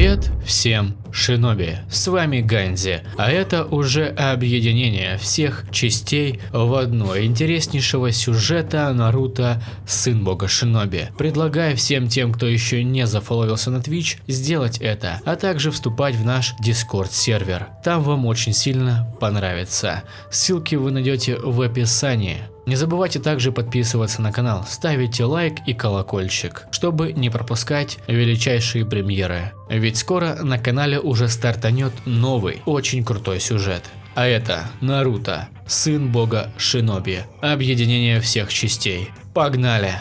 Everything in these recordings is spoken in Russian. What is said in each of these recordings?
Привет всем шиноби, с вами Ганзи, а это уже объединение всех частей в одно интереснейшего сюжета Наруто Сын Бога Шиноби. Предлагаю всем тем, кто еще не зафоловился на Twitch, сделать это, а также вступать в наш Discord сервер. Там вам очень сильно понравится. Ссылки вы найдете в описании. Не забывайте также подписываться на канал, ставите лайк и колокольчик, чтобы не пропускать величайшие премьеры. Ведь скоро на канале уже стартанет новый, очень крутой сюжет. А это Наруто, Сын Бога Шиноби, объединение всех частей. Погнали!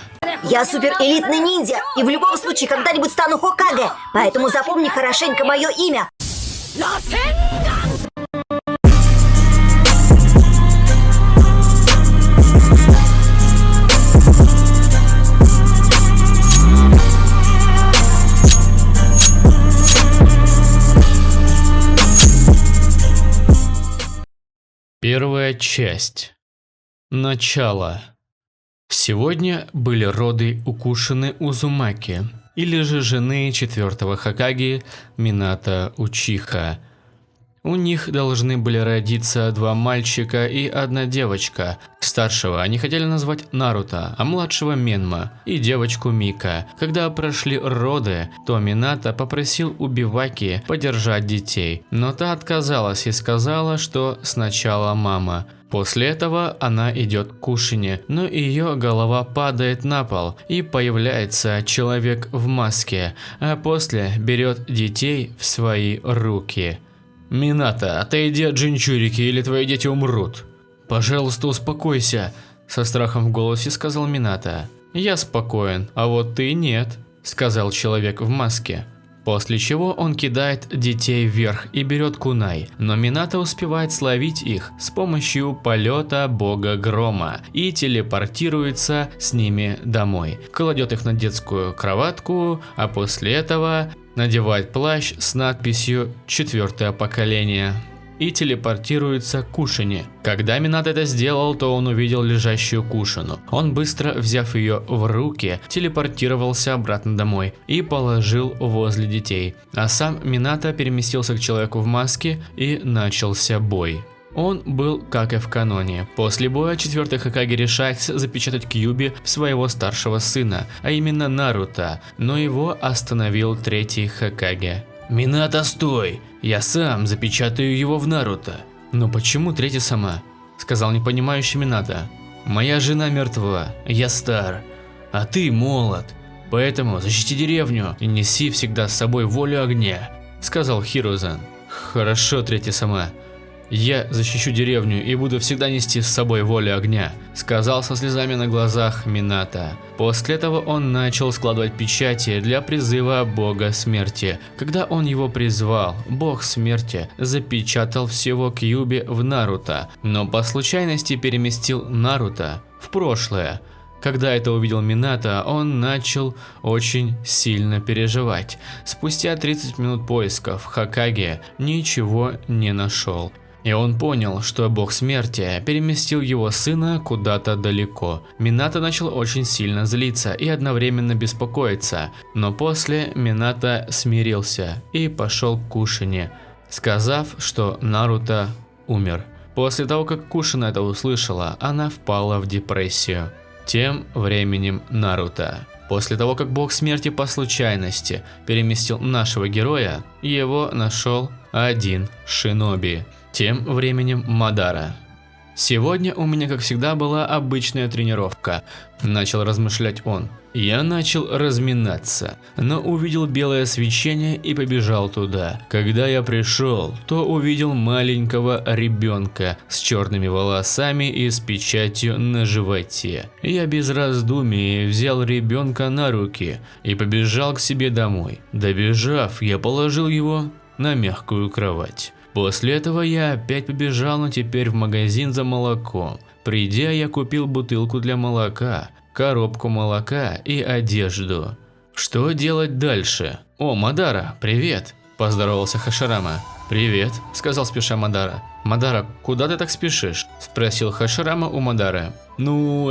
Я супер элитный ниндзя и в любом случае когда-нибудь стану Хокаге, поэтому запомни хорошенько мое имя. Первая часть. Начало. Сегодня были роды у Кушины Узумаки, или же жены 4-го Хокаге Минато Учиха. У них должны были родиться 2 мальчика и 1 девочка. Старшего они хотели назвать Наруто, а младшего Менма и девочку Мика. Когда прошли роды, то Минато попросил у Биваки подержать детей, но та отказалась и сказала, что сначала мама. После этого она идет к Кушине, но ее голова падает на пол и появляется человек в маске, а после берет детей в свои руки. «Минато, отойди от Джинчурики, или твои дети умрут!» «Пожалуйста, успокойся!» – со страхом в голосе сказал Минато. «Я спокоен, а вот ты нет», – сказал человек в маске. После чего он кидает детей вверх и берет кунай, но Минато успевает словить их с помощью полета бога грома и телепортируется с ними домой. Кладет их на детскую кроватку, а после этого надевает плащ с надписью «4-е поколение» и телепортируется к Кушине. Когда Минато это сделал, то он увидел лежащую Кушину. Он, быстро взяв ее в руки, телепортировался обратно домой и положил возле детей. А сам Минато переместился к человеку в маске и начался бой. Он был как и в каноне. После боя 4-й Хокаге решает запечатать Кьюби в своего старшего сына, а именно Наруто, но его остановил 3-й Хокаге. «Минато, стой! Я сам запечатаю его в Наруто!» «Но почему 3-й сама?» – сказал непонимающий Минато. «Моя жена мертва, я стар, а ты молод, поэтому защити деревню и неси всегда с собой волю огня», – сказал Хирузан. «Хорошо, 3-й сама. Я защищу деревню и буду всегда нести с собой волю огня», – сказал со слезами на глазах Минато. После этого он начал складывать печати для призыва бога смерти. Когда он его призвал, бог смерти запечатал всего Кьюби в Наруто, но по случайности переместил Наруто в прошлое. Когда это увидел Минато, он начал очень сильно переживать. Спустя 30 минут поисков Хокаге ничего не нашел. И он понял, что бог смерти переместил его сына куда-то далеко. Минато начал очень сильно злиться и одновременно беспокоиться, но после Минато смирился и пошел к Кушине, сказав, что Наруто умер. После того, как Кушина это услышала, она впала в депрессию. Тем временем Наруто. После того, как бог смерти по случайности переместил нашего героя, его нашел один шиноби. Тем временем Мадара. «Сегодня у меня, как всегда, была обычная тренировка», – начал размышлять он. Я начал разминаться, но увидел белое свечение и побежал туда. Когда я пришел, то увидел маленького ребенка с черными волосами и с печатью на животе. Я без раздумий взял ребенка на руки и побежал к себе домой. Добежав, я положил его на мягкую кровать. После этого я опять побежал, но теперь в магазин за молоком. Придя, я купил бутылку для молока, коробку молока и одежду. Что делать дальше? «О, Мадара, привет!» – поздоровался Хаширама. «Привет», – сказал спеша Мадара. «Мадара, куда ты так спешишь?» – спросил Хаширама у Мадары. «Ну,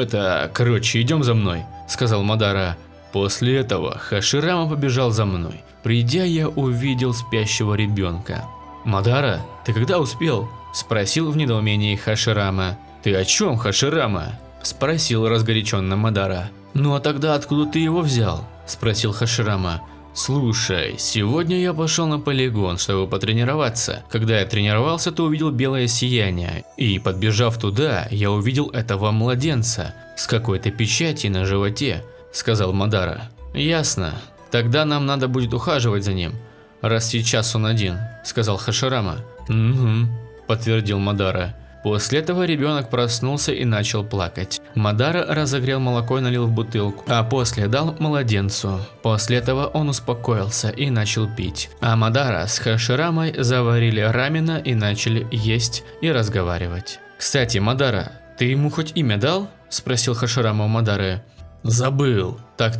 короче, идем за мной», – сказал Мадара. После этого Хаширама побежал за мной. Придя, я увидел спящего ребенка. «Мадара, ты когда успел?» – спросил в недоумении Хаширама. «Ты о чем, Хаширама?» – спросил разгоряченно Мадара. «Ну а тогда откуда ты его взял?» – спросил Хаширама. «Слушай, сегодня я пошел на полигон, чтобы потренироваться. Когда я тренировался, то увидел белое сияние. И, подбежав туда, я увидел этого младенца с какой-то печатью на животе», – сказал Мадара. «Ясно. Тогда нам надо будет ухаживать за ним, раз сейчас он один», – сказал Хаширама. «Угу», – подтвердил Мадара. После этого ребенок проснулся и начал плакать. Мадара разогрел молоко и налил в бутылку, а после дал младенцу. После этого он успокоился и начал пить. А Мадара с Хаширамой заварили рамена и начали есть и разговаривать. «Кстати, Мадара, ты ему хоть имя дал?» – спросил Хаширама у Мадары. «Забыл. Так,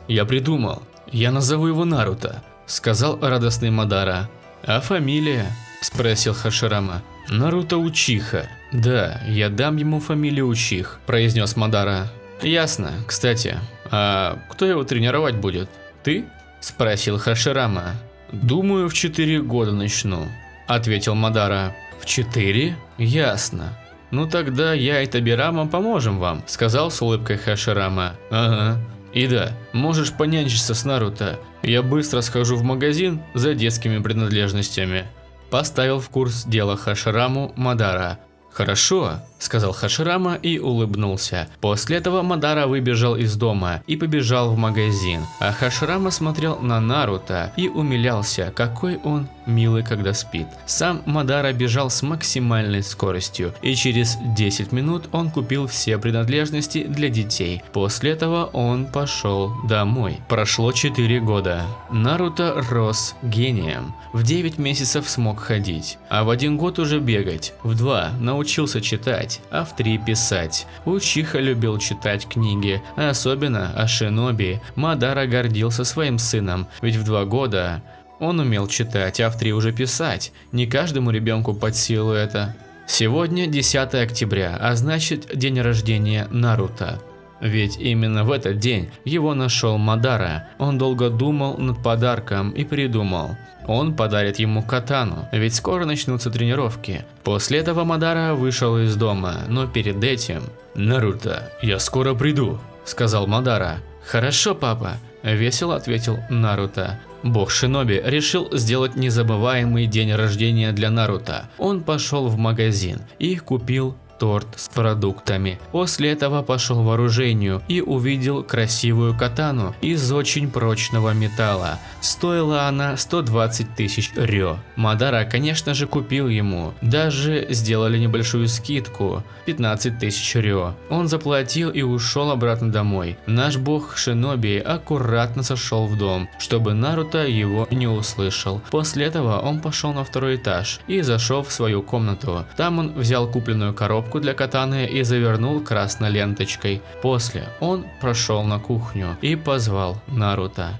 я придумал. Я назову его Наруто», – сказал радостный Мадара. «А фамилия?» – спросил Хаширама. «Наруто Учиха. Да, я дам ему фамилию Учих», – произнес Мадара. «Ясно. Кстати, а кто его тренировать будет? Ты?» – спросил Хаширама. «Думаю, в 4 года начну», – ответил Мадара. «В 4? Ясно. Ну тогда я и Табирама поможем вам», – сказал с улыбкой Хаширама. «Ага. И да, можешь понянчиться с Наруто. Я быстро схожу в магазин за детскими принадлежностями», – поставил в курс дела Хашираму Мадара. «Хорошо», – сказал Хаширама и улыбнулся. После этого Мадара выбежал из дома и побежал в магазин, а Хаширама смотрел на Наруто и умилялся, какой он милый, когда спит. Сам Мадара бежал с максимальной скоростью, и через 10 минут он купил все принадлежности для детей. После этого он пошел домой. Прошло 4 года. Наруто рос гением. В 9 месяцев смог ходить, а в 1 год уже бегать. В 2 научился читать, а в 3 писать. Учиха любил читать книги, особенно о шиноби. Мадара гордился своим сыном, ведь в 2 года он умел читать, а в 3 уже писать. Не каждому ребенку под силу это. Сегодня 10 октября, а значит день рождения Наруто. Ведь именно в этот день его нашел Мадара. Он долго думал над подарком и придумал. Он подарит ему катану, ведь скоро начнутся тренировки. После этого Мадара вышел из дома, но перед этим... «Наруто, я скоро приду», – сказал Мадара. «Хорошо, папа», – весело ответил Наруто. Бог Шиноби решил сделать незабываемый день рождения для Наруто. Он пошел в магазин и купил торт с продуктами. После этого пошел в оружейню и увидел красивую катану из очень прочного металла. Стоила она 120 тысяч рё. Мадара, конечно же, купил ему. Даже сделали небольшую скидку – 15 тысяч рё. Он заплатил и ушел обратно домой. Наш бог Шиноби аккуратно сошел в дом, чтобы Наруто его не услышал. После этого он пошел на 2-й этаж и зашел в свою комнату. Там он взял купленную коробку для катаны и завернул красной ленточкой. После он прошел на кухню и позвал Наруто.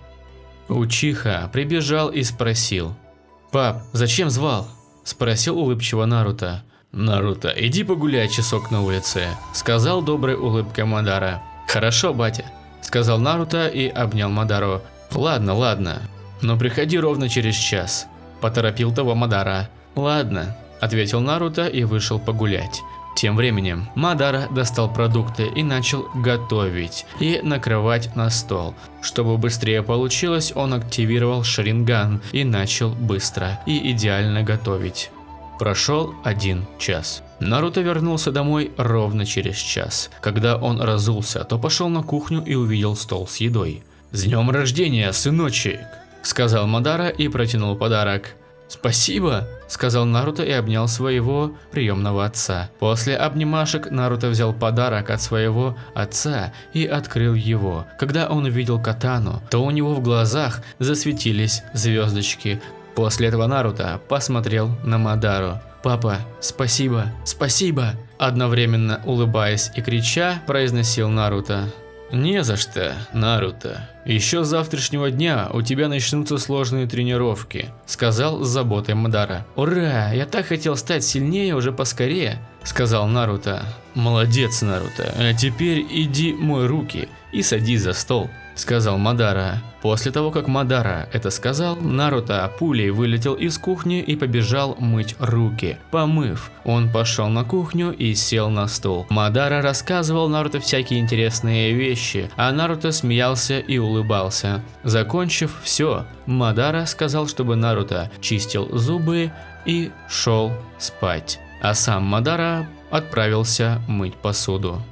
Учиха прибежал и спросил: «Пап, зачем звал?» – спросил улыбчиво Наруто. «Наруто, иди погуляй часок на улице», – сказал доброй улыбкой Мадара. «Хорошо, батя», – сказал Наруто и обнял Мадару. Ладно, но приходи ровно через час», – поторопил того Мадара. «Ладно», – ответил Наруто и вышел погулять. Тем временем Мадара достал продукты и начал готовить и накрывать на стол. Чтобы быстрее получилось, он активировал Шаринган и начал быстро и идеально готовить. Прошел 1 час. Наруто вернулся домой ровно через час. Когда он разулся, то пошел на кухню и увидел стол с едой. «С днем рождения, сыночек!» – сказал Мадара и протянул подарок. «Спасибо», – сказал Наруто и обнял своего приемного отца. После обнимашек Наруто взял подарок от своего отца и открыл его. Когда он увидел катану, то у него в глазах засветились звездочки. После этого Наруто посмотрел на Мадару. «Папа, спасибо, спасибо!» Одновременно улыбаясь и крича, произносил Наруто. «Не за что, Наруто. Еще с завтрашнего дня у тебя начнутся сложные тренировки», – сказал с заботой Мадара. «Ура, я так хотел стать сильнее уже поскорее», – сказал Наруто. «Молодец, Наруто, а теперь иди мой руки и садись за стол», – сказал Мадара. После того, как Мадара это сказал, Наруто пулей вылетел из кухни и побежал мыть руки. Помыв, он пошел на кухню и сел на стул. Мадара рассказывал Наруто всякие интересные вещи, а Наруто смеялся и улыбался. Закончив все, Мадара сказал, чтобы Наруто чистил зубы и шел спать. А сам Мадара отправился мыть посуду.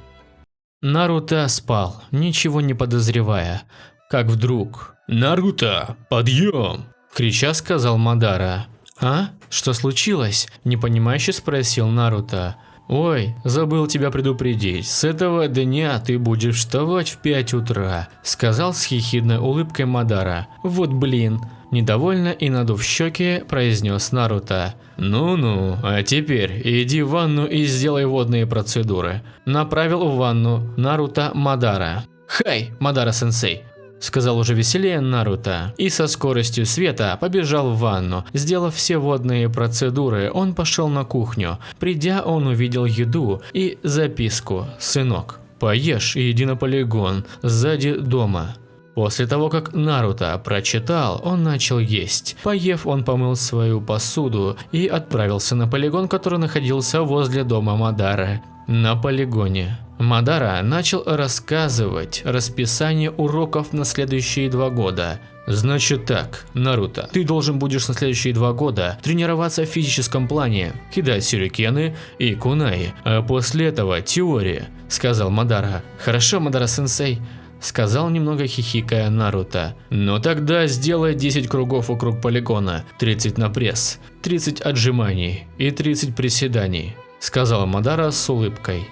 Наруто спал, ничего не подозревая, как вдруг «Наруто, подъем!» крича сказал Мадара. «А? Что случилось?» – непонимающе спросил Наруто. «Ой, забыл тебя предупредить, с этого дня ты будешь вставать в 5 утра», – сказал с хихидной улыбкой Мадара. «Вот блин», – недовольно и надув щеки, произнес Наруто. «Ну-ну, а теперь иди в ванну и сделай водные процедуры», – направил в ванну Наруто Мадара. «Хай, Мадара-сенсей», – сказал уже веселее Наруто, и со скоростью света побежал в ванну. Сделав все водные процедуры, он пошел на кухню. Придя, он увидел еду и записку: «Сынок, поешь и иди на полигон сзади дома». После того, как Наруто прочитал, он начал есть. Поев, он помыл свою посуду и отправился на полигон, который находился возле дома Мадары. На полигоне Мадара начал рассказывать расписание уроков на следующие 2 года. «Значит так, Наруто, ты должен будешь на следующие 2 года тренироваться в физическом плане, кидать сюрикены и кунаи, а после этого теория», – сказал Мадара. «Хорошо, Мадара-сенсей», – сказал немного хихикая Наруто. «Но тогда сделай 10 кругов вокруг полигона, 30 на пресс, 30 отжиманий и 30 приседаний», – сказал Мадара с улыбкой.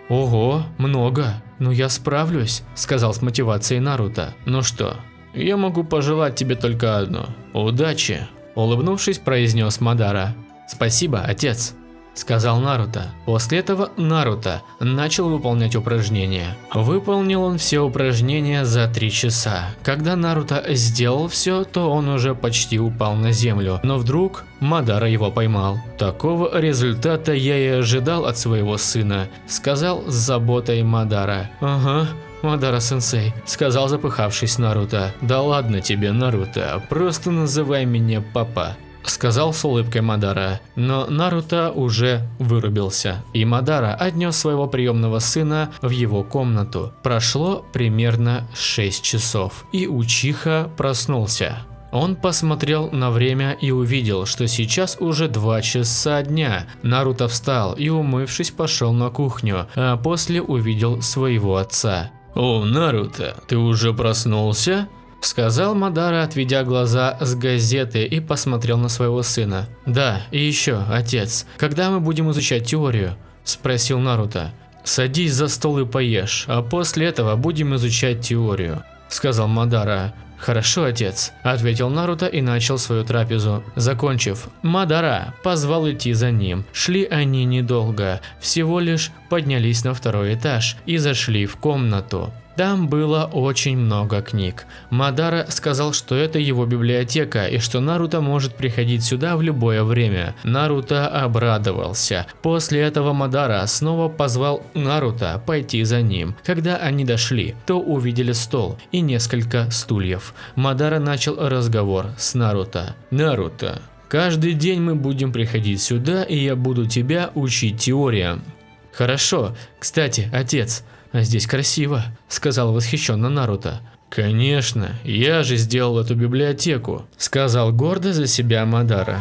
«Ого, много, но я справлюсь», – сказал с мотивацией Наруто. «Ну что, я могу пожелать тебе только одно – удачи», – улыбнувшись, произнес Мадара. «Спасибо, отец», – сказал Наруто. После этого Наруто начал выполнять упражнения. Выполнил он все упражнения за 3 часа. Когда Наруто сделал все, то он уже почти упал на землю, но вдруг Мадара его поймал. «Такого результата я и ожидал от своего сына», – сказал с заботой Мадара. «Ага, Мадара-сенсей», – сказал запыхавшись Наруто. «Да ладно тебе, Наруто, просто называй меня папа», – сказал с улыбкой Мадара. Но Наруто уже вырубился, и Мадара отнес своего приемного сына в его комнату. Прошло примерно 6 часов, и Учиха проснулся. Он посмотрел на время и увидел, что сейчас уже 2 часа дня. Наруто встал и, умывшись, пошел на кухню, а после увидел своего отца. «О, Наруто, ты уже проснулся?» – сказал Мадара, отведя глаза с газеты, и посмотрел на своего сына. «Да, и еще, отец, когда мы будем изучать теорию?» – спросил Наруто. «Садись за стол и поешь, а после этого будем изучать теорию», – сказал Мадара. «Хорошо, отец», – ответил Наруто и начал свою трапезу. Закончив, Мадара позвал идти за ним. Шли они недолго, всего лишь поднялись на 2-й этаж и зашли в комнату. Там было очень много книг. Мадара сказал, что это его библиотека и что Наруто может приходить сюда в любое время. Наруто обрадовался. После этого Мадара снова позвал Наруто пойти за ним. Когда они дошли, то увидели стол и несколько стульев. Мадара начал разговор с Наруто. «Наруто, каждый день мы будем приходить сюда, и я буду тебя учить теориям». «Хорошо. Кстати, отец, а здесь красиво», – сказал восхищенно Наруто. «Конечно, я же сделал эту библиотеку», – сказал гордо за себя Мадара.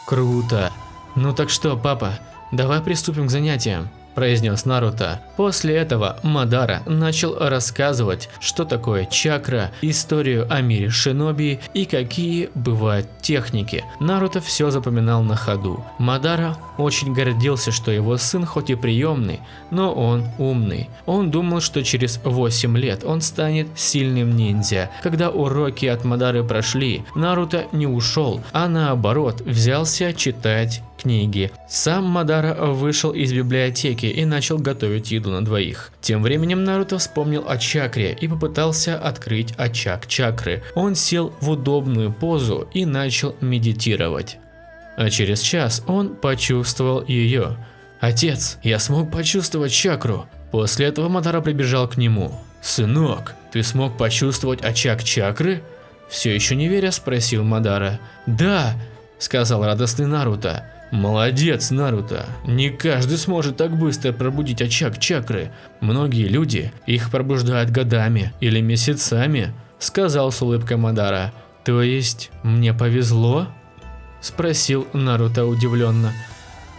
«Круто. Ну так что, папа, давай приступим к занятиям», – произнес Наруто. После этого Мадара начал рассказывать, что такое чакра, историю о мире шиноби и какие бывают техники. Наруто все запоминал на ходу. Мадара очень гордился, что его сын хоть и приемный, но он умный. Он думал, что через 8 лет он станет сильным ниндзя. Когда уроки от Мадары прошли, Наруто не ушел, а наоборот взялся читать книги. Сам Мадара вышел из библиотеки и начал готовить еду на 2. Тем временем Наруто вспомнил о чакре и попытался открыть очаг чакры. Он сел в удобную позу и начал медитировать. А через час он почувствовал ее. «Отец, я смог почувствовать чакру». После этого Мадара прибежал к нему. «Сынок, Ты смог почувствовать очаг чакры? Все еще не веря, спросил Мадара. Да, сказал радостный Наруто. Молодец, Наруто. Не каждый сможет так быстро пробудить очаг чакры. Многие люди их пробуждают годами или месяцами, сказал с улыбкой Мадара. То есть мне повезло? Спросил Наруто удивленно.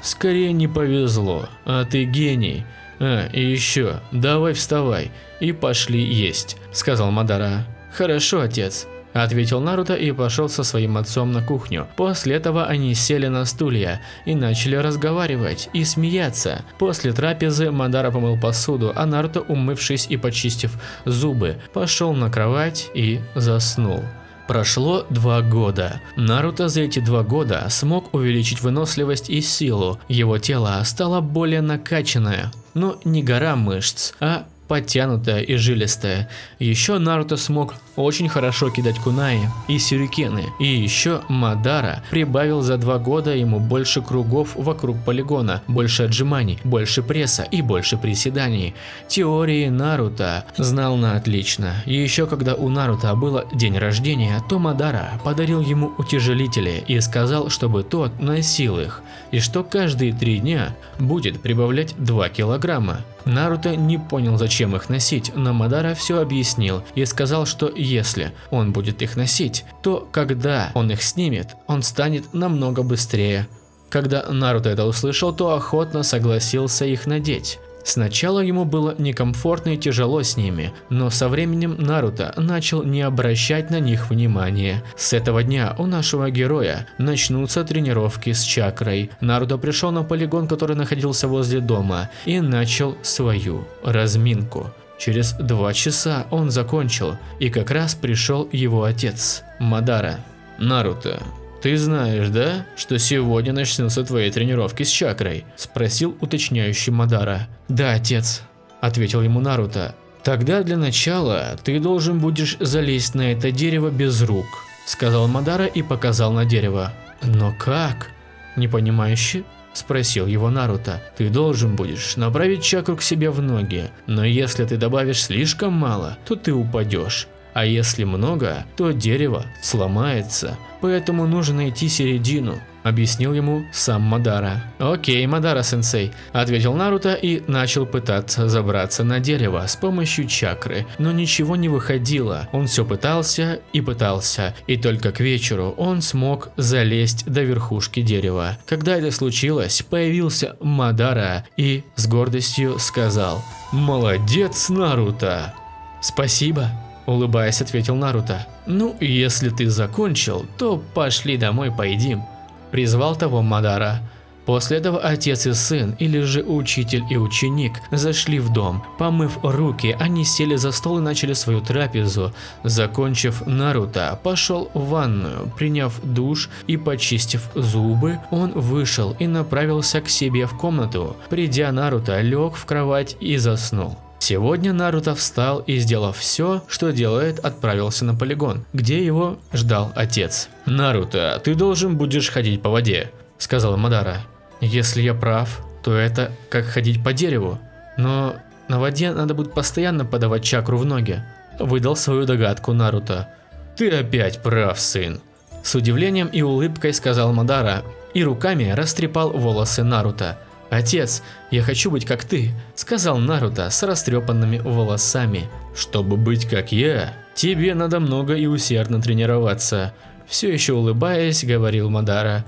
Скорее не повезло, а ты гений. И еще, давай вставай и пошли есть, сказал Мадара. Хорошо, отец, ответил Наруто и пошел со своим отцом на кухню. После этого они сели на стулья и начали разговаривать и смеяться. После трапезы Мадара помыл посуду, а Наруто, умывшись и почистив зубы, пошел на кровать и заснул. Прошло 2 года. Наруто за эти 2 года смог увеличить выносливость и силу. Его тело стало более накачанное, но не гора мышц, а подтянутая и жилистая. Еще Наруто смог очень хорошо кидать кунаи и сюрикены. И еще Мадара прибавил за 2 года ему больше кругов вокруг полигона, больше отжиманий, больше пресса и больше приседаний. Теории Наруто знал на отлично. И еще когда у Наруто был день рождения, то Мадара подарил ему утяжелители и сказал, чтобы тот носил их, и что каждые 3 дня будет прибавлять 2 килограмма. Наруто не понял, зачем их носить, но Мадара все объяснил и сказал, что если он будет их носить, то когда он их снимет, он станет намного быстрее. Когда Наруто это услышал, то охотно согласился их надеть. Сначала ему было некомфортно и тяжело с ними, но со временем Наруто начал не обращать на них внимания. С этого дня у нашего героя начнутся тренировки с чакрой. Наруто пришел на полигон, который находился возле дома, и начал свою разминку. Через 2 часа он закончил, и как раз пришел его отец, Мадара. Наруто, ты знаешь, да, что сегодня начнутся твои тренировки с чакрой? Спросил уточняющий Мадара. Да, отец, ответил ему Наруто. Тогда для начала ты должен будешь залезть на это дерево без рук, сказал Мадара и показал на дерево. Но как? Непонимающе спросил его Наруто. Ты должен будешь направить чакру к себе в ноги, но если ты добавишь слишком мало, то ты упадешь. А если много, то дерево сломается, поэтому нужно найти середину, объяснил ему сам Мадара. Окей, Мадара-сенсей, ответил Наруто и начал пытаться забраться на дерево с помощью чакры, но ничего не выходило. Он все пытался, и только к вечеру он смог залезть до верхушки дерева. Когда это случилось, появился Мадара и с гордостью сказал: «Молодец, Наруто!» «Спасибо», улыбаясь, ответил Наруто. Ну, если ты закончил, то пошли домой поедим, призвал того Мадара. После этого отец и сын, или же учитель и ученик, зашли в дом. Помыв руки, они сели за стол и начали свою трапезу. Закончив, Наруто пошел в ванную. Приняв душ и почистив зубы, он вышел и направился к себе в комнату. Придя, Наруто лег в кровать и заснул. Сегодня Наруто встал и, сделав все, что делает, отправился на полигон, где его ждал отец. «Наруто, ты должен будешь ходить по воде», – сказал Мадара. «Если я прав, то это как ходить по дереву, но на воде надо будет постоянно подавать чакру в ноги», – выдал свою догадку Наруто. «Ты опять прав, сын», – с удивлением и улыбкой сказал Мадара и руками растрепал волосы Наруто. «Отец, я хочу быть как ты», – сказал Наруто с растрепанными волосами. «Чтобы быть как я, тебе надо много и усердно тренироваться», – все еще улыбаясь, говорил Мадара.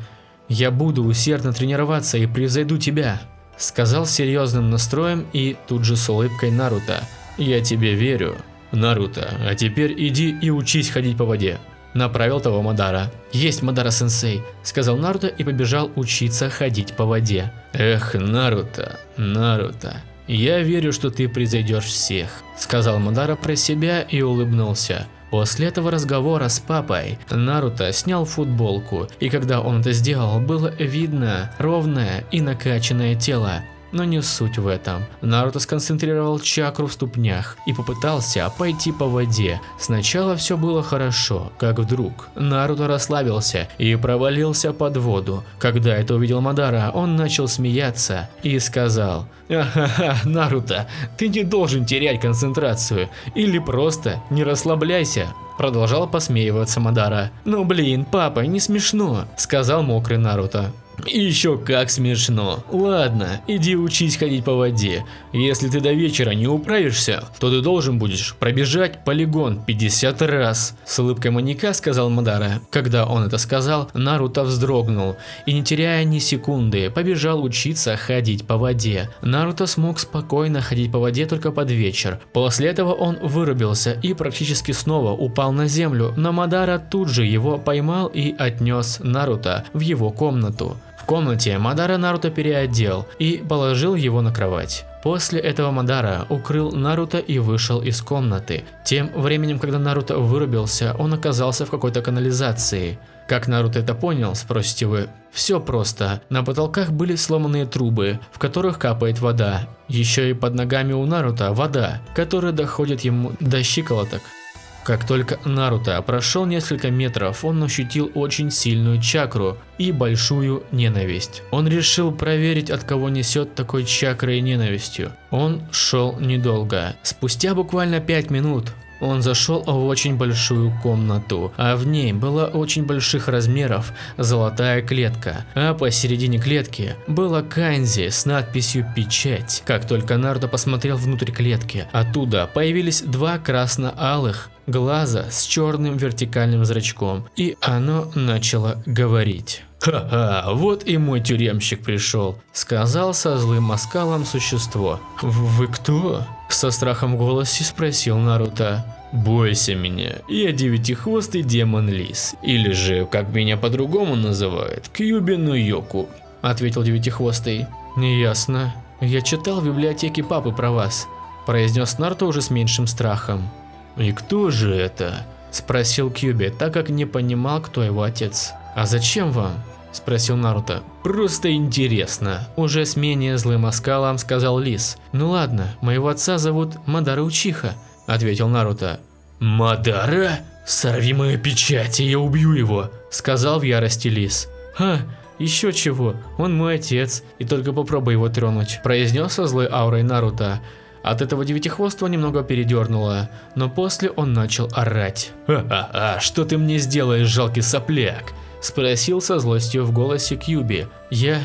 «Я буду усердно тренироваться и превзойду тебя», – сказал с серьезным настроем и тут же с улыбкой Наруто. «Я тебе верю, Наруто, а теперь иди и учись ходить по воде», – направил того Мадара. «Есть, Мадара-сенсей», – сказал Наруто и побежал учиться ходить по воде. «Эх, Наруто, Наруто, я верю, что ты превзойдешь всех», – сказал Мадара про себя и улыбнулся. После этого разговора с папой Наруто снял футболку, и когда он это сделал, было видно ровное и накачанное тело. Но не суть в этом. Наруто сконцентрировал чакру в ступнях и попытался пойти по воде. Сначала все было хорошо, как вдруг Наруто расслабился и провалился под воду. Когда это увидел Мадара, он начал смеяться и сказал: «Ха-ха, Наруто, ты не должен терять концентрацию, или просто не расслабляйся». Продолжал посмеиваться Мадара. «Ну блин, папа, не смешно», – сказал мокрый Наруто. «Еще как смешно. Ладно, иди учись ходить по воде. Если ты до вечера не управишься, то ты должен будешь пробежать полигон 50 раз», – с улыбкой маньяка сказал Мадара. Когда он это сказал, Наруто вздрогнул и, не теряя ни секунды, побежал учиться ходить по воде. Наруто смог спокойно ходить по воде только под вечер. После этого он вырубился и практически снова упал на землю, но Мадара тут же его поймал и отнес Наруто в его комнату. В комнате Мадара Наруто переодел и положил его на кровать. После этого Мадара укрыл Наруто и вышел из комнаты. Тем временем, когда Наруто вырубился, он оказался в какой-то канализации. Как Наруто это понял, спросите вы? Все просто. На потолках были сломанные трубы, в которых капает вода. Еще и под ногами у Наруто вода, которая доходит ему до щиколоток. Как только Наруто прошел несколько метров, он ощутил очень сильную чакру и большую ненависть. Он решил проверить, от кого несет такой чакрой и ненавистью. Он шел недолго. Спустя буквально 5 минут он зашел в очень большую комнату, а в ней была очень больших размеров золотая клетка, а посередине клетки была канзи с надписью «Печать». Как только Наруто посмотрел внутрь клетки, оттуда появились два красно-алых глаза с черным вертикальным зрачком, и оно начало говорить. «Ха-ха, вот и мой тюремщик пришел», – сказал со злым оскалом существо. «Вы кто?» – со страхом в голосе спросил Наруто. «Бойся меня, я девятихвостый демон Лис, или же, как меня по-другому называют, Кьюби но Йоку», – ответил девятихвостый. «Неясно. Я читал в библиотеке папы про вас», – произнес Наруто уже с меньшим страхом. «И кто же это?» – спросил Кьюби, так как не понимал, кто его отец. «А зачем вам?» – спросил Наруто. «Просто интересно», – уже с менее злым оскалом сказал Лис. «Ну ладно, моего отца зовут Мадара Учиха», – ответил Наруто. «Мадара? Сорви мою печать, и я убью его», – сказал в ярости Лис. «Ха, еще чего, он мой отец, и только попробуй его тронуть», – произнес со злой аурой Наруто. От этого девятихвостого немного передернуло, но после он начал орать. «Ха-ха-ха, что ты мне сделаешь, жалкий сопляк?» – спросил со злостью в голосе Кьюби. «Я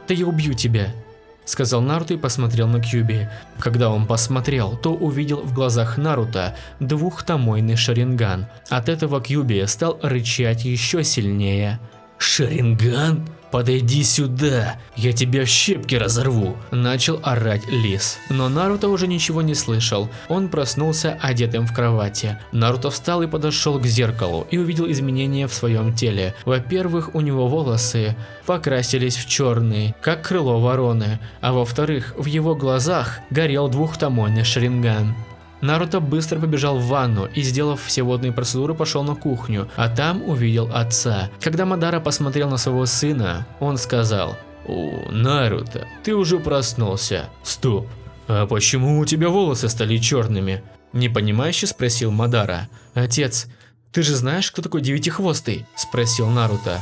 убью тебя», – сказал Наруто и посмотрел на Кьюби. Когда он посмотрел, то увидел в глазах Наруто двухтомойный шаринган. От этого Кьюби стал рычать еще сильнее. «Шаринган? Подойди сюда, я тебя в щепки разорву!» – начал орать Лис. Но Наруто уже ничего не слышал, он проснулся одетым в кровати. Наруто встал и подошел к зеркалу и увидел изменения в своем теле. Во-первых, у него волосы покрасились в черный, как крыло вороны, а во-вторых, в его глазах горел двухтомойный шаринган. Наруто быстро побежал в ванну и, сделав все водные процедуры, пошел на кухню, а там увидел отца. Когда Мадара посмотрел на своего сына, он сказал: «О, Наруто, ты уже проснулся. Стоп, а почему у тебя волосы стали черными?» Непонимающе спросил Мадара. «Отец, ты же знаешь, кто такой девятихвостый?» – спросил Наруто.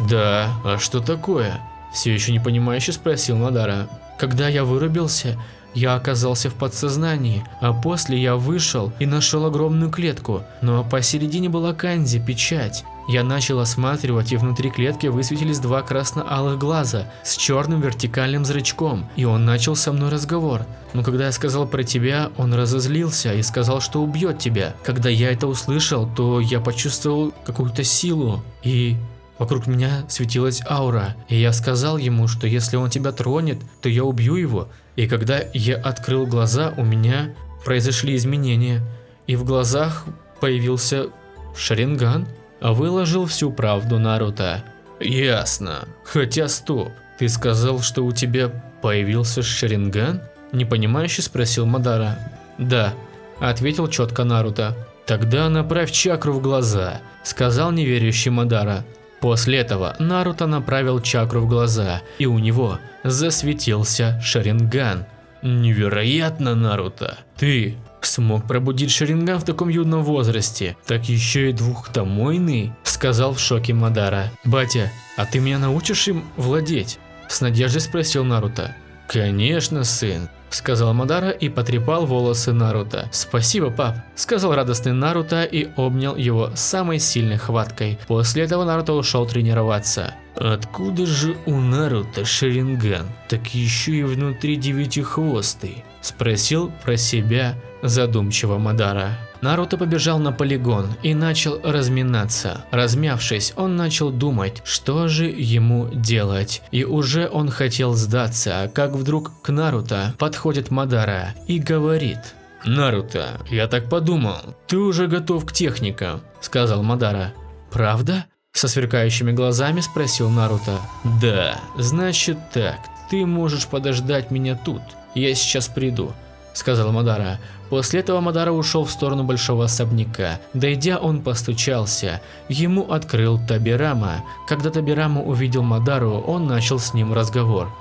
«Да, а что такое?» – все еще непонимающе спросил Мадара. «Когда я вырубился, я оказался в подсознании, а после я вышел и нашел огромную клетку, но посередине была канзи, печать. Я начал осматривать, и внутри клетки высветились два красно-алых глаза с черным вертикальным зрачком, и он начал со мной разговор. Но когда я сказал про тебя, он разозлился и сказал, что убьет тебя. Когда я это услышал, то я почувствовал какую-то силу, и вокруг меня светилась аура, и я сказал ему, что если он тебя тронет, то я убью его. И когда я открыл глаза, у меня произошли изменения, и в глазах появился шаринган». Выложил всю правду Наруто. «Ясно. Хотя стоп, ты сказал, что у тебя появился шаринган?» Непонимающе спросил Мадара. «Да», ответил четко Наруто. «Тогда направь чакру в глаза», сказал неверующий Мадара. После этого Наруто направил чакру в глаза, и у него засветился Шаринган. Невероятно, Наруто! Ты смог пробудить Шаринган в таком юном возрасте, так еще и двухтомойный, сказал в шоке Мадара. Батя, а ты меня научишь им владеть? С надеждой спросил Наруто. Конечно, сын, сказал Мадара и потрепал волосы Наруто. Спасибо, пап, сказал радостный Наруто и обнял его самой сильной хваткой. После этого Наруто ушел тренироваться. Откуда же у Наруто Шаринган, так еще и внутри девятихвостый? Спросил про себя задумчиво Мадара. Наруто побежал на полигон и начал разминаться. Размявшись, он начал думать, что же ему делать. И уже он хотел сдаться, как вдруг к Наруто подходит Мадара и говорит: «Наруто, я так подумал, ты уже готов к техникам», – сказал Мадара. «Правда?» – со сверкающими глазами спросил Наруто. «Да, значит так, ты можешь подождать меня тут, я сейчас приду», – сказал Мадара. После этого Мадара ушел в сторону большого особняка. Дойдя, он постучался. Ему открыл Табирама. Когда Табирама увидел Мадару, он начал с ним разговор.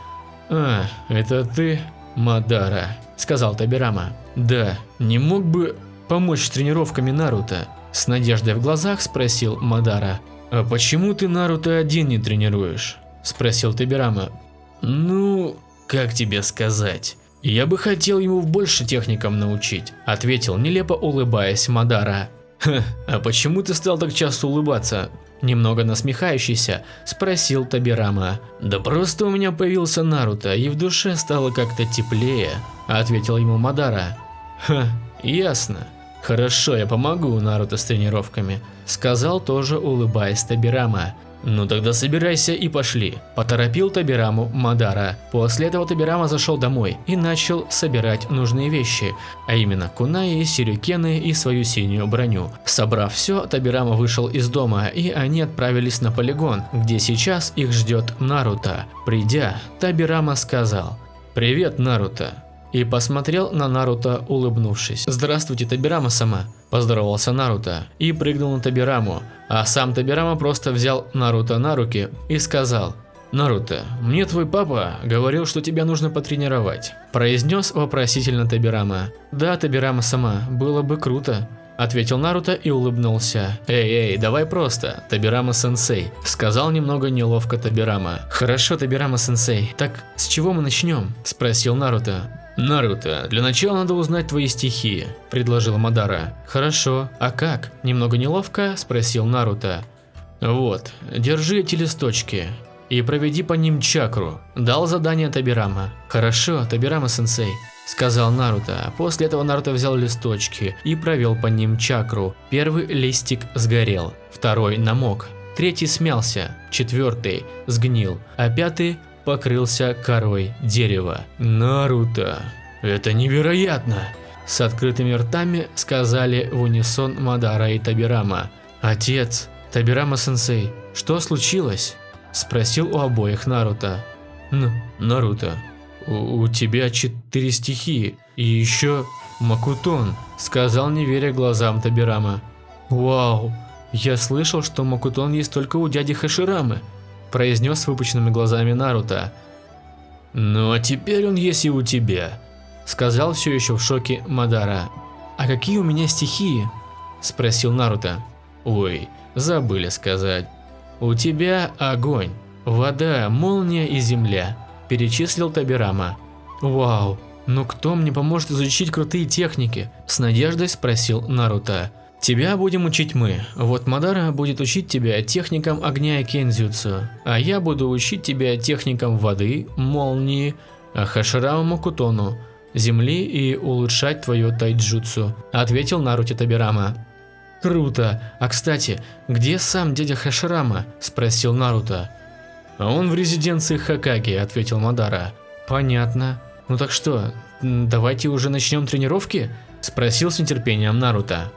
«А, это ты, Мадара?» – сказал Табирама. «Да, не мог бы помочь с тренировками Наруто?» – с надеждой в глазах спросил Мадара. «А почему ты Наруто один не тренируешь?» – спросил Табирама. «Ну, как тебе сказать? Я бы хотел ему больше техникам научить», – ответил, нелепо улыбаясь Мадара. «Ха, а почему ты стал так часто улыбаться?» – немного насмехающийся спросил Табирама. «Да просто у меня появился Наруто, и в душе стало как-то теплее», – ответил ему Мадара. «Ха, ясно. Хорошо, я помогу Наруто с тренировками», – сказал тоже улыбаясь Табирама. «Ну тогда собирайся и пошли», – поторопил Табираму Мадара. После этого Табирама зашел домой и начал собирать нужные вещи, а именно кунаи, сюрикены и свою синюю броню. Собрав все, Табирама вышел из дома, и они отправились на полигон, где сейчас их ждет Наруто. Придя, Табирама сказал: «Привет, Наруто», и посмотрел на Наруто, улыбнувшись. «Здравствуйте, Табирама-сама», – поздоровался Наруто и прыгнул на Табираму, а сам Табирама просто взял Наруто на руки и сказал: «Наруто, мне твой папа говорил, что тебя нужно потренировать», – произнес вопросительно Табирама. «Да, Табирама-сама, было бы круто», – ответил Наруто и улыбнулся. «Эй, давай просто, Табирама-сенсей», – сказал немного неловко Табирама. «Хорошо, Табирама-сенсей, так с чего мы начнем?» – спросил Наруто. «Наруто, для начала надо узнать твои стихии», – предложил Мадара. «Хорошо, а как?» – немного неловко спросил Наруто. «Вот, держи эти листочки и проведи по ним чакру», – дал задание Табирама. «Хорошо, Табирама-сенсей», – сказал Наруто. После этого Наруто взял листочки и провел по ним чакру. Первый листик сгорел, второй намок, третий смялся, четвертый сгнил, а пятый покрылся корой дерева. «Наруто, это невероятно!» С открытыми ртами сказали в унисон Мадара и Табирама. «Отец, Табирама-сенсей, что случилось?» – спросил у обоих Наруто. «Наруто, у тебя 4 стихии и еще Макутон», – сказал, не веря глазам Табирама. «Вау, я слышал, что Макутон есть только у дяди Хаширамы», – произнес с выпученными глазами Наруто. «Ну а теперь он есть и у тебя», – сказал все еще в шоке Мадара. «А какие у меня стихии?» – спросил Наруто. «Ой, забыли сказать. У тебя огонь, вода, молния и земля», – перечислил Табирама. «Вау, ну кто мне поможет изучить крутые техники?» – с надеждой спросил Наруто. «Тебя будем учить мы. Вот Мадара будет учить тебя техникам огня и кензюцу, а я буду учить тебя техникам воды, молнии, а Хаширама Макутону, земли и улучшать твое тайджутсу», – ответил Наруто Табирама. «Круто! А кстати, где сам дядя Хаширама?» – спросил Наруто. «А он в резиденции Хокаге», – ответил Мадара. «Понятно. Ну так что, давайте уже начнем тренировки?» – спросил с нетерпением Наруто.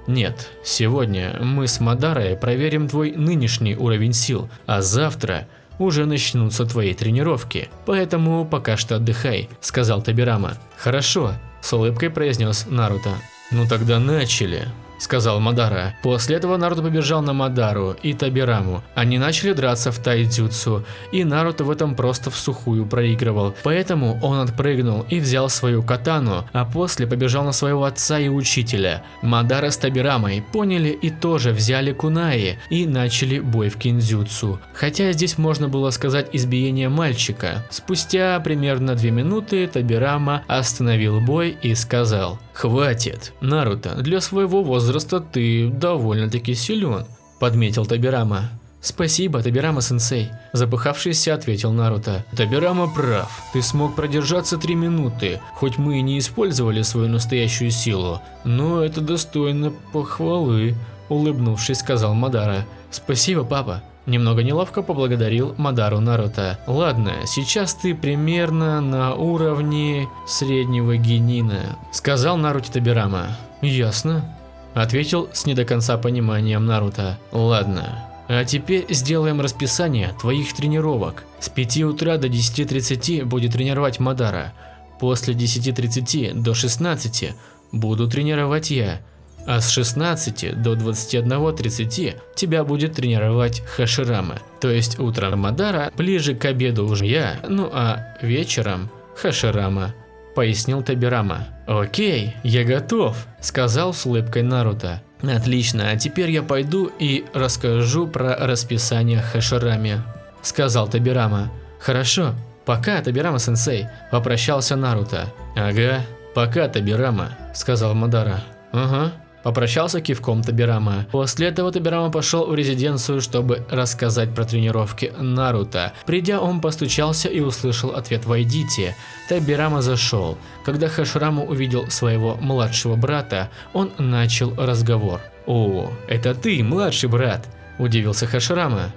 «Нет, сегодня мы с Мадарой проверим твой нынешний уровень сил, а завтра уже начнутся твои тренировки, поэтому пока что отдыхай», – сказал Табирама. «Хорошо», – с улыбкой произнес Наруто. «Ну тогда начали», – сказал Мадара. После этого Наруто побежал на Мадару и Табираму. Они начали драться в тайцзюцу, и Наруто в этом просто всухую проигрывал. Поэтому он отпрыгнул и взял свою катану, а после побежал на своего отца и учителя. Мадара с Табирамой поняли и тоже взяли кунаи и начали бой в кинзюцу. Хотя здесь можно было сказать избиение мальчика. Спустя примерно 2 минуты Табирама остановил бой и сказал: «Хватит, Наруто, для своего возраста ты довольно-таки силен», – подметил Табирама. «Спасибо, Табирама-сенсей», – запыхавшийся ответил Наруто. «Табирама прав, ты смог продержаться 3 минуты, хоть мы и не использовали свою настоящую силу, но это достойно похвалы», – улыбнувшись, сказал Мадара. «Спасибо, папа». Немного неловко поблагодарил Мадару Наруто. «Ладно, сейчас ты примерно на уровне среднего генина», – сказал Наруто Табирама. «Ясно», – ответил с не до конца пониманием Наруто. «Ладно. А теперь сделаем расписание твоих тренировок. С 5 утра до 10:30 будет тренировать Мадара. После 10:30 до 16 буду тренировать я. А с 16 до 21:30 тебя будет тренировать Хаширама. То есть утром Мадара, ближе к обеду уже я, ну а вечером Хаширама», – пояснил Табирама. «Окей, я готов», – сказал с улыбкой Наруто. «Отлично, а теперь я пойду и расскажу про расписание Хашираме», – сказал Табирама. «Хорошо, пока, Табирама-сенсей», – попрощался Наруто. «Ага, пока, Табирама», – сказал Мадара. «Ага». Попрощался кивком Табирама. После этого Табирама пошел в резиденцию, чтобы рассказать про тренировки Наруто. Придя, он постучался и услышал ответ «Войдите». Табирама зашел. Когда Хаширама увидел своего младшего брата, он начал разговор. «О, это ты, младший брат?» – удивился Хаширама.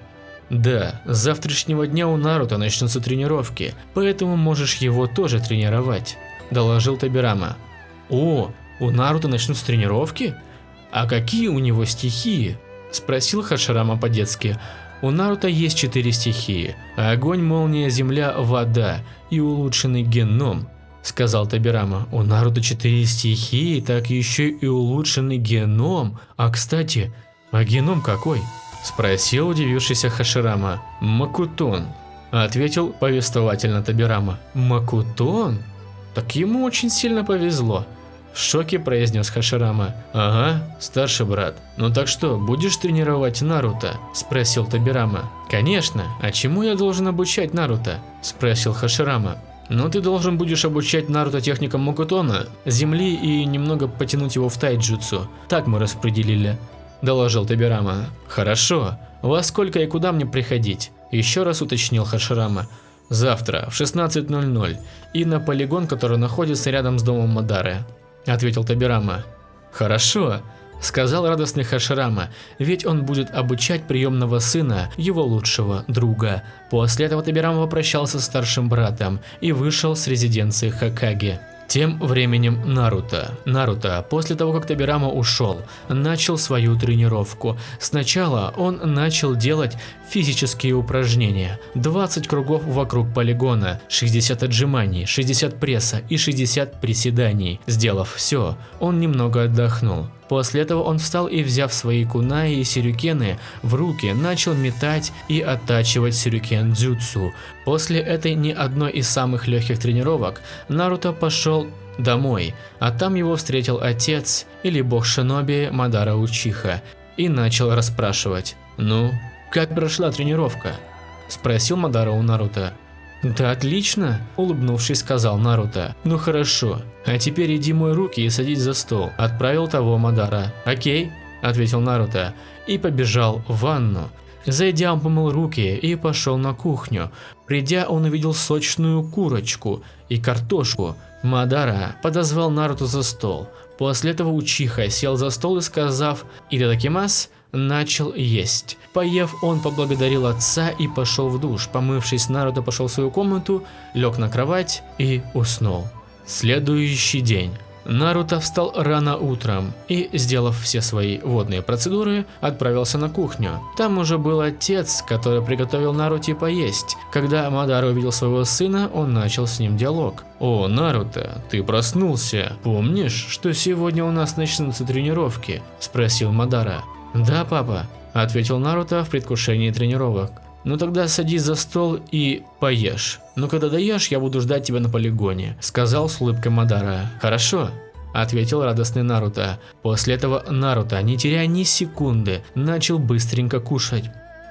«Да, с завтрашнего дня у Наруто начнутся тренировки, поэтому можешь его тоже тренировать», – доложил Табирама. «О, у Наруто начнутся тренировки? А какие у него стихии?» – спросил Хаширама по-детски. «У Наруто есть 4 стихии – огонь, молния, земля, вода и улучшенный геном», – сказал Табирама. «У Наруто 4 стихии, так еще и улучшенный геном. А кстати, а геном какой?» – спросил удивившийся Хаширама. «Макутон», – ответил повествовательно Табирама. «Макутон? Так ему очень сильно повезло», – в шоке произнес Хаширама. «Ага, старший брат. Ну так что, будешь тренировать Наруто?» – спросил Табирама. «Конечно, а чему я должен обучать Наруто?» – спросил Хаширама. «Ну ты должен будешь обучать Наруто техникам Макутона, земли и немного потянуть его в тайджутсу. Так мы распределили», – доложил Табирама. «Хорошо. Во сколько и куда мне приходить?» – еще раз уточнил Хаширама. «Завтра в 16:00 и на полигон, который находится рядом с домом Мадары», – ответил Табирама. «Хорошо», – сказал радостный Хаширама, ведь он будет обучать приемного сына его лучшего друга. После этого Табирама попрощался с старшим братом и вышел с резиденции Хокаге. Тем временем Наруто, после того как Табирама ушел, начал свою тренировку. Сначала он начал делать физические упражнения. 20 кругов вокруг полигона, 60 отжиманий, 60 пресса и 60 приседаний. Сделав все, он немного отдохнул. После этого он встал и, взяв свои кунаи и сюрикены в руки, начал метать и оттачивать сюрикен-дзюцу. После этой не одной из самых легких тренировок Наруто пошел домой, а там его встретил отец или бог шиноби Мадара Учиха и начал расспрашивать. «Ну, как прошла тренировка?» – спросил Мадара у Наруто. «Да отлично», – улыбнувшись, сказал Наруто. «Ну хорошо, а теперь иди мой руки и садись за стол», – отправил того Мадара. «Окей», – ответил Наруто и побежал в ванну. Зайдя, он помыл руки и пошел на кухню. Придя, он увидел сочную курочку и картошку. Мадара подозвал Наруто за стол. После этого Учиха сел за стол и, сказав «Итадакимас», начал есть. Поев, он поблагодарил отца и пошел в душ. Помывшись, Наруто пошел в свою комнату, лег на кровать и уснул. Следующий день. Наруто встал рано утром и, сделав все свои водные процедуры, отправился на кухню. Там уже был отец, который приготовил Наруто поесть. Когда Мадара увидел своего сына, он начал с ним диалог. «О, Наруто, ты проснулся. Помнишь, что сегодня у нас начнутся тренировки?» – спросил Мадара. «Да, папа», – ответил Наруто в предвкушении тренировок. «Ну тогда садись за стол и поешь. Но когда доешь, я буду ждать тебя на полигоне», – сказал с улыбкой Мадара. «Хорошо», – ответил радостный Наруто. После этого Наруто, не теряя ни секунды, начал быстренько кушать.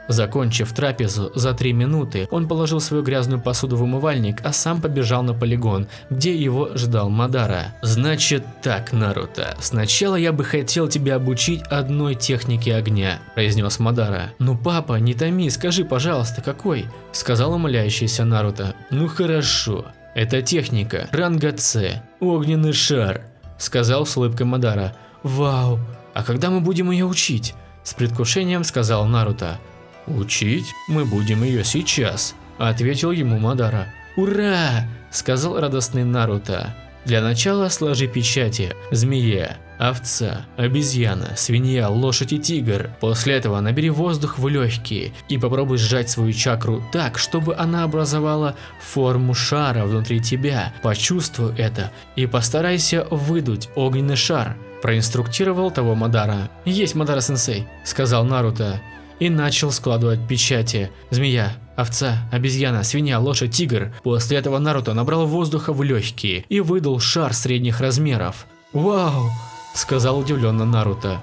Закончив трапезу за 3 минуты, он положил свою грязную посуду в умывальник, а сам побежал на полигон, где его ждал Мадара. «Значит так, Наруто, сначала я бы хотел тебя обучить одной технике огня», – произнес Мадара. «Ну папа, не томи, скажи, пожалуйста, какой?» – сказал умоляющийся Наруто. «Ну хорошо, это техника ранга С, огненный шар», – сказал с улыбкой Мадара. «Вау, а когда мы будем ее учить?» – с предвкушением сказал Наруто. «Учить мы будем ее сейчас», – ответил ему Мадара. «Ура!» – сказал радостный Наруто. «Для начала сложи печати: змея, овца, обезьяна, свинья, лошадь и тигр. После этого набери воздух в легкие и попробуй сжать свою чакру так, чтобы она образовала форму шара внутри тебя. Почувствуй это и постарайся выдуть огненный шар», – проинструктировал того Мадара. «Есть, Мадара-сенсей», – сказал Наруто. И начал складывать печати: змея, овца, обезьяна, свинья, лошадь, тигр. После этого Наруто набрал воздуха в легкие и выдал шар средних размеров. «Вау!» – сказал удивленно Наруто.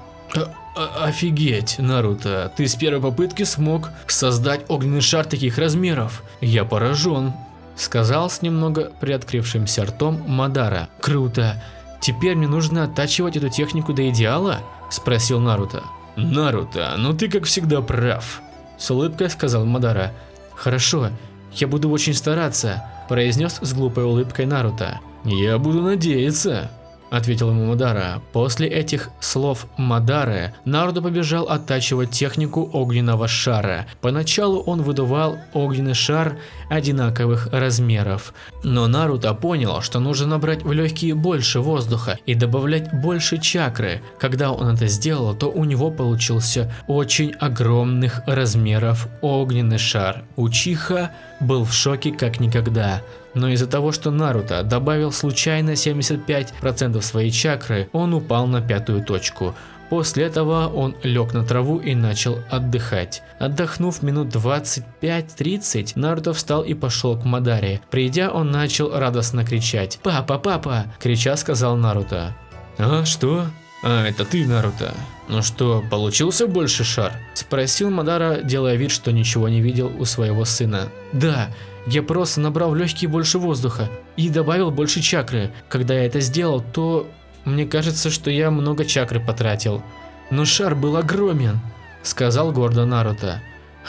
«Офигеть, Наруто, ты с первой попытки смог создать огненный шар таких размеров. Я поражен», – сказал с немного приоткрывшимся ртом Мадара. «Круто! Теперь мне нужно оттачивать эту технику до идеала?» – спросил Наруто. «Наруто, ну ты как всегда прав», – с улыбкой сказал Мадара. «Хорошо, я буду очень стараться», – произнес с глупой улыбкой Наруто. «Я буду надеяться», – ответил ему Мадара. После этих слов Мадары Наруто побежал оттачивать технику огненного шара. Поначалу он выдувал огненный шар одинаковых размеров, но Наруто понял, что нужно набрать в легкие больше воздуха и добавлять больше чакры. Когда он это сделал, то у него получился очень огромных размеров огненный шар. Учиха был в шоке как никогда. Но из-за того, что Наруто добавил случайно 75% своей чакры, он упал на 5-ю точку. После этого он лег на траву и начал отдыхать. Отдохнув минут 25-30, Наруто встал и пошел к Мадаре. Придя, он начал радостно кричать: «Папа, папа!» – крича сказал Наруто. «А, что? А, это ты, Наруто. Ну что, получился больше шар?» – спросил Мадара, делая вид, что ничего не видел у своего сына. «Да. Я просто набрал в легкие больше воздуха и добавил больше чакры. Когда я это сделал, то мне кажется, что я много чакры потратил. Но шар был огромен», – сказал гордо Наруто.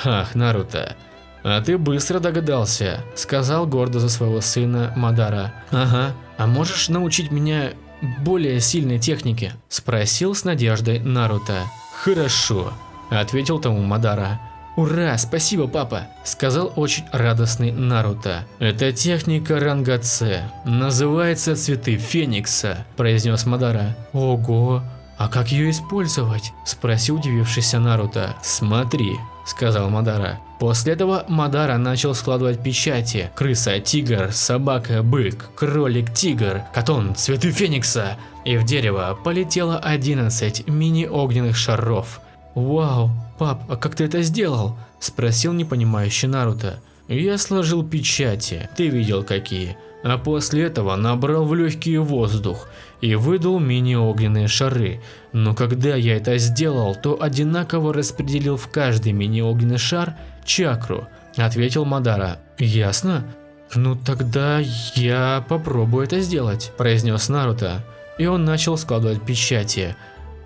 «Ах, Наруто, а ты быстро догадался», – сказал гордо за своего сына Мадара. «Ага, а можешь научить меня более сильной технике?» – спросил с надеждой Наруто. «Хорошо», – ответил тому Мадара. «Ура, спасибо, папа», – сказал очень радостный Наруто. «Это техника ранга С, называется цветы Феникса», – произнес Мадара. «Ого, а как ее использовать?» – спросил удивившийся Наруто. «Смотри», – сказал Мадара. После этого Мадара начал складывать печати: крыса, тигр, собака, бык, кролик, тигр, катон, цветы Феникса. И в дерево полетело 11 мини-огненных шаров. «Вау, пап, а как ты это сделал?» – спросил непонимающий Наруто. «Я сложил печати, ты видел какие, а после этого набрал в легкий воздух и выдал мини-огненные шары. Но когда я это сделал, то одинаково распределил в каждый мини-огненный шар чакру», – ответил Мадара. «Ясно? Ну тогда я попробую это сделать», – произнес Наруто. И он начал складывать печати: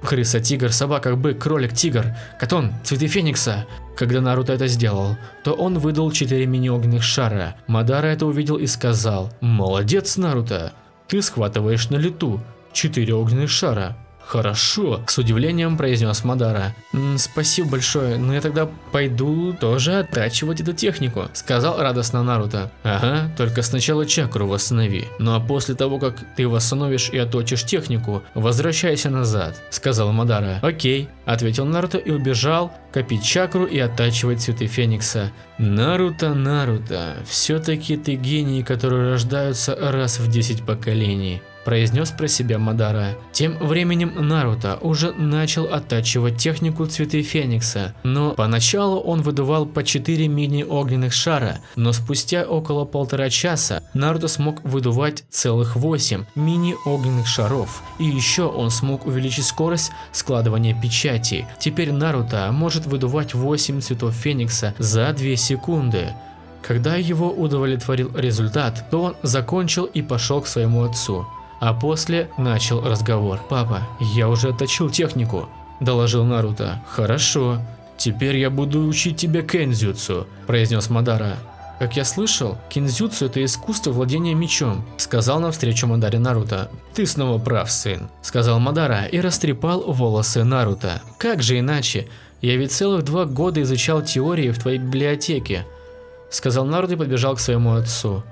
крыса, тигр, собака, бык, кролик, тигр, катон, цветы Феникса. Когда Наруто это сделал, то он выдал 4 мини-огненных шара. Мадара это увидел и сказал: «Молодец, Наруто, ты схватываешь на лету 4 огненных шара. Хорошо, с удивлением произнес Мадара. Спасибо большое, но я тогда пойду тоже оттачивать эту технику, сказал радостно Наруто. Ага, только сначала чакру восстанови. Ну а после того, как ты восстановишь и отточишь технику, возвращайся назад, сказал Мадара. Окей, ответил Наруто и убежал копить чакру и оттачивать цветы Феникса. Наруто, все-таки ты гений, которые рождаются раз в 10 поколений, произнес про себя Мадара. Тем временем Наруто уже начал оттачивать технику цветы Феникса, но поначалу он выдувал по 4 мини-огненных шара, но спустя около 1,5 часа Наруто смог выдувать целых 8 мини-огненных шаров, и еще он смог увеличить скорость складывания печати. Теперь Наруто может выдувать 8 цветов Феникса за 2 секунды. Когда его удовлетворил результат, то он закончил и пошел к своему отцу. А после начал разговор. «Папа, я уже отточил технику», – доложил Наруто. «Хорошо, теперь я буду учить тебя кэнзюцу», – произнес Мадара. «Как я слышал, кинзюцу – это искусство владения мечом», – сказал навстречу Мадаре Наруто. «Ты снова прав, сын», – сказал Мадара и растрепал волосы Наруто. «Как же иначе? Я ведь целых 2 года изучал теории в твоей библиотеке», – сказал Наруто и подбежал к своему отцу.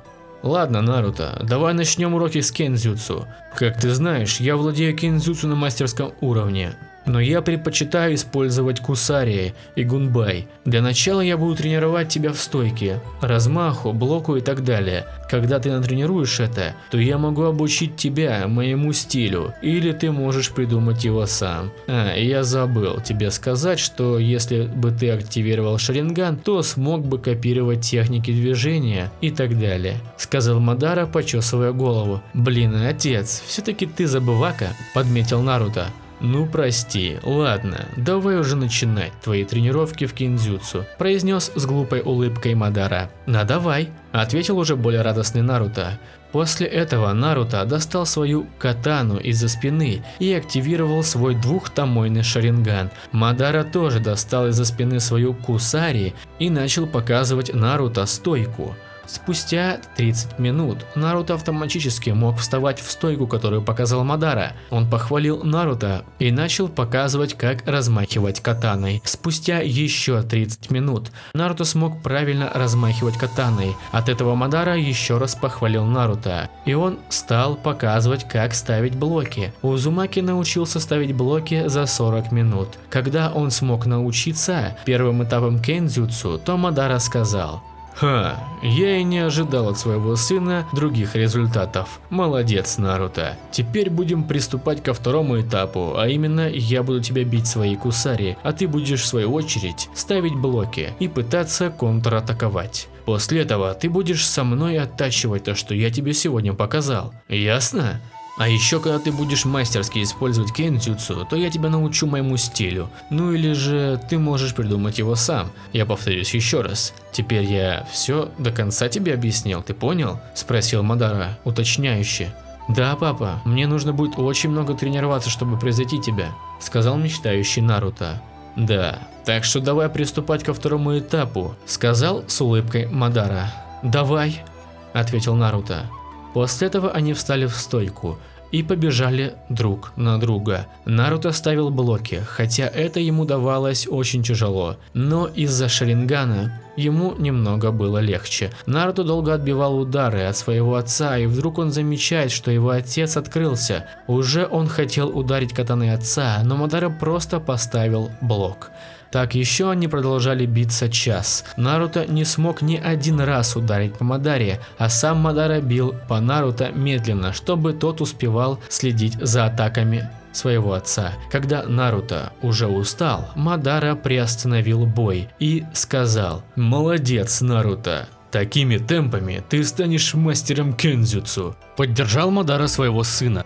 «Ладно, Наруто, давай начнем уроки с кэнзюцу. Как ты знаешь, я владею кэнзюцу на мастерском уровне, но я предпочитаю использовать кусари и гунбай. Для начала я буду тренировать тебя в стойке, размаху, блоку и так далее. Когда ты натренируешь это, то я могу обучить тебя моему стилю, или ты можешь придумать его сам. Я забыл тебе сказать, что если бы ты активировал Шаринган, то смог бы копировать техники движения и так далее», – сказал Мадара, почесывая голову. «Блин, отец, все-таки ты забывака», – подметил Наруто. «Ну прости, ладно, давай уже начинать твои тренировки в кинзюцу», – произнес с глупой улыбкой Мадара. «Давай», – ответил уже более радостный Наруто. После этого Наруто достал свою катану из-за спины и активировал свой 2-томойный Шаринган. Мадара тоже достал из-за спины свою кусари и начал показывать Наруто стойку. Спустя 30 минут Наруто автоматически мог вставать в стойку, которую показал Мадара. Он похвалил Наруто и начал показывать, как размахивать катаной. Спустя еще 30 минут Наруто смог правильно размахивать катаной. От этого Мадара еще раз похвалил Наруто, и он стал показывать, как ставить блоки. Узумаки научился ставить блоки за 40 минут. Когда он смог научиться первым этапом кэнзюцу, то Мадара сказал: «Ха, я и не ожидал от своего сына других результатов. Молодец, Наруто. Теперь будем приступать ко второму этапу, а именно я буду тебя бить своей кусари, а ты будешь в свою очередь ставить блоки и пытаться контратаковать. После этого ты будешь со мной оттачивать то, что я тебе сегодня показал. Ясно? А еще, когда ты будешь мастерски использовать кэнзюцу, то я тебя научу моему стилю. Ну или же ты можешь придумать его сам. Я повторюсь еще раз. Теперь я все до конца тебе объяснил, ты понял?» – спросил Мадара, уточняюще. «Да, папа, мне нужно будет очень много тренироваться, чтобы превзойти тебя», – сказал мечтающий Наруто. «Да, так что давай приступать ко второму этапу», – сказал с улыбкой Мадара. «Давай», – ответил Наруто. После этого они встали в стойку и побежали друг на друга. Наруто ставил блоки, хотя это ему давалось очень тяжело, но из-за Шарингана ему немного было легче. Наруто долго отбивал удары от своего отца, и вдруг он замечает, что его отец открылся. Уже он хотел ударить катаной отца, но Мадара просто поставил блок. Так еще они продолжали биться час. Наруто не смог ни один раз ударить по Мадаре, а сам Мадара бил по Наруто медленно, чтобы тот успевал следить за атаками своего отца. Когда Наруто уже устал, Мадара приостановил бой и сказал: «Молодец, Наруто! Такими темпами ты станешь мастером кэнзюцу!» Поддержал Мадара своего сына.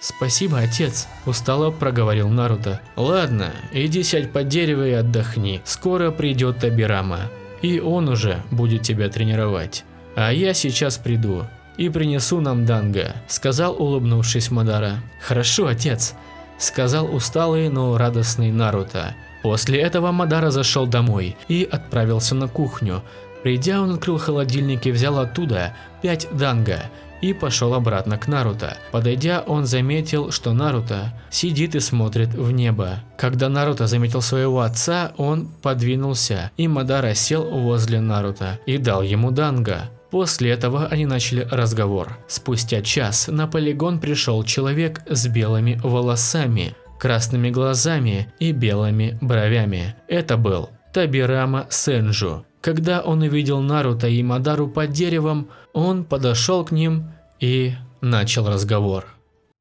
«Спасибо, отец», – устало проговорил Наруто. «Ладно, иди сядь под дерево и отдохни. Скоро придет Табирама, и он уже будет тебя тренировать. А я сейчас приду и принесу нам данго», – сказал, улыбнувшись Мадара. «Хорошо, отец», – сказал усталый, но радостный Наруто. После этого Мадара зашел домой и отправился на кухню. Придя, он открыл холодильник и взял оттуда 5 данго и пошел обратно к Наруто. Подойдя, он заметил, что Наруто сидит и смотрит в небо. Когда Наруто заметил своего отца, он подвинулся, и Мадара сел возле Наруто и дал ему данго. После этого они начали разговор. Спустя час на полигон пришел человек с белыми волосами, красными глазами и белыми бровями. Это был Табирама Сенджу. Когда он увидел Наруто и Мадару под деревом, он подошел к ним и начал разговор.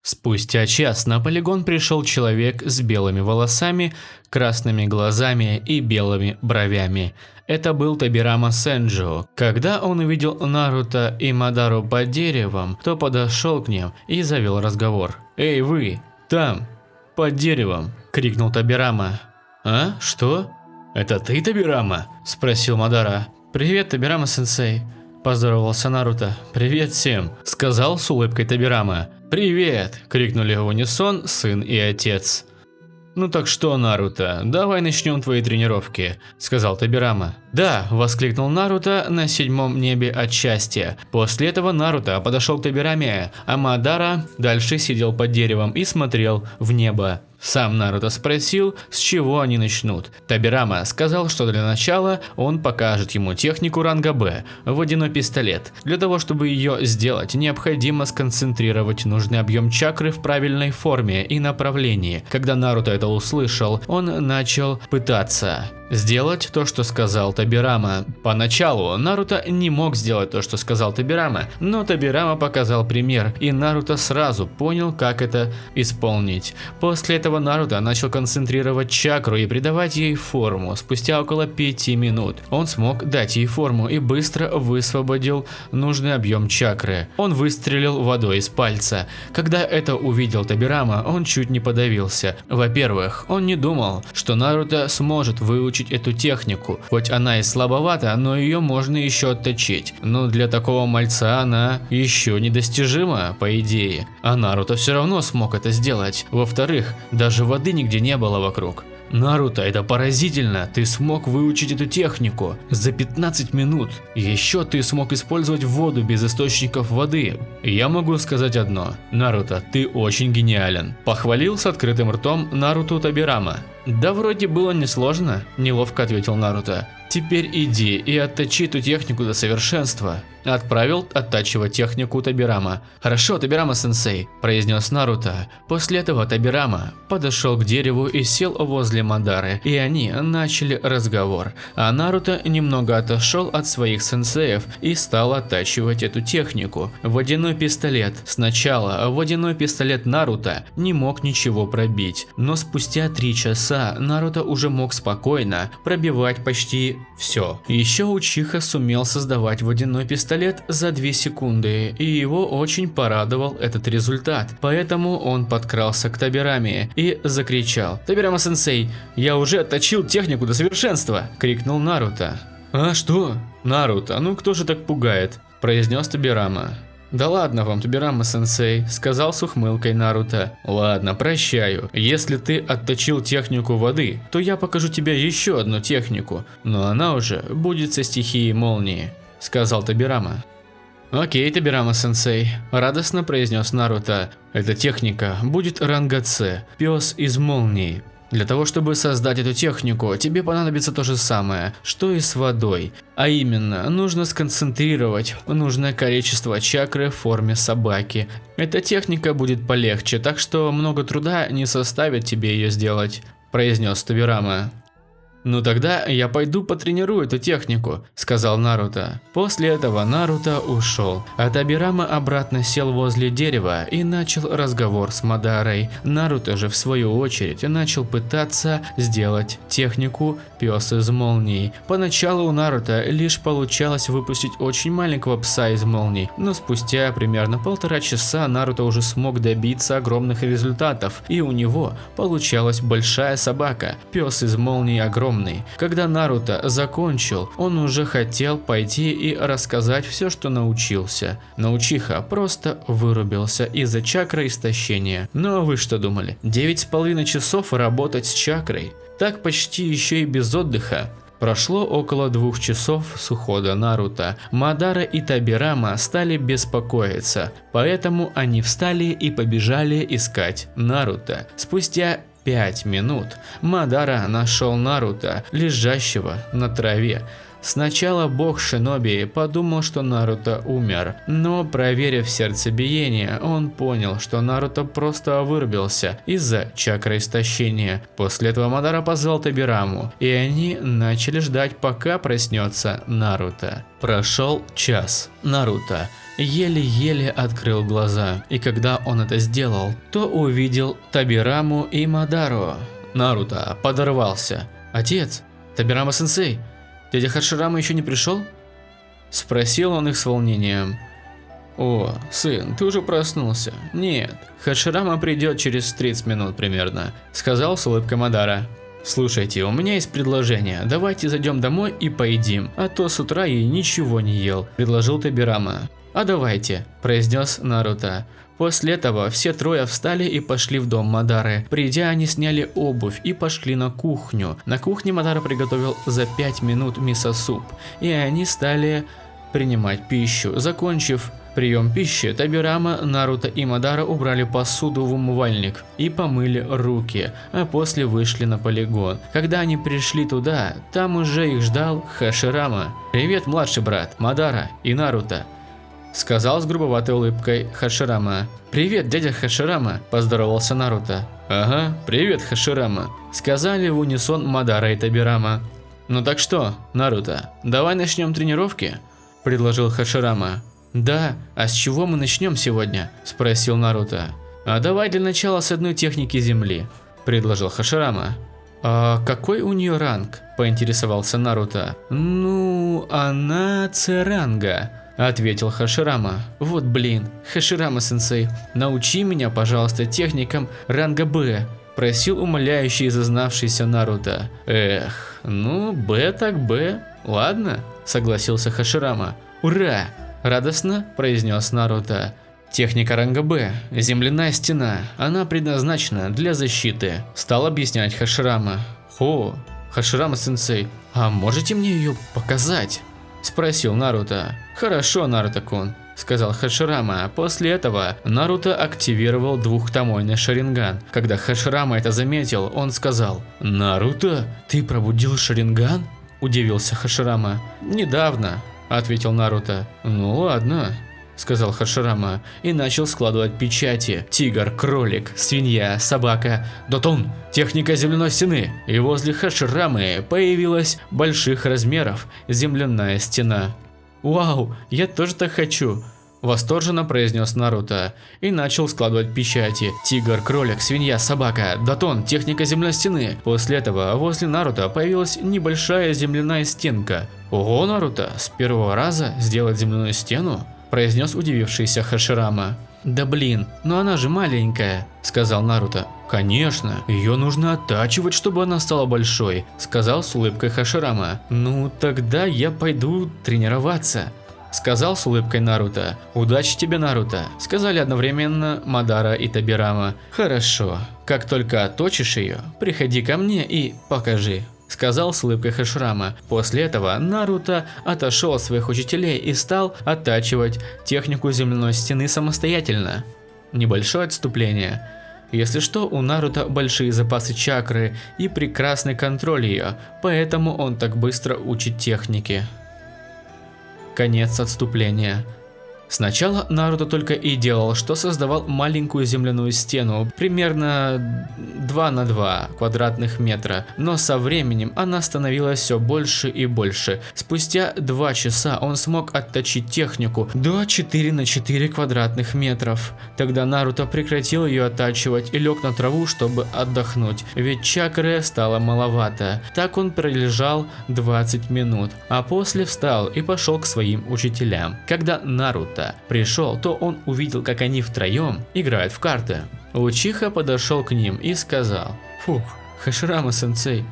Спустя час на полигон пришел человек с белыми волосами, красными глазами и белыми бровями. Это был Табирама Сенджу. Когда он увидел Наруто и Мадару под деревом, то подошел к ним и завел разговор. «Эй вы, там, под деревом!» – крикнул Табирама. «А? Что? Это ты, Табирама?» – спросил Мадара. «Привет, Табирама-сенсей», – поздоровался Наруто. «Привет всем», – сказал с улыбкой Табирама. «Привет!» – крикнули в унисон сын и отец. «Ну так что, Наруто, давай начнем твои тренировки», – сказал Табирама. «Да!» – воскликнул Наруто на 7-м небе от счастья. После этого Наруто подошел к Табираме, а Мадара дальше сидел под деревом и смотрел в небо. Сам Наруто спросил, с чего они начнут. Табирама сказал, что для начала он покажет ему технику ранга Б – водяной пистолет. Для того, чтобы ее сделать, необходимо сконцентрировать нужный объем чакры в правильной форме и направлении. Когда Наруто это услышал, он начал пытаться сделать то, что сказал Табирама. Поначалу Наруто не мог сделать то, что сказал Табирама, но Табирама показал пример, и Наруто сразу понял, как это исполнить. После этого Наруто начал концентрировать чакру и придавать ей форму. Спустя около 5 минут он смог дать ей форму и быстро высвободил нужный объем чакры. Он выстрелил водой из пальца. Когда это увидел Табирама, он чуть не подавился. Во-первых, он не думал, что Наруто сможет выучить эту технику. Хоть она и слабовата, но ее можно еще отточить. Но для такого мальца она еще недостижима, по идее. А Наруто все равно смог это сделать. Во-вторых, даже воды нигде не было вокруг. Наруто, это поразительно, ты смог выучить эту технику за 15 минут. Еще ты смог использовать воду без источников воды. Я могу сказать одно, Наруто, ты очень гениален. Похвалил с открытым ртом Наруто Табирама. Да вроде было несложно, неловко ответил Наруто. Теперь иди и отточи эту технику до совершенства. Отправил оттачивать технику Табирама. Хорошо, Табирама-сенсей, произнес Наруто. После этого Табирама подошел к дереву и сел возле Мадары, и они начали разговор. А Наруто немного отошел от своих сенсеев и стал оттачивать эту технику. Водяной пистолет. Сначала водяной пистолет Наруто не мог ничего пробить, но спустя 3 часа Наруто уже мог спокойно пробивать почти все. Еще Учиха сумел создавать водяной пистолет за 2 секунды, и его очень порадовал этот результат. Поэтому он подкрался к Табираме и закричал: «Табирама-сенсей, я уже отточил технику до совершенства!» – крикнул Наруто. «А что? Наруто, ну кто же так пугает?» – произнес Табирама. «Да ладно вам, Табирама-сенсей», – сказал с ухмылкой Наруто. «Ладно, прощаю. Если ты отточил технику воды, то я покажу тебе еще одну технику, но она уже будет со стихией молнии», – сказал Табирама. «Окей, Табирама-сенсей», – радостно произнес Наруто. «Эта техника будет ранга С, пес из молнии. Для того, чтобы создать эту технику, тебе понадобится то же самое, что и с водой. А именно, нужно сконцентрировать нужное количество чакры в форме собаки. Эта техника будет полегче, так что много труда не составит тебе ее сделать», – произнес Табирама. «Ну тогда я пойду потренирую эту технику», – сказал Наруто. После этого Наруто ушел, а Табирама обратно сел возле дерева и начал разговор с Мадарой. Наруто же в свою очередь начал пытаться сделать технику пес из молний. Поначалу у Наруто лишь получалось выпустить очень маленького пса из молний, но спустя примерно 1,5 часа Наруто уже смог добиться огромных результатов, и у него получалась большая собака, пес из молний огромный. Когда Наруто закончил, он уже хотел пойти и рассказать все, что научился. Но Учиха просто вырубился из-за чакроистощения. Ну а вы что думали? 9,5 часов работать с чакрой? Так почти еще и без отдыха. Прошло около 2 часов с ухода Наруто. Мадара и Табирама стали беспокоиться, поэтому они встали и побежали искать Наруто. Спустя 5 минут Мадара нашел Наруто, лежащего на траве. Сначала бог Шиноби подумал, что Наруто умер, но проверив сердцебиение, он понял, что Наруто просто вырубился из-за чакры истощения. После этого Мадара позвал Табираму, и они начали ждать, пока проснется Наруто. Прошел час. Наруто еле-еле открыл глаза, и когда он это сделал, то увидел Табираму и Мадару. Наруто подорвался. «Отец, Табирама-сенсей, дядя Хаширама еще не пришел?» Спросил он их с волнением. «О, сын, ты уже проснулся?» «Нет, Хаширама придет через 30 минут примерно», сказал с улыбкой Мадара. «Слушайте, у меня есть предложение, давайте зайдем домой и поедим, а то с утра я ничего не ел», предложил Табирама. «А давайте», произнес Наруто. После этого все трое встали и пошли в дом Мадары. Придя, они сняли обувь и пошли на кухню. На кухне Мадара приготовил за 5 минут мисо-суп, и они стали принимать пищу. Закончив прием пищи, Табирама, Наруто и Мадара убрали посуду в умывальник и помыли руки, а после вышли на полигон. Когда они пришли туда, там уже их ждал Хаширама. «Привет, младший брат, Мадара и Наруто», сказал с грубоватой улыбкой Хаширама. «Привет, дядя Хаширама», поздоровался Наруто. «Ага, привет, Хаширама», сказали в унисон Мадара и Табирама. «Ну так что, Наруто, давай начнем тренировки?» предложил Хаширама. «Да, а с чего мы начнем сегодня?» спросил Наруто. «А давай для начала с одной техники земли», предложил Хаширама. «А какой у нее ранг?» поинтересовался Наруто. «Ну, она С-ранга», ответил Хаширама. «Вот блин, Хаширама-сенсей, научи меня, пожалуйста, техникам ранга Б», просил умоляющий и зазнавшийся Наруто. «Эх, ну Б так Б, ладно», согласился Хаширама. «Ура!» радостно произнес Наруто. «Техника ранга Б, земляная стена, она предназначена для защиты», стал объяснять Хаширама. «О, Хаширама-сенсей, а можете мне ее показать?» спросил Наруто. «Хорошо, Наруто-кун», сказал Хаширама. После этого Наруто активировал двухтомойный шаринган. Когда Хаширама это заметил, он сказал: «Наруто, ты пробудил шаринган?» удивился Хаширама. «Недавно», ответил Наруто. «Ну ладно», сказал Хаширама и начал складывать печати. Тигр, кролик, свинья, собака, дотон, техника земляной стены. И возле Хаширамы появилась больших размеров земляная стена. «Вау, я тоже так хочу», восторженно произнес Наруто и начал складывать печати. Тигр, кролик, свинья, собака, дотон, техника земляной стены. После этого возле Наруто появилась небольшая земляная стенка. «Ого, Наруто, с первого раза сделать земляную стену?» произнес удивившийся Хаширама. «Да блин, но она же маленькая», сказал Наруто. «Конечно, ее нужно оттачивать, чтобы она стала большой», сказал с улыбкой Хаширама. «Ну тогда я пойду тренироваться», сказал с улыбкой Наруто. «Удачи тебе, Наруто», сказали одновременно Мадара и Табирама. «Хорошо, как только отточишь ее, приходи ко мне и покажи», сказал с улыбкой Хаширама. После этого Наруто отошел от своих учителей и стал оттачивать технику земляной стены самостоятельно. Небольшое отступление. Если что, у Наруто большие запасы чакры и прекрасный контроль ее, поэтому он так быстро учит техники. Конец отступления. Сначала Наруто только и делал, что создавал маленькую земляную стену, примерно 2 на 2 квадратных метра, но со временем она становилась все больше и больше. Спустя 2 часа он смог отточить технику до 4 на 4 квадратных метров. Тогда Наруто прекратил ее оттачивать и лег на траву, чтобы отдохнуть, ведь чакры стало маловато. Так он пролежал 20 минут, а после встал и пошел к своим учителям. Когда Наруто пришел, то он увидел, как они втроем играют в карты. Учиха подошел к ним и сказал: «Фух, Хаширама-сенсей,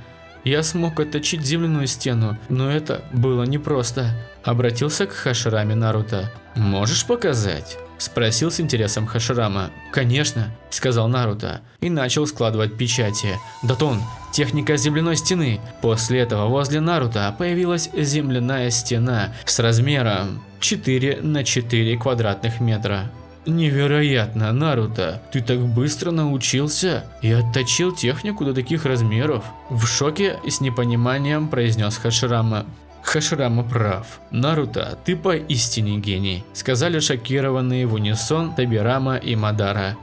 я смог отточить земляную стену, но это было непросто. Обратился к Хашираме Наруто. Можешь показать? Спросил с интересом Хаширама. Конечно, сказал Наруто и начал складывать печати. Датон, техника земляной стены. После этого возле Наруто появилась земляная стена с размером 4 на 4 квадратных метра. Невероятно, Наруто, ты так быстро научился и отточил технику до таких размеров. В шоке и с непониманием произнес Хаширама. Хаширама прав. Наруто, ты поистине гений, сказали шокированные в унисон Табирама и Мадара.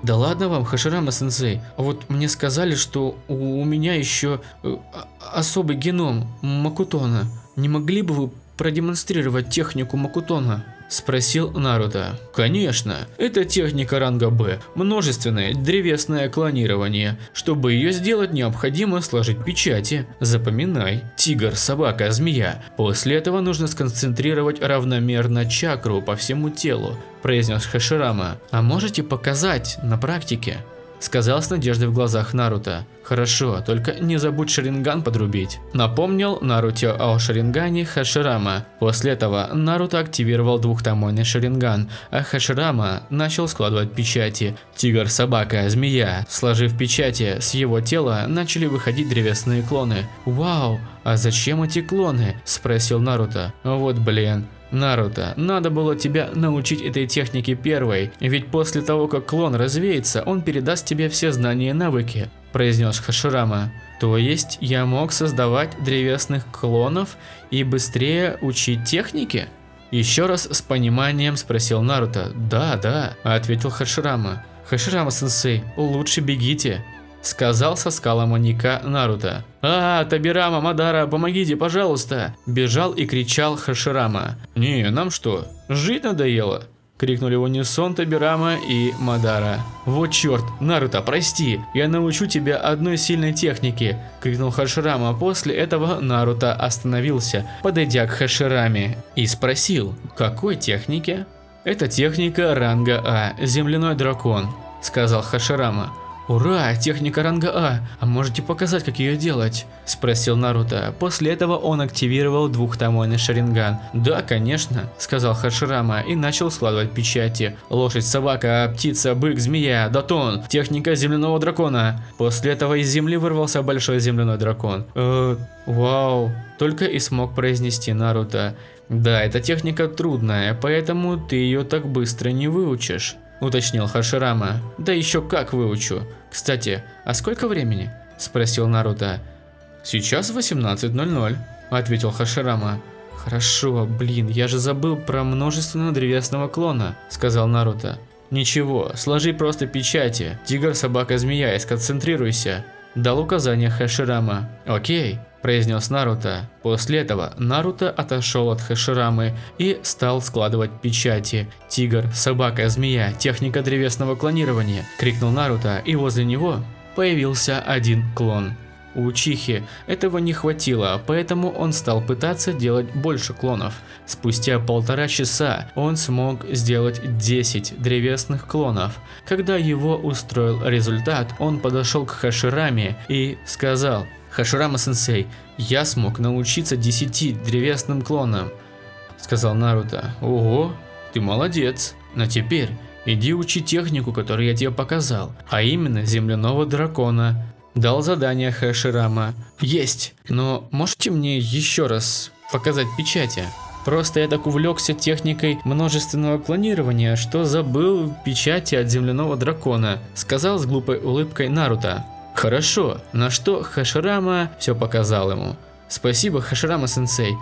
Да ладно вам, Хаширама-сенсей, вот мне сказали, что у меня еще особый геном Макутона. Не могли бы вы продемонстрировать технику Макутона? Спросил Наруто. Конечно, это техника ранга Б, множественное древесное клонирование. Чтобы ее сделать, необходимо сложить печати. Запоминай: тигр, собака, змея. После этого нужно сконцентрировать равномерно чакру по всему телу, произнес Хаширама. А можете показать на практике? Сказал с надеждой в глазах Наруто. Хорошо, только не забудь Шаринган подрубить. Напомнил Наруто о Шарингане Хаширама. После этого Наруто активировал двухтомойный Шаринган, а Хаширама начал складывать печати. Тигр, собака, змея. Сложив печати, с его тела начали выходить древесные клоны. Вау, а зачем эти клоны? Спросил Наруто. Вот блин. Наруто, надо было тебя научить этой технике первой, ведь после того, как клон развеется, он передаст тебе все знания и навыки, произнес Хаширама. То есть я мог создавать древесных клонов и быстрее учить технике? Еще раз с пониманием спросил Наруто. Да, ответил Хаширама. Хаширама-сенсей, лучше бегите, сказал со скала маньяка Наруто. Табирама, Мадара, помогите, пожалуйста! Бежал и кричал Хаширама. Не, нам что, жить надоело? Крикнули в унисон Табирама и Мадара. Вот черт, Наруто, прости, я научу тебя одной сильной технике, крикнул Хаширама. После этого Наруто остановился, подойдя к Хашираме, и спросил: какой технике? Это техника ранга А, земляной дракон, сказал Хаширама. Ура, техника ранга А можете показать, как ее делать? Спросил Наруто. После этого он активировал двухтомойный Шаринган. Да, конечно, сказал Хаширама и начал складывать печати. Лошадь, собака, птица, бык, змея, датон, техника земляного дракона. После этого из земли вырвался большой земляной дракон. Вау, только и смог произнести Наруто. Да, эта техника трудная, поэтому ты ее так быстро не выучишь, уточнил Хаширама. Да еще как выучу. Кстати, а сколько времени? Спросил Наруто. Сейчас 18:00, ответил Хаширама. Хорошо, блин, я же забыл про множественного древесного клона, сказал Наруто. Ничего, сложи просто печати. Тигр, собака, змея, и сконцентрируйся, дал указание Хаширама. Окей, произнес Наруто. После этого Наруто отошел от Хаширамы и стал складывать печати. Тигр, собака, змея, техника древесного клонирования, крикнул Наруто, и возле него появился один клон. У Учихи этого не хватило, поэтому он стал пытаться делать больше клонов. Спустя 1,5 часа он смог сделать 10 древесных клонов. Когда его устроил результат, он подошел к Хашираме и сказал: Хаширама-сенсей, я смог научиться 10 древесным клонам, сказал Наруто. Ого, ты молодец. Но теперь иди учи технику, которую я тебе показал, а именно земляного дракона. Дал задание Хаширама. Есть, но можете мне еще раз показать печати? Просто я так увлекся техникой множественного клонирования, что забыл печати от земляного дракона, сказал с глупой улыбкой Наруто. Хорошо, на что Хаширама все показал ему. Спасибо, Хаширама-сенсей,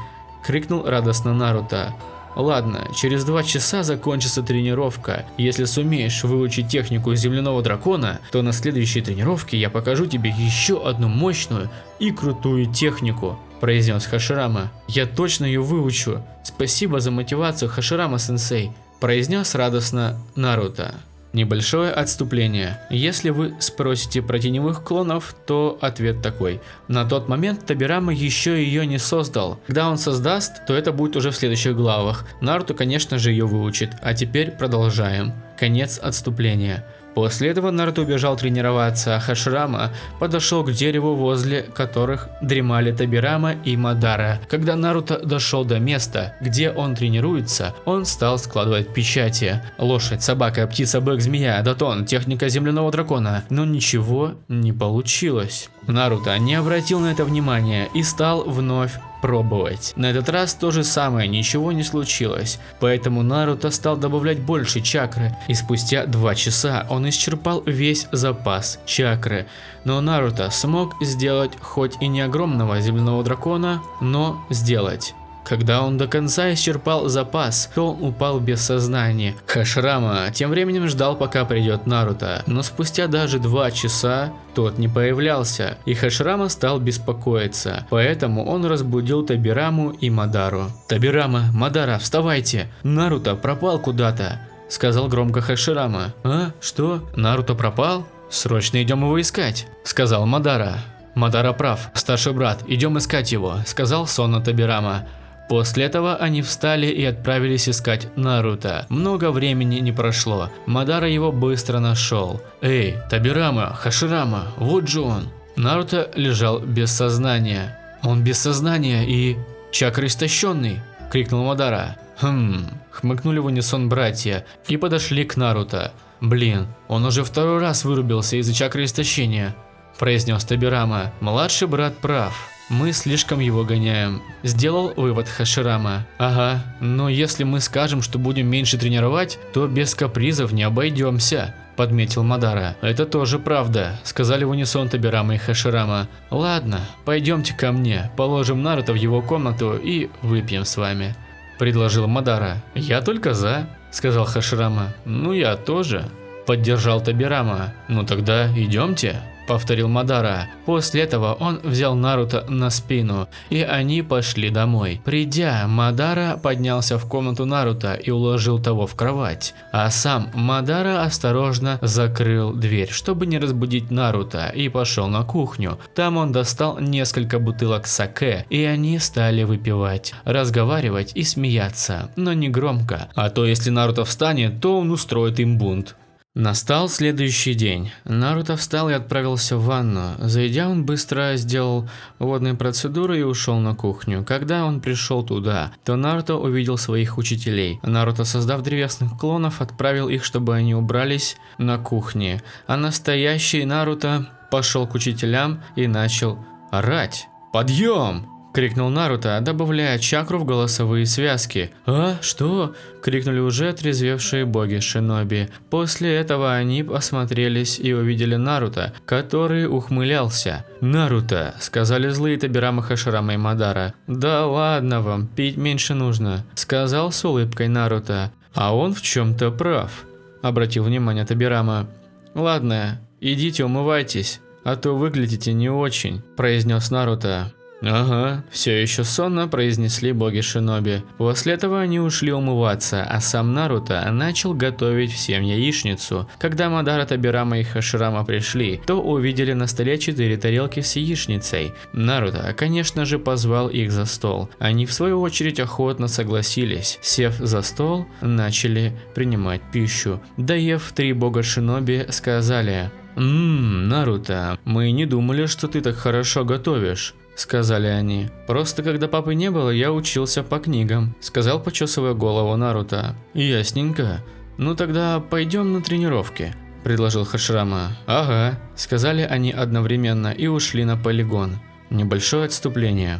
крикнул радостно Наруто. Ладно, через 2 часа закончится тренировка. Если сумеешь выучить технику земляного дракона, то на следующей тренировке я покажу тебе еще одну мощную и крутую технику, произнес Хаширама. Я точно ее выучу. Спасибо за мотивацию, Хаширама-сенсей, произнес радостно Наруто. Небольшое отступление. Если вы спросите про теневых клонов, то ответ такой. На тот момент Табирама еще ее не создал. Когда он создаст, то это будет уже в следующих главах. Наруто, конечно же, ее выучит. А теперь продолжаем. Конец отступления. После этого Наруто убежал тренироваться, а Хаширама подошел к дереву, возле которых дремали Тобирама и Мадара. Когда Наруто дошел до места, где он тренируется, он стал складывать печати. Лошадь, собака, птица, бык, змея, датон, техника земляного дракона. Но ничего не получилось. Наруто не обратил на это внимания и стал вновь пробовать. На этот раз то же самое, ничего не случилось. Поэтому Наруто стал добавлять больше чакры, и спустя 2 часа он исчерпал весь запас чакры. Но Наруто смог сделать хоть и не огромного земляного дракона, но сделать. Когда он до конца исчерпал запас, то он упал без сознания. Хаширама тем временем ждал, пока придет Наруто, но спустя даже 2 часа тот не появлялся, и Хаширама стал беспокоиться, поэтому он разбудил Тобираму и Мадару. «Тобирама, Мадара, вставайте! Наруто пропал куда-то!» – сказал громко Хаширама. «А? Что? Наруто пропал? Срочно идем его искать!» – сказал Мадара. «Мадара прав, старший брат, идем искать его», – сказал сонно Тобирама. После этого они встали и отправились искать Наруто. Много времени не прошло, Мадара его быстро нашел. «Эй, Тобирама, Хаширама, вот же он!» Наруто лежал без сознания. «Он без сознания и... чакра истощенный!» – крикнул Мадара. Хмыкнули в унисон братья и подошли к Наруто. «Блин, он уже 2-й раз вырубился из-за чакры истощения», – произнес Тобирама. «Младший брат прав. Мы слишком его гоняем», – сделал вывод Хаширама. «Ага, но если мы скажем, что будем меньше тренировать, то без капризов не обойдемся», – подметил Мадара. «Это тоже правда», – сказали в унисон Тобирама и Хаширама. «Ладно, пойдемте ко мне, положим Наруто в его комнату и выпьем с вами», – предложил Мадара. «Я только за», – сказал Хаширама. «Ну я тоже», – поддержал Тобирама. «Ну тогда идемте», – повторил Мадара. После этого он взял Наруто на спину, и они пошли домой. Придя, Мадара поднялся в комнату Наруто и уложил того в кровать, а сам Мадара осторожно закрыл дверь, чтобы не разбудить Наруто, и пошел на кухню. Там он достал несколько бутылок саке, и они стали выпивать, разговаривать и смеяться, но не громко, а то если Наруто встанет, то он устроит им бунт. Настал следующий день. Наруто встал и отправился в ванну. Зайдя, он быстро сделал водные процедуры и ушел на кухню. Когда он пришел туда, то Наруто увидел своих учителей. Наруто, создав древесных клонов, отправил их, чтобы они убрались на кухне. А настоящий Наруто пошел к учителям и начал орать. «Подъем!» – крикнул Наруто, добавляя чакру в голосовые связки. «А? Что?» – крикнули уже отрезвевшие боги шиноби. После этого они осмотрелись и увидели Наруто, который ухмылялся. «Наруто!» – сказали злые Тобирама, Хаширама и Мадара. «Да ладно вам, пить меньше нужно», – сказал с улыбкой Наруто. «А он в чем-то прав», – обратил внимание Тобирама. «Ладно, идите умывайтесь, а то выглядите не очень», – произнес Наруто. «Ага», – все еще сонно произнесли боги шиноби. После этого они ушли умываться, а сам Наруто начал готовить всем яичницу. Когда Мадара, Тобирама и Хаширама пришли, то увидели на столе 4 тарелки с яичницей. Наруто, конечно же, позвал их за стол. Они в свою очередь охотно согласились. Сев за стол, начали принимать пищу. Доев, 3 бога шиноби сказали: «Наруто, мы не думали, что ты так хорошо готовишь», – сказали они. «Просто когда папы не было, я учился по книгам», – сказал, почесывая голову Наруто. «Ясненько. Ну тогда пойдем на тренировки», – предложил Хаширама. «Ага», – сказали они одновременно и ушли на полигон. Небольшое отступление.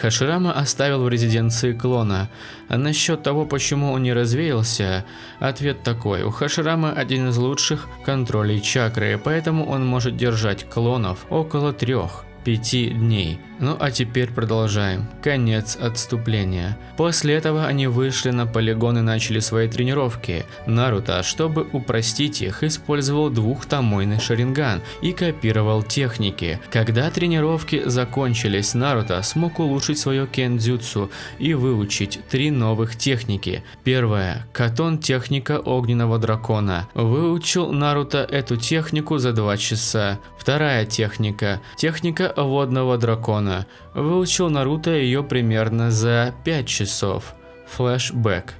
Хаширама оставил в резиденции клона. А насчет того, почему он не развеялся, ответ такой: у Хаширамы один из лучших контролей чакры, поэтому он может держать клонов около 3-5 дней. Ну а теперь продолжаем. Конец отступления. После этого они вышли на полигон и начали свои тренировки. Наруто, чтобы упростить их, использовал 2-томойный шаринган и копировал техники. Когда тренировки закончились, Наруто смог улучшить свое кендзюцу и выучить 3 новых техники. Первая – Катон техника огненного дракона. Выучил Наруто эту технику за 2 часа. Вторая техника – техника водного дракона. Выучил Наруто ее примерно за 5 часов. Флэшбэк.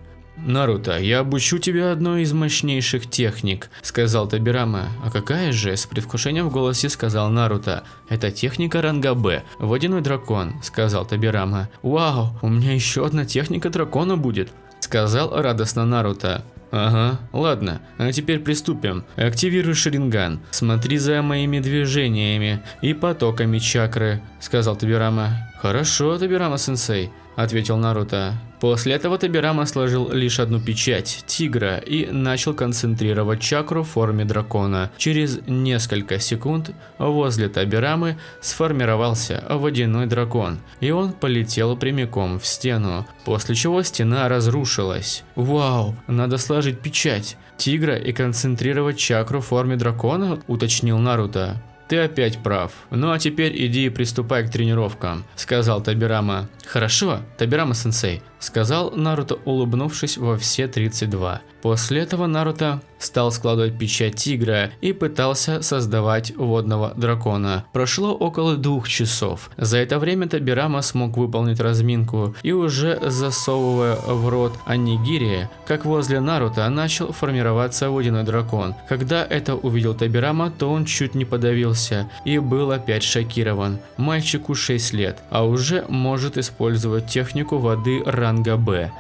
Наруто, я обучу тебя одной из мощнейших техник, сказал Тобирама. А какая же? С предвкушением в голосе сказал Наруто. Это техника ранга Б. Водяной дракон, сказал Тобирама. Вау, у меня еще одна техника дракона будет, сказал радостно Наруто. Ага, ладно, а теперь приступим. Активируй Шаринган, смотри за моими движениями и потоками чакры, сказал Тобирама. Хорошо, Тобирама-сенсей, ответил Наруто. После этого Тобирама сложил лишь одну печать тигра и начал концентрировать чакру в форме дракона. Через несколько секунд возле Тобирамы сформировался водяной дракон, и он полетел прямиком в стену, после чего стена разрушилась. Вау, надо сложить печать тигра и концентрировать чакру в форме дракона, уточнил Наруто. Ты опять прав. Ну а теперь иди и приступай к тренировкам, сказал Тобирама. Хорошо, Тобирама-сенсей, сказал Наруто, улыбнувшись во все 32. После этого Наруто стал складывать печать тигра и пытался создавать водного дракона. Прошло около 2 часов. За это время Тобирама смог выполнить разминку и уже засовывая в рот онигири, как возле Наруто начал формироваться водяной дракон. Когда это увидел Тобирама, то он чуть не подавился и был опять шокирован. Мальчику 6 лет, а уже может использовать технику воды ранга Б.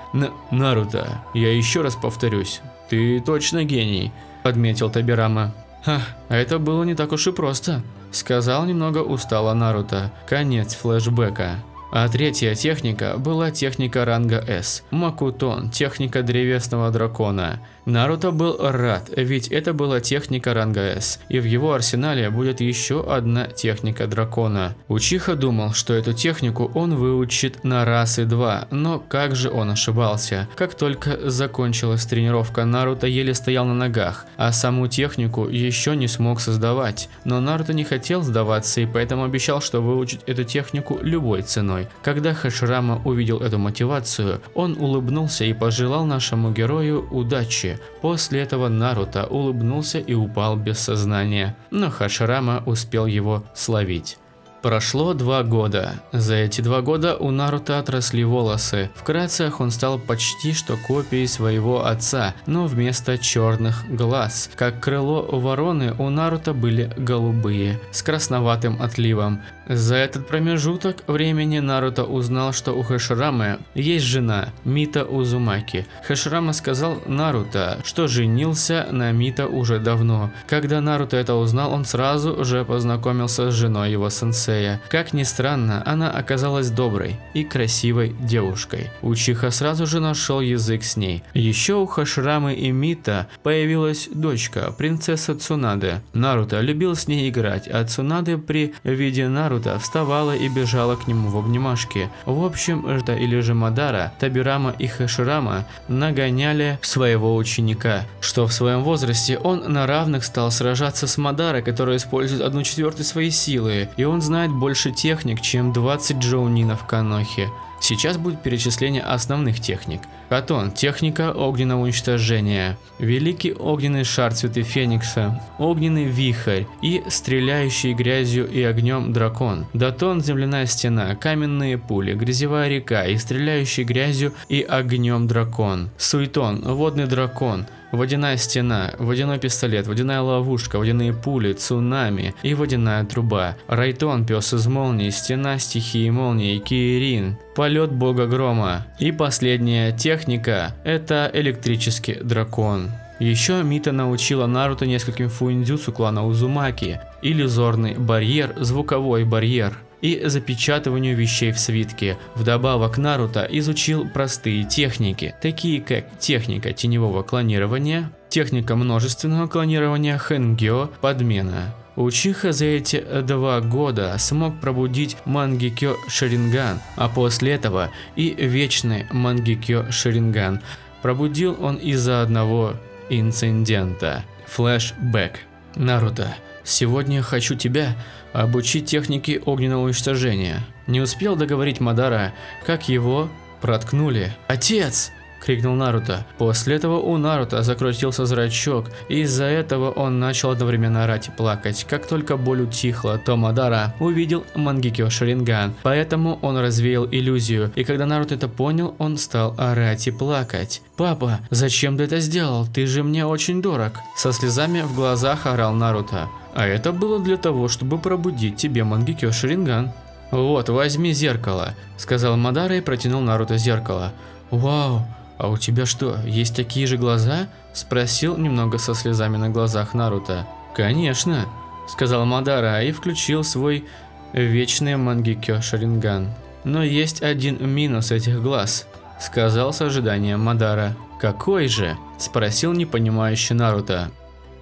Наруто, я еще раз повторюсь, ты точно гений, подметил Тобирама. Ха, это было не так уж и просто, сказал немного устало Наруто. Конец флешбека. А третья техника была техника ранга С. Макутон, техника древесного дракона. Наруто был рад, ведь это была техника ранга С, и в его арсенале будет еще одна техника дракона. Учиха думал, что эту технику он выучит на раз и два, но как же он ошибался. Как только закончилась тренировка, Наруто еле стоял на ногах, а саму технику еще не смог создавать. Но Наруто не хотел сдаваться и поэтому обещал, что выучит эту технику любой ценой. Когда Хаширама увидел эту мотивацию, он улыбнулся и пожелал нашему герою удачи. После этого Наруто улыбнулся и упал без сознания, но Хаширама успел его словить. Прошло 2 года. За эти 2 года у Наруто отросли волосы. Вкратце он стал почти что копией своего отца, но вместо черных глаз. Как крыло вороны, у Наруто были голубые, с красноватым отливом. За этот промежуток времени Наруто узнал, что у Хаширамы есть жена, Мита Узумаки. Хаширама сказал Наруто, что женился на Мита уже давно. Когда Наруто это узнал, он сразу же познакомился с женой его сенсея. Как ни странно, она оказалась доброй и красивой девушкой. Учиха сразу же нашел язык с ней. Еще у Хаширамы и Мита появилась дочка, принцесса Цунаде. Наруто любил с ней играть, а Цунаде при виде Наруто вставала и бежала к нему в обнимашки. В общем, это или же Мадара, Тобирама и Хаширама нагоняли своего ученика, что в своем возрасте он на равных стал сражаться с Мадарой, которая использует 1/4 своей силы, и он знает больше техник, чем 20 джоунинов Канохи. Сейчас будет перечисление основных техник. Катон – техника огненного уничтожения. Великий огненный шар цветы феникса. Огненный вихрь и стреляющий грязью и огнем дракон. Датон – земляная стена. Каменные пули. Грязевая река и стреляющий грязью и огнем дракон. Суетон – водный дракон. Водяная стена, водяной пистолет, водяная ловушка, водяные пули, цунами и водяная труба. Райтон, пес из молнии, стена стихии молнии, Киирин, полет бога грома. И последняя техника – это электрический дракон. Еще Мита научила Наруто нескольким фуиндзюцу клана Узумаки, иллюзорный барьер, звуковой барьер и запечатыванию вещей в свитке. Вдобавок Наруто изучил простые техники, такие как техника теневого клонирования, техника множественного клонирования Хэнгё, подмена. Учиха за эти 2 года смог пробудить Мангекё Шаринган, а после этого и вечный Мангекё Шаринган. Пробудил он из-за одного инцидента. Флешбэк. Наруто, сегодня хочу тебя обучить технике огненного уничтожения. Не успел договорить Мадара, как его проткнули. Отец! – крикнул Наруто. После этого у Наруто закрутился зрачок, и из-за этого он начал одновременно орать и плакать. Как только боль утихла, то Мадара увидел Мангекё Шаринган, поэтому он развеял иллюзию, и когда Наруто это понял, он стал орать и плакать. «Папа, зачем ты это сделал? Ты же мне очень дорог!» Со слезами в глазах орал Наруто. «А это было для того, чтобы пробудить тебе Мангекё Шаринган». «Вот, возьми зеркало», – сказал Мадара и протянул Наруто зеркало. «Вау, а у тебя что, есть такие же глаза?» – спросил немного со слезами на глазах Наруто. «Конечно», – сказал Мадара и включил свой вечный Мангекё Шаринган. «Но есть один минус этих глаз», – сказал с ожиданием Мадара. «Какой же?» – спросил непонимающий Наруто.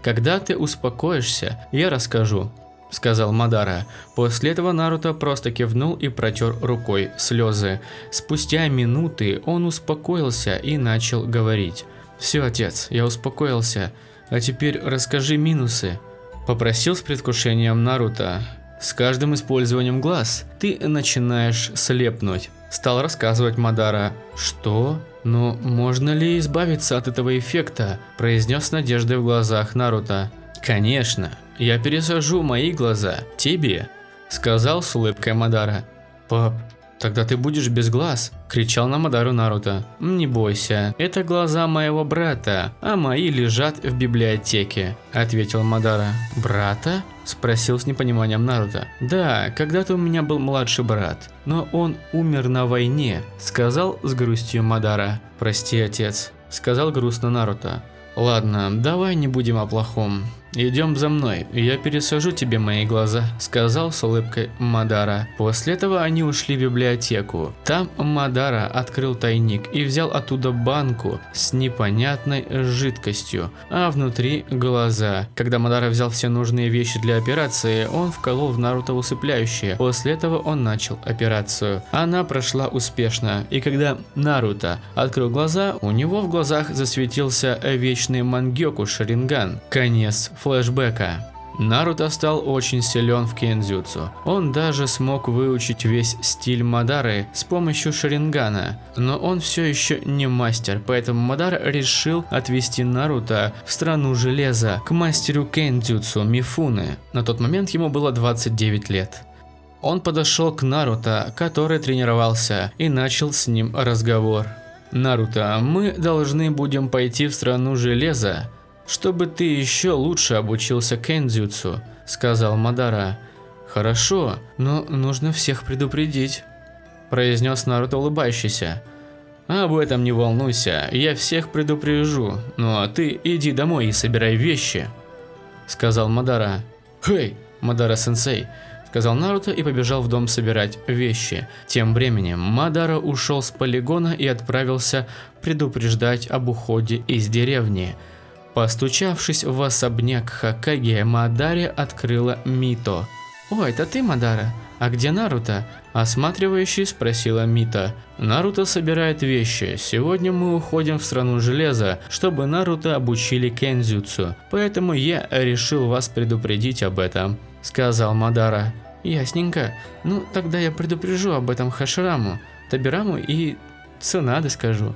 «Когда ты успокоишься, я расскажу», – сказал Мадара. После этого Наруто просто кивнул и протер рукой слезы. Спустя минуты он успокоился и начал говорить. «Все, отец, я успокоился. А теперь расскажи минусы», – попросил с предвкушением Наруто. «С каждым использованием глаз ты начинаешь слепнуть», – стал рассказывать Мадара. «Что? Но можно ли избавиться от этого эффекта?» – произнес с надеждой в глазах Наруто. «Конечно, я пересажу мои глаза тебе», – сказал с улыбкой Мадара. «Пап, тогда ты будешь без глаз?» – кричал на Мадару Наруто. «Не бойся, это глаза моего брата, а мои лежат в библиотеке», – ответил Мадара. «Брата?» – спросил с непониманием Наруто. «Да, когда-то у меня был младший брат, но он умер на войне», – сказал с грустью Мадара. «Прости, отец», – сказал грустно Наруто. «Ладно, давай не будем о плохом. Идем за мной, я пересажу тебе мои глаза», – сказал с улыбкой Мадара. После этого они ушли в библиотеку. Там Мадара открыл тайник и взял оттуда банку с непонятной жидкостью, а внутри глаза. Когда Мадара взял все нужные вещи для операции, он вколол в Наруто усыпляющее. После этого он начал операцию. Она прошла успешно, и когда Наруто открыл глаза, у него в глазах засветился вечный Мангекё Шаринган. Конец флешбека. Наруто стал очень силен в кендзюцу. Он даже смог выучить весь стиль Мадары с помощью Шарингана. Но он все еще не мастер, поэтому Мадара решил отвести Наруто в страну железа к мастеру кендзюцу Мифуне. На тот момент ему было 29 лет. Он подошел к Наруто, который тренировался, и начал с ним разговор. «Наруто, мы должны будем пойти в страну железа, чтобы ты еще лучше обучился кендзюцу», – сказал Мадара. «Хорошо, но нужно всех предупредить», – произнес Наруто улыбающийся. «Об этом не волнуйся, я всех предупрежу, ну а ты иди домой и собирай вещи», – сказал Мадара. «Хей, Мадара-сенсей», – сказал Наруто и побежал в дом собирать вещи. Тем временем Мадара ушел с полигона и отправился предупреждать об уходе из деревни. Постучавшись в особняк Хокаге, Мадаре открыла Мито. «О, это ты, Мадара? А где Наруто?» – осматривающий спросила Мито. «Наруто собирает вещи. Сегодня мы уходим в страну железа, чтобы Наруто обучили кендзюцу. Поэтому я решил вас предупредить об этом», – сказал Мадара. «Ясненько. Ну, тогда я предупрежу об этом Хашираму, Табираму и Цунадэ скажу.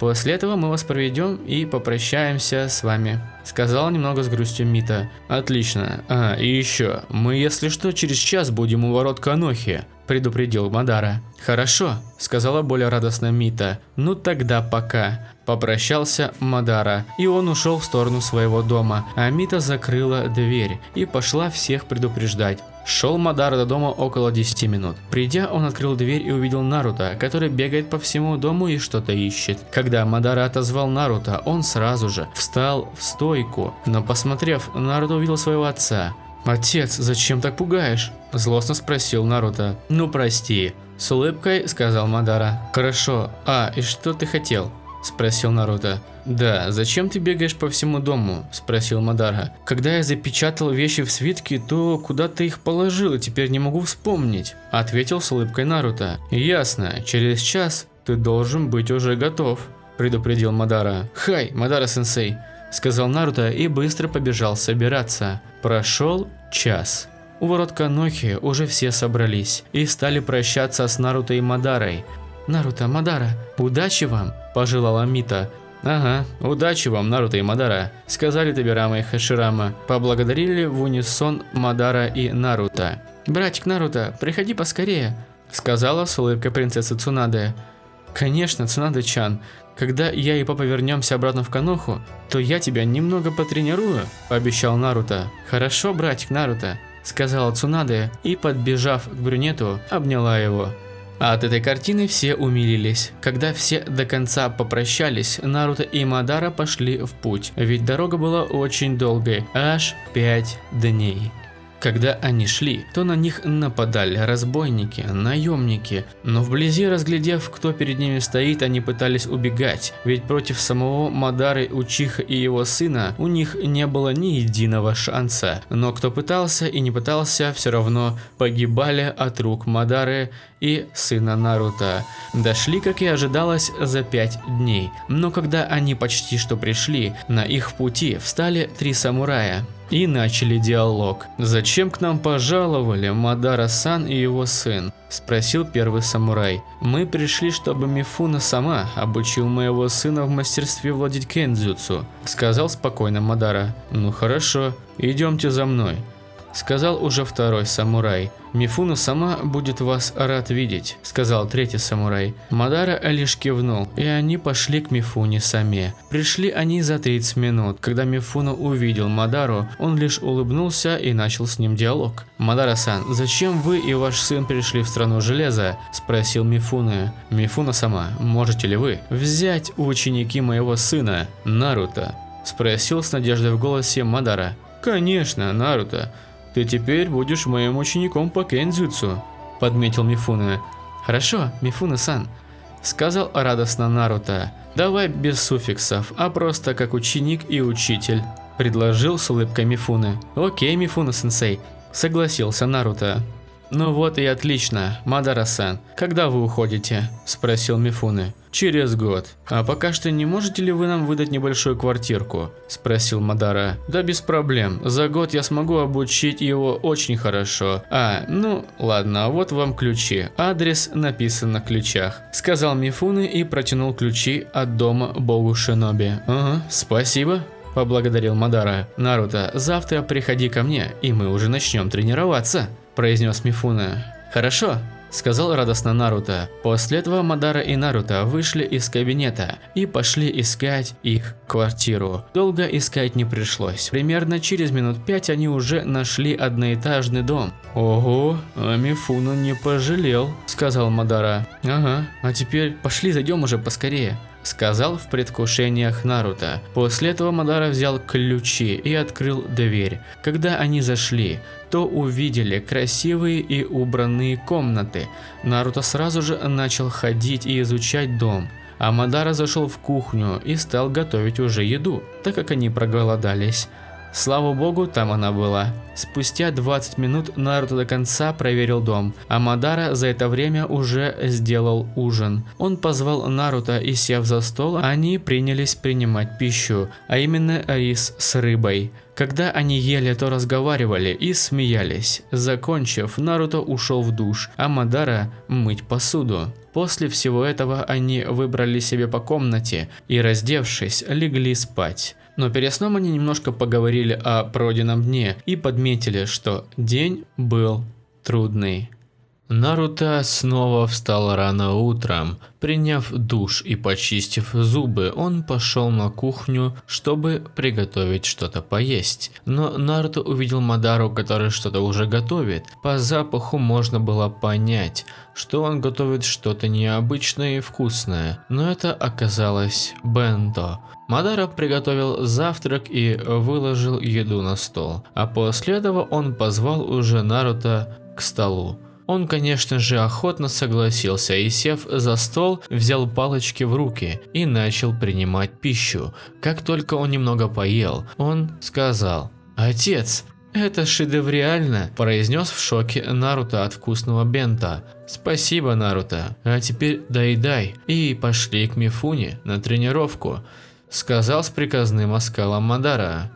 После этого мы вас проведем и попрощаемся с вами», – сказал немного с грустью Мито. «Отлично. А, и еще, мы если что через час будем у ворот Канохи», – предупредил Мадара. «Хорошо», – сказала более радостно Мито. «Ну тогда пока», – попрощался Мадара, и он ушел в сторону своего дома, а Мито закрыла дверь и пошла всех предупреждать. Шел Мадара до дома около 10 минут. Придя, он открыл дверь и увидел Наруто, который бегает по всему дому и что-то ищет. Когда Мадара отозвал Наруто, он сразу же встал в стойку, но посмотрев, Наруто увидел своего отца. «Отец, зачем так пугаешь?» – злостно спросил Наруто. «Ну прости», – с улыбкой сказал Мадара. «Хорошо, и что ты хотел?» – спросил Наруто. «Да, зачем ты бегаешь по всему дому?» – спросил Мадара. «Когда я запечатал вещи в свитке, то куда ты их положил и теперь не могу вспомнить», – ответил с улыбкой Наруто. «Ясно, через час ты должен быть уже готов», – предупредил Мадара. «Хай, Мадара-сенсей», – сказал Наруто и быстро побежал собираться. Прошел час. У ворот Канохи уже все собрались и стали прощаться с Наруто и Мадарой. Наруто, Мадара, удачи вам, пожелала Мита. Ага, удачи вам, Наруто и Мадара, сказали Тобирама и Хаширама. Поблагодарили в унисон Мадара и Наруто. Братик Наруто, приходи поскорее, сказала с улыбкой принцесса Цунаде. Конечно, Цунаде-чан, когда я и папа вернемся обратно в Коноху, то я тебя немного потренирую, пообещал Наруто. Хорошо, братик Наруто, сказала Цунаде и, подбежав к брюнету, обняла его. А от этой картины все умилились. Когда все до конца попрощались, Наруто и Мадара пошли в путь, ведь дорога была очень долгой, аж 5 дней. Когда они шли, то на них нападали разбойники, наемники, но вблизи разглядев, кто перед ними стоит, они пытались убегать, ведь против самого Мадары Учиха и его сына у них не было ни единого шанса. Но кто пытался и не пытался, все равно погибали от рук Мадары и сына Наруто. Дошли, как и ожидалось, за 5 дней, но когда они почти что пришли, на их пути встали 3 самурая и начали диалог. «Зачем к нам пожаловали Мадара-сан и его сын?» – спросил первый самурай. «Мы пришли, чтобы Мифуна сама обучил моего сына в мастерстве владеть кендзюцу», – сказал спокойно Мадара. «Ну хорошо, идемте за мной», – сказал уже второй самурай. «Мифуна сама будет вас рад видеть», – сказал третий самурай. Мадара лишь кивнул, и они пошли к Мифуне саме. Пришли они за 30 минут. Когда Мифуна увидел Мадару, он лишь улыбнулся и начал с ним диалог. «Мадара-сан, зачем вы и ваш сын пришли в страну железа?» – спросил Мифуна. «Мифуна сама, можете ли вы взять ученики моего сына, Наруто?» – спросил с надеждой в голосе Мадара. «Конечно, Наруто. Ты теперь будешь моим учеником по кендзюцу», – подметил Мифуна. «Хорошо, Мифуна-сан», – сказал радостно Наруто. «Давай без суффиксов, а просто как ученик и учитель», – предложил с улыбкой Мифуна. «Окей, Мифуна-сенсей», – согласился Наруто. «Ну вот и отлично, Мадара-сан, когда вы уходите?» – спросил Мифуна. «Через год. А пока что не можете ли вы нам выдать небольшую квартирку?» – спросил Мадара. «Да без проблем. За год я смогу обучить его очень хорошо. Ну ладно, вот вам ключи. Адрес написан на ключах», – сказал Мифуна и протянул ключи от дома богу Шиноби. «Ага, спасибо», – поблагодарил Мадара. «Наруто, завтра приходи ко мне, и мы уже начнем тренироваться», – произнес Мифуна. «Хорошо», – сказал радостно Наруто. После этого Мадара и Наруто вышли из кабинета и пошли искать их квартиру. Долго искать не пришлось. Примерно через минут 5 они уже нашли одноэтажный дом. «Ого, а Мифуна не пожалел», – сказал Мадара. «Ага, а теперь пошли зайдем уже поскорее», – сказал в предвкушениях Наруто. После этого Мадара взял ключи и открыл дверь. Когда они зашли, то увидели красивые и убранные комнаты. Наруто сразу же начал ходить и изучать дом. А Мадара зашел в кухню и стал готовить уже еду, так как они проголодались. Слава богу, там она была. Спустя 20 минут Наруто до конца проверил дом, а Мадара за это время уже сделал ужин. Он позвал Наруто и, сев за стол, они принялись принимать пищу, а именно рис с рыбой. Когда они ели, то разговаривали и смеялись. Закончив, Наруто ушел в душ, а Мадара мыть посуду. После всего этого они выбрали себе по комнате и, раздевшись, легли спать. Но перед сном они немножко поговорили о пройденном дне и подметили, что день был трудный. Наруто снова встал рано утром. Приняв душ и почистив зубы, он пошел на кухню, чтобы приготовить что-то поесть. Но Наруто увидел Мадару, который что-то уже готовит. По запаху можно было понять, что он готовит что-то необычное и вкусное. Но это оказалось бенто. Мадара приготовил завтрак и выложил еду на стол. А после этого он позвал уже Наруто к столу. Он, конечно же, охотно согласился и, сев за стол, взял палочки в руки и начал принимать пищу. Как только он немного поел, он сказал: «Отец, это шедевриально», – произнес в шоке Наруто от вкусного бенто. «Спасибо, Наруто, а теперь доедай и пошли к Мифуне на тренировку», – сказал с приказным оскалом Мадара.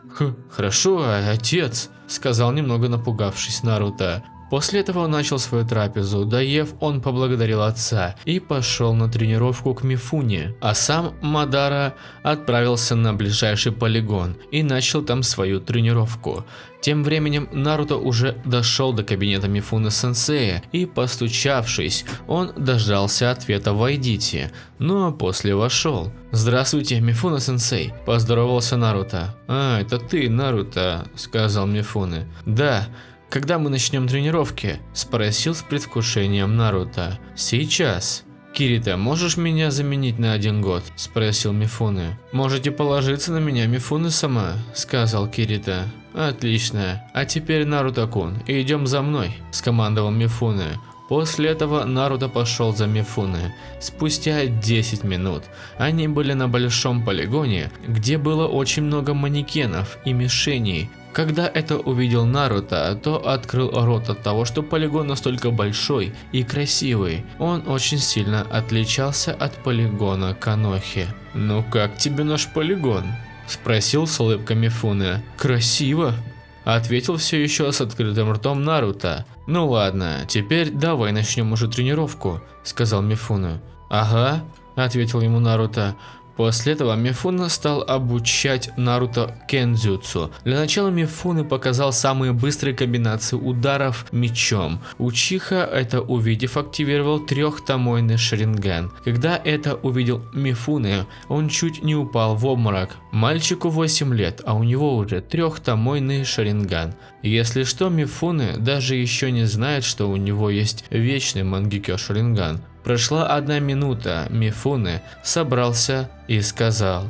«Хорошо, отец», – сказал немного напугавшись Наруто. После этого он начал свою трапезу. Доев, он поблагодарил отца и пошел на тренировку к Мифуне. А сам Мадара отправился на ближайший полигон и начал там свою тренировку. Тем временем Наруто уже дошел до кабинета Мифуны-сенсея и, постучавшись, он дождался ответа «Войдите», ну а после вошел. «Здравствуйте, Мифуна-сенсей», – поздоровался Наруто. «А, это ты, Наруто», – сказал Мифуна. «Да. Когда мы начнем тренировки?» – спросил с предвкушением Наруто. «Сейчас». «Кирита, можешь меня заменить на 1 год?» – спросил Мифуна. «Можете положиться на меня, Мифуна-сама», – сказал Кирита. «Отлично. А теперь, Наруто-кун, идем за мной», – скомандовал Мифуна. После этого Наруто пошел за Мифуна. Спустя 10 минут они были на большом полигоне, где было очень много манекенов и мишеней. Когда это увидел Наруто, то открыл рот от того, что полигон настолько большой и красивый. Он очень сильно отличался от полигона Канохи. «Ну как тебе наш полигон?» – спросил с улыбкой Мифуна. «Красиво!» – ответил все еще с открытым ртом Наруто. «Ну ладно, теперь давай начнем уже тренировку», – сказал Мифуна. «Ага», – ответил ему Наруто. После этого Мифуна стал обучать Наруто кендзюцу. Для начала Мифуна показал самые быстрые комбинации ударов мечом. Учиха, это увидев, активировал 3-томойный шаринган. Когда это увидел Мифуна, он чуть не упал в обморок. Мальчику 8 лет, а у него уже 3-томойный шаринган. Если что, Мифуна даже еще не знает, что у него есть вечный Мангекё шаринган. Прошла 1 минута, Мифуна собрался и сказал: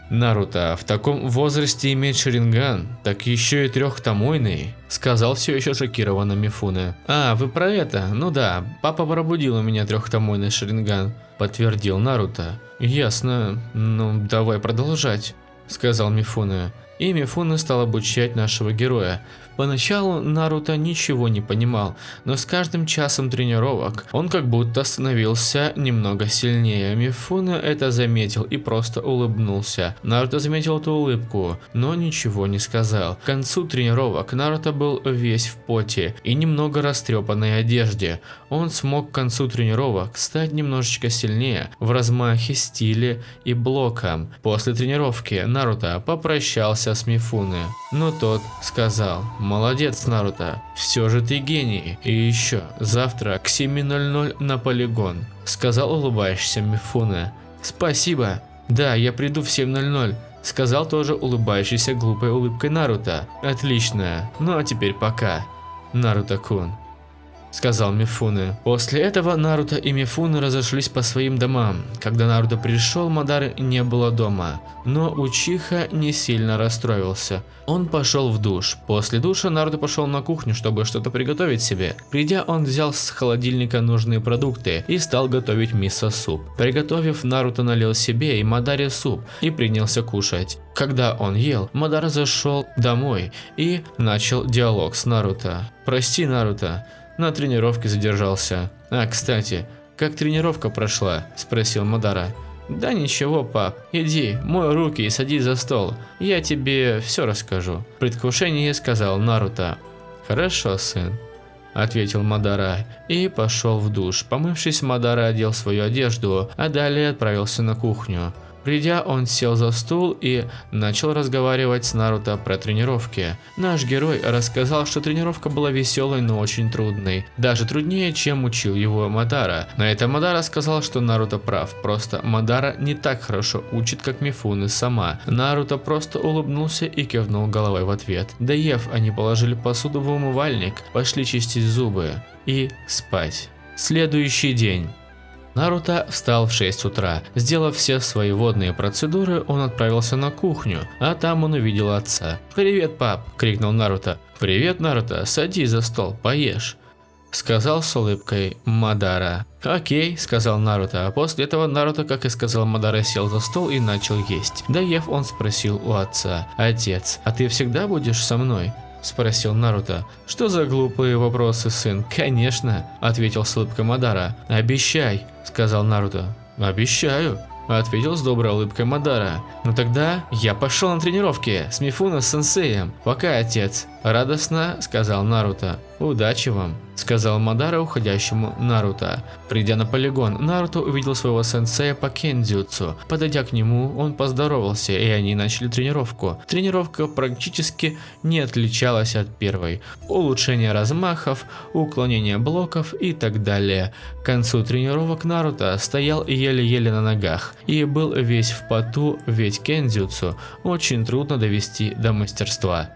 «Наруто, в таком возрасте иметь шаринган, так еще и 3-томойный», сказал все еще шокированно Мифуна. «А, вы про это? Ну да, папа пробудил у меня 3-томойный шаринган», подтвердил Наруто. «Ясно, ну давай продолжать», сказал Мифуна. И Мифуна стал обучать нашего героя. Поначалу Наруто ничего не понимал, но с каждым часом тренировок он как будто становился немного сильнее. Мифуна это заметил и просто улыбнулся. Наруто заметил эту улыбку, но ничего не сказал. К концу тренировок Наруто был весь в поте и немного растрепанной одежде. Он смог к концу тренировок стать немножечко сильнее в размахе, стиле и блокам. После тренировки Наруто попрощался с Мифуной, но тот сказал: «Молодец, Наруто, все же ты гений. И еще, завтра к 7:00 на полигон», сказал улыбающийся Мифуна. «Спасибо. Да, я приду в 7:00», сказал тоже улыбающийся глупой улыбкой Наруто. «Отлично. Ну а теперь пока, Наруто-кун», сказал Мифуна. После этого Наруто и Мифуна разошлись по своим домам. Когда Наруто пришел, Мадары не было дома, но Учиха не сильно расстроился. Он пошел в душ. После душа Наруто пошел на кухню, чтобы что-то приготовить себе. Придя, он взял с холодильника нужные продукты и стал готовить мисо-суп. Приготовив, Наруто налил себе и Мадаре суп и принялся кушать. Когда он ел, Мадара зашел домой и начал диалог с Наруто. «Прости, Наруто, на тренировке задержался. А, кстати, как тренировка прошла?» – спросил Мадара. «Да ничего, пап. Иди, мой руки и садись за стол. Я тебе все расскажу», – в предвкушении сказал Наруто. «Хорошо, сын», – ответил Мадара и пошел в душ. Помывшись, Мадара одел свою одежду, а далее отправился на кухню. Придя, он сел за стул и начал разговаривать с Наруто про тренировки. Наш герой рассказал, что тренировка была веселой, но очень трудной. Даже труднее, чем учил его Мадара. На это Мадара сказал, что Наруто прав, просто Мадара не так хорошо учит, как Мифуна сама. Наруто просто улыбнулся и кивнул головой в ответ. Доев, они положили посуду в умывальник, пошли чистить зубы и спать. Следующий день. Наруто встал в 6 утра. Сделав все свои водные процедуры, он отправился на кухню, а там он увидел отца. «Привет, пап!» – крикнул Наруто. «Привет, Наруто, садись за стол, поешь», – сказал с улыбкой Мадара. «Окей», – сказал Наруто, а после этого Наруто, как и сказал Мадара, сел за стол и начал есть. Доев, он спросил у отца: «Отец, а ты всегда будешь со мной?» – спросил Наруто. «Что за глупые вопросы, сын?» «Конечно», – ответил с улыбкой Мадара. «Обещай», – сказал Наруто. «Обещаю», – ответил с доброй улыбкой Мадара. «Ну тогда я пошел на тренировки с Мифуна-сенсеем. Пока, отец», – радостно сказал Наруто. «Удачи вам», – сказал Мадара уходящему Наруто. Придя на полигон, Наруто увидел своего сенсея по кендзюцу. Подойдя к нему, он поздоровался, и они начали тренировку. Тренировка практически не отличалась от первой. Улучшение размахов, уклонение блоков и так далее. К концу тренировок Наруто стоял еле-еле на ногах и был весь в поту, ведь кендзюцу очень трудно довести до мастерства.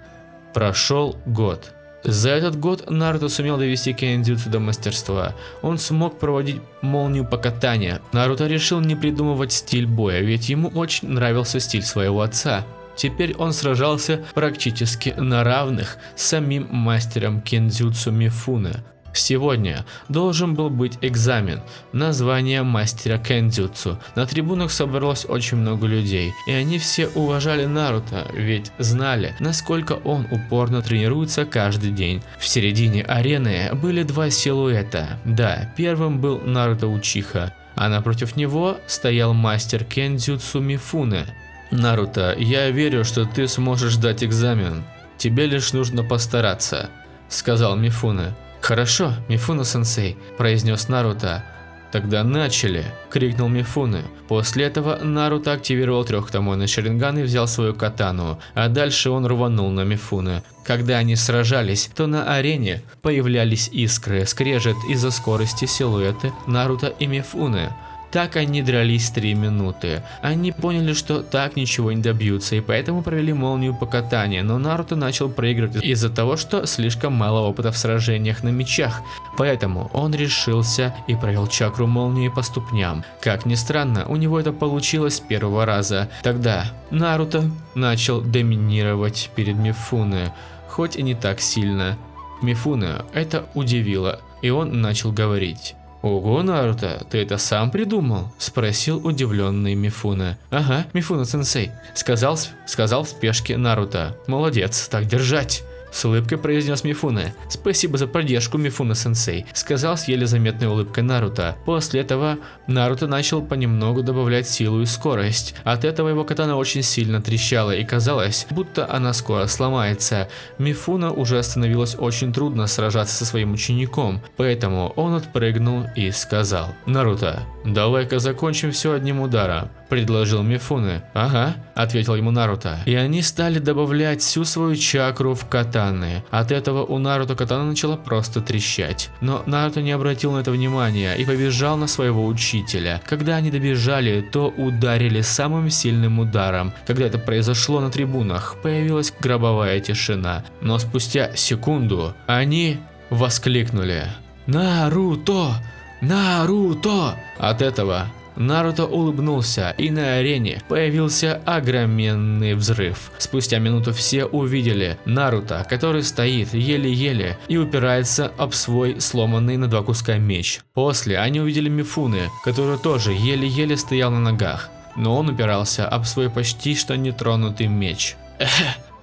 Прошел год. За этот год Наруто сумел довести кендзюцу до мастерства. Он смог проводить молнию по катане. Наруто решил не придумывать стиль боя, ведь ему очень нравился стиль своего отца. Теперь он сражался практически на равных с самим мастером кендзюцу Мифуне. Сегодня должен был быть экзамен на звание мастера кендзюцу. На трибунах собралось очень много людей, и они все уважали Наруто, ведь знали, насколько он упорно тренируется каждый день. В середине арены были два силуэта. Да, первым был Наруто Учиха, а напротив него стоял мастер кендзюцу Мифуне. «Наруто, я верю, что ты сможешь дать экзамен. Тебе лишь нужно постараться», — сказал Мифуне. «Хорошо, Мифуне-сенсей», – произнес Наруто. «Тогда начали!» – крикнул Мифуне. После этого Наруто активировал трехтомойный Шаринган и взял свою катану, а дальше он рванул на Мифуне. Когда они сражались, то на арене появлялись искры, скрежет из-за скорости силуэты Наруто и Мифуне. Так они дрались 3 минуты. Они поняли, что так ничего не добьются, и поэтому провели молнию по катанию, но Наруто начал проигрывать из-за того, что слишком мало опыта в сражениях на мечах. Поэтому он решился и провел чакру молнии по ступням. Как ни странно, у него это получилось с первого раза. Тогда Наруто начал доминировать перед Мифуне, хоть и не так сильно. Мифуне это удивило, и он начал говорить. «Ого, Наруто, ты это сам придумал?» – спросил удивленный Мифуне. «Ага, Мифуне-сенсей», – сказал в спешке Наруто. «Молодец, так держать!» – с улыбкой произнес Мифуне. «Спасибо за поддержку, Мифуне-сенсей», – сказал с еле заметной улыбкой Наруто. После этого Наруто начал понемногу добавлять силу и скорость. От этого его катана очень сильно трещала и казалось, будто она скоро сломается. Мифуне уже становилось очень трудно сражаться со своим учеником, поэтому он отпрыгнул и сказал: «Наруто, давай-ка закончим все одним ударом», – предложил Мифуне. «Ага», – ответил ему Наруто. И они стали добавлять всю свою чакру в катаны. От этого у Наруто катана начала просто трещать. Но Наруто не обратил на это внимания и побежал на своего учителя. Когда они добежали, то ударили самым сильным ударом. Когда это произошло на трибунах, появилась гробовая тишина. Но спустя секунду они воскликнули: «Наруто! Наруто!» От этого Наруто улыбнулся, и на арене появился огроменный взрыв. Спустя минуту все увидели Наруто, который стоит еле-еле и упирается об свой сломанный на 2 куска меч. После они увидели Мифуне, который тоже еле-еле стоял на ногах, но он упирался об свой почти что нетронутый меч.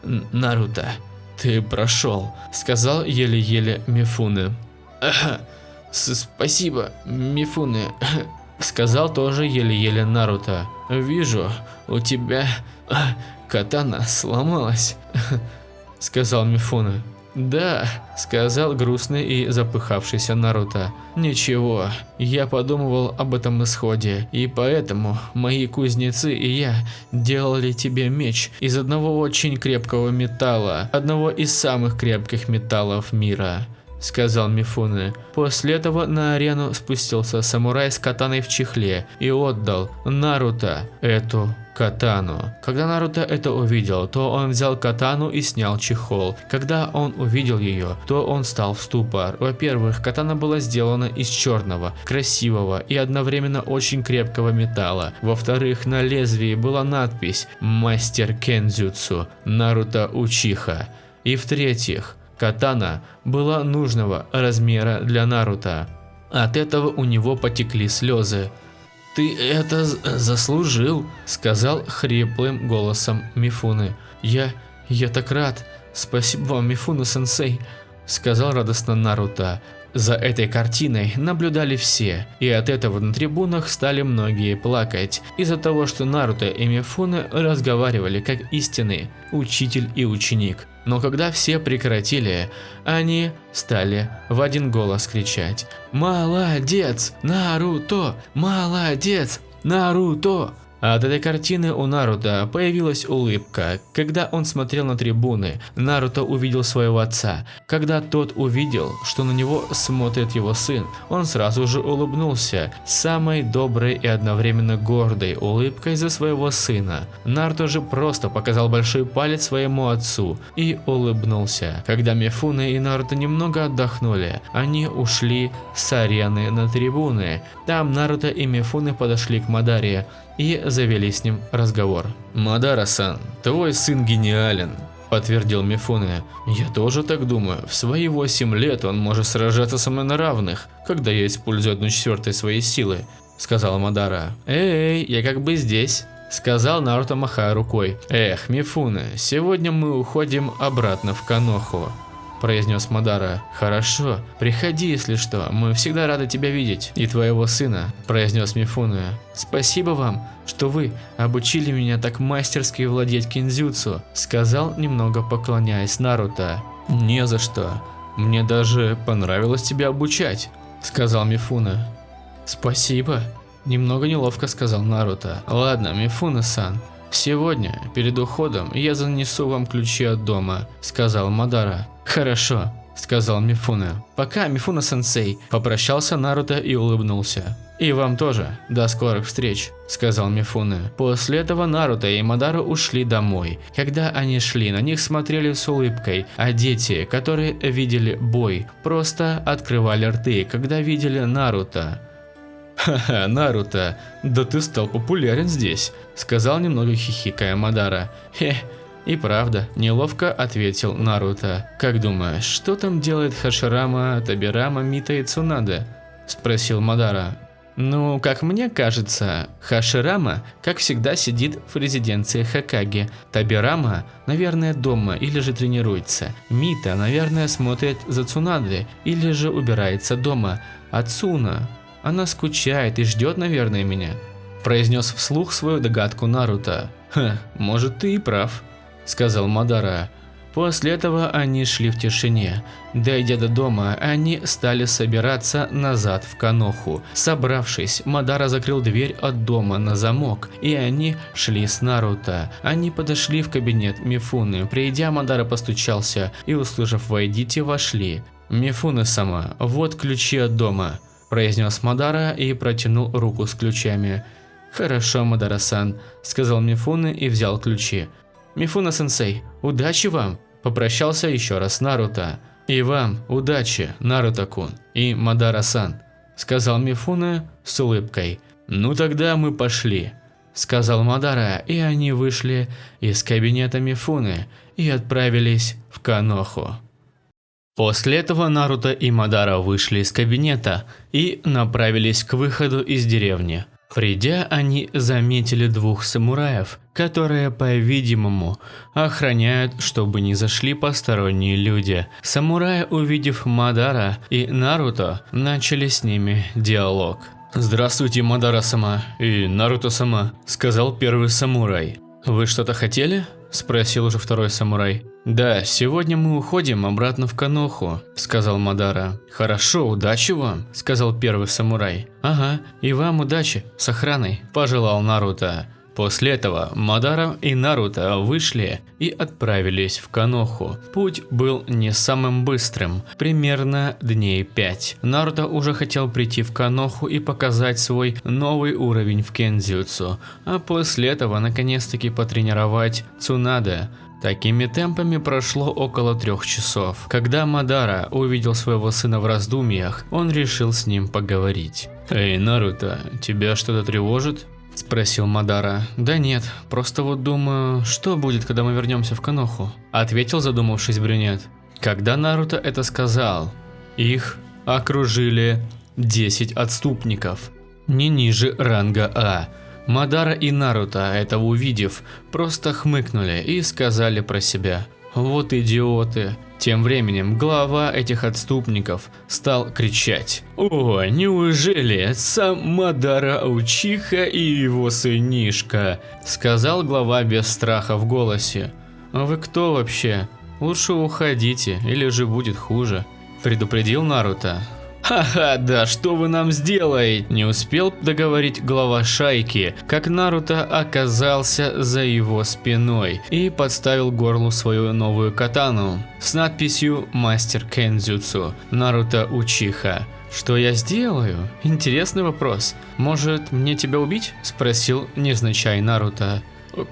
«Наруто, ты прошел», — сказал еле-еле Мифуне. «Спасибо, Мифуне», — сказал тоже еле-еле Наруто. «Вижу, у тебя катана сломалась», — сказал Мифуне. «Да», — сказал грустный и запыхавшийся Наруто. «Ничего, я подумывал об этом исходе, и поэтому мои кузнецы и я делали тебе меч из одного очень крепкого металла, одного из самых крепких металлов мира», — сказал Мифуне. После этого на арену спустился самурай с катаной в чехле и отдал Наруто эту катану. Когда Наруто это увидел, то он взял катану и снял чехол. Когда он увидел ее, то он стал в ступор. Во-первых, катана была сделана из черного, красивого и одновременно очень крепкого металла. Во-вторых, на лезвии была надпись «Мастер кендзюцу Наруто Учиха». И в-третьих, катана была нужного размера для Наруто. От этого у него потекли слезы. «Ты это заслужил», — сказал хриплым голосом Мифуне. Я так рад. Спасибо вам, Мифуне-сенсей», — сказал радостно Наруто. За этой картиной наблюдали все, и от этого на трибунах стали многие плакать, из-за того, что Наруто и Мифуне разговаривали как истинный учитель и ученик. Но когда все прекратили, они стали в один голос кричать: «Молодец, Наруто! Молодец, Наруто!» От этой картины у Наруто появилась улыбка. Когда он смотрел на трибуны, Наруто увидел своего отца. Когда тот увидел, что на него смотрит его сын, он сразу же улыбнулся самой доброй и одновременно гордой улыбкой за своего сына. Наруто же просто показал большой палец своему отцу и улыбнулся. Когда Мифуне и Наруто немного отдохнули, они ушли с арены на трибуны. Там Наруто и Мифуне подошли к Мадаре и завели с ним разговор. «Мадара-сан, твой сын гениален», – подтвердил Мифуне. «Я тоже так думаю. В свои 8 лет он может сражаться со мной на равных, когда я использую 1/4 своей силы», – сказал Мадара. «Эй, я как бы здесь», – сказал Наруто, махая рукой. «Эх, Мифуне, сегодня мы уходим обратно в Коноху», – произнес Мадара. «Хорошо, приходи, если что, мы всегда рады тебя видеть, и твоего сына», – произнес Мифуне. «Спасибо вам, что вы обучили меня так мастерски владеть кинзюцу», – сказал, немного поклоняясь Наруто. «Не за что, мне даже понравилось тебя обучать», – сказал Мифуне. «Спасибо», – немного неловко сказал Наруто. «Ладно, Мифуне-сан, сегодня, перед уходом, я занесу вам ключи от дома», – сказал Мадара. «Хорошо», – сказал Мифуне. «Пока, Мифуне-сенсей», – попрощался Наруто и улыбнулся. «И вам тоже. До скорых встреч», – сказал Мифуне. После этого Наруто и Мадара ушли домой. Когда они шли, на них смотрели с улыбкой, а дети, которые видели бой, просто открывали рты, когда видели Наруто. «Ха-ха, Наруто, да ты стал популярен здесь», – сказал немного хихикая Мадара. «Хе, и правда», – неловко ответил Наруто. «Как думаешь, что там делает Хаширама, Табирама, Мита и Цунаде?» – спросил Мадара. «Ну, как мне кажется, Хаширама, как всегда, сидит в резиденции Хокаге. Табирама, наверное, дома или же тренируется. Мита, наверное, смотрит за Цунаде или же убирается дома. А Цуна, она скучает и ждет, наверное, меня», – произнес вслух свою догадку Наруто. «Ха, может, ты и прав», – сказал Мадара. После этого они шли в тишине. Дойдя до дома, они стали собираться назад в Коноху. Собравшись, Мадара закрыл дверь от дома на замок, и они шли с Наруто. Они подошли в кабинет Мифуне. Придя, Мадара постучался и, услышав «войдите», вошли. «Мифуне-сама, вот ключи от дома», – произнес Мадара и протянул руку с ключами. «Хорошо, Мадара-сан», – сказал Мифуне и взял ключи. «Мифуне-сенсей, удачи вам!» – попрощался еще раз Наруто. «И вам удачи, Наруто-кун и Мадара-сан», – сказал Мифуне с улыбкой. «Ну тогда мы пошли», – сказал Мадара, и они вышли из кабинета Мифуне и отправились в Коноху. После этого Наруто и Мадара вышли из кабинета и направились к выходу из деревни. Придя, они заметили 2 самураев, которые, по-видимому, охраняют, чтобы не зашли посторонние люди. Самураи, увидев Мадара и Наруто, начали с ними диалог. «Здравствуйте, Мадара-сама и Наруто-сама», – сказал первый самурай. «Вы что-то хотели?» – спросил уже второй самурай. «Да, сегодня мы уходим обратно в Коноху», – сказал Мадара. «Хорошо, удачи вам», – сказал первый самурай. «Ага, и вам удачи, с охраной», – пожелал Наруто. После этого Мадара и Наруто вышли и отправились в Коноху. Путь был не самым быстрым, примерно дней 5. Наруто уже хотел прийти в Коноху и показать свой новый уровень в кендзюцу, а после этого наконец-таки потренировать Цунаде. Такими темпами прошло около 3 часов. Когда Мадара увидел своего сына в раздумьях, он решил с ним поговорить. «Эй, Наруто, тебя что-то тревожит?» – спросил Мадара. «Да нет, просто вот думаю, что будет, когда мы вернемся в Коноху?» – ответил, задумавшись, брюнет. Когда Наруто это сказал, их окружили 10 отступников, не ниже ранга А. Мадара и Наруто, это увидев, просто хмыкнули и сказали про себя: Вот идиоты. Тем временем глава этих отступников стал кричать: «О, неужели сам Мадара Учиха и его сынишка?» Сказал глава без страха в голосе. «А вы кто вообще? Лучше уходите, или же будет хуже», предупредил Наруто. «Ха-ха, да что вы нам сделаете?» Не успел договорить глава шайки, как Наруто оказался за его спиной и подставил горлу свою новую катану с надписью «Мастер Кензюцу Наруто Учиха». «Что я сделаю?» Интересный вопрос. «Может, мне тебя убить?» Спросил невзначай Наруто.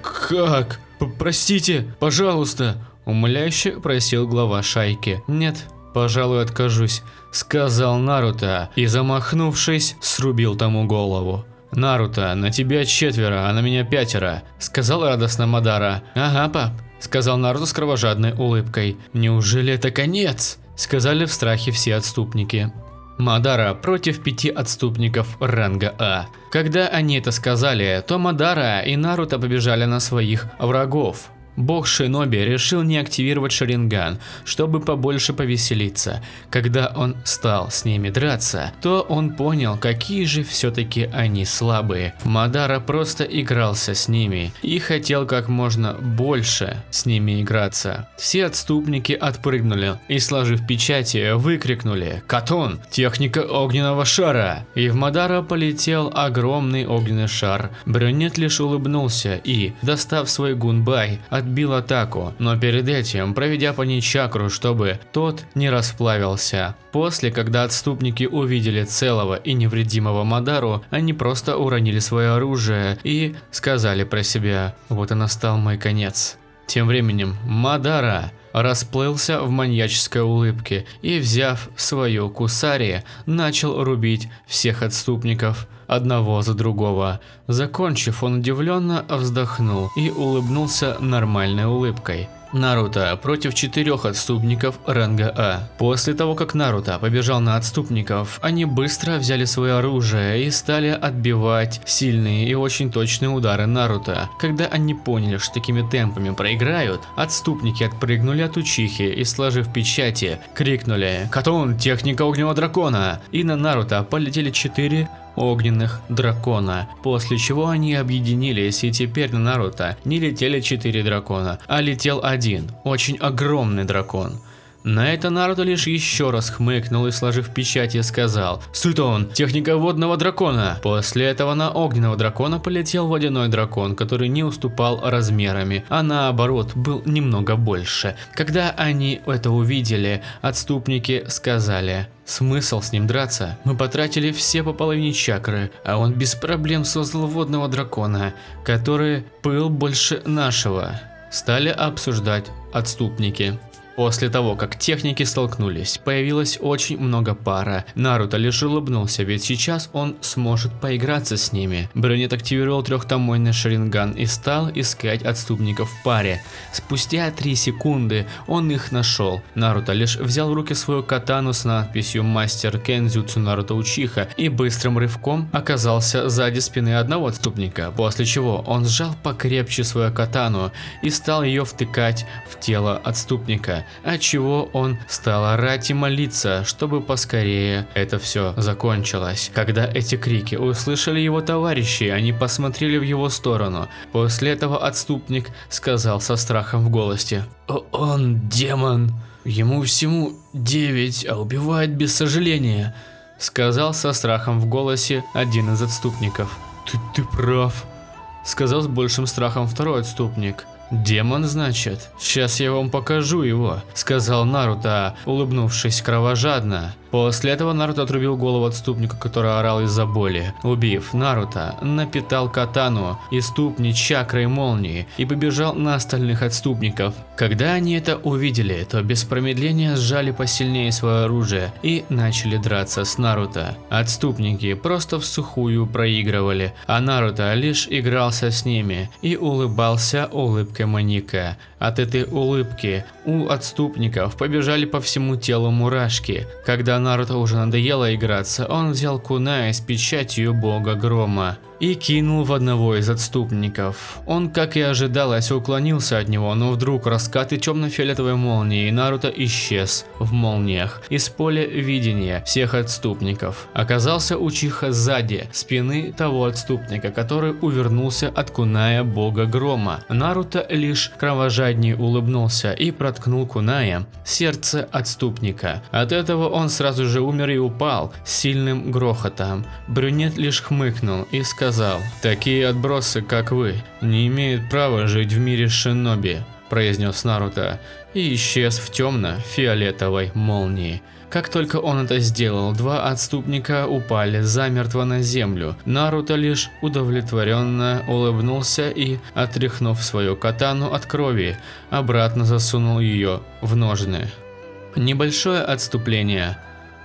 «Как? Простите, пожалуйста!» Умоляюще просил глава шайки. «Нет, пожалуй, откажусь», сказал Наруто и, замахнувшись, срубил тому голову. «Наруто, на тебя 4, а на меня 5, сказал радостно Мадара. «Ага, пап», сказал Наруто с кровожадной улыбкой. «Неужели это конец?» сказали в страхе все отступники. Мадара против 5 отступников ранга А. Когда они это сказали, то Мадара и Наруто побежали на своих врагов. Бог Шиноби решил не активировать Шаринган, чтобы побольше повеселиться. Когда он стал с ними драться, то он понял, какие же все-таки они слабые. Мадара просто игрался с ними и хотел как можно больше с ними играться. Все отступники отпрыгнули и, сложив печати, выкрикнули: «Катон! Техника огненного шара!» И в Мадара полетел огромный огненный шар. Брюнет лишь улыбнулся и, достав свой гунбай, отбил атаку, но перед этим проведя по ней чакру, чтобы тот не расплавился. После, когда отступники увидели целого и невредимого Мадару, они просто уронили свое оружие и сказали про себя: «Вот и настал мой конец». Тем временем Мадара расплылся в маньяческой улыбке и, взяв свою кусари, начал рубить всех отступников одного за другого. Закончив, он удивленно вздохнул и улыбнулся нормальной улыбкой. Наруто против 4 отступников ранга А. После того, как Наруто побежал на отступников, они быстро взяли свое оружие и стали отбивать сильные и очень точные удары Наруто. Когда они поняли, что такими темпами проиграют, отступники отпрыгнули от Учихи и, сложив печати, крикнули: «Катон, техника огненного дракона!» И на Наруто полетели 4 огненных дракона, после чего они объединились, и теперь на Наруто не летели 4 дракона, а летел один, очень огромный дракон. На это Наруто лишь еще раз хмыкнул и, сложив печати, сказал: «Сутон, техника водного дракона!» После этого на огненного дракона полетел водяной дракон, который не уступал размерами, а наоборот был немного больше. Когда они это увидели, отступники сказали: «Смысл с ним драться? Мы потратили все по половине чакры, а он без проблем создал водного дракона, который был больше нашего». Стали обсуждать отступники. После того, как техники столкнулись, появилось очень много пара. Наруто лишь улыбнулся, ведь сейчас он сможет поиграться с ними. Брюнет активировал 3-томойный Шаринган и стал искать отступников в паре. Спустя 3 секунды он их нашел. Наруто лишь взял в руки свою катану с надписью «Мастер Кензюцу Наруто Учиха» и быстрым рывком оказался сзади спины одного отступника, после чего он сжал покрепче свою катану и стал ее втыкать в тело отступника. Отчего он стал орать и молиться, чтобы поскорее это все закончилось. Когда эти крики услышали его товарищи, они посмотрели в его сторону. После этого отступник сказал со страхом в голосе: «Он демон, ему всему 9, а убивает без сожаления», сказал со страхом в голосе один из отступников. Ты прав», сказал с большим страхом второй отступник. «Демон, значит? Сейчас я вам покажу его», сказал Наруто, улыбнувшись кровожадно. После этого Наруто отрубил голову отступника, который орал из-за боли. Убив Наруто, напитал катану и ступни чакрой молнии и побежал на остальных отступников. Когда они это увидели, то без промедления сжали посильнее свое оружие и начали драться с Наруто. Отступники просто всухую проигрывали, а Наруто лишь игрался с ними и улыбался улыбкой маньяка. От этой улыбки у отступников побежали по всему телу мурашки. Когда Наруто уже надоело играться, он взял кунай с печатью бога грома. и кинул в одного из отступников. Он, как и ожидалось, уклонился от него, но вдруг раскаты темно-фиолетовой молнии, и Наруто исчез в молниях из поля видения всех отступников. Оказался Учиха сзади спины того отступника, который увернулся от куная бога грома. Наруто лишь кровожаднее улыбнулся и проткнул куная сердце отступника. От этого он сразу же умер и упал с сильным грохотом. Брюнет лишь хмыкнул и сказал: «Такие отбросы, как вы, не имеют права жить в мире шиноби», произнес Наруто и исчез в темно-фиолетовой молнии. Как только он это сделал, два отступника упали замертво на землю. Наруто лишь удовлетворенно улыбнулся и, отряхнув свою катану от крови, обратно засунул ее в ножны. Небольшое отступление.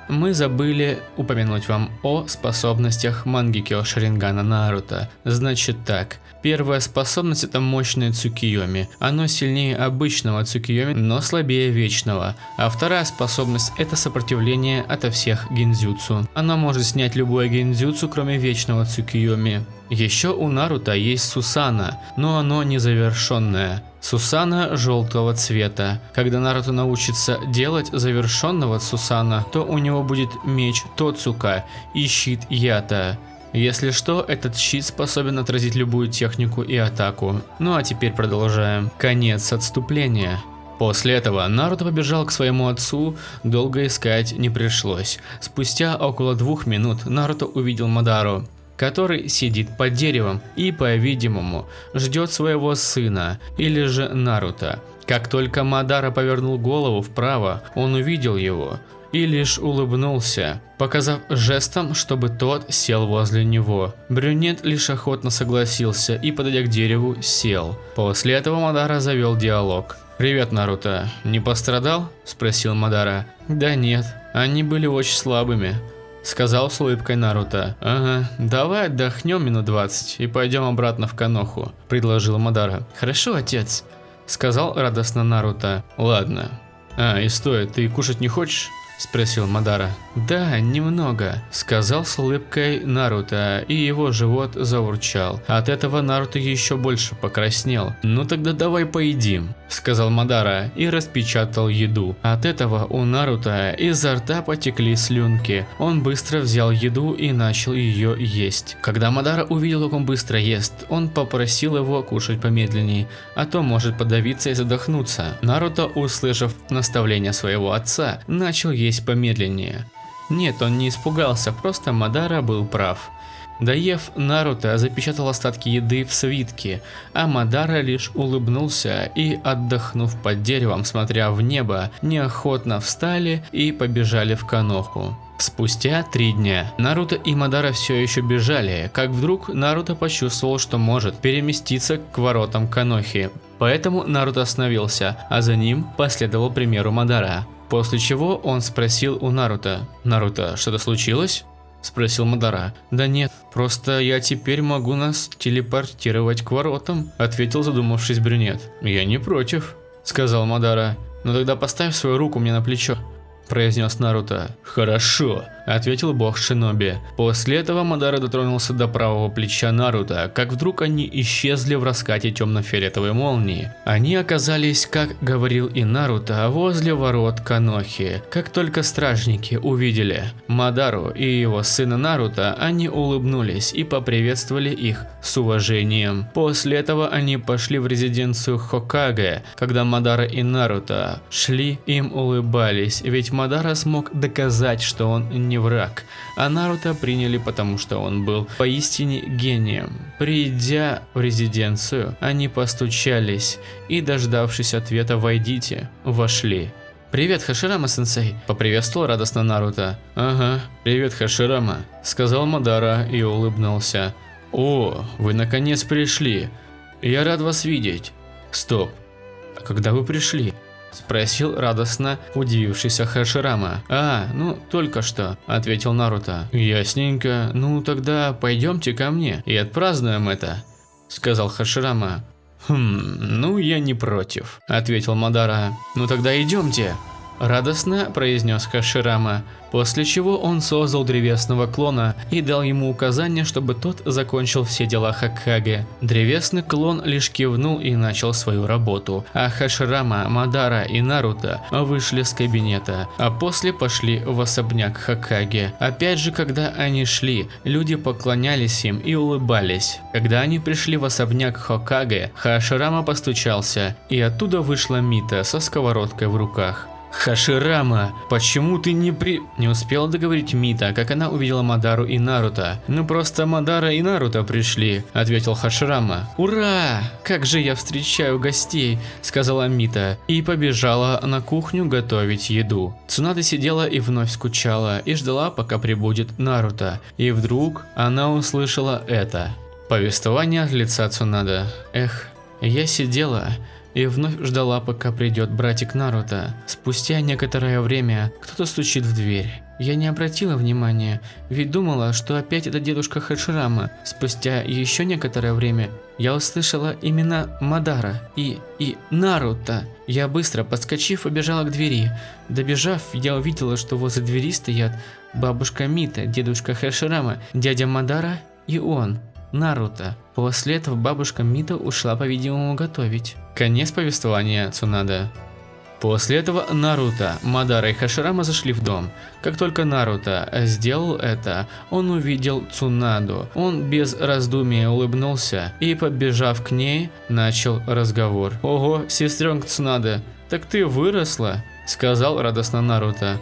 Мы забыли упомянуть вам о способностях Мангекё Шарингана Наруто. Значит так. Первая способность — это мощное Цукиёми. Оно сильнее обычного Цукиёми, но слабее вечного. А вторая способность — это сопротивление ото всех гиндзюцу. Она может снять любое гиндзюцу, кроме вечного Цукиёми. Еще у Наруто есть Сусана, но оно незавершенное. Сусана желтого цвета. Когда Наруто научится делать завершенного Сусана, то у него будет меч Тоцука и щит Ята. Если что, этот щит способен отразить любую технику и атаку. Ну а теперь продолжаем. Конец отступления. После этого Наруто побежал к своему отцу, долго искать не пришлось. Спустя около 2 минут Наруто увидел Мадару, который сидит под деревом и, по-видимому, ждет своего сына, или же Наруто. Как только Мадара повернул голову вправо, он увидел его и лишь улыбнулся, показав жестом, чтобы тот сел возле него. Брюнет лишь охотно согласился и, подойдя к дереву, сел. После этого Мадара завел диалог. «Привет, Наруто. Не пострадал?» – спросил Мадара. «Да нет, они были очень слабыми», – сказал с улыбкой Наруто. «Ага, давай отдохнем минут 20 и пойдем обратно в Коноху», – предложил Мадара. «Хорошо, отец», – сказал радостно Наруто. «Ладно. И стой, ты кушать не хочешь?» – спросил Мадара. «Да, немного», – сказал с улыбкой Наруто, и его живот заурчал. От этого Наруто еще больше покраснел. «Ну тогда давай поедим», – сказал Мадара и распечатал еду. От этого у Наруто изо рта потекли слюнки. Он быстро взял еду и начал ее есть. Когда Мадара увидел, как он быстро ест, он попросил его кушать помедленнее, а то может подавиться и задохнуться. Наруто, услышав наставление своего отца, начал есть помедленнее. Нет, он не испугался, просто Мадара был прав. Доев, Наруто запечатал остатки еды в свитке, а Мадара лишь улыбнулся и, отдохнув под деревом, смотря в небо, неохотно встали и побежали в Коноху. Спустя 3 дня Наруто и Мадара все еще бежали, как вдруг Наруто почувствовал, что может переместиться к воротам Конохи. Поэтому Наруто остановился, а за ним последовал примеру Мадара. После чего он спросил у Наруто: «Наруто, что-то случилось?» – спросил Мадара. «Да нет, просто я теперь могу нас телепортировать к воротам», – ответил задумавшись брюнет. «Я не против», – сказал Мадара. «Но тогда поставь свою руку мне на плечо», – произнес Наруто. «Хорошо», – ответил бог Шиноби. После этого Мадара дотронулся до правого плеча Наруто, как вдруг они исчезли в раскате темно-фиолетовой молнии. Они оказались, как говорил и Наруто, возле ворот Конохи. Как только стражники увидели Мадару и его сына Наруто, они улыбнулись и поприветствовали их с уважением. После этого они пошли в резиденцию Хокаге. Когда Мадара и Наруто шли, им улыбались, ведь Мадара смог доказать, что он не враг, а Наруто приняли, потому что он был поистине гением. Придя в резиденцию, они постучались и, дождавшись ответа «Войдите», вошли. «Привет, Хаширама-сенсей», – поприветствовал радостно Наруто. «Ага, привет, Хаширама», – сказал Мадара и улыбнулся. «О, вы наконец пришли. Я рад вас видеть. Стоп, а когда вы пришли?» – спросил радостно удивившийся Хаширама. Ну только что, – ответил Наруто. «Ясненько, ну тогда пойдемте ко мне и отпразднуем это», – сказал Хаширама. «Ну я не против», – ответил Мадара. «Ну тогда идемте», Радостно произнес Хаширама, после чего он создал древесного клона и дал ему указание, чтобы тот закончил все дела Хокаге. Древесный клон лишь кивнул и начал свою работу, а Хаширама, Мадара и Наруто вышли с кабинета, а после пошли в особняк Хокаге. Опять же, когда они шли, люди поклонялись им и улыбались. Когда они пришли в особняк Хокаге, Хаширама постучался, и оттуда вышла Мита со сковородкой в руках. «Хаширама, почему ты не успела договорить Мита, как она увидела Мадару и Наруто?» «Ну просто Мадара и Наруто пришли», – ответил Хаширама. «Ура! Как же я встречаю гостей», – сказала Мита и побежала на кухню готовить еду. Цунада сидела и вновь скучала и ждала, пока прибудет Наруто. И вдруг она услышала это. Повествование от лица Цунада. «Эх, я сидела и вновь ждала, пока придет братик Наруто. Спустя некоторое время кто-то стучит в дверь. Я не обратила внимания, ведь думала, что опять это дедушка Хаширама. Спустя еще некоторое время я услышала имена Мадара и Наруто. Я быстро, подскочив, побежала к двери. Добежав, я увидела, что возле двери стоят бабушка Мита, дедушка Хаширама, дядя Мадара и он, Наруто. После этого бабушка Мита ушла, по-видимому, готовить». Конец повествования Цунада. После этого Наруто, Мадара и Хаширама зашли в дом. Как только Наруто сделал это, он увидел Цунаду. Он без раздумия улыбнулся и, подбежав к ней, начал разговор. «Ого, сестренка Цунада, так ты выросла?» – сказал радостно Наруто.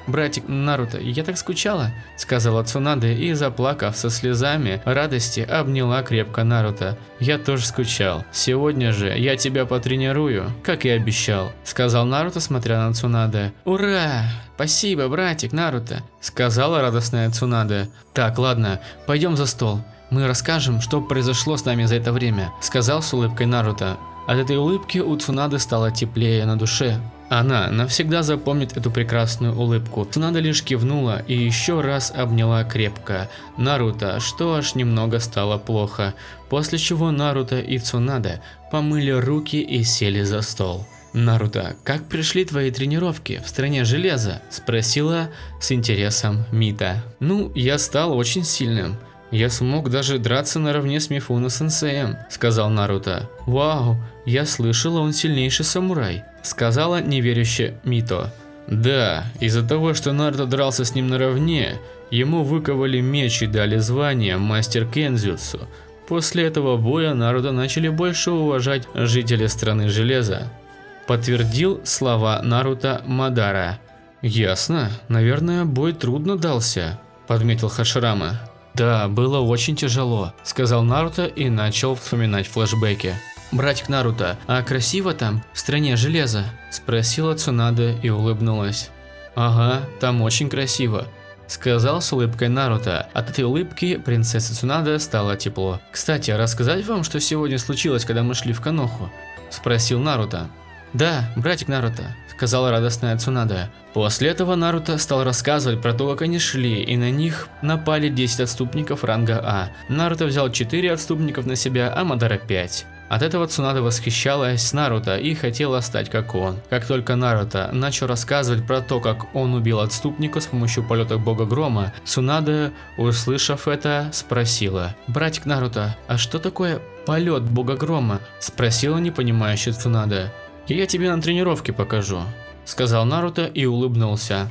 «Братик Наруто, я так скучала», – сказала Цунада и, заплакав со слезами радости, обняла крепко Наруто. «Я тоже скучал. Сегодня же я тебя потренирую, как и обещал», – сказал Наруто, смотря на Цунада. «Ура! Спасибо, братик Наруто», – сказала радостная Цунада. «Так, ладно, пойдем за стол. Мы расскажем, что произошло с нами за это время», – сказал с улыбкой Наруто. От этой улыбки у Цунады стало теплее на душе. Она навсегда запомнит эту прекрасную улыбку. Цунада лишь кивнула и еще раз обняла крепко Наруто, что аж немного стало плохо. После чего Наруто и Цунада помыли руки и сели за стол. «Наруто, как пришли твои тренировки в стране железа?» – спросила с интересом Мита. «Ну, я стал очень сильным. Я смог даже драться наравне с Мифуно-сенсеем», – сказал Наруто. «Вау, я слышала, он сильнейший самурай», – сказала неверящая Мито. «Да, из-за того, что Наруто дрался с ним наравне, ему выковали меч и дали звание мастер кензюцу. После этого боя Наруто начали больше уважать жители страны железа», – подтвердил слова Наруто Мадара. «Ясно, наверное, бой трудно дался», – подметил Хаширама. «Да, было очень тяжело», – сказал Наруто и начал вспоминать флешбеки. «Братик Наруто, а красиво там, в стране железа?» – спросила Цунада и улыбнулась. «Ага, там очень красиво», – сказал с улыбкой Наруто. От этой улыбки принцессе Цунада стало тепло. «Кстати, рассказать вам, что сегодня случилось, когда мы шли в Коноху?» – спросил Наруто. «Да, братик Наруто», – сказала радостная Цунада. После этого Наруто стал рассказывать про то, как они шли, и на них напали 10 отступников ранга А. Наруто взял 4 отступников на себя, а Мадара 5. От этого Цунада восхищалась Наруто и хотела стать как он. Как только Наруто начал рассказывать про то, как он убил отступника с помощью полета бога грома, Цунада, услышав это, спросила: «Братик Наруто, а что такое полет бога грома?» – спросила непонимающая Цунада. «Я тебе на тренировке покажу», – сказал Наруто и улыбнулся.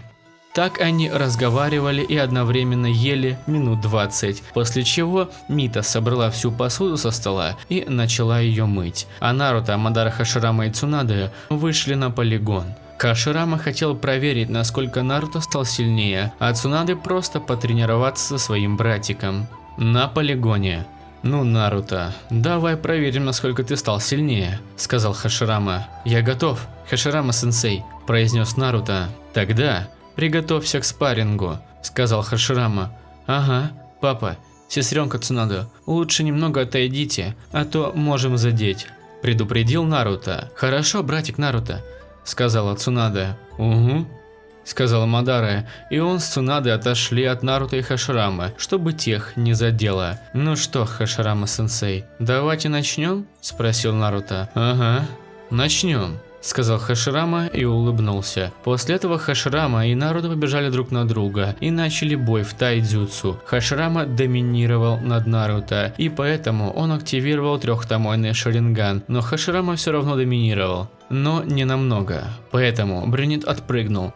Так они разговаривали и одновременно ели минут 20, после чего Мита собрала всю посуду со стола и начала ее мыть, а Наруто, Мадара, Хаширама и Цунада вышли на полигон. Хаширама хотел проверить, насколько Наруто стал сильнее, а Цунада просто потренироваться со своим братиком. На полигоне. «Ну, Наруто, давай проверим, насколько ты стал сильнее», – сказал Хаширама. «Я готов, Хаширама-сенсей», – произнес Наруто. «Тогда приготовься к спаррингу», – сказал Хаширама. «Ага, папа, сестренка Цунада, лучше немного отойдите, а то можем задеть», – предупредил Наруто. «Хорошо, братик Наруто», – сказала Цунада. «Угу», – сказала Мадара, и он с Цунадой отошли от Наруто и Хаширамы, чтобы тех не задело. «Ну что, Хаширама-сенсей, давайте начнем?» – спросил Наруто. «Ага, начнем», сказал Хаширама и улыбнулся. После этого Хаширама и Наруто побежали друг на друга и начали бой в тайдзюцу. Хаширама доминировал над Наруто, и поэтому он активировал трехтомойный шаринган, но Хаширама все равно доминировал. Но не намного. Поэтому Брюнет отпрыгнул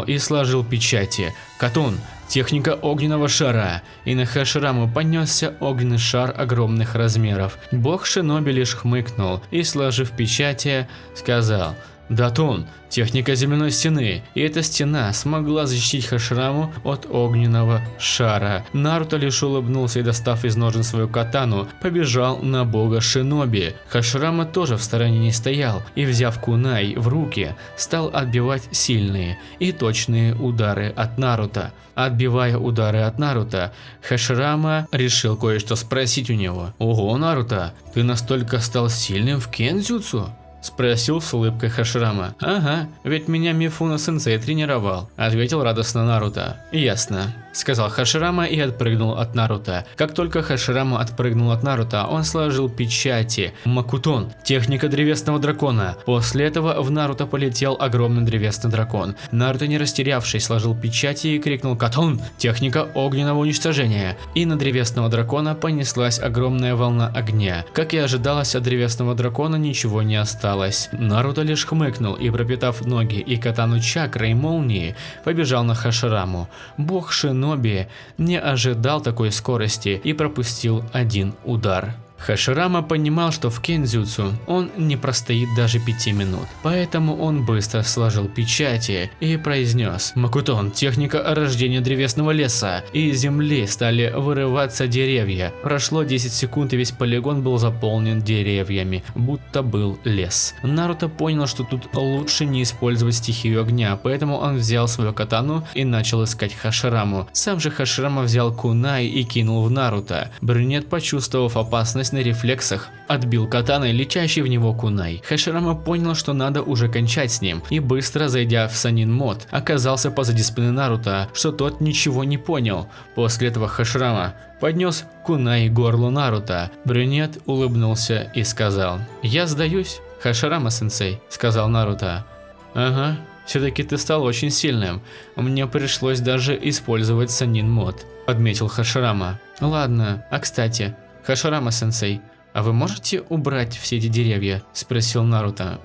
и сложил печати. Катун, техника огненного шара. И на Хашираму понесся огненный шар огромных размеров. Бог Шиноби лишь хмыкнул и, сложив печати, сказал: Датун, техника земляной стены, и эта стена смогла защитить Хашираму от огненного шара. Наруто лишь улыбнулся и, достав из ножен свою катану, побежал на бога Шиноби. Хаширама тоже в стороне не стоял и, взяв кунай в руки, стал отбивать сильные и точные удары от Наруто. Отбивая удары от Наруто, Хаширама решил кое-что спросить у него. «Ого, Наруто, ты настолько стал сильным в кендзюцу?» – спросил с улыбкой Хаширама. «Ага, ведь меня Мифуна-сенсей тренировал», – ответил радостно Наруто. «Ясно», – сказал Хаширама и отпрыгнул от Наруто. Как только Хаширама отпрыгнул от Наруто, он сложил печати. Макутон, техника древесного дракона. После этого в Наруто полетел огромный древесный дракон. Наруто, не растерявшись, сложил печати и крикнул: «Катон, техника огненного уничтожения». И на древесного дракона понеслась огромная волна огня. Как и ожидалось, от древесного дракона ничего не осталось. Наруто лишь хмыкнул и, пропитав ноги и катану чакрой молнии, побежал на Хашираму. Бог Шиноби не ожидал такой скорости и пропустил один удар. Хаширама понимал, что в кендзюцу он не простоит даже 5 минут, поэтому он быстро сложил печати и произнес: «Макутон, техника рождения древесного леса», и из земли стали вырываться деревья. Прошло 10 секунд, и весь полигон был заполнен деревьями, будто был лес. Наруто понял, что тут лучше не использовать стихию огня, поэтому он взял свою катану и начал искать Хашираму. Сам же Хаширама взял кунай и кинул в Наруто. Брюнет, почувствовав опасность, на рефлексах отбил катаной летящий в него кунай. Хаширама понял, что надо уже кончать с ним, и быстро зайдя в Санин мод, оказался позади спины Наруто, что тот ничего не понял. После этого Хаширама поднес кунай к горлу Наруто. Брюнет улыбнулся и сказал: «Я сдаюсь, Хаширама-сенсей», — сказал Наруто. «Ага, все-таки ты стал очень сильным. Мне пришлось даже использовать Санин мод», — отметил Хаширама. «Ладно, а кстати, Хаширама-сенсей, а вы можете убрать все эти деревья?» – спросил Наруто.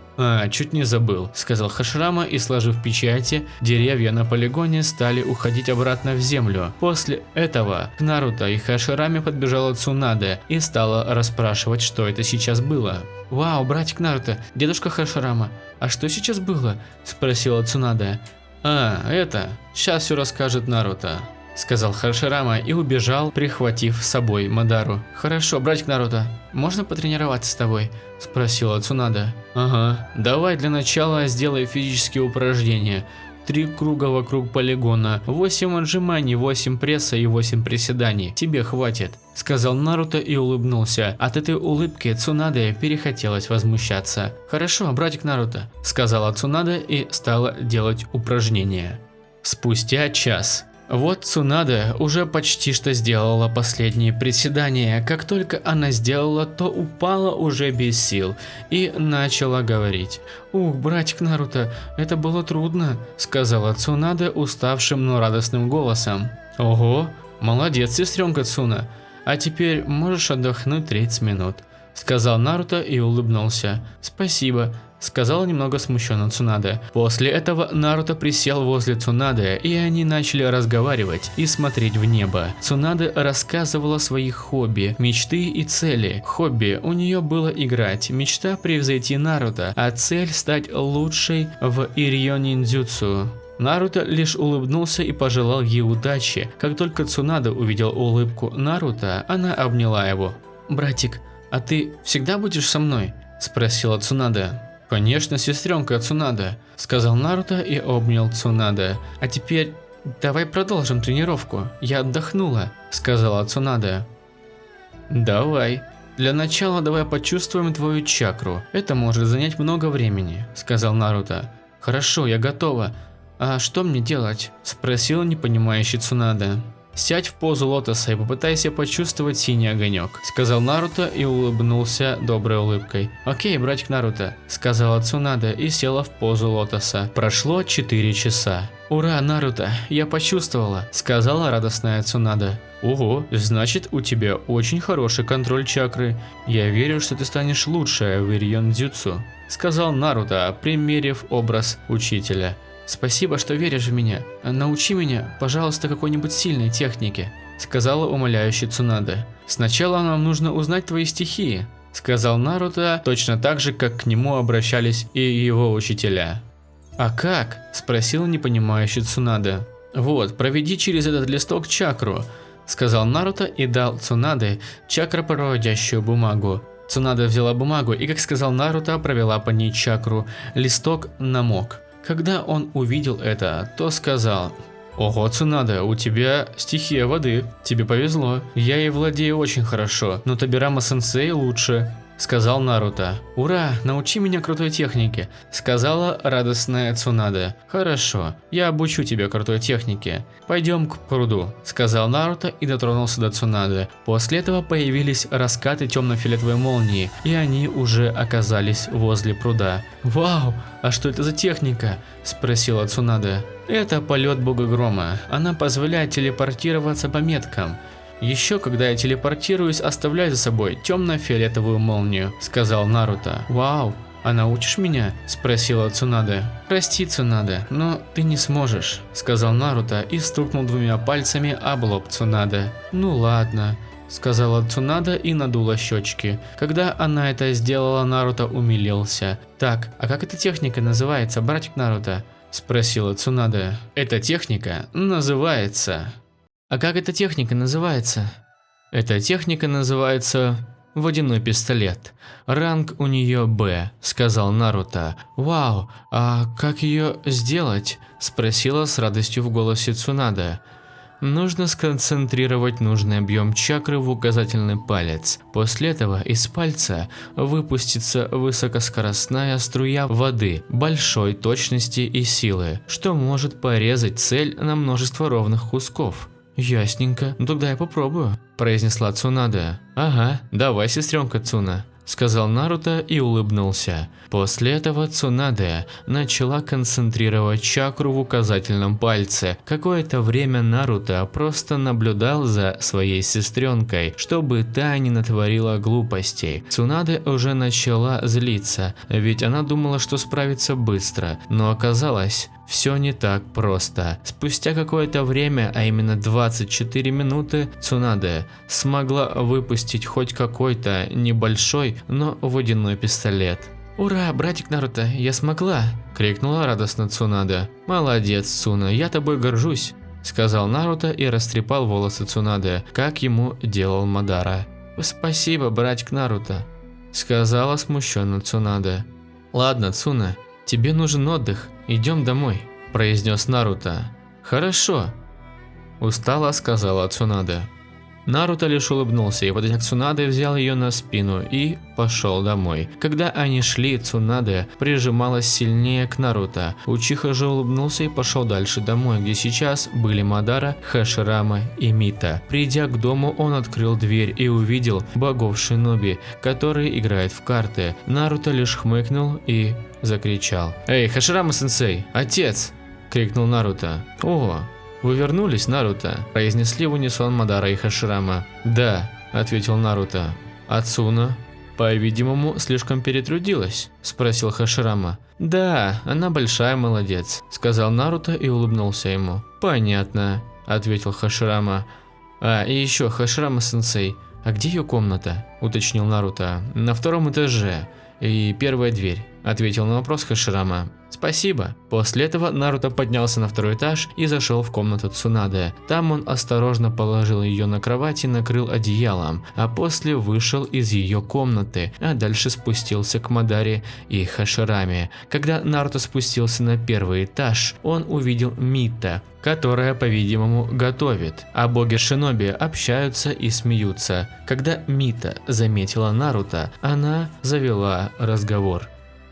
Чуть не забыл», – сказал Хаширама, и, сложив печати, деревья на полигоне стали уходить обратно в землю. После этого к Наруто и Хашираме подбежала Цунаде и стала расспрашивать, что это сейчас было. «Вау, братик Наруто, дедушка Хаширама, а что сейчас было?» – спросила Цунаде. Это, сейчас все расскажет Наруто», — сказал Хаширама и убежал, прихватив с собой Мадару. «Хорошо, братик Наруто, можно потренироваться с тобой?» – спросила Цунада. «Ага, давай для начала сделай физические упражнения. 3 круга вокруг полигона, 8 отжиманий, 8 пресса и 8 приседаний. Тебе хватит», – сказал Наруто и улыбнулся. От этой улыбки Цунаде перехотелось возмущаться. «Хорошо, братик Наруто», – сказала Цунада и стала делать упражнения. Спустя час. Вот Цунада уже почти что сделала последние приседания. Как только она сделала, то упала уже без сил и начала говорить. «Ух, братик Наруто, это было трудно», — сказала Цунада уставшим, но радостным голосом. «Ого, молодец, сестренка Цуна. А теперь можешь отдохнуть 30 минут», — сказал Наруто и улыбнулся. «Спасибо», — сказала немного смущенно Цунада. После этого Наруто присел возле Цунады, и они начали разговаривать и смотреть в небо. Цунада рассказывала о своих хобби, мечты и цели. Хобби у нее было играть, мечта превзойти Наруто, а цель стать лучшей в Ирьё-ниндзюцу. Наруто лишь улыбнулся и пожелал ей удачи. Как только Цунада увидел улыбку Наруто, она обняла его. «Братик, а ты всегда будешь со мной?» – спросила Цунада. «Конечно, сестренка Цунада», – сказал Наруто и обнял Цунада. «А теперь давай продолжим тренировку. Я отдохнула», – сказала Цунада. «Давай. Для начала давай почувствуем твою чакру. Это может занять много времени», – сказал Наруто. «Хорошо, я готова. А что мне делать?» – спросила непонимающий Цунада. Сядь в позу лотоса и попытайся почувствовать синий огонек, сказал Наруто и улыбнулся доброй улыбкой. Окей, братик Наруто, сказала Цунада и села в позу лотоса. Прошло 4 часа. Ура, Наруто, я почувствовала, сказала радостная Цунада. Ого, значит, у тебя очень хороший контроль чакры. Я верю, что ты станешь лучше в Ирьон Дзюцу, сказал Наруто, примерив образ учителя. Спасибо, что веришь в меня. Научи меня, пожалуйста, какой-нибудь сильной технике, сказала умоляющая Цунада. Сначала нам нужно узнать твои стихии, сказал Наруто, точно так же, как к нему обращались и его учителя. А как? Спросила непонимающая Цунада. Вот, проведи через этот листок чакру, сказал Наруто и дал Цунаде чакропроводящую бумагу. Цунада взяла бумагу и, как сказал Наруто, провела по ней чакру. Листок намок. Когда он увидел это, то сказал: «Ого, Цунада, у тебя стихия воды, тебе повезло, я ей владею очень хорошо, но Тобирама-сенсей лучше», сказал Наруто. «Ура, научи меня крутой технике», сказала радостная Цунада. «Хорошо, я обучу тебя крутой технике. Пойдем к пруду», сказал Наруто и дотронулся до Цунады. После этого появились раскаты темно-фиолетовой молнии, и они уже оказались возле пруда. «Вау, а что это за техника?» спросила Цунада. «Это полет бога грома. Она позволяет телепортироваться по меткам. Еще когда я телепортируюсь, оставляю за собой темно-фиолетовую молнию», сказал Наруто. «Вау, а научишь меня?» спросила Цунада. «Прости, Цунада, но ты не сможешь», сказал Наруто и стукнул двумя пальцами об лоб Цунады. «Ну ладно», сказала Цунада и надула щечки. Когда она это сделала, Наруто умилился. «Так, а как эта техника называется, братик Наруто?» спросила Цунада. «Эта техника называется...» «А как эта техника называется?» «Эта техника называется водяной пистолет. Ранг у нее Б», сказал Наруто. «Вау, а как ее сделать?» спросила с радостью в голосе Цунада. Нужно сконцентрировать нужный объем чакры в указательный палец. После этого из пальца выпустится высокоскоростная струя воды большой точности и силы, что может порезать цель на множество ровных кусков. «Ясненько, ну тогда я попробую», произнесла Цунада. «Ага, давай, сестренка Цуна», сказал Наруто и улыбнулся. После этого Цунада начала концентрировать чакру в указательном пальце. Какое-то время Наруто просто наблюдал за своей сестренкой, чтобы та не натворила глупостей. Цунада уже начала злиться, ведь она думала, что справится быстро, но оказалось, все не так просто. Спустя какое-то время, а именно 24 минуты, Цунада смогла выпустить хоть какой-то небольшой, но водяной пистолет. «Ура, братик Наруто, я смогла!» – крикнула радостно Цунада. «Молодец, Цуна, я тобой горжусь!» – сказал Наруто и растрепал волосы Цунады, как ему делал Мадара. «Спасибо, братик Наруто!» – сказала смущенно Цунада. «Ладно, Цуна, тебе нужен отдых, идем домой», – произнес Наруто. «Хорошо», – устало сказала Цунада. Наруто лишь улыбнулся и, подойдя к Цунаде, взял ее на спину и пошел домой. Когда они шли, Цунада прижималась сильнее к Наруто. Учиха же улыбнулся и пошел дальше домой, где сейчас были Мадара, Хаширама и Мита. Придя к дому, он открыл дверь и увидел богов Шиноби, которые играют в карты. Наруто лишь хмыкнул и закричал: «Эй, Хаширама-сенсей, отец!» – крикнул Наруто. «О! Вы вернулись, Наруто?» – произнесли в унисон Мадара и Хаширама. «Да», – ответил Наруто. «А Цуна, по-видимому, слишком перетрудилась?» – спросил Хаширама. «Да, она большая молодец», – сказал Наруто и улыбнулся ему. «Понятно», – ответил Хаширама. «А, и еще, Хаширама-сенсей, а где ее комната?» – уточнил Наруто. «На 2-м этаже. И первая дверь», – ответил на вопрос Хаширама. «Спасибо». После этого Наруто поднялся на 2-й этаж и зашел в комнату Цунады. Там он осторожно положил ее на кровать и накрыл одеялом, а после вышел из ее комнаты, а дальше спустился к Мадаре и Хашираме. Когда Наруто спустился на 1-й этаж, он увидел Мита, которая, по-видимому, готовит, а боги Шиноби общаются и смеются. Когда Мита заметила Наруто, она завела разговор.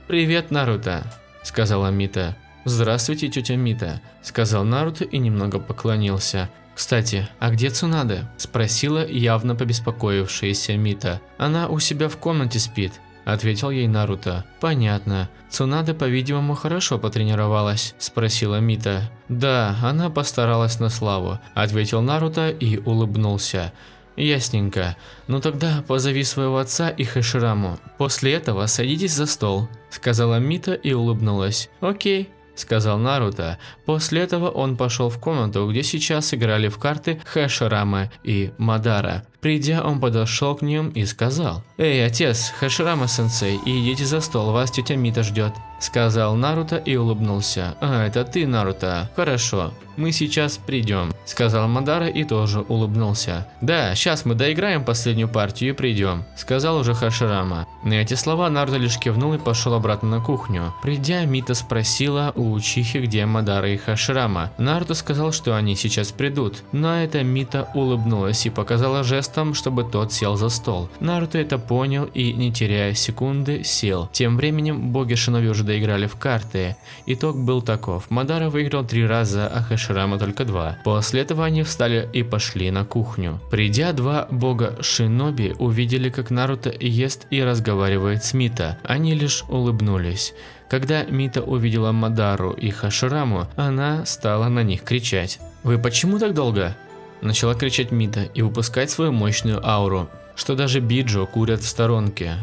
«Привет, Наруто», – сказала Мита. «Здравствуйте, тетя Мита», – сказал Наруто и немного поклонился. Кстати, а где Цунаде? Спросила явно побеспокоившаяся Мита. Она у себя в комнате спит, ответил ей Наруто. Понятно. Цунаде, по-видимому, хорошо потренировалась, спросила Мита. Да, она постаралась на славу, ответил Наруто и улыбнулся. Ясненько. Ну тогда позови своего отца и Хашираму. После этого садитесь за стол, сказала Мита и улыбнулась. Окей, сказал Наруто. После этого он пошел в комнату, где сейчас играли в карты Хаширама и Мадара. Придя, он подошел к ним и сказал: «Эй, отец, Хаширама-сенсей, идите за стол, вас тетя Мита ждет», сказал Наруто и улыбнулся. «А, это ты, Наруто? Хорошо, мы сейчас придем», сказал Мадара и тоже улыбнулся. «Да, сейчас мы доиграем последнюю партию и придем», сказал уже Хаширама. На эти слова Наруто лишь кивнул и пошел обратно на кухню. Придя, Мита спросила у Учихи, где Мадара и Хаширама. Наруто сказал, что они сейчас придут. На это Мита улыбнулась и показала жестом, чтобы тот сел за стол. Наруто это понял и, не теряя секунды, сел. Тем временем боги шиноби уже доиграли в карты. Итог был таков: Мадара выиграл 3 раза, а Хаширама только 2. После этого они встали и пошли на кухню. Придя, 2 бога шиноби увидели, как Наруто ест и разговаривает с Мита. Они лишь улыбнулись. Когда Мита увидела Мадару и Хашираму, она стала на них кричать. «Вы почему так долго?» Начала кричать Мита и выпускать свою мощную ауру, что даже Биджо курят в сторонке.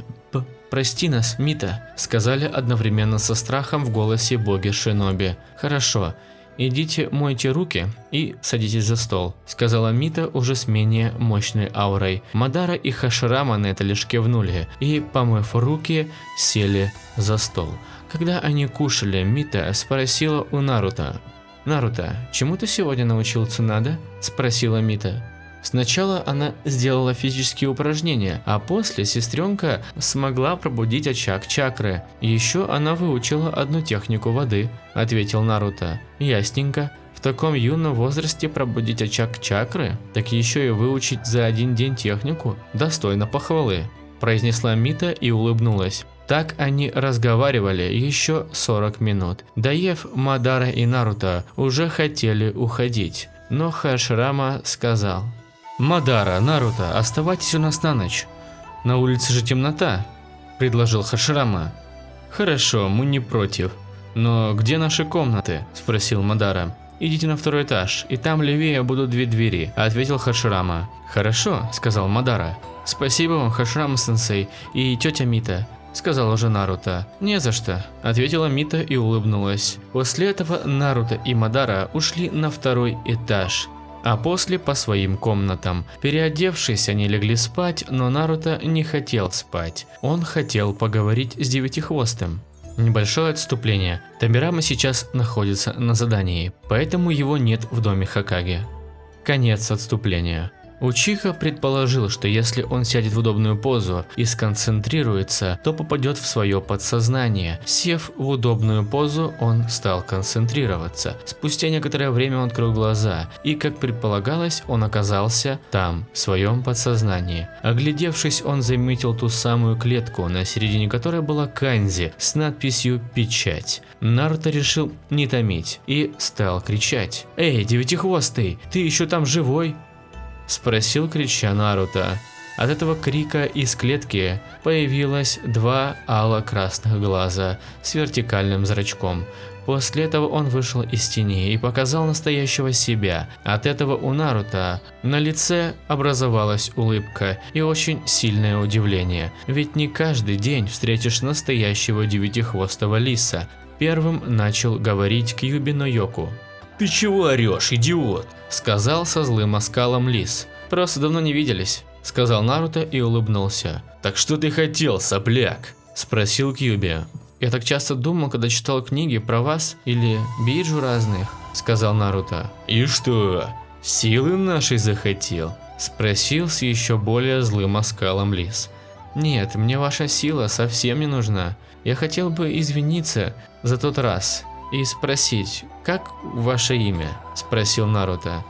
«Прости нас, Мита», сказали одновременно со страхом в голосе боги шиноби. «Хорошо, идите мойте руки и садитесь за стол», сказала Мита уже с менее мощной аурой. Мадара и Хаширама на это лишь кивнули и, помыв руки, сели за стол. Когда они кушали, Мита спросила у Наруто: «Наруто, чему ты сегодня научил Цунаде?» – спросила Мита. Сначала она сделала физические упражнения, а после сестренка смогла пробудить очаг чакры. Еще она выучила одну технику воды, ответил Наруто. Ясненько. В таком юном возрасте пробудить очаг чакры, так еще и выучить за 1 день технику, достойно похвалы, произнесла Мита и улыбнулась. Так они разговаривали еще 40 минут. Доев, Мадара и Наруто уже хотели уходить, но Хаширама сказал: «Мадара, Наруто, оставайтесь у нас на ночь. На улице же темнота», – предложил Хаширама. «Хорошо, мы не против. Но где наши комнаты?» – спросил Мадара. «Идите на 2-й этаж, и там левее будут 2 двери», – ответил Хаширама. «Хорошо», – сказал Мадара. «Спасибо вам, Хаширама-сенсей и тетя Мита», – сказал уже Наруто. «Не за что», – ответила Мита и улыбнулась. После этого Наруто и Мадара ушли на 2-й этаж, а после по своим комнатам. Переодевшись, они легли спать, но Наруто не хотел спать. Он хотел поговорить с Девятихвостым. Небольшое отступление. Тамирама сейчас находится на задании, поэтому его нет в доме Хокаге. Конец отступления. Учиха предположил, что если он сядет в удобную позу и сконцентрируется, то попадет в свое подсознание. Сев в удобную позу, он стал концентрироваться. Спустя некоторое время он открыл глаза, и, как предполагалось, он оказался там, в своем подсознании. Оглядевшись, он заметил ту самую клетку, на середине которой была канзи с надписью «Печать». Наруто решил не томить и стал кричать: «Эй, Девятихвостый, ты еще там живой?» Спросил, крича, Наруто. От этого крика из клетки появилось 2 ало-красных глаза с вертикальным зрачком. После этого он вышел из тени и показал настоящего себя. От этого у Наруто на лице образовалась улыбка и очень сильное удивление. Ведь не каждый день встретишь настоящего девятихвостого лиса. Первым начал говорить Кьюби но Йоку. «Ты чего орешь, идиот?» – сказал со злым оскалом лис. «Просто давно не виделись», – сказал Наруто и улыбнулся. «Так что ты хотел, сопляк?» – спросил Кьюби. «Я так часто думал, когда читал книги про вас или биджу разных», – сказал Наруто. «И что, силы нашей захотел?» – спросил с еще более злым оскалом лис. «Нет, мне ваша сила совсем не нужна. Я хотел бы извиниться за тот раз и спросить, как ваше имя?» – спросил Наруто.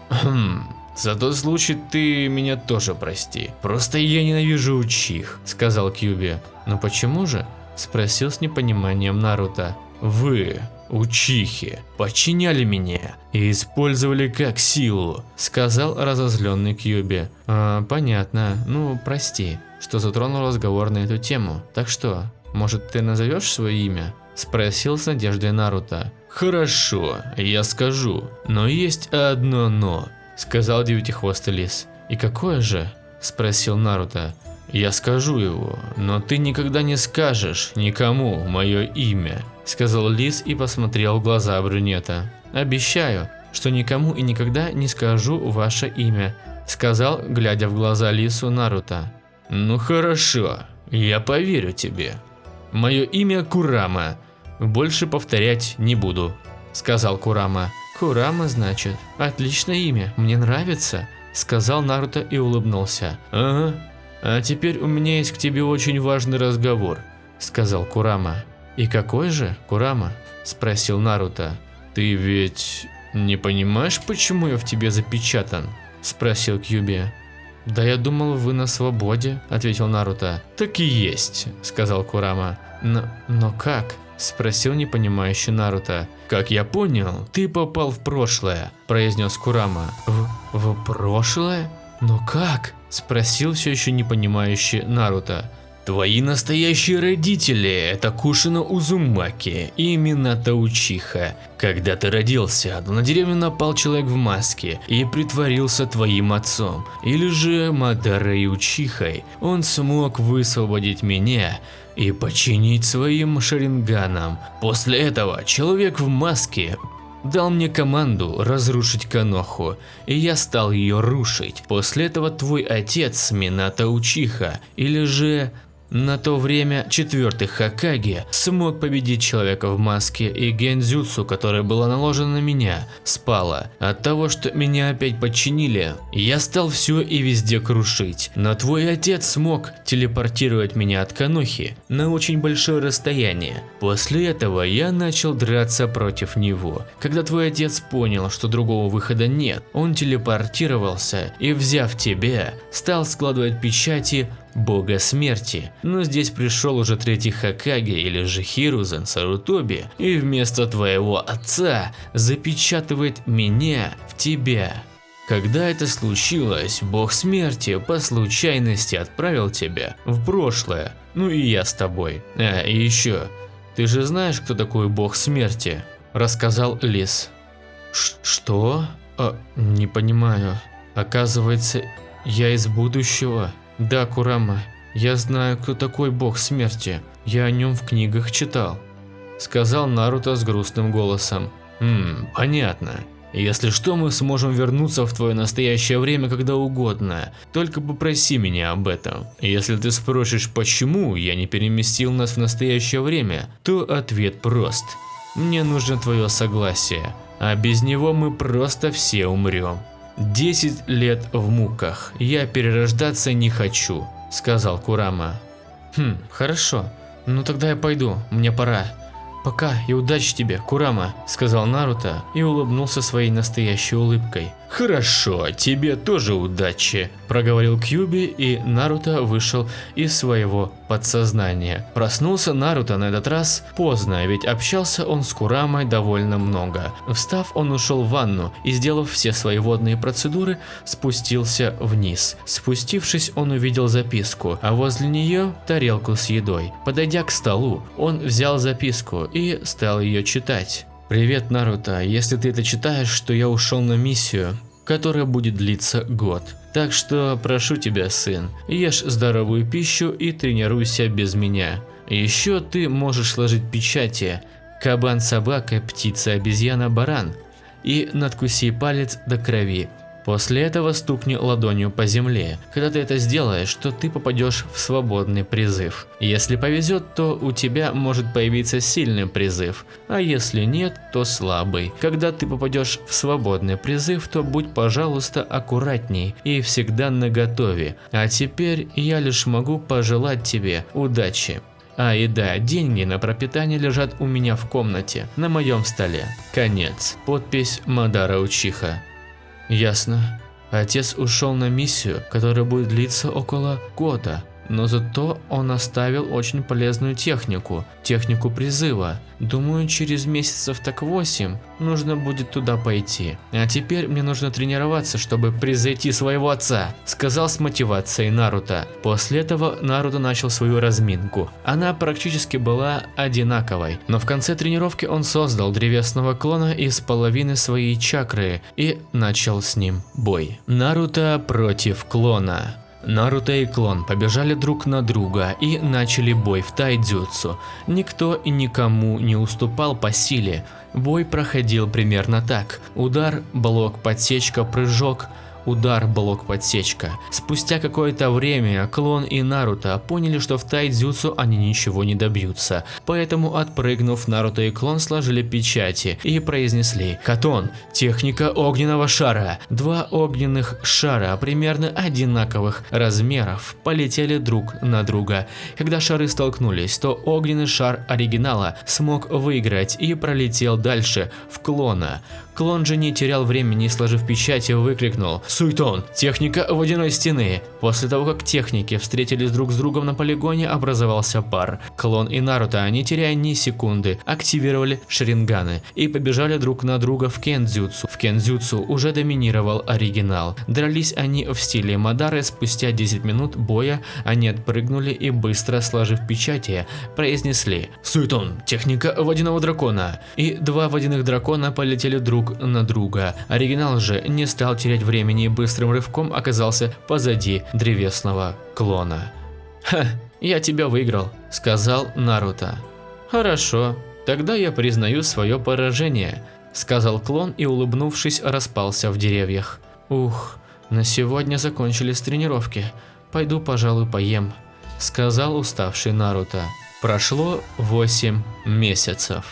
«За тот случай ты меня тоже прости. Просто я ненавижу Учих», – сказал Кьюби. «Но почему же?» – спросил с непониманием Наруто. «Вы, Учихи подчиняли меня и использовали как силу, сказал разозленный Кьюби. Понятно, ну прости, что затронул разговор на эту тему. Так что, может, ты назовешь свое имя? Спросил с надеждой Наруто. Хорошо, я скажу, но есть одно но, сказал девятихвостый лис. И какое же? Спросил Наруто. Я скажу его, но ты никогда не скажешь никому мое имя, сказал лис и посмотрел в глаза брюнета. Обещаю, что никому и никогда не скажу ваше имя, сказал, глядя в глаза лису, Наруто. Ну хорошо, я поверю тебе. Мое имя Курама, больше повторять не буду, сказал Курама. Курама, значит, отличное имя, мне нравится, сказал Наруто и улыбнулся. Ага. А теперь у меня есть к тебе очень важный разговор, сказал Курама. И какой же, Курама? Спросил Наруто. Ты ведь не понимаешь, почему я в тебе запечатан? Спросил Кьюби. Да я думал, вы на свободе, ответил Наруто. Так и есть, сказал Курама. Но как? Спросил непонимающий Наруто. Как я понял, ты попал в прошлое, произнес Курама. В прошлое? Но как? Спросил все еще не понимающий Наруто. Твои настоящие родители – это Кушино Узумаки и Минато Учиха. Когда ты родился, на деревню напал человек в маске и притворился твоим отцом, или же Мадарой Учихой. Он смог высвободить меня и подчинить своим шаринганам. После этого человек в маске дал мне команду разрушить Коноху, и я стал ее рушить. После этого твой отец Минато Учиха, или же на то время четвертый Хокаге, смог победить человека в маске, и гензюцу, которая была наложена на меня, спала. От того, что меня опять подчинили, я стал все и везде крушить. Но твой отец смог телепортировать меня от Конохи на очень большое расстояние. После этого я начал драться против него. Когда твой отец понял, что другого выхода нет, он телепортировался и, взяв тебя, стал складывать печати бога смерти. Но здесь пришел уже третий Хокаге, или же Хирузен Сарутоби, и вместо твоего отца запечатывает меня в тебя. Когда это случилось, бог смерти по случайности отправил тебя в прошлое. Ну и я с тобой. И еще, ты же знаешь, кто такой бог смерти? Рассказал лис. Что? Не понимаю. Оказывается, я из будущего? Да, Курама, я знаю, кто такой бог смерти. Я о нем в книгах читал, сказал Наруто с грустным голосом. Понятно. Если что, мы сможем вернуться в твое настоящее время когда угодно. Только попроси меня об этом. Если ты спросишь, почему я не переместил нас в настоящее время, то ответ прост. Мне нужно твое согласие, а без него мы просто все умрем. 10 лет в муках, я перерождаться не хочу, сказал Курама. Хорошо, ну тогда я пойду, мне пора. Пока и удачи тебе, Курама, сказал Наруто и улыбнулся своей настоящей улыбкой. Хорошо, тебе тоже удачи, проговорил Кьюби, и Наруто вышел из своего подсознания. Проснулся Наруто на этот раз поздно, ведь общался он с Курамой довольно много. Встав, он ушел в ванну и, сделав все свои водные процедуры, спустился вниз. Спустившись, он увидел записку, а возле нее тарелку с едой. Подойдя к столу, он взял записку и стал ее читать. Привет, Наруто, если ты это читаешь, то я ушел на миссию, которая будет длиться год. Так что прошу тебя, сын, ешь здоровую пищу и тренируйся без меня. Еще ты можешь сложить печати кабан-собака, птица-обезьяна-баран и надкуси палец до крови. После этого стукни ладонью по земле. Когда ты это сделаешь, то ты попадешь в свободный призыв. Если повезет, то у тебя может появиться сильный призыв, а если нет, то слабый. Когда ты попадешь в свободный призыв, то будь, пожалуйста, аккуратней и всегда наготове. А теперь я лишь могу пожелать тебе удачи. И да, деньги на пропитание лежат у меня в комнате, на моем столе. Конец. Подпись Мадара Учиха. Ясно. Отец ушел на миссию, которая будет длиться около года. но зато он оставил очень полезную технику призыва. Думаю, через месяцев так 8 нужно будет туда пойти. А теперь мне нужно тренироваться, чтобы превзойти своего отца, сказал с мотивацией Наруто. После этого Наруто начал свою разминку. Она практически была одинаковой, но в конце тренировки он создал древесного клона из половины своей чакры и начал с ним бой. Наруто против клона. Наруто и клон побежали друг на друга и начали бой в тайдзюцу. Никто и никому не уступал по силе. Бой проходил примерно так: удар, блок, подсечка, прыжок. Удар, блок, подсечка. Спустя какое-то время клон и Наруто поняли, что в тайдзюцу они ничего не добьются. Поэтому, отпрыгнув, Наруто и клон сложили печати и произнесли: «Катон, техника огненного шара». Два огненных шара примерно одинаковых размеров полетели друг на друга. Когда шары столкнулись, то огненный шар оригинала смог выиграть и пролетел дальше в клона. Клон же не терял времени и, сложив печати, выкрикнул: «Суетон! Техника водяной стены!». После того, как техники встретились друг с другом на полигоне, образовался пар. Клон и Наруто, не теряя ни секунды, активировали шаринганы и побежали друг на друга в кендзюцу. В кендзюцу уже доминировал оригинал. Дрались они в стиле Мадары. Спустя 10 минут боя они отпрыгнули и, быстро сложив печати, произнесли: «Суетон! Техника водяного дракона!». И два водяных дракона полетели друг на друга. Оригинал же не стал терять времени и быстрым рывком оказался позади древесного клона. «Ха, я тебя выиграл», — сказал Наруто. «Хорошо, тогда я признаю свое поражение», — сказал клон и, улыбнувшись, распался в деревьях. «Ух, на сегодня закончились тренировки. Пойду, пожалуй, поем», — сказал уставший Наруто. Прошло 8 месяцев.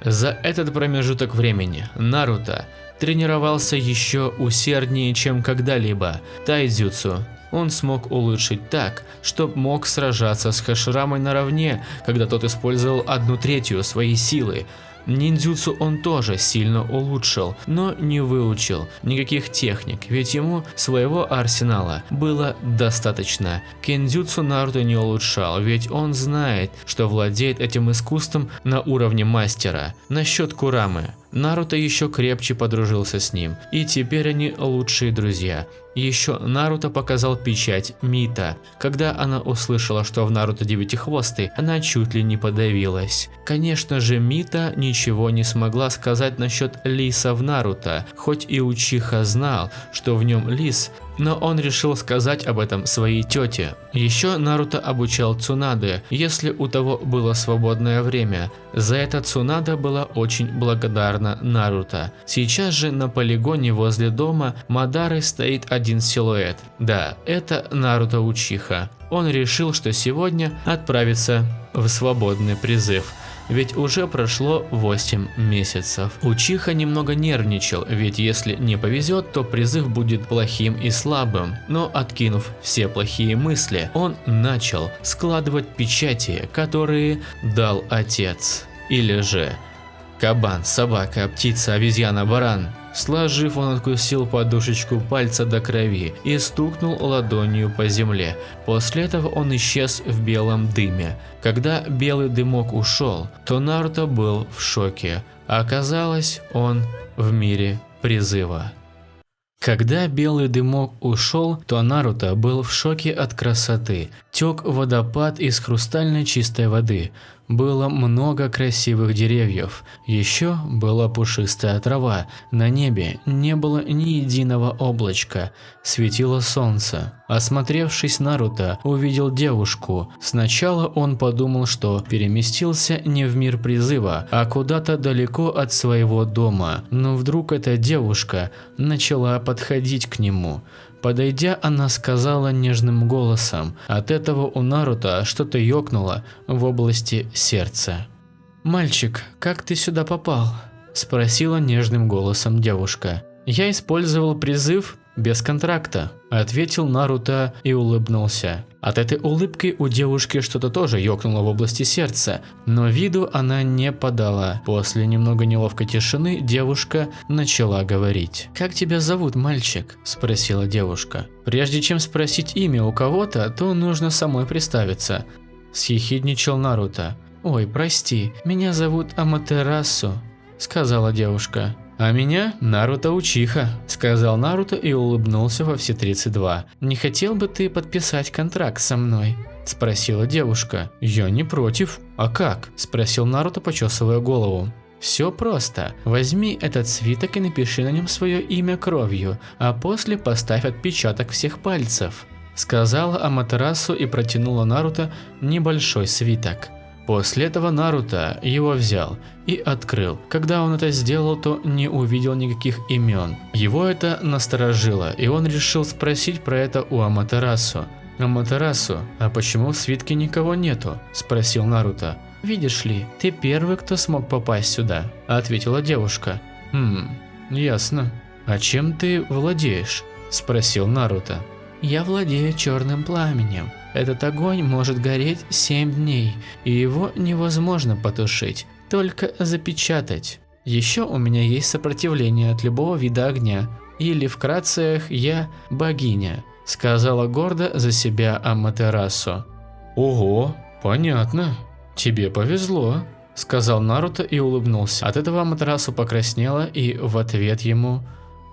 За этот промежуток времени Наруто тренировался еще усерднее, чем когда-либо. Тайдзюцу он смог улучшить так, чтобы мог сражаться с Хаширамой наравне, когда тот использовал 1/3 своей силы. Ниндзюцу он тоже сильно улучшил, но не выучил никаких техник, ведь ему своего арсенала было достаточно. Кендзюцу Наруто не улучшал, ведь он знает, что владеет этим искусством на уровне мастера. Насчет Курамы. Наруто еще крепче подружился с ним, и теперь они лучшие друзья. Еще Наруто показал печать Мита. Когда она услышала, что в Наруто девятихвостый, она чуть ли не подавилась. Конечно же, Мита ничего не смогла сказать насчет лиса в Наруто, хоть и Учиха знал, что в нем лис, но он решил сказать об этом своей тете. Еще Наруто обучал Цунаде, если у того было свободное время. За это Цунада была очень благодарна Наруто. Сейчас же на полигоне возле дома Мадары стоит один силуэт. Да, это Наруто Учиха. Он решил, что сегодня отправится в свободный призыв. Ведь уже прошло 8 месяцев. Учиха немного нервничал, ведь если не повезет, то призыв будет плохим и слабым. Но откинув все плохие мысли, он начал складывать печати, которые дал отец. Или же кабан, собака, птица, обезьяна, баран. Сложив, он откусил подушечку пальца до крови и стукнул ладонью по земле. После этого он исчез в белом дыме. Когда белый дымок ушел, то Наруто был в шоке. Оказалось, он в мире призыва. Когда белый дымок ушел, то Наруто был в шоке от красоты. Тек водопад из хрустально чистой воды. Было много красивых деревьев. Еще была пушистая трава. На небе не было ни единого облачка. Светило солнце. Осмотревшись, Наруто увидел девушку. Сначала он подумал, что переместился не в мир призыва, а куда-то далеко от своего дома. Но вдруг эта девушка начала подходить к нему. Подойдя, она сказала нежным голосом. От этого у Наруто что-то ёкнуло в области сердца. «Мальчик, как ты сюда попал?» – спросила нежным голосом девушка. «Я использовал призыв Без контракта, ответил Наруто и улыбнулся. От этой улыбки у девушки что-то тоже ёкнуло в области сердца, но виду она не подала. После немного неловкой тишины девушка начала говорить. «Как тебя зовут, мальчик?» – спросила девушка. Прежде чем спросить имя у кого-то, то нужно самой представиться. Съехидничал Наруто. «Ой, прости, меня зовут Аматерасу», – сказала девушка. «А меня Наруто Учиха», – сказал Наруто и улыбнулся во все 32. «Не хотел бы ты подписать контракт со мной?» – спросила девушка. «Я не против». «А как?» – спросил Наруто, почесывая голову. «Все просто. Возьми этот свиток и напиши на нем свое имя кровью, а после поставь отпечаток всех пальцев», – сказала Аматерасу и протянула Наруто небольшой свиток. После этого Наруто его взял и открыл. Когда он это сделал, то не увидел никаких имен. Его это насторожило, и он решил спросить про это у Аматерасу. «Аматерасу, а почему в свитке никого нету?» – спросил Наруто. «Видишь ли, ты первый, кто смог попасть сюда», – ответила девушка. Ясно. А чем ты владеешь?» – спросил Наруто. «Я владею черным пламенем. Этот огонь может гореть 7 дней, и его невозможно потушить, только запечатать. Еще у меня есть сопротивление от любого вида огня, или вкратце я богиня», – сказала гордо за себя Аматерасу. «Ого, понятно. Тебе повезло», – сказал Наруто и улыбнулся. От этого Аматерасу покраснела и в ответ ему: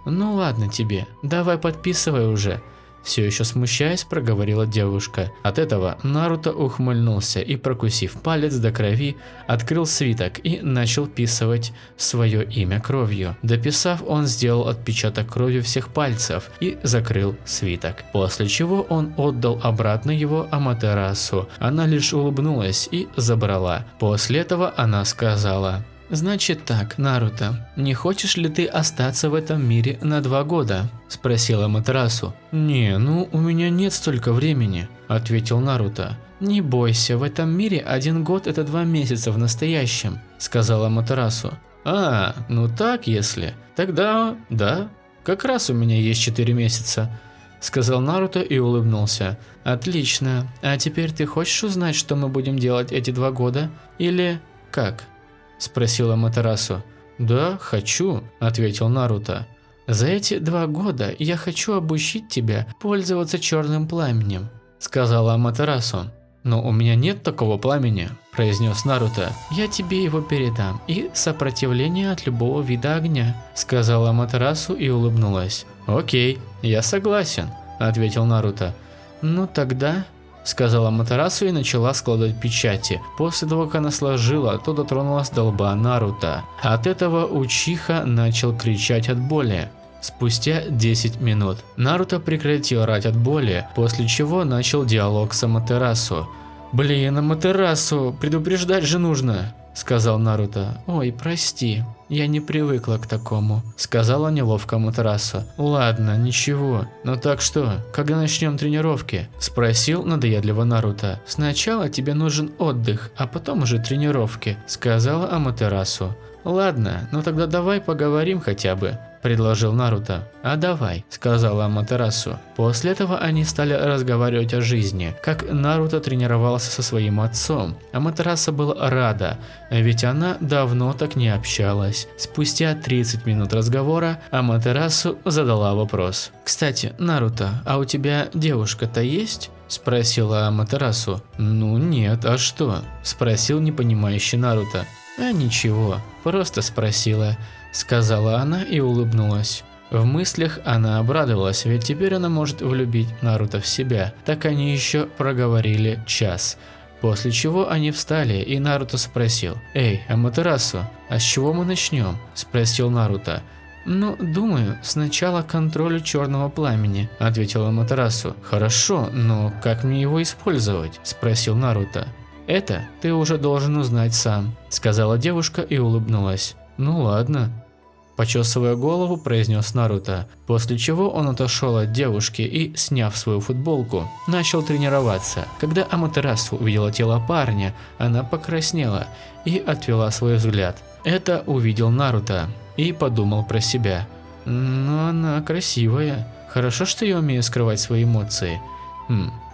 «Ну ладно тебе, давай подписывай уже». Все еще смущаясь, проговорила девушка. От этого Наруто ухмыльнулся и, прокусив палец до крови, открыл свиток и начал вписывать свое имя кровью. Дописав, он сделал отпечаток кровью всех пальцев и закрыл свиток. После чего он отдал обратно его Аматерасу. Она лишь улыбнулась и забрала. После этого она сказала: «Значит так, Наруто, не хочешь ли ты остаться в этом мире на 2 года?» – спросила Аматерасу. «Не, ну у меня нет столько времени», – ответил Наруто. «Не бойся, в этом мире 1 год – это 2 месяца в настоящем», – сказала Аматерасу. «А, ну так если, тогда да, как раз у меня есть 4 месяца», – сказал Наруто и улыбнулся. «Отлично, а теперь ты хочешь узнать, что мы будем делать эти 2 года? Или как?» – спросила Аматерасу. «Да, хочу», – ответил Наруто. «За эти 2 года я хочу обучить тебя пользоваться черным пламенем», – сказала Аматерасу. «Но у меня нет такого пламени», – произнес Наруто. «Я тебе его передам, и сопротивление от любого вида огня», – сказала Аматерасу и улыбнулась. «Окей, я согласен», – ответил Наруто. «Ну тогда», – сказала Аматерасу и начала складывать печати. После того, как она сложила, то дотронулась до лба Наруто. От этого Учиха начал кричать от боли. Спустя 10 минут Наруто прекратил орать от боли, после чего начал диалог с Аматерасу. «Блин, Аматерасу, предупреждать же нужно», – сказал Наруто. «Ой, прости, я не привыкла к такому», – сказала неловко Аматерасу. «Ладно, ничего, но так что, когда начнем тренировки?» – спросил надоедливо Наруто. «Сначала тебе нужен отдых, а потом уже тренировки», – сказала Аматерасу. «Ладно, ну тогда давай поговорим хотя бы», – предложил Наруто. «А давай», – сказала Аматерасу. После этого они стали разговаривать о жизни, как Наруто тренировался со своим отцом. Аматерасу была рада, ведь она давно так не общалась. Спустя 30 минут разговора Аматерасу задала вопрос. «Кстати, Наруто, а у тебя девушка-то есть?» – спросила Аматерасу. «Ну нет, а что?» – спросил непонимающий Наруто. «А ничего, просто спросила», – сказала она и улыбнулась. В мыслях она обрадовалась, ведь теперь она может влюбить Наруто в себя. Так они еще проговорили час. После чего они встали, и Наруто спросил: «Эй, Аматерасу, а с чего мы начнем?» – спросил Наруто. «Ну, думаю, сначала к контролю черного пламени», – ответила Аматерасу. «Хорошо, но как мне его использовать?» – спросил Наруто. «Это ты уже должен узнать сам», – сказала девушка и улыбнулась. «Ну ладно», – почесывая голову, произнес Наруто, после чего он отошел от девушки и, сняв свою футболку, начал тренироваться. Когда Аматерасу увидела тело парня, она покраснела и отвела свой взгляд. Это увидел Наруто и подумал про себя: «Ну она красивая, Хорошо, что я умею скрывать свои эмоции.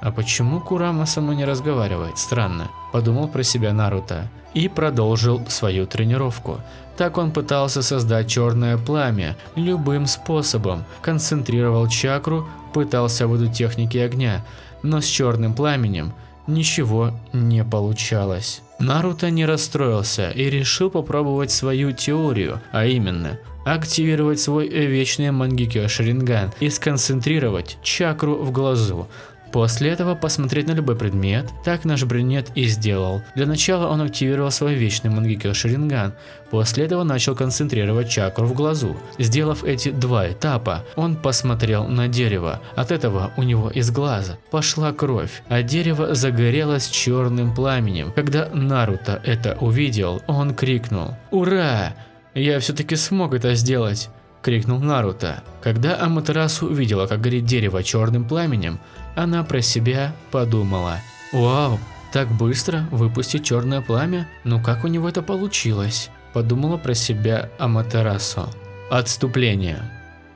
А почему Курама со мной не разговаривает? Странно. Подумал про себя Наруто и продолжил свою тренировку. Так он пытался создать черное пламя любым способом, концентрировал чакру, пытался выдуть техники огня, но с черным пламенем ничего не получалось. Наруто не расстроился и решил попробовать свою теорию, а именно активировать свой вечный Мангекё Шаринган и сконцентрировать чакру в глазу. После этого посмотреть на любой предмет, так наш брюнет и сделал. Для начала он активировал свой вечный Мангекё Шаринган, после этого начал концентрировать чакру в глазу. Сделав эти два этапа, он посмотрел на дерево. От этого у него из глаза пошла кровь, а дерево загорелось черным пламенем. Когда Наруто это увидел, он крикнул: «Ура! Я все-таки смог это сделать!» – крикнул Наруто. Когда Аматерасу увидела, как горит дерево черным пламенем, она про себя подумала: «Вау, так быстро выпустить черное пламя? Ну как у него это получилось?» – подумала про себя Аматерасу. Отступление.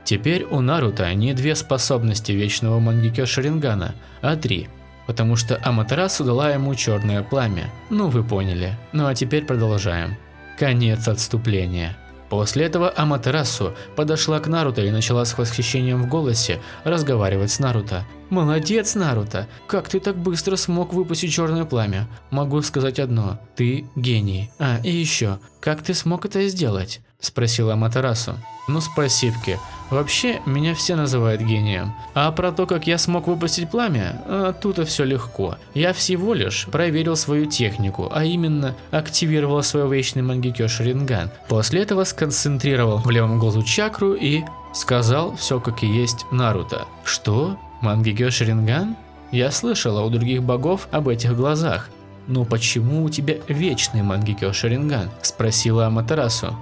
Теперь у Наруто не две способности вечного Мангекё Шарингана, а три. Потому что Аматерасу дала ему черное пламя. Ну вы поняли. Ну а теперь продолжаем. Конец отступления. После этого Аматерасу подошла к Наруто и начала с восхищением в голосе разговаривать с Наруто. «Молодец, Наруто! Как ты так быстро смог выпустить черное пламя? Могу сказать одно: ты гений. А, и еще, как ты смог это сделать?» – спросила Аматерасу. «Ну спасибки. Вообще, меня все называют гением. А про то, как я смог выпустить пламя, тут и все легко. Я всего лишь проверил свою технику, а именно активировал свой вечный Мангекё Шаринган. После этого сконцентрировал в левом глазу чакру и сказал все как и есть Наруто». «Что? Мангекё Шаринган? Я слышала у других богов об этих глазах. Но почему у тебя вечный Мангекё Шаринган?» – спросила Аматерасу.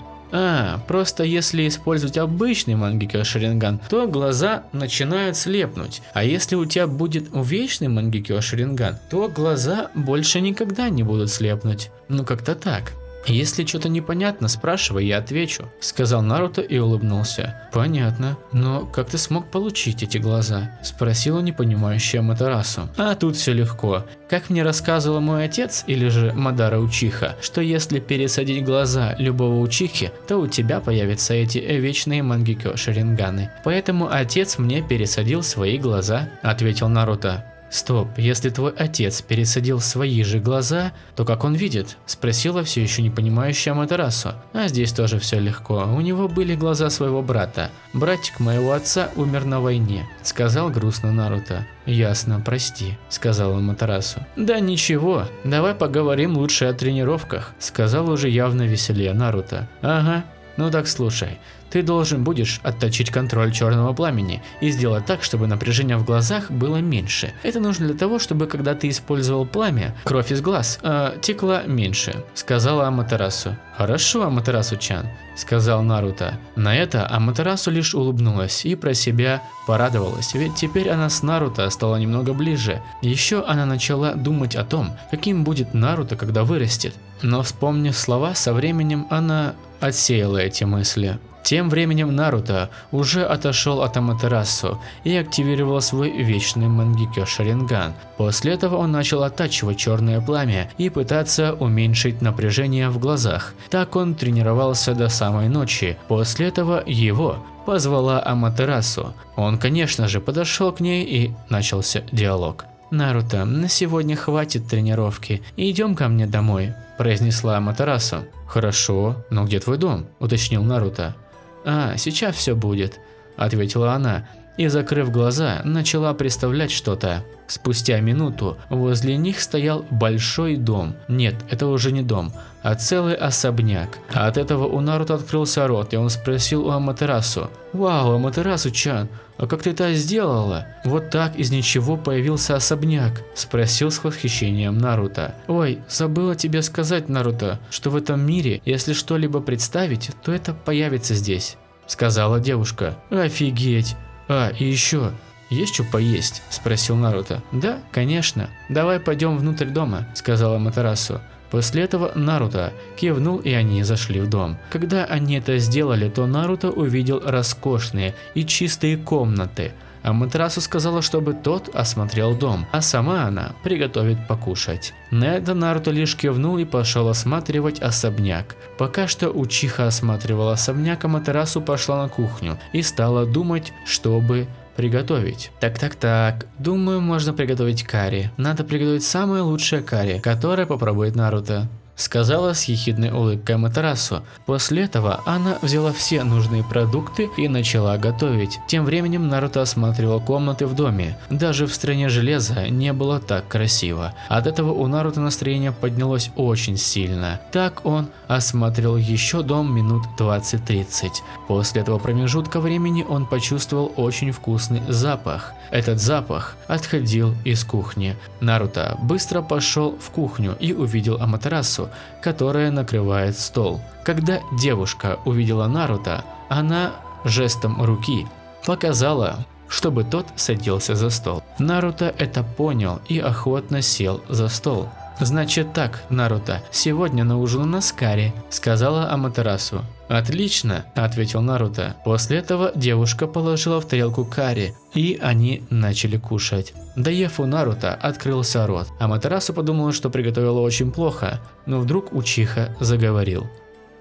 Просто если использовать обычный Мангекё Шаринган, то глаза начинают слепнуть. А если у тебя будет вечный Мангекё Шаринган, то глаза больше никогда не будут слепнуть. Ну как-то так. «Если что-то непонятно, спрашивай, я отвечу», – сказал Наруто и улыбнулся. «Понятно. Но как ты смог получить эти глаза?» – спросила непонимающая Аматерасу. «А тут все легко. Как мне рассказывал мой отец, или же Мадара Учиха, что если пересадить глаза любого Учихи, то у тебя появятся эти вечные Мангекё Шаринганы. Поэтому отец мне пересадил свои глаза», – ответил Наруто. «Стоп, если твой отец пересадил свои же глаза, то как он видит?» – спросила все еще не понимающая Аматерасу. «А здесь тоже все легко. У него были глаза своего брата. Братик моего отца умер на войне», – сказал грустно Наруто. «Ясно, прости», – сказала Аматерасу. «Да ничего, давай поговорим лучше о тренировках», – сказал уже явно веселее Наруто. «Ага. Ну так слушай, ты должен будешь отточить контроль черного пламени и сделать так, чтобы напряжение в глазах было меньше. Это нужно для того, чтобы когда ты использовал пламя, кровь из глаз текла меньше», – сказала Аматерасу. «Хорошо, Аматерасу-чан», – сказал Наруто. На это Аматерасу лишь улыбнулась и про себя порадовалась, ведь теперь она с Наруто стала немного ближе. Еще она начала думать о том, каким будет Наруто, когда вырастет. Но вспомнив слова, со временем она отсеяла эти мысли. Тем временем Наруто уже отошел от Аматерасу и активировал свой вечный Мангекё Шаринган. После этого он начал оттачивать черное пламя и пытаться уменьшить напряжение в глазах. Так он тренировался до самой ночи. После этого его позвала Аматерасу. Он, конечно же, подошел к ней и начался диалог. «Наруто, на сегодня хватит тренировки, идем ко мне домой», – произнесла Аматерасу. «Хорошо, но где твой дом?» – уточнил Наруто. Сейчас все будет», – ответила она и, закрыв глаза, начала представлять что-то. Спустя минуту возле них стоял большой дом. Нет, это уже не дом, а целый особняк. От этого у Наруто открылся рот, и он спросил у Аматерасу: «Вау, Аматерасу-чан, а как ты это сделала? Вот так из ничего появился особняк?» – спросил с восхищением Наруто. «Ой, забыла тебе сказать, Наруто, что в этом мире, если что-либо представить, то это появится здесь», – сказала девушка. «Офигеть! И еще, есть что поесть?» – спросил Наруто. «Да, конечно. Давай пойдем внутрь дома», – сказала Аматерасу. После этого Наруто кивнул, и они зашли в дом. Когда они это сделали, то Наруто увидел роскошные и чистые комнаты. Аматерасу сказала, чтобы тот осмотрел дом, а сама она приготовит покушать. На это Наруто лишь кивнул и пошел осматривать особняк. Пока что Учиха осматривала особняк, Аматерасу пошла на кухню и стала думать, чтобы приготовить. Так, думаю, можно приготовить карри. Надо приготовить самое лучшее карри, которое попробует Наруто, сказала с ехидной улыбкой Аматерасу. После этого она взяла все нужные продукты и начала готовить. Тем временем Наруто осматривал комнаты в доме. Даже в стране железа не было так красиво. От этого у Наруто настроение поднялось очень сильно. Так он осмотрел еще дом минут 20-30. После этого промежутка времени он почувствовал очень вкусный запах. Этот запах отходил из кухни. Наруто быстро пошел в кухню и увидел Аматерасу, которая накрывает стол. Когда девушка увидела Наруто, она жестом руки показала, чтобы тот садился за стол. Наруто это понял и охотно сел за стол. «Значит так, Наруто, сегодня на ужин у нас карри», – сказала Аматерасу. «Отлично», – ответил Наруто. После этого девушка положила в тарелку карри, и они начали кушать. Доев, у Наруто открылся рот. Аматерасу подумала, что приготовила очень плохо, но вдруг Учиха заговорил.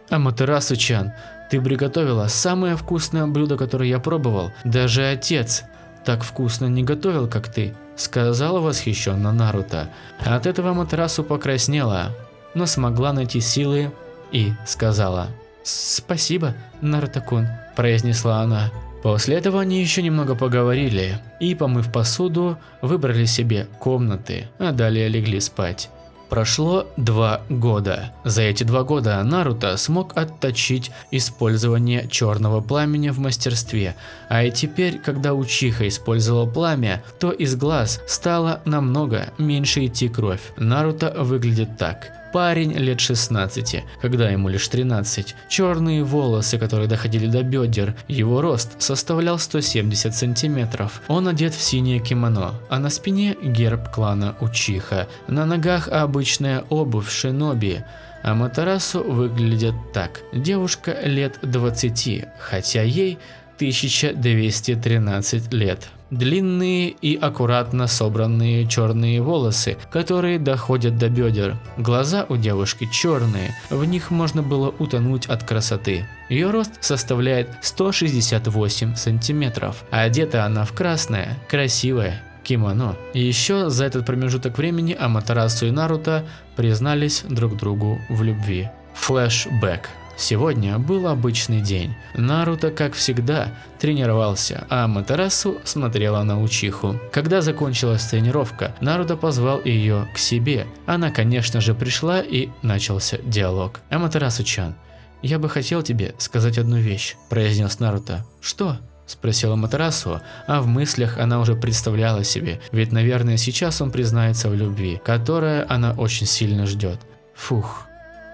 «Аматерасу-чан, ты приготовила самое вкусное блюдо, которое я пробовал. Даже отец так вкусно не готовил, как ты», – сказала восхищенно Наруто. От этого Аматерасу покраснела, но смогла найти силы и сказала: «Спасибо, Наруто-кун», – произнесла она. После этого они еще немного поговорили и, помыв посуду, выбрали себе комнаты, а далее легли спать. Прошло 2 года. За эти 2 года Наруто смог отточить использование черного пламени в мастерстве, а и теперь, когда Учиха использовал пламя, то из глаз стало намного меньше идти кровь. Наруто выглядит так. Парень лет 16, когда ему лишь 13, черные волосы, которые доходили до бедер, его рост составлял 170 сантиметров. Он одет в синее кимоно, а на спине герб клана Учиха, на ногах обычная обувь шиноби. Аматерасу выглядит так. Девушка лет 20, хотя ей 1213 лет. Длинные и аккуратно собранные черные волосы, которые доходят до бедер. Глаза у девушки черные, в них можно было утонуть от красоты. Ее рост составляет 168 сантиметров, а одета она в красное, красивое кимоно. И еще за этот промежуток времени Аматерасу и Наруто признались друг другу в любви. Флэшбэк. Сегодня был обычный день. Наруто, как всегда, тренировался, а Аматерасу смотрела на Учиху. Когда закончилась тренировка, Наруто позвал ее к себе. Она, конечно же, пришла и начался диалог. «Аматерасу-чан, я бы хотел тебе сказать одну вещь», – произнес Наруто. «Что?» – спросила Аматерасу, а в мыслях она уже представляла себе, ведь, наверное, сейчас он признается в любви, которая она очень сильно ждет. «Фух,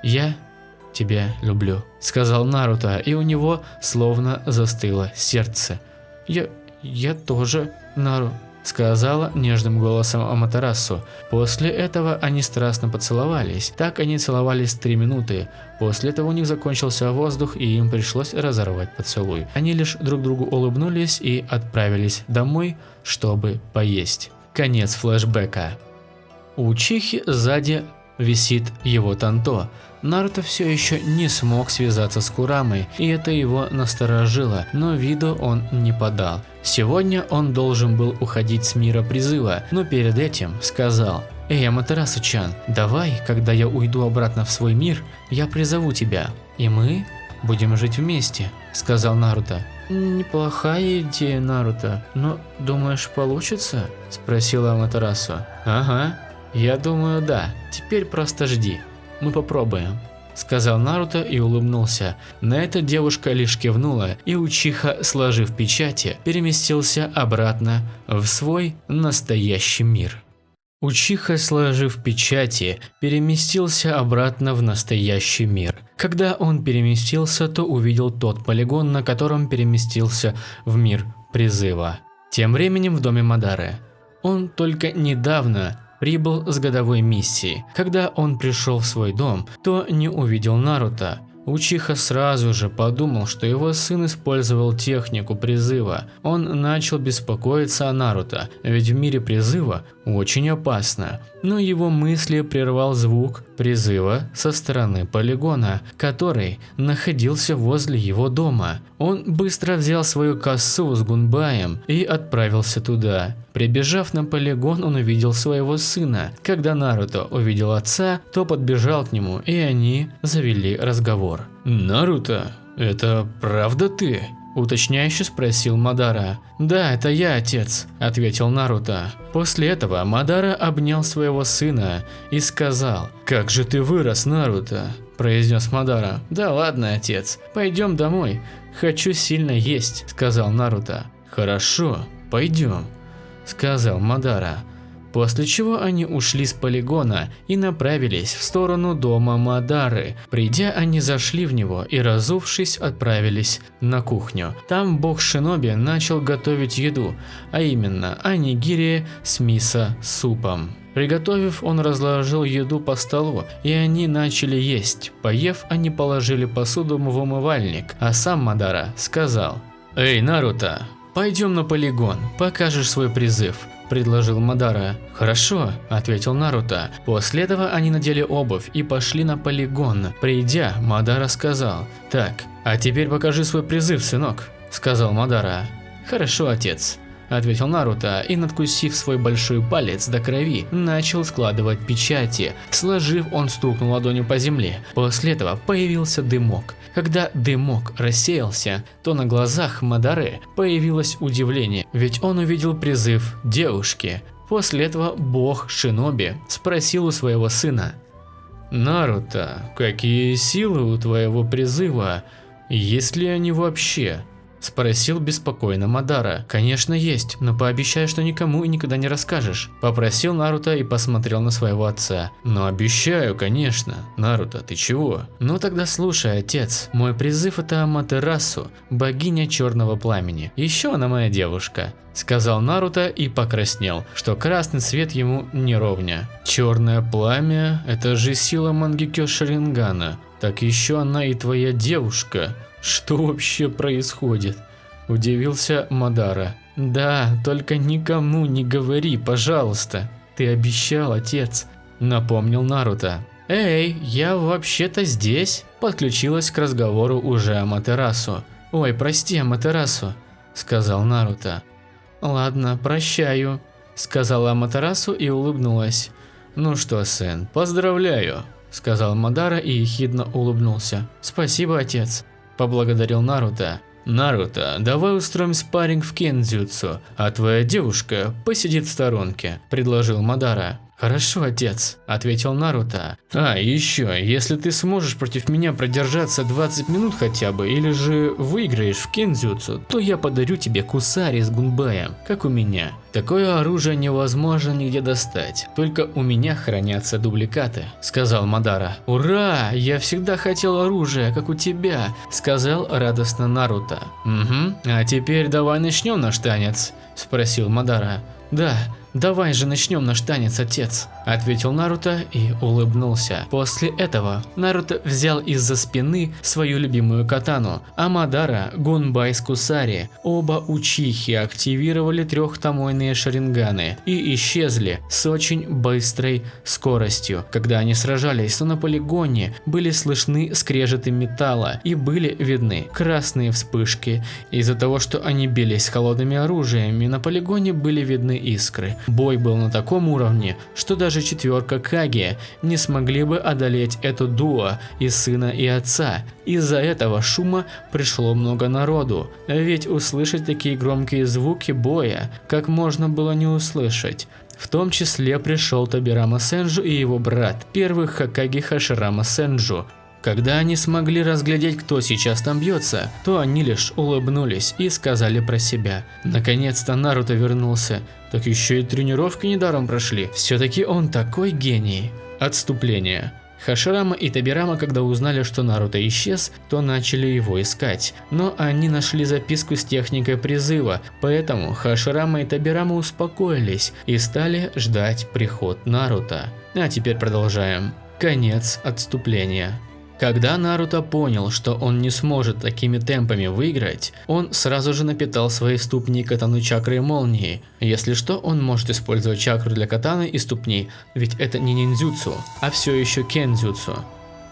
я тебя люблю», – сказал Наруто, и у него словно застыло сердце. Я тоже, Нару», – сказала нежным голосом Аматерасу. После этого они страстно поцеловались. Так они целовались 3 минуты. После этого у них закончился воздух, и им пришлось разорвать поцелуй. Они лишь друг другу улыбнулись и отправились домой, чтобы поесть. Конец флэшбэка. У Учихи сзади висит его танто. Наруто все еще не смог связаться с Курамой, и это его насторожило, но виду он не подал. Сегодня он должен был уходить с мира призыва, но перед этим сказал: «Эй, Аматерасу-чан, давай, когда я уйду обратно в свой мир, я призову тебя, и мы будем жить вместе», – сказал Наруто. «Неплохая идея, Наруто, но думаешь, получится?» – спросила Аматерасу. «Ага, я думаю, да, теперь просто жди. Мы попробуем», – сказал Наруто и улыбнулся. На это девушка лишь кивнула, и Учиха, сложив печати, переместился обратно в свой настоящий мир. Учиха, сложив печати, переместился обратно в настоящий мир. Когда он переместился, то увидел тот полигон, на котором переместился в мир призыва. Тем временем в доме Мадары. Он только недавно прибыл с годовой миссии. Когда он пришел в свой дом, то не увидел Наруто. Учиха сразу же подумал, что его сын использовал технику призыва. Он начал беспокоиться о Наруто, ведь в мире призыва очень опасно. Но его мысли прервал звук призыва со стороны полигона, который находился возле его дома. Он быстро взял свою косу с гунбаем и отправился туда. Прибежав на полигон, он увидел своего сына. Когда Наруто увидел отца, то подбежал к нему, и они завели разговор. «Наруто, это правда ты?» – уточняюще спросил Мадара. «Да, это я, отец», – ответил Наруто. После этого Мадара обнял своего сына и сказал: «Как же ты вырос, Наруто», – произнес Мадара. «Да ладно, отец, пойдем домой, хочу сильно есть», – сказал Наруто. «Хорошо, пойдем», – сказал Мадара. После чего они ушли с полигона и направились в сторону дома Мадары. Придя, они зашли в него и, разувшись, отправились на кухню. Там бог шиноби начал готовить еду, а именно онигири с мисо-супом. Приготовив, он разложил еду по столу, и они начали есть. Поев, они положили посуду в умывальник, а сам Мадара сказал: «Эй, Наруто, пойдем на полигон, покажешь свой призыв», – предложил Мадара. «Хорошо», – ответил Наруто. После этого они надели обувь и пошли на полигон. Придя, Мадара сказал: «Так, а теперь покажи свой призыв, сынок», – сказал Мадара. «Хорошо, отец», – ответил Наруто и, надкусив свой большой палец до крови, начал складывать печати. Сложив, он стукнул ладонью по земле. После этого появился дымок. Когда дымок рассеялся, то на глазах Мадары появилось удивление, ведь он увидел призыв девушки. После этого бог шиноби спросил у своего сына: «Наруто, какие силы у твоего призыва? Есть ли они вообще?» – спросил беспокойно Мадара. «Конечно есть, но пообещай, что никому и никогда не расскажешь», – попросил Наруто и посмотрел на своего отца. «Ну обещаю, конечно. Наруто, ты чего?» «Ну тогда слушай, отец. Мой призыв – это Аматерасу, богиня черного пламени. Еще она моя девушка», – сказал Наруто и покраснел, что красный цвет ему не ровня. «Черное пламя – это же сила Мангекё Шарингана. Так еще она и твоя девушка. Что вообще происходит?» – удивился Мадара. «Да, только никому не говори, пожалуйста. Ты обещал, отец», – напомнил Наруто. «Эй, я вообще-то здесь», – подключилась к разговору уже Аматерасу. «Ой, прости, Аматерасу», – сказал Наруто. «Ладно, прощаю», – сказала Аматерасу и улыбнулась. «Ну что, сын, поздравляю», – сказал Мадара и ехидно улыбнулся. «Спасибо, отец», – поблагодарил Наруто. «Наруто, давай устроим спарринг в кендзюцу, а твоя девушка посидит в сторонке», – предложил Мадара. «Хорошо, отец», – ответил Наруто. «А, еще, если ты сможешь против меня продержаться 20 минут хотя бы, или же выиграешь в кендзюцу, то я подарю тебе кусари с гунбаем, как у меня. Такое оружие невозможно нигде достать, только у меня хранятся дубликаты», – сказал Мадара. «Ура, я всегда хотел оружие, как у тебя», – сказал радостно Наруто. «Угу, а теперь давай начнем наш танец», – спросил Мадара. «Да, давай же начнем наш танец, отец», – ответил Наруто и улыбнулся. После этого Наруто взял из-за спины свою любимую катану, а Мадара – гунбай с кусари. Оба учихи активировали трехтомойные шаринганы и исчезли с очень быстрой скоростью. Когда они сражались, то на полигоне были слышны скрежеты металла и были видны красные вспышки. Из-за того, что они бились с холодными оружиями, на полигоне были видны искры. Бой был на таком уровне, что даже четверка Каге не смогли бы одолеть это дуо из сына и отца. Из-за этого шума пришло много народу, ведь услышать такие громкие звуки боя как можно было не услышать. В том числе пришел Тобирама Сенджу и его брат, первый Хокаге Хаширама Сенджу. Когда они смогли разглядеть, кто сейчас там бьется, то они лишь улыбнулись и сказали про себя: «Наконец-то Наруто вернулся, так еще и тренировки недаром прошли, все-таки он такой гений». Отступление. Хаширама и Тобирама, когда узнали, что Наруто исчез, то начали его искать, но они нашли записку с техникой призыва, поэтому Хаширама и Тобирама успокоились и стали ждать приход Наруто. А теперь продолжаем. Конец отступления. Когда Наруто понял, что он не сможет такими темпами выиграть, он сразу же напитал свои ступни катану чакрой молнии. Если что, он может использовать чакру для катаны и ступней, ведь это не ниндзюцу, а все еще кендзюцу.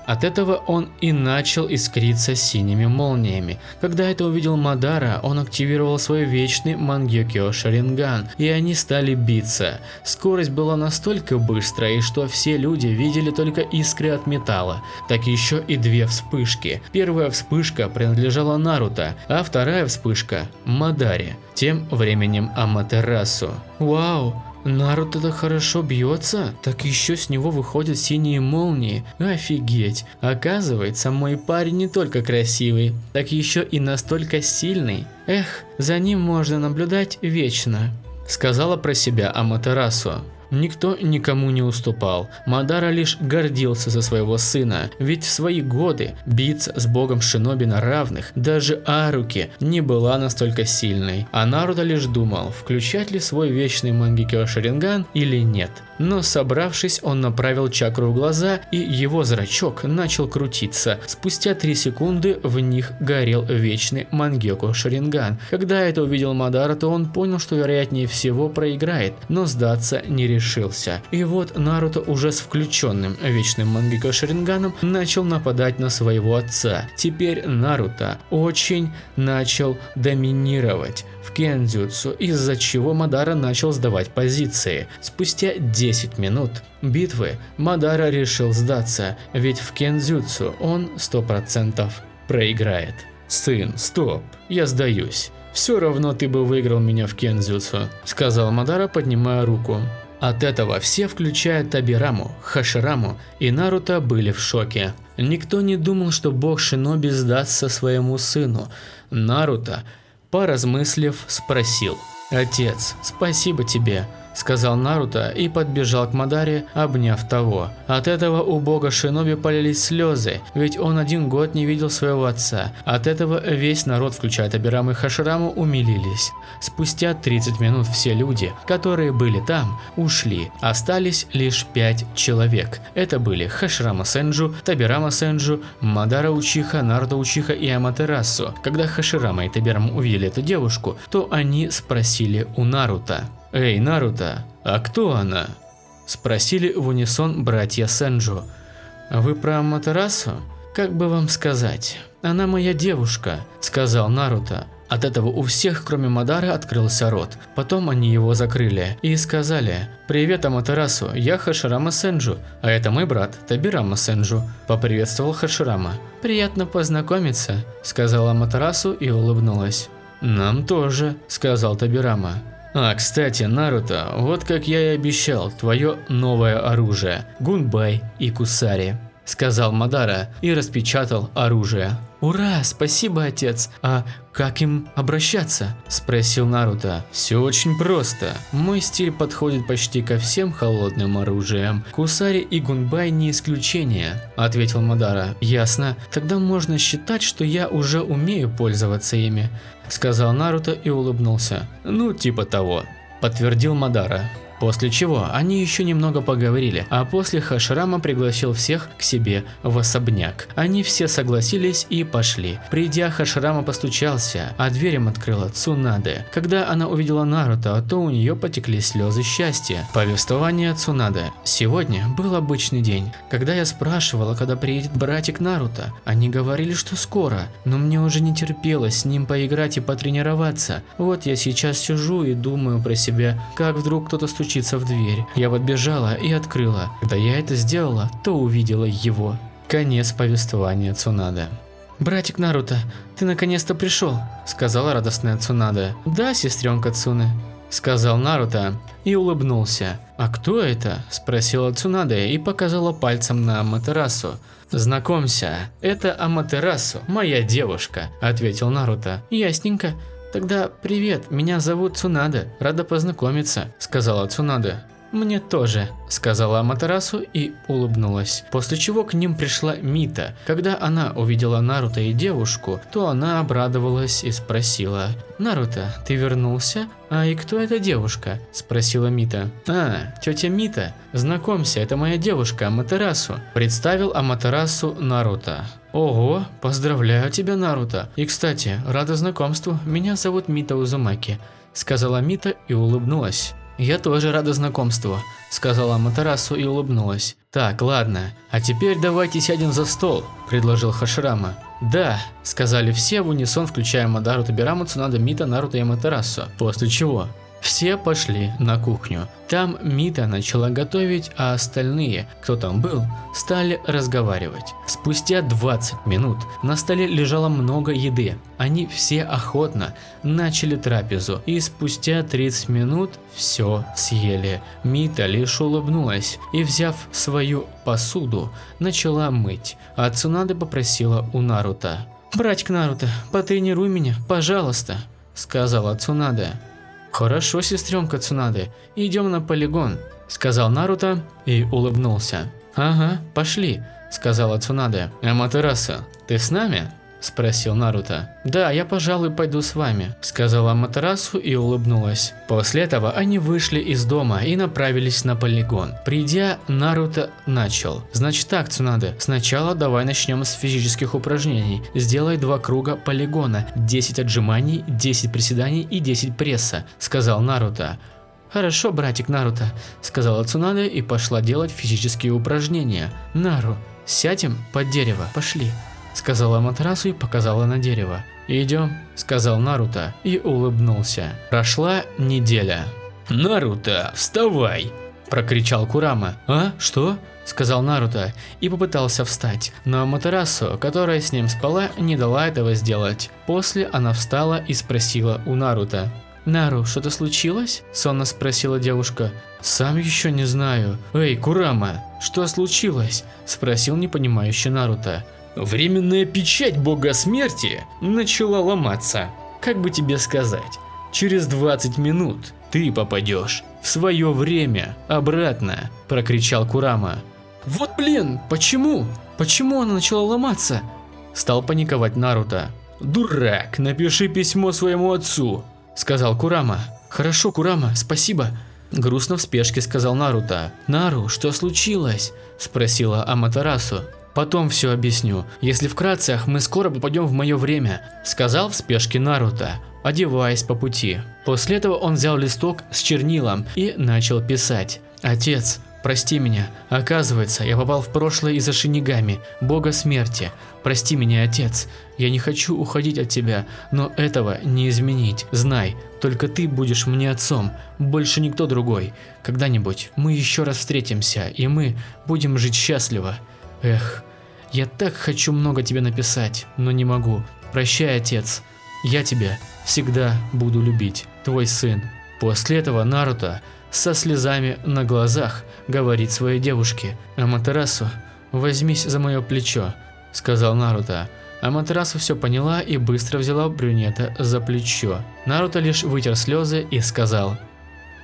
От этого он и начал искриться синими молниями. Когда это увидел Мадара, он активировал свой вечный Мангёкё Шаринган, и они стали биться. Скорость была настолько быстрой, что все люди видели только искры от металла, так еще и две вспышки. Первая вспышка принадлежала Наруто, а вторая вспышка – Мадаре, тем временем Аматерасу. Вау! Наруто-то хорошо бьется, так еще с него выходят синие молнии. Офигеть! Оказывается, мой парень не только красивый, так еще и настолько сильный. Эх, за ним можно наблюдать вечно, сказала про себя Аматерасу. Никто никому не уступал. Мадара лишь гордился за своего сына, ведь в свои годы биться с богом шиноби на равных даже Аруки не была настолько сильной. А Наруто лишь думал, включать ли свой вечный Мангёкё Шаринган или нет. Но собравшись, он направил чакру в глаза, и его зрачок начал крутиться. Спустя 3 секунды в них горел вечный Мангёкё Шаринган. Когда это увидел Мадара, то он понял, что вероятнее всего проиграет, но сдаться не решился. И вот Наруто уже с включенным вечным Мангёкё Шаринганом начал нападать на своего отца. Теперь Наруто очень начал доминировать в кендзюцу, из-за чего Мадара начал сдавать позиции. Спустя 10 минут битвы Мадара решил сдаться, ведь в кендзюцу он 100% проиграет. «Сын, стоп, я сдаюсь. Все равно ты бы выиграл меня в кендзюцу», сказал Мадара, поднимая руку. От этого все, включая Табираму, Хашираму и Наруто, были в шоке. Никто не думал, что бог шиноби сдастся своему сыну. Наруто, поразмыслив, спросил: «Отец, спасибо тебе», сказал Наруто и подбежал к Мадаре, обняв того. От этого у бога шиноби полились слезы, ведь он 1 год не видел своего отца. От этого весь народ, включая Табираму и Хашираму, умилились. Спустя 30 минут все люди, которые были там, ушли. Остались лишь 5 человек. Это были Хаширама Сенджу, Табирама Сенджу, Мадара Учиха, Наруто Учиха и Аматерасу. Когда Хаширама и Табирама увидели эту девушку, то они спросили у Наруто: «Эй, Наруто, а кто она?» Спросили в унисон братья Сенджу. «Вы про Аматерасу? Как бы вам сказать? Она моя девушка», сказал Наруто. От этого у всех, кроме Мадары, открылся рот. Потом они его закрыли и сказали: «Привет, Аматерасу, я Хаширама Сенджу, а это мой брат Табирама Сенджу», поприветствовал Хаширама. «Приятно познакомиться», сказала Аматерасу и улыбнулась. «Нам тоже», сказал Табирама. «А, кстати, Наруто, вот как я и обещал, твое новое оружие – Гунбай и Кусари», сказал Мадара и распечатал оружие. «Ура, спасибо, отец. А как им обращаться?» спросил Наруто. «Все очень просто. Мой стиль подходит почти ко всем холодным оружиям. Кусари и Гунбай не исключение», ответил Мадара. «Ясно. Тогда можно считать, что я уже умею пользоваться ими», сказал Наруто и улыбнулся. «Ну, типа того», подтвердил Мадара. После чего они еще немного поговорили, а после Хаширама пригласил всех к себе в особняк. Они все согласились и пошли. Придя, Хаширама постучался, а дверь им открыла Цунаде. Когда она увидела Наруто, то у нее потекли слезы счастья. Повествование Цунаде. Сегодня был обычный день. Когда я спрашивала, когда приедет братик Наруто, они говорили, что скоро, но мне уже не терпелось с ним поиграть и потренироваться. Вот я сейчас сижу и думаю про себя, как вдруг кто-то стучится в дверь. Я подбежала и открыла. Когда я это сделала, то увидела его. Конец повествования Цунаде. «Братик Наруто, ты наконец-то пришел», сказала радостная Цунаде. «Да, сестренка Цуне», сказал Наруто и улыбнулся. «А кто это?» спросила Цунаде и показала пальцем на Аматерасу. «Знакомься, это Аматерасу, моя девушка», ответил Наруто. «Ясненько. Тогда привет, меня зовут Цунаде, рада познакомиться», сказала Цунаде. «Мне тоже», – сказала Аматерасу и улыбнулась. После чего к ним пришла Мита. Когда она увидела Наруто и девушку, то она обрадовалась и спросила: «Наруто, ты вернулся? А и кто эта девушка?» – спросила Мита. «А, тетя Мита, знакомься, это моя девушка Аматерасу», – представил Аматерасу Наруто. «Ого, поздравляю тебя, Наруто. И, кстати, рада знакомству, меня зовут Мита Узумаки», – сказала Мита и улыбнулась. «Я тоже рада знакомству», – сказала Аматерасу и улыбнулась. «Так, ладно, а теперь давайте сядем за стол», – предложил Хаширама. «Да», – сказали все в унисон, включая Мадару, Тобираму, Цунада, Мита, Наруто и Аматерасу. После чего все пошли на кухню. Там Мита начала готовить, а остальные, кто там был, стали разговаривать. Спустя 20 минут на столе лежало много еды. Они все охотно начали трапезу, и спустя 30 минут все съели. Мита лишь улыбнулась и, взяв свою посуду, начала мыть, а Цунада попросила у Наруто: «Братик Наруто, потренируй меня, пожалуйста», – сказала Цунада. «Хорошо, сестренка Цунады, идем на полигон», – сказал Наруто и улыбнулся. «Ага, пошли», – сказала Цунада. «Аматерасу, ты с нами?» – спросил Наруто. «Да, я, пожалуй, пойду с вами», – сказала Аматерасу и улыбнулась. После этого они вышли из дома и направились на полигон. Придя, Наруто начал: «Значит так, Цунада, сначала давай начнем с физических упражнений. Сделай 2 круга полигона, 10 отжиманий, 10 приседаний и 10 пресса», – сказал Наруто. «Хорошо, братик Наруто», – сказала Цунада и пошла делать физические упражнения. «Нару, сядем под дерево, пошли», – сказала Аматерасу и показала на дерево. «Идем», – сказал Наруто и улыбнулся. Прошла неделя. «Наруто, вставай!» – прокричал Курама. «А, что?» – сказал Наруто и попытался встать, но Аматерасу, которая с ним спала, не дала этого сделать. После она встала и спросила у Наруто: «Нару, что-то случилось?» – сонно спросила девушка. «Сам еще не знаю». «Эй, Курама, что случилось?» – спросил непонимающий Наруто. «Временная печать бога смерти начала ломаться. Как бы тебе сказать, через 20 минут ты попадешь в свое время обратно», – прокричал Курама. «Вот блин, почему? Почему она начала ломаться?» – стал паниковать Наруто. «Дурак, напиши письмо своему отцу», – сказал Курама. «Хорошо, Курама, спасибо», – грустно в спешке сказал Наруто. «Нару, что случилось?» – спросила Аматерасу. «Потом все объясню. Если вкратце, мы скоро попадем в мое время», – сказал в спешке Наруто, одеваясь по пути. После этого он взял листок с чернилом и начал писать. «Отец, прости меня. Оказывается, я попал в прошлое из-за Шинигами, бога смерти. Прости меня, отец. Я не хочу уходить от тебя, но этого не изменить. Знай, только ты будешь мне отцом, больше никто другой. Когда-нибудь мы еще раз встретимся, и мы будем жить счастливо. Эх, я так хочу много тебе написать, но не могу. Прощай, отец. Я тебя всегда буду любить. Твой сын». После этого Наруто со слезами на глазах говорит своей девушке: «Аматерасу, возьмись за мое плечо», – сказал Наруто. Аматерасу все поняла и быстро взяла брюнета за плечо. Наруто лишь вытер слезы и сказал: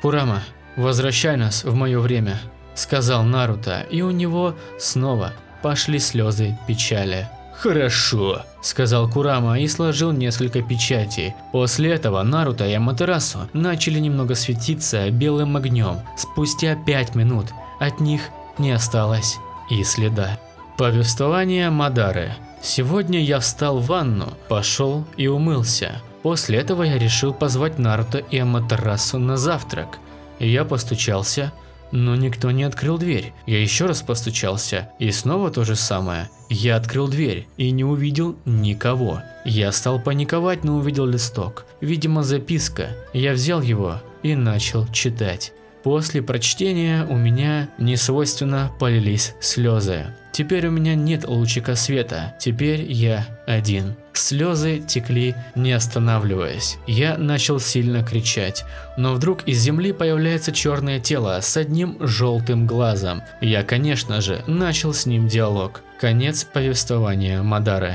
«Курама, возвращай нас в мое время», – сказал Наруто, и у него снова пошли слезы печали. «Хорошо», – сказал Курама и сложил несколько печатей. После этого Наруто и Аматерасу начали немного светиться белым огнем. Спустя 5 минут от них не осталось и следа. Повествование Мадары. Сегодня я встал в ванну, пошел и умылся. После этого я решил позвать Наруто и Аматерасу на завтрак. Я постучался, но никто не открыл дверь. Я еще раз постучался, и снова то же самое. Я открыл дверь и не увидел никого. Я стал паниковать, но увидел листок. Видимо, записка. Я взял его и начал читать. После прочтения у меня несвойственно полились слезы. Теперь у меня нет лучика света, теперь я один. Слезы текли, не останавливаясь. Я начал сильно кричать, но вдруг из земли появляется черное тело с одним желтым глазом. Я, конечно же, начал с ним диалог. Конец повествования Мадары.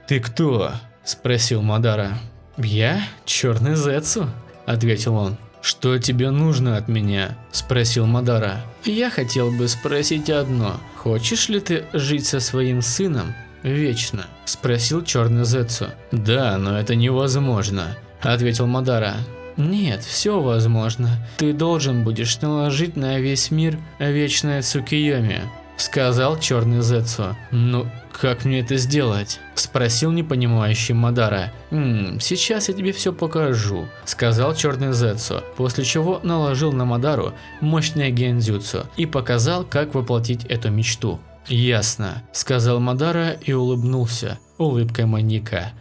«Ты кто?» – спросил Мадара. «Я Черный Зетсу», – ответил он. «Что тебе нужно от меня?» – спросил Мадара. «Я хотел бы спросить одно. Хочешь ли ты жить со своим сыном вечно?» – спросил черный Зетсу. «Да, но это невозможно», – ответил Мадара. «Нет, все возможно. Ты должен будешь наложить на весь мир вечное Цукиёми», – сказал черный Зетсу. «Ну, как мне это сделать?» – спросил непонимающий Мадара. Сейчас я тебе все покажу», – сказал черный Зетсу, после чего наложил на Мадару мощное гендзюцу и показал, как воплотить эту мечту. «Ясно», – сказал Мадара и улыбнулся улыбкой маньяка.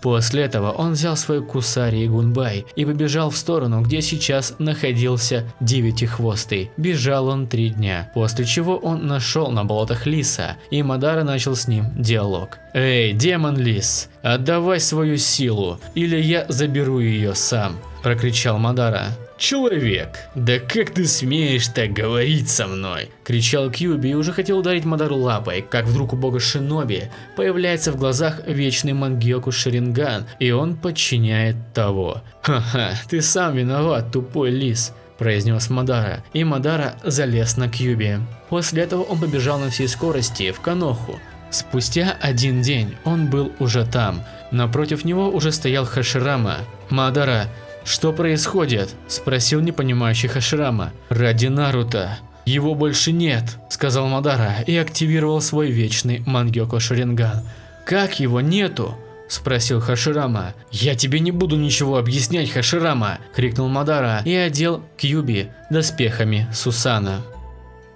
После этого он взял свой кусари и гунбай и побежал в сторону, где сейчас находился Девятихвостый. Бежал он 3 дня, после чего он нашел на болотах лиса, и Мадара начал с ним диалог. «Эй, демон-лис, отдавай свою силу, или я заберу ее сам», – прокричал Мадара. «Человек, да как ты смеешь так говорить со мной?» – кричал Кьюби и уже хотел ударить Мадару лапой, как вдруг у бога Шиноби появляется в глазах вечный Мангёку Шаринган, и он подчиняет того. «Ха-ха, ты сам виноват, тупой лис», – произнес Мадара, и Мадара залез на Кьюби. После этого он побежал на всей скорости в Каноху. Спустя 1 день он был уже там. Напротив него уже стоял Хаширама. «Мадара, что происходит?» – спросил непонимающий Хаширама. «Ради Наруто. Его больше нет», – сказал Мадара и активировал свой вечный Мангёку Шаринган. «Как его нету?» – спросил Хаширама. «Я тебе не буду ничего объяснять, Хаширама!» – крикнул Мадара и одел Кьюби доспехами Сусана.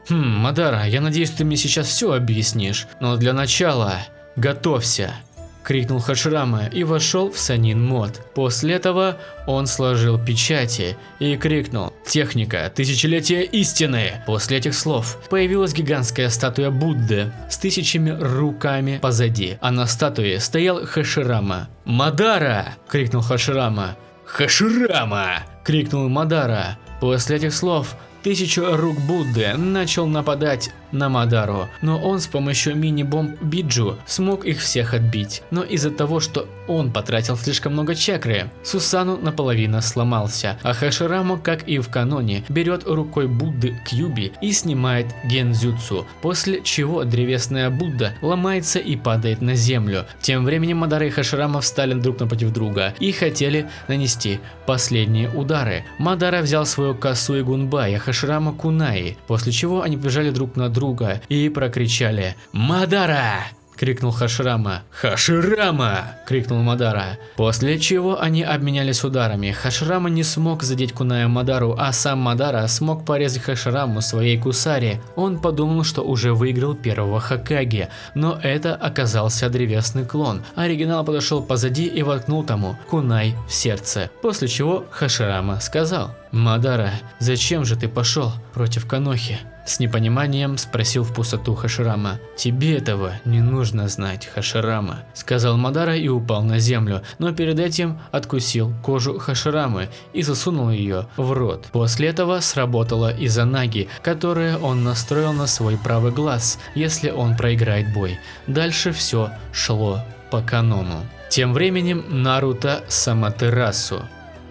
«Мадара, я надеюсь, ты мне сейчас все объяснишь, но для начала готовься!» – крикнул Хаширама и вошел в Санин мод. После этого он сложил печати и крикнул: «Техника тысячелетия истины!» После этих слов появилась гигантская статуя Будды с 1000 руками позади, а на статуе стоял Хаширама. «Мадара!» – крикнул Хаширама. «Хаширама!» – крикнул Мадара. После этих слов 1000 рук Будды начал нападать на Мадару, но он с помощью мини-бомб Биджу смог их всех отбить. Но из-за того, что он потратил слишком много чакры, Сусану наполовину сломался, а Хаширама, как и в каноне, берет рукой Будды Кьюби и снимает гензюцу, после чего древесная Будда ломается и падает на землю. Тем временем Мадара и Хаширама встали друг напротив друга и хотели нанести последние удары. Мадара взял свою косу и гунбай, а Хаширама кунаи, после чего они побежали друг на друга и прокричали: «Мадара!» – крикнул Хаширама. «Хаширама!» – крикнул Мадара. После чего они обменялись ударами. Хаширама не смог задеть куная Мадару, а сам Мадара смог порезать Хашираму своей кусари. Он подумал, что уже выиграл первого Хокаге, но это оказался древесный клон. Оригинал подошел позади и воткнул тому кунай в сердце. После чего Хаширама сказал: «Мадара, зачем же ты пошел против Канохи?» С непониманием спросил в пустоту Хаширама. «Тебе этого не нужно знать, Хаширама», – сказал Мадара и упал на землю, но перед этим откусил кожу Хаширамы и засунул ее в рот. После этого сработала Изанаги, которое он настроил на свой правый глаз, если он проиграет бой. Дальше все шло по канону. Тем временем Наруто с Аматерасу.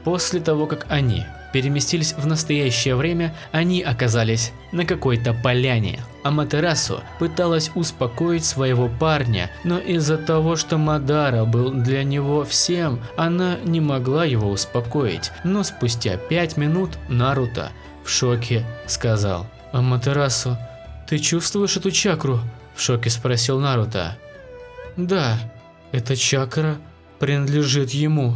После того, как они переместились в настоящее время, они оказались на какой-то поляне. Аматерасу пыталась успокоить своего парня, но из-за того, что Мадара был для него всем, она не могла его успокоить. Но спустя 5 минут Наруто в шоке сказал: «Аматерасу, ты чувствуешь эту чакру?» – в шоке спросил Наруто. «Да, эта чакра принадлежит ему».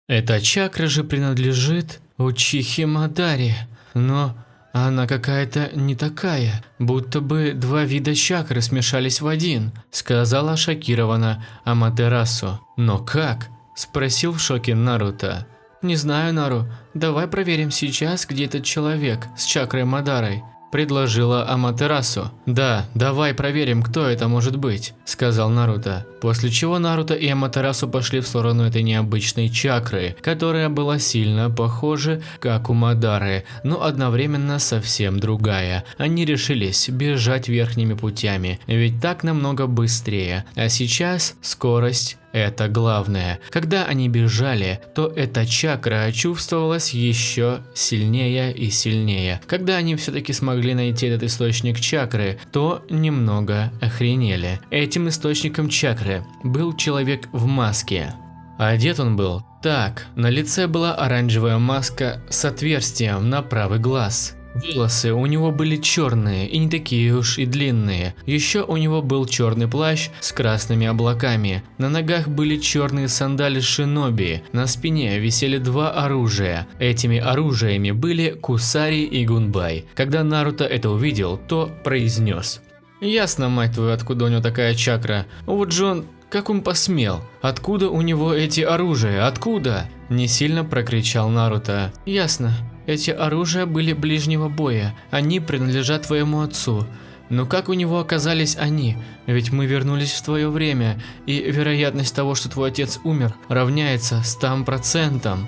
«Эта чакра же принадлежит Учихе Мадаре, но она какая-то не такая, будто бы 2 вида чакры смешались в один», – сказала шокированно Аматерасу. «Но как?» – спросил в шоке Наруто. «Не знаю, Нару, давай проверим сейчас, где этот человек с чакрой Мадарой», – предложила Аматерасу. «Да, давай проверим, кто это может быть», – сказал Наруто. После чего Наруто и Аматерасу пошли в сторону этой необычной чакры, которая была сильно похожа, как у Мадары, но одновременно совсем другая. Они решились бежать верхними путями, ведь так намного быстрее, а сейчас скорость это главное. Когда они бежали, то эта чакра чувствовалась еще сильнее и сильнее. Когда они все-таки смогли найти этот источник чакры, то немного охренели. Этим источником чакры был человек в маске. Одет он был так, на лице была оранжевая маска с отверстием на правый глаз. Волосы у него были черные и не такие уж и длинные. Еще у него был черный плащ с красными облаками. На ногах были черные сандали шиноби. На спине висели два оружия. Этими оружиями были Кусари и Гунбай. Когда Наруто это увидел, то произнес: «Ясно, мать твою, откуда у него такая чакра. Вот же он, как он посмел? Откуда у него эти оружия? Откуда?» Не сильно прокричал Наруто. «Ясно. Эти оружия были ближнего боя, они принадлежат твоему отцу. Но как у него оказались они? Ведь мы вернулись в твое время, и вероятность того, что твой отец умер, равняется 100%,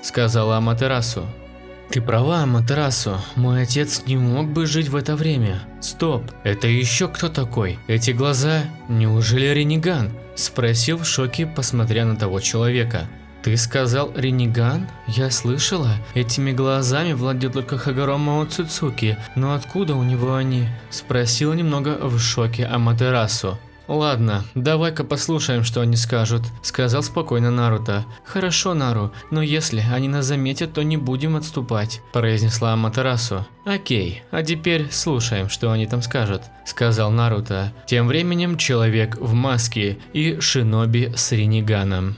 сказала Аматерасу. Ты права, Аматерасу, мой отец не мог бы жить в это время. Стоп, это еще кто такой? Эти глаза, неужели Рениган? Спросил в шоке, посмотря на того человека. Ты сказал Рениган? Я слышала. Этими глазами владел только Хагаро Моцуцуки, но откуда у него они? Спросил немного в шоке Аматерасу. Ладно, давай-ка послушаем, что они скажут, сказал спокойно Наруто. Хорошо, Нару, но если они нас заметят, то не будем отступать, произнесла Аматерасу. Окей, а теперь слушаем, что они там скажут, сказал Наруто. Тем временем человек в маске и шиноби с Рениганом.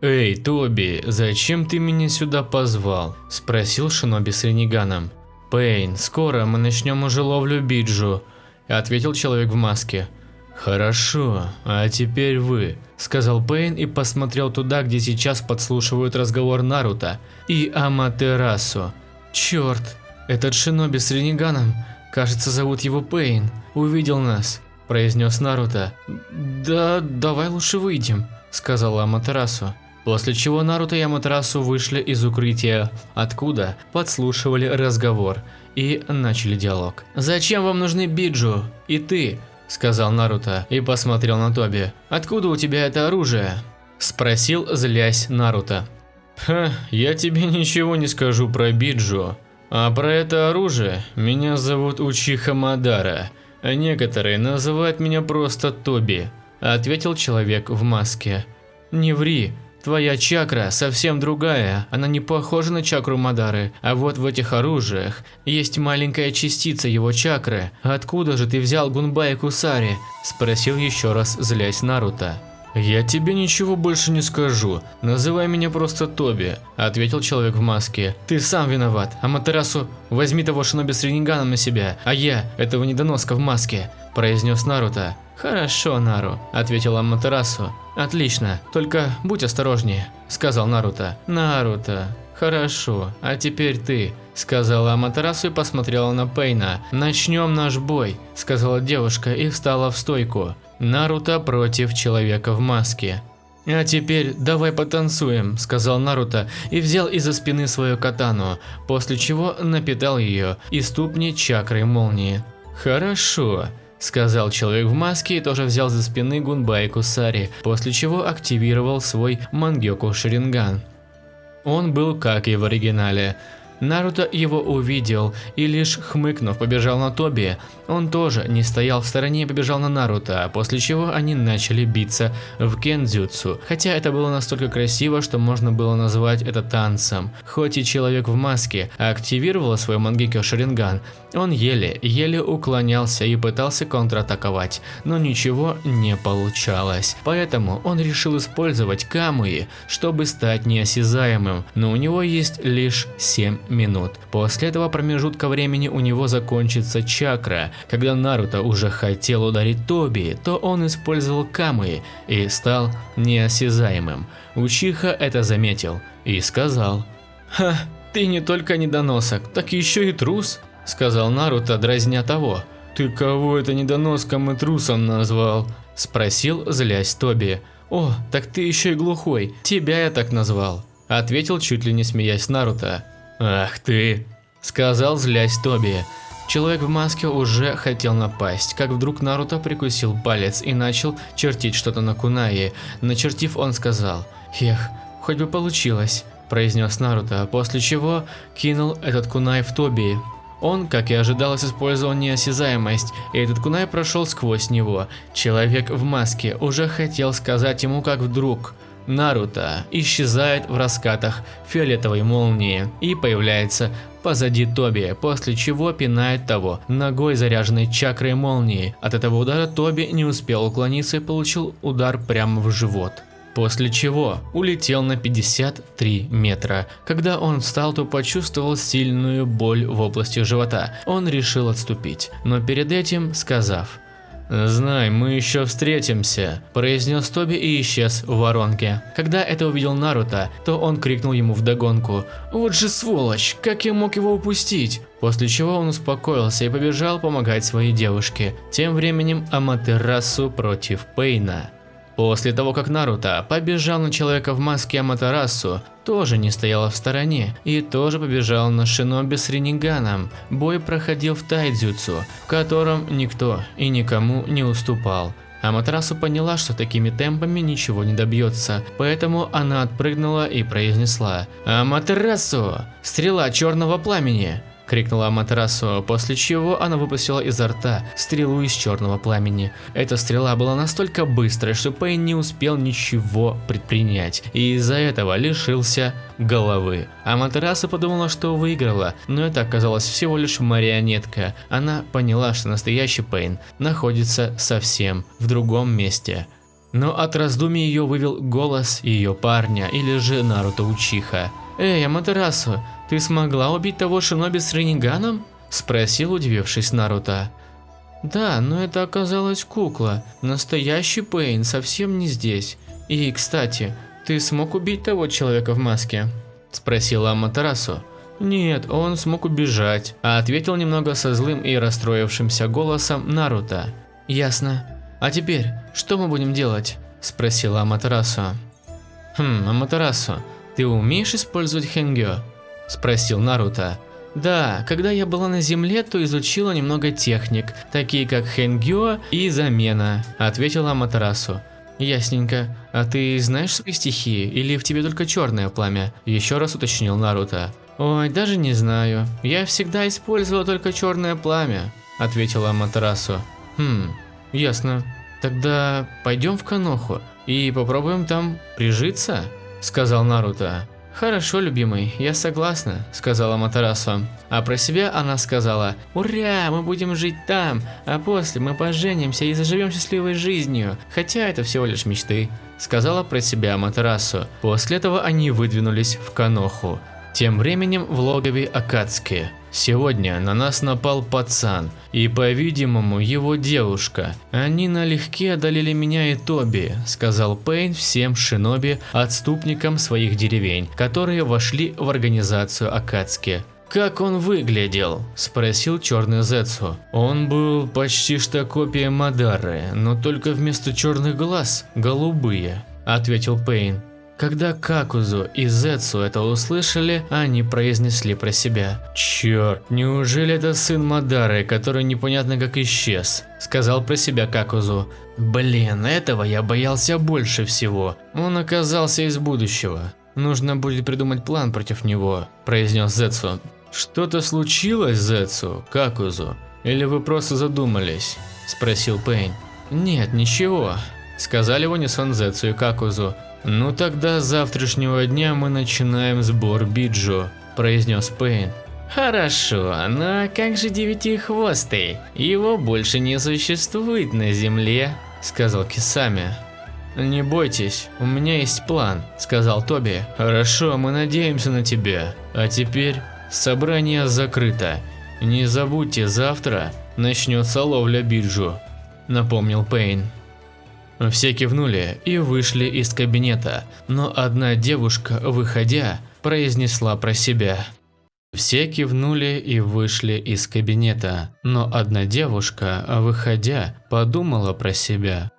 «Эй, Тоби, зачем ты меня сюда позвал?» – спросил шиноби с Рениганом. «Пейн, скоро мы начнем уже ловлю Биджу», – ответил человек в маске. «Хорошо, а теперь вы», – сказал Пейн и посмотрел туда, где сейчас подслушивают разговор Наруто и Аматерасу. «Черт, этот шиноби с Рениганом, кажется, зовут его Пейн, увидел нас», – произнес Наруто. «Да, давай лучше выйдем», – сказала Аматерасу. После чего Наруто и Аматерасу вышли из укрытия, откуда подслушивали разговор и начали диалог. «Зачем вам нужны Биджу? И ты?» – сказал Наруто и посмотрел на Тоби. «Откуда у тебя это оружие?» – спросил, злясь Наруто. «Ха, я тебе ничего не скажу про Биджу, а про это оружие меня зовут Учиха Мадара, а некоторые называют меня просто Тоби», – ответил человек в маске. «Не ври. Твоя чакра совсем другая, она не похожа на чакру Мадары, а вот в этих оружиях есть маленькая частица его чакры. Откуда же ты взял Гунбай и Кусари?» – спросил еще раз, злясь Наруто. «Я тебе ничего больше не скажу, называй меня просто Тоби», – ответил человек в маске. «Ты сам виноват, Аматерасу, возьми того шиноби с Рениганом на себя, а я этого недоноска в маске», – произнес Наруто. «Хорошо, Нару», – ответил Аматерасу. «Отлично, только будь осторожнее», – сказал Наруто. «Наруто, хорошо, а теперь ты», – сказала Аматерасу и посмотрела на Пейна. «Начнем наш бой», – сказала девушка и встала в стойку. Наруто против человека в маске. «А теперь давай потанцуем», – сказал Наруто и взял из-за спины свою катану, после чего напитал ее и ступни чакрой молнии. «Хорошо», – сказал человек в маске и тоже взял за спины Гунбай Кусари, после чего активировал свой Мангёку Шаринган. Он был как и в оригинале. Наруто его увидел и лишь хмыкнув побежал на Тоби. Он тоже не стоял в стороне и побежал на Наруто, после чего они начали биться в кендзюцу. Хотя это было настолько красиво, что можно было назвать это танцем. Хоть и человек в маске активировал свой Мангёку Шаринган, он еле уклонялся и пытался контратаковать, но ничего не получалось. Поэтому он решил использовать Камуи, чтобы стать неосязаемым, но у него есть лишь 7 минут. После этого промежутка времени у него закончится чакра. Когда Наруто уже хотел ударить Тоби, то он использовал Камуи и стал неосязаемым. Учиха это заметил и сказал: «Ха, ты не только недоносок, так еще и трус», – сказал Наруто, дразня того. «Ты кого это недоноском и трусом назвал?» – спросил, злясь Тоби. «О, так ты еще и глухой, тебя я так назвал», – ответил, чуть ли не смеясь Наруто. «Ах ты», – сказал, злясь Тоби. Человек в маске уже хотел напасть, как вдруг Наруто прикусил палец и начал чертить что-то на кунаи. Начертив, он сказал: «Эх, хоть бы получилось», – произнес Наруто, после чего кинул этот кунай в Тоби. Он, как и ожидалось, использовал неосязаемость, и этот кунай прошел сквозь него. Человек в маске уже хотел сказать ему, как вдруг Наруто исчезает в раскатах фиолетовой молнии и появляется позади Тоби, после чего пинает того ногой, заряженной чакрой молнии. От этого удара Тоби не успел уклониться и получил удар прямо в живот. После чего улетел на 53 метра. Когда он встал, то почувствовал сильную боль в области живота. Он решил отступить, но перед этим сказав: «Знай, мы еще встретимся», – произнес Тоби и исчез в воронке. Когда это увидел Наруто, то он крикнул ему вдогонку: «Вот же сволочь, как я мог его упустить?» После чего он успокоился и побежал помогать своей девушке. Тем временем Аматерасу против Пейна. После того, как Наруто побежал на человека в маске, Аматерасу тоже не стояла в стороне и тоже побежал на шиноби с ринneганом. Бой проходил в тайдзюцу, в котором никто и никому не уступал. Аматерасу поняла, что такими темпами ничего не добьется, поэтому она отпрыгнула и произнесла: «Аматерасу! Стрела черного пламени!» – крикнула Аматерасу, после чего она выпустила изо рта стрелу из черного пламени. Эта стрела была настолько быстрой, что Пейн не успел ничего предпринять, и из-за этого лишился головы. Аматерасу подумала, что выиграла, но это оказалась всего лишь марионетка. Она поняла, что настоящий Пейн находится совсем в другом месте. Но от раздумий ее вывел голос ее парня, или же Наруто Учиха. «Эй, Аматерасу, ты смогла убить того шиноби с ринneганом?» – спросил, удивившись Наруто. «Да, но это оказалась кукла. Настоящий Пейн совсем не здесь. И, кстати, ты смог убить того человека в маске?» – спросила Аматерасу. «Нет, он смог убежать», – ответил немного со злым и расстроившимся голосом Наруто. «Ясно. А теперь, что мы будем делать?» – спросила Аматерасу. Аматерасу, ты умеешь использовать хэнгё? – спросил Наруто. Да, когда я была на земле, то изучила немного техник, такие как хэнгё и замена, ответила Аматерасу. Ясненько. А ты знаешь свои стихии или в тебе только черное пламя? Еще раз уточнил Наруто. Ой, даже не знаю. Я всегда использовала только черное пламя, ответила Аматерасу. Ясно. Тогда пойдем в Коноху и попробуем там прижиться, сказал Наруто. «Хорошо, любимый, я согласна», – сказала Аматерасу. А про себя она сказала: «Ура, мы будем жить там, а после мы поженимся и заживем счастливой жизнью, хотя это всего лишь мечты», – сказала про себя Аматерасу. После этого они выдвинулись в Коноху. Тем временем в логове Акацуки. Сегодня на нас напал пацан и, по-видимому, его девушка. Они налегке одолели меня и Тоби, сказал Пейн всем шиноби, отступникам своих деревень, которые вошли в организацию Акацуки. «Как он выглядел?» – спросил черный Зетсу. «Он был почти что копия Мадары, но только вместо черных глаз – голубые», – ответил Пейн. Когда Какузу и Зетсу это услышали, они произнесли про себя: «Черт, неужели это сын Мадары, который непонятно как исчез?» – сказал про себя Какузу. «Блин, этого я боялся больше всего. Он оказался из будущего. Нужно будет придумать план против него», – произнес Зетсу. «Что-то случилось, Зетсу, Какузу? Или вы просто задумались?» – спросил Пейн. «Нет, ничего», – сказали в унисон Зетсу и Какузу. «Ну тогда с завтрашнего дня мы начинаем сбор Биджу», – произнес Пейн. «Хорошо, но как же Девятихвостый? Его больше не существует на земле», – сказал Кисами. «Не бойтесь, у меня есть план», – сказал Тоби. «Хорошо, мы надеемся на тебя. А теперь собрание закрыто. Не забудьте, завтра начнется ловля Биджу», – напомнил Пейн. Все кивнули и вышли из кабинета, но одна девушка, выходя, произнесла про себя. Все кивнули и вышли из кабинета, но одна девушка, выходя, подумала про себя.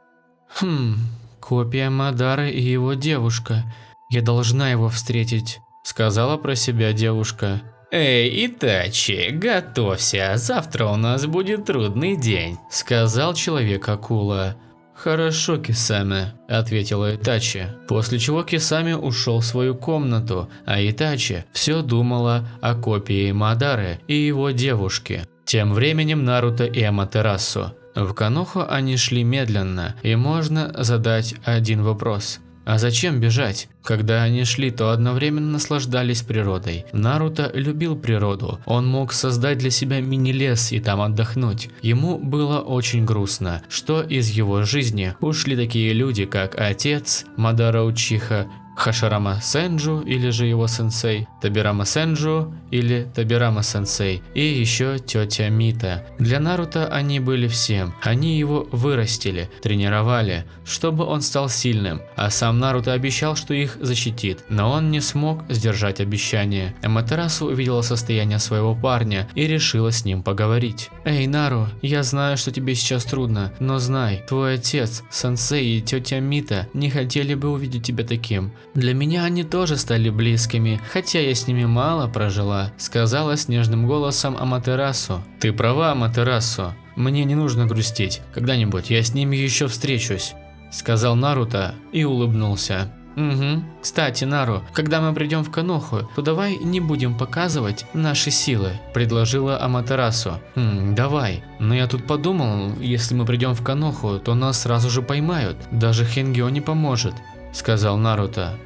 Копия Мадары и его девушка. Я должна его встретить, сказала про себя девушка. «Эй, Итачи, готовься, завтра у нас будет трудный день», – сказал Человек-акула. «Хорошо, Кисаме», – ответила Итачи, после чего Кисаме ушел в свою комнату, а Итачи все думала о копии Мадары и его девушке. Тем временем Наруто и Аматерасу. В Коноху они шли медленно, и можно задать один вопрос. А зачем бежать? Когда они шли, то одновременно наслаждались природой. Наруто любил природу, он мог создать для себя мини-лес и там отдохнуть. Ему было очень грустно, что из его жизни ушли такие люди, как отец Мадара Учиха, Хаширама Сенджу или же его сенсей, Табирама Сенджу или Табирама сенсей и еще тетя Мита. Для Наруто они были всем, они его вырастили, тренировали, чтобы он стал сильным, а сам Наруто обещал, что их защитит, но он не смог сдержать обещание. Аматерасу увидела состояние своего парня и решила с ним поговорить. «Эй, Нару, я знаю, что тебе сейчас трудно, но знай, твой отец, сенсей и тетя Мита не хотели бы увидеть тебя таким. Для меня они тоже стали близкими, хотя я с ними мало прожила», – сказала с нежным голосом Аматерасу. «Ты права, Аматерасу. Мне не нужно грустить. Когда-нибудь я с ними еще встречусь», – сказал Наруто и улыбнулся. «Угу. Кстати, Нару, когда мы придем в Коноху, то давай не будем показывать наши силы», – предложила Аматерасу. «Давай. Но я тут подумал, если мы придем в Коноху, то нас сразу же поймают. Даже Хэнгё не поможет», – сказал Наруто.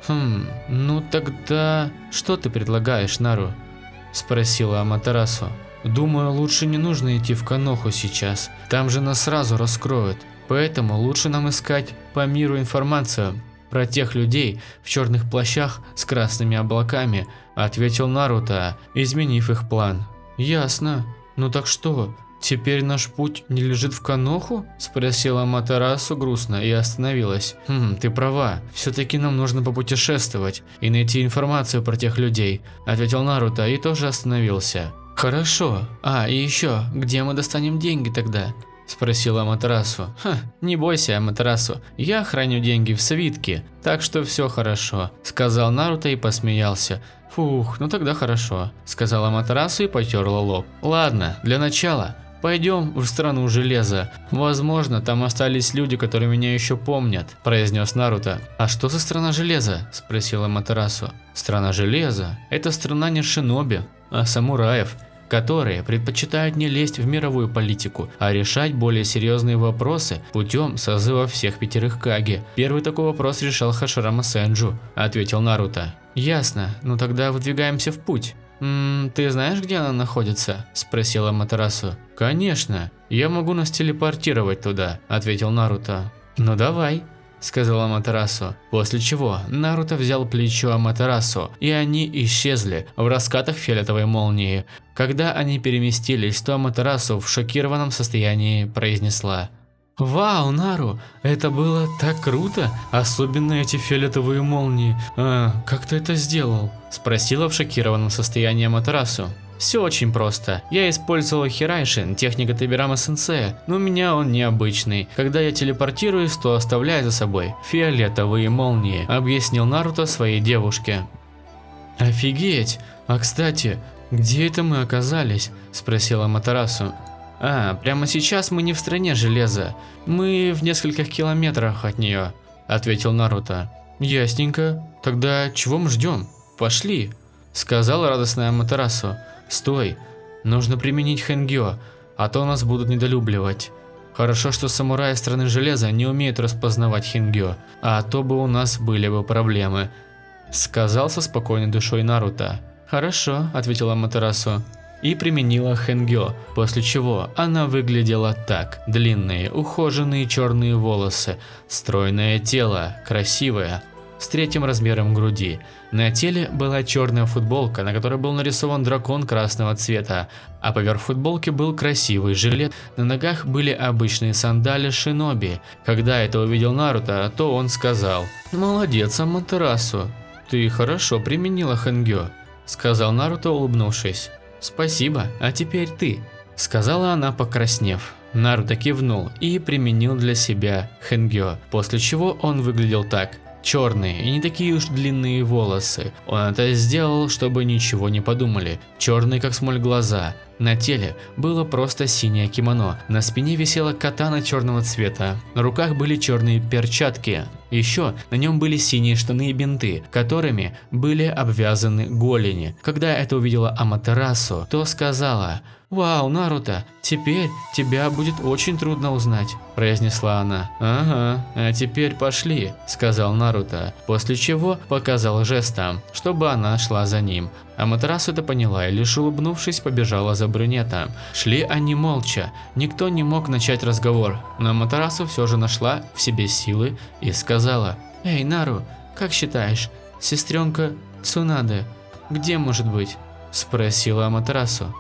Ну тогда что ты предлагаешь, Нару? Спросила Аматерасу. Думаю, лучше не нужно идти в Коноху сейчас, там же нас сразу раскроют. Поэтому лучше нам искать по миру информацию про тех людей в черных плащах с красными облаками, ответил Наруто, изменив их план. Ясно. Ну так что? «Теперь наш путь не лежит в Коноху?» – спросила Аматерасу грустно и остановилась. «Ты права, все-таки нам нужно попутешествовать и найти информацию про тех людей», – ответил Наруто и тоже остановился. «Хорошо. И еще, где мы достанем деньги тогда?» – спросила Аматерасу. «Не бойся, Аматерасу, я храню деньги в свитке, так что все хорошо», – сказал Наруто и посмеялся. «Фух, ну тогда хорошо», – сказала Аматерасу и потерла лоб. «Ладно, для начала пойдем в страну железа. Возможно, там остались люди, которые меня еще помнят», – произнес Наруто. «А что за страна железа?» – спросила Аматерасу. «Страна железа – это страна не шиноби, а самураев, которые предпочитают не лезть в мировую политику, а решать более серьезные вопросы путем созыва всех 5 Каге. Первый такой вопрос решал Хаширама Сенджу», – ответил Наруто. «Ясно, ну тогда выдвигаемся в путь». «Ты знаешь, где она находится?» – спросила Аматерасу. «Конечно, я могу нас телепортировать туда», – ответил Наруто. «Ну давай», – сказала Аматерасу. После чего Наруто взял плечо Аматерасу, и они исчезли в раскатах фиолетовой молнии. Когда они переместились, то Аматерасу в шокированном состоянии произнесла: «Вау, Нару, это было так круто, особенно эти фиолетовые молнии. Как ты это сделал?» – спросила в шокированном состоянии Аматерасу. «Все очень просто. Я использовал Хирайшин, техника Табирама сенсея, но у меня он необычный. Когда я телепортируюсь, то оставляю за собой фиолетовые молнии», – объяснил Наруто своей девушке. «Офигеть! А кстати, где это мы оказались?» – спросила Аматерасу. «Прямо сейчас мы не в стране железа, мы в нескольких километрах от нее», – ответил Наруто. «Ясненько. Тогда чего мы ждем? Пошли», – сказала радостная Аматерасу. «Стой, нужно применить Хэнгё, а то нас будут недолюбливать. Хорошо, что самураи страны железа не умеют распознавать Хэнгё, а то бы у нас были бы проблемы», – сказал со спокойной душой Наруто. «Хорошо», – ответила Аматерасу и применила Хэнгё, после чего она выглядела так: длинные, ухоженные черные волосы, стройное тело, красивое, с 3 размером груди. На теле была черная футболка, на которой был нарисован дракон красного цвета, а поверх футболки был красивый жилет, на ногах были обычные сандали шиноби. Когда это увидел Наруто, то он сказал: «Молодец, Аматерасу, ты хорошо применила Хэнгё», – сказал Наруто, улыбнувшись. «Спасибо, а теперь ты», – сказала она, покраснев. Наруто кивнул и применил для себя Хэнгё, после чего он выглядел так: черные и не такие уж длинные волосы. Он это сделал, чтобы ничего не подумали. Черные как смоль глаза. На теле было просто синее кимоно, на спине висела катана черного цвета, на руках были черные перчатки. Еще на нем были синие штаны и бинты, которыми были обвязаны голени. Когда это увидела Аматерасу, то сказала: «Вау, Наруто, теперь тебя будет очень трудно узнать», – произнесла она. «Ага, а теперь пошли», – сказал Наруто, после чего показал жестом, чтобы она шла за ним. Аматерасу это поняла и, лишь улыбнувшись, побежала за брюнетом. Шли они молча, никто не мог начать разговор, но Аматерасу все же нашла в себе силы и сказала: «Эй, Нару, как считаешь, сестренка Цунаде где может быть?» – спросила Аматерасу.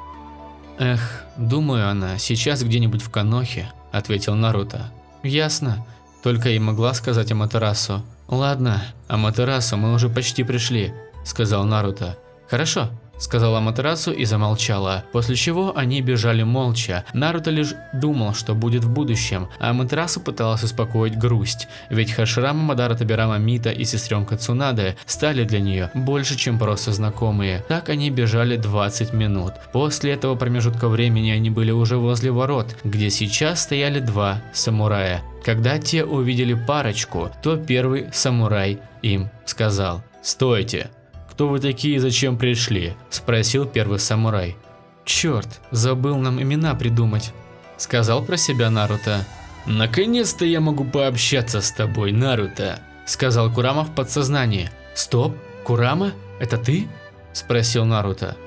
«Эх, думаю, она сейчас где-нибудь в Конохе», – ответил Наруто. «Ясно», – только и могла сказать Аматерасу. «Ладно, Аматерасу, мы уже почти пришли», – сказал Наруто. «Хорошо», – сказала Аматерасу и замолчала, после чего они бежали молча. Наруто лишь думал, что будет в будущем, а Аматерасу пыталась успокоить грусть, ведь Хаширама, Мадара, Табирама, Мита и сестренка Цунаде стали для нее больше, чем просто знакомые. Так они бежали 20 минут. После этого промежутка времени они были уже возле ворот, где сейчас стояли два самурая. Когда те увидели парочку, то первый самурай им сказал: «Стойте! Кто вы такие и зачем пришли?» – спросил первый самурай. «Черт, забыл нам имена придумать», – сказал про себя Наруто. «Наконец-то я могу пообщаться с тобой, Наруто», – сказал Курама в подсознании. «Стоп, Курама? Это ты?» – спросил Наруто.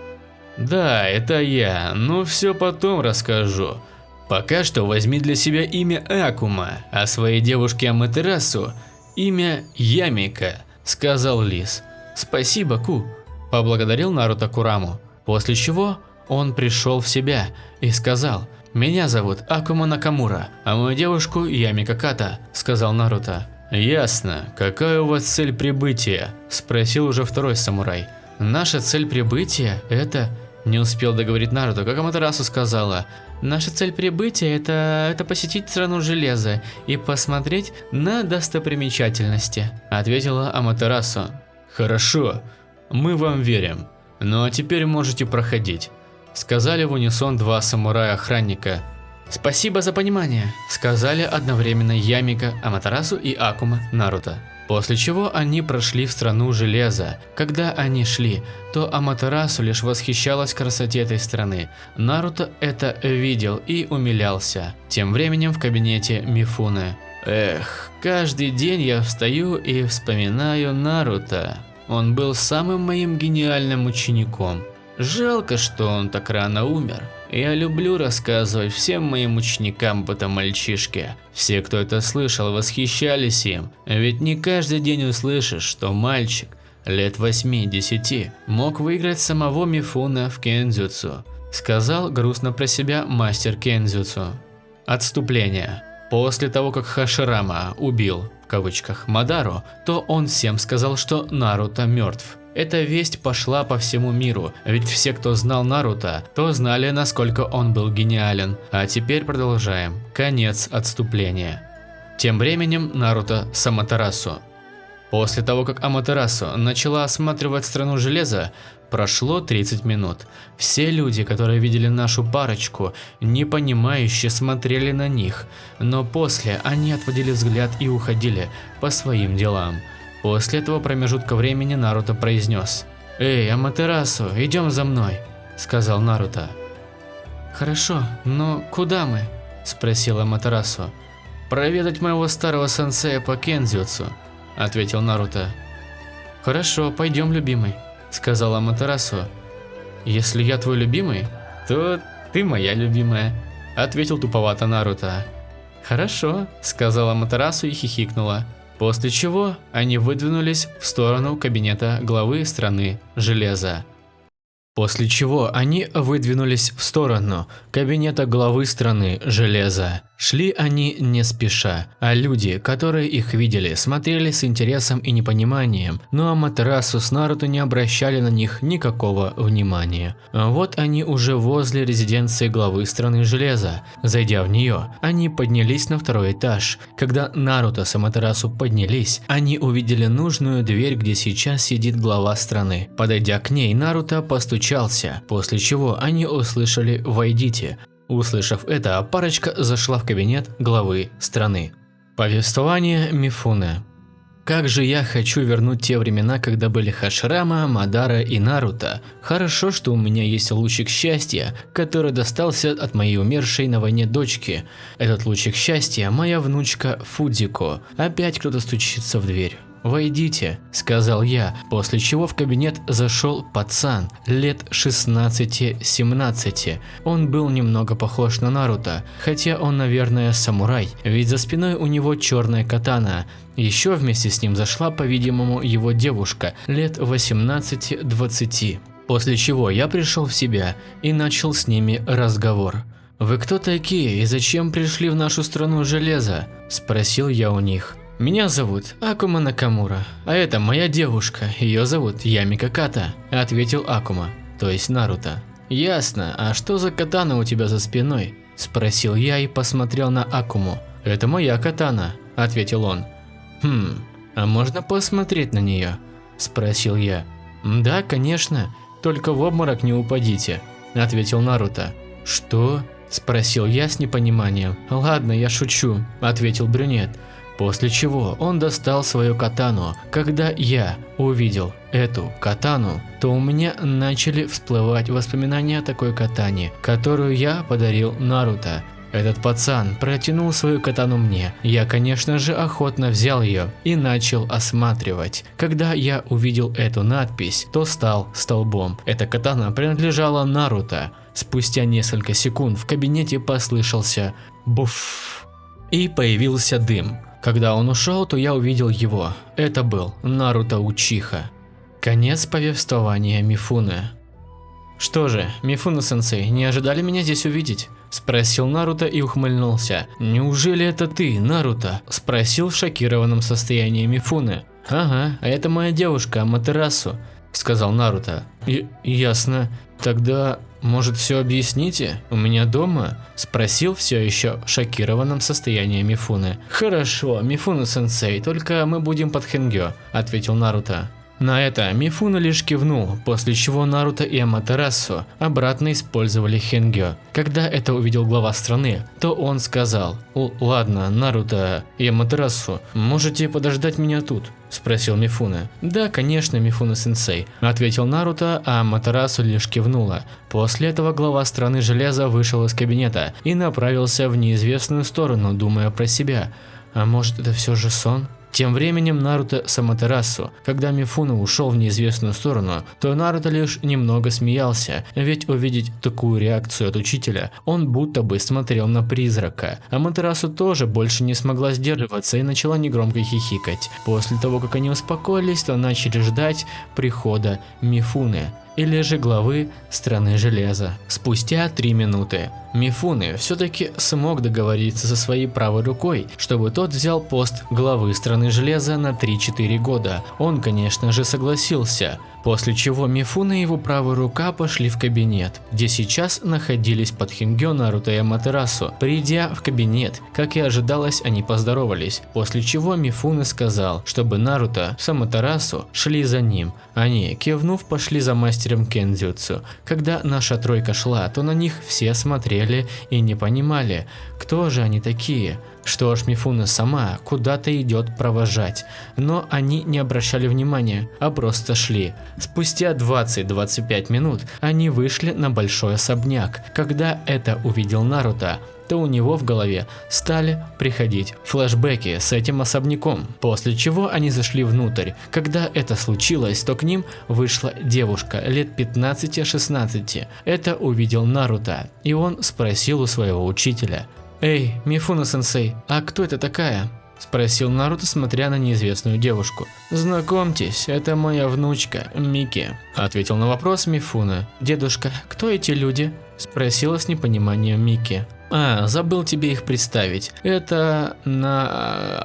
«Да, это я, но все потом расскажу. Пока что возьми для себя имя Акума, а своей девушке Аматерасу имя Ямика», – сказал лис. «Спасибо, Ку», – поблагодарил Наруто Кураму, после чего он пришел в себя и сказал: «Меня зовут Акума Накамура, а мою девушку Ямика Ката», – сказал Наруто. «Ясно. Какая у вас цель прибытия?» – спросил уже второй самурай. «Наша цель прибытия – это…» – не успел договорить Наруто, как Аматерасу сказала. «Наша цель прибытия – это посетить страну железа и посмотреть на достопримечательности», – ответила Аматерасу. «Хорошо, мы вам верим, ну а теперь можете проходить», – сказали в унисон два самурая-охранника. «Спасибо за понимание», – сказали одновременно Ямика, Аматерасу и Акума Наруто. После чего они прошли в страну железа. Когда они шли, то Аматерасу лишь восхищалась красоте этой страны. Наруто это видел и умилялся. Тем временем в кабинете Мифуне. «Эх, каждый день я встаю и вспоминаю Наруто. Он был самым моим гениальным учеником. Жалко, что он так рано умер. Я люблю рассказывать всем моим ученикам об этом мальчишке. Все, кто это слышал, восхищались им. Ведь не каждый день услышишь, что мальчик лет 8-10 мог выиграть самого Мифуне в кендзюцу», – сказал грустно про себя мастер кендзюцу. Отступление. После того, как Хаширама убил, в кавычках, Мадару, то он всем сказал, что Наруто мертв. Эта весть пошла по всему миру, ведь все, кто знал Наруто, то знали, насколько он был гениален. А теперь продолжаем. Конец отступления. Тем временем Наруто с Аматерасу. После того, как Аматерасу начала осматривать страну железа, прошло 30 минут. Все люди, которые видели нашу парочку, непонимающе смотрели на них, но после они отводили взгляд и уходили по своим делам. После этого промежутка времени Наруто произнес: «Эй, Аматерасу, идем за мной», – сказал Наруто. «Хорошо, но куда мы?» – спросила Аматерасу. «Проведать моего старого сенсея по кендзюцу», – ответил Наруто. «Хорошо, пойдем, любимый», – сказала Аматерасу. «Если я твой любимый, то ты моя любимая», – ответил туповато Наруто. «Хорошо», – сказала Аматерасу и хихикнула. После чего они выдвинулись в сторону кабинета главы страны железа. После чего они выдвинулись в сторону кабинета главы страны Железа. Шли они не спеша, а люди, которые их видели, смотрели с интересом и непониманием, но Аматерасу с Наруто не обращали на них никакого внимания. Вот они уже возле резиденции главы страны Железа. Зайдя в нее, они поднялись на второй этаж. Когда Наруто с Аматерасу поднялись, они увидели нужную дверь, где сейчас сидит глава страны. Подойдя к ней, Наруто постучался, после чего они услышали «Войдите». Услышав это, парочка зашла в кабинет главы страны. Повествование Мифуне. Как же я хочу вернуть те времена, когда были Хаширама, Мадара и Наруто. Хорошо, что у меня есть лучик счастья, который достался от моей умершей на войне дочки. Этот лучик счастья – моя внучка Фудзико. Опять кто-то стучится в дверь. «Войдите», – сказал я, после чего в кабинет зашел пацан лет 16-17. Он был немного похож на Наруто, хотя он, наверное, самурай, ведь за спиной у него черная катана. Еще вместе с ним зашла, по-видимому, его девушка лет 18-20. После чего я пришел в себя и начал с ними разговор. «Вы кто такие и зачем пришли в нашу страну железа?» – спросил я у них. «Меня зовут Акума Накамура, а это моя девушка, ее зовут Ямика Ката», – ответил Акума, то есть Наруто. «Ясно, а что за катана у тебя за спиной?» – спросил я и посмотрел на Акуму. «Это моя катана», – ответил он. А можно посмотреть на нее?» – спросил я. «Да, конечно, только в обморок не упадите», – ответил Наруто. «Что?» – спросил я с непониманием. «Ладно, я шучу», – ответил брюнет. После чего он достал свою катану. Когда я увидел эту катану, то у меня начали всплывать воспоминания о такой катане, которую я подарил Наруто. Этот пацан протянул свою катану мне. Я, конечно же, охотно взял ее и начал осматривать. Когда я увидел эту надпись, то стал столбом. Эта катана принадлежала Наруто. Спустя несколько секунд в кабинете послышался буф и появился дым. Когда он ушел, то я увидел его. Это был Наруто Учиха. Конец повествования Мифуне. «Что же, Мифуне-сенсей, не ожидали меня здесь увидеть?» – спросил Наруто и ухмыльнулся. «Неужели это ты, Наруто?» – спросил в шокированном состоянии Мифуне. «Ага, а это моя девушка Аматерасу», – сказал Наруто. «Ясно. Тогда, может, все объясните? У меня дома?» – спросил все еще в шокированном состоянии Мифуне. «Хорошо, Мифуне-сенсей, только мы будем под Хэнгё», – ответил Наруто. На это Мифуне лишь кивнул, после чего Наруто и Аматерасу обратно использовали Хэнгё. Когда это увидел глава страны, то он сказал: «Ладно, Наруто и Аматерасу, можете подождать меня тут?» – спросил Мифуне. «Да, конечно, Мифуне-сенсей», – ответил Наруто, а Аматерасу лишь кивнула. После этого глава страны Железа вышел из кабинета и направился в неизвестную сторону, думая про себя: «А может, это все же сон?» Тем временем Наруто с Аматерасу, когда Мифуне ушел в неизвестную сторону, то Наруто лишь немного смеялся, ведь увидеть такую реакцию от учителя, он будто бы смотрел на призрака. Аматерасу тоже больше не смогла сдерживаться и начала негромко хихикать. После того, как они успокоились, то начали ждать прихода Мифуне, или же главы страны Железа. Спустя 3 минуты Мифуне все-таки смог договориться со своей правой рукой, чтобы тот взял пост главы страны Железа на 3-4 года. Он, конечно же, согласился. После чего Мифуне и его правая рука пошли в кабинет, где сейчас находились под Хэнгё Наруто и Аматерасу. Придя в кабинет, как и ожидалось, они поздоровались, после чего Мифуне сказал, чтобы Наруто с Аматерасу шли за ним. Они, кивнув, пошли за мастером кендзюцу. Когда наша тройка шла, то на них все смотрели и не понимали, кто же они такие. Что ж, Мифуне сама куда-то идет провожать, но они не обращали внимания, а просто шли. Спустя 20-25 минут они вышли на большой особняк. Когда это увидел Наруто, то у него в голове стали приходить флешбеки с этим особняком, после чего они зашли внутрь. Когда это случилось, то к ним вышла девушка лет 15-16. Это увидел Наруто, и он спросил у своего учителя: «Эй, Мифуне-сенсей, а кто это такая?» спросил Наруто, смотря на неизвестную девушку. «Знакомьтесь, это моя внучка, Мики», – ответил на вопрос Мифуне. «Дедушка, кто эти люди?» – спросила с непониманием Мики. Забыл тебе их представить. Это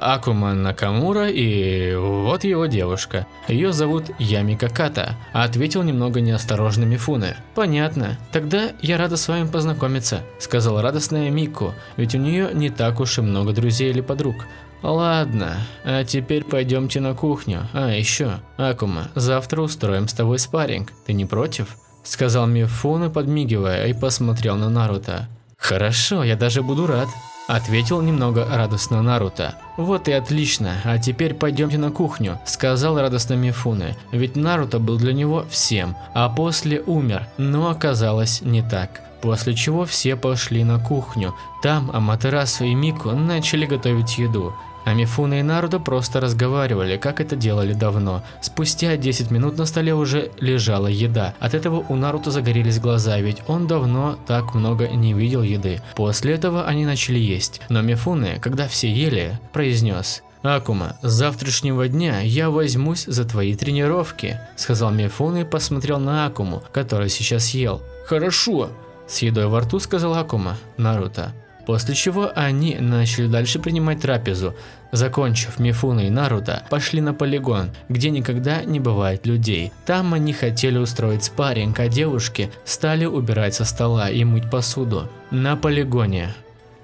Акума Накамура и вот его девушка. Ее зовут Ямика Ката», – ответил немного неосторожно Мифуне. «Понятно. Тогда я рада с вами познакомиться», – сказала радостная Мику, ведь у нее не так уж и много друзей или подруг. «Ладно, а теперь пойдемте на кухню. Еще, Акума, завтра устроим с тобой спарринг. Ты не против?» – сказал Мифуне, подмигивая, и посмотрел на Наруто. «Хорошо, я даже буду рад», – ответил немного радостно Наруто. «Вот и отлично, а теперь пойдемте на кухню», – сказал радостно Мифуне, ведь Наруто был для него всем, а после умер, но оказалось не так. После чего все пошли на кухню. Там Аматерасу и Мику начали готовить еду. А Мифуне и Наруто просто разговаривали, как это делали давно. Спустя 10 минут на столе уже лежала еда. От этого у Наруто загорелись глаза, ведь он давно так много не видел еды. После этого они начали есть. Но Мифуне, когда все ели, произнес: «Акума, с завтрашнего дня я возьмусь за твои тренировки», – сказал Мифуне и посмотрел на Акуму, который сейчас ел. «Хорошо», – с едой во рту сказал Акума Наруто. После чего они начали дальше принимать трапезу. Закончив, Мифуне и Наруто пошли на полигон, где никогда не бывает людей. Там они хотели устроить спарринг, а девушки стали убирать со стола и мыть посуду. На полигоне.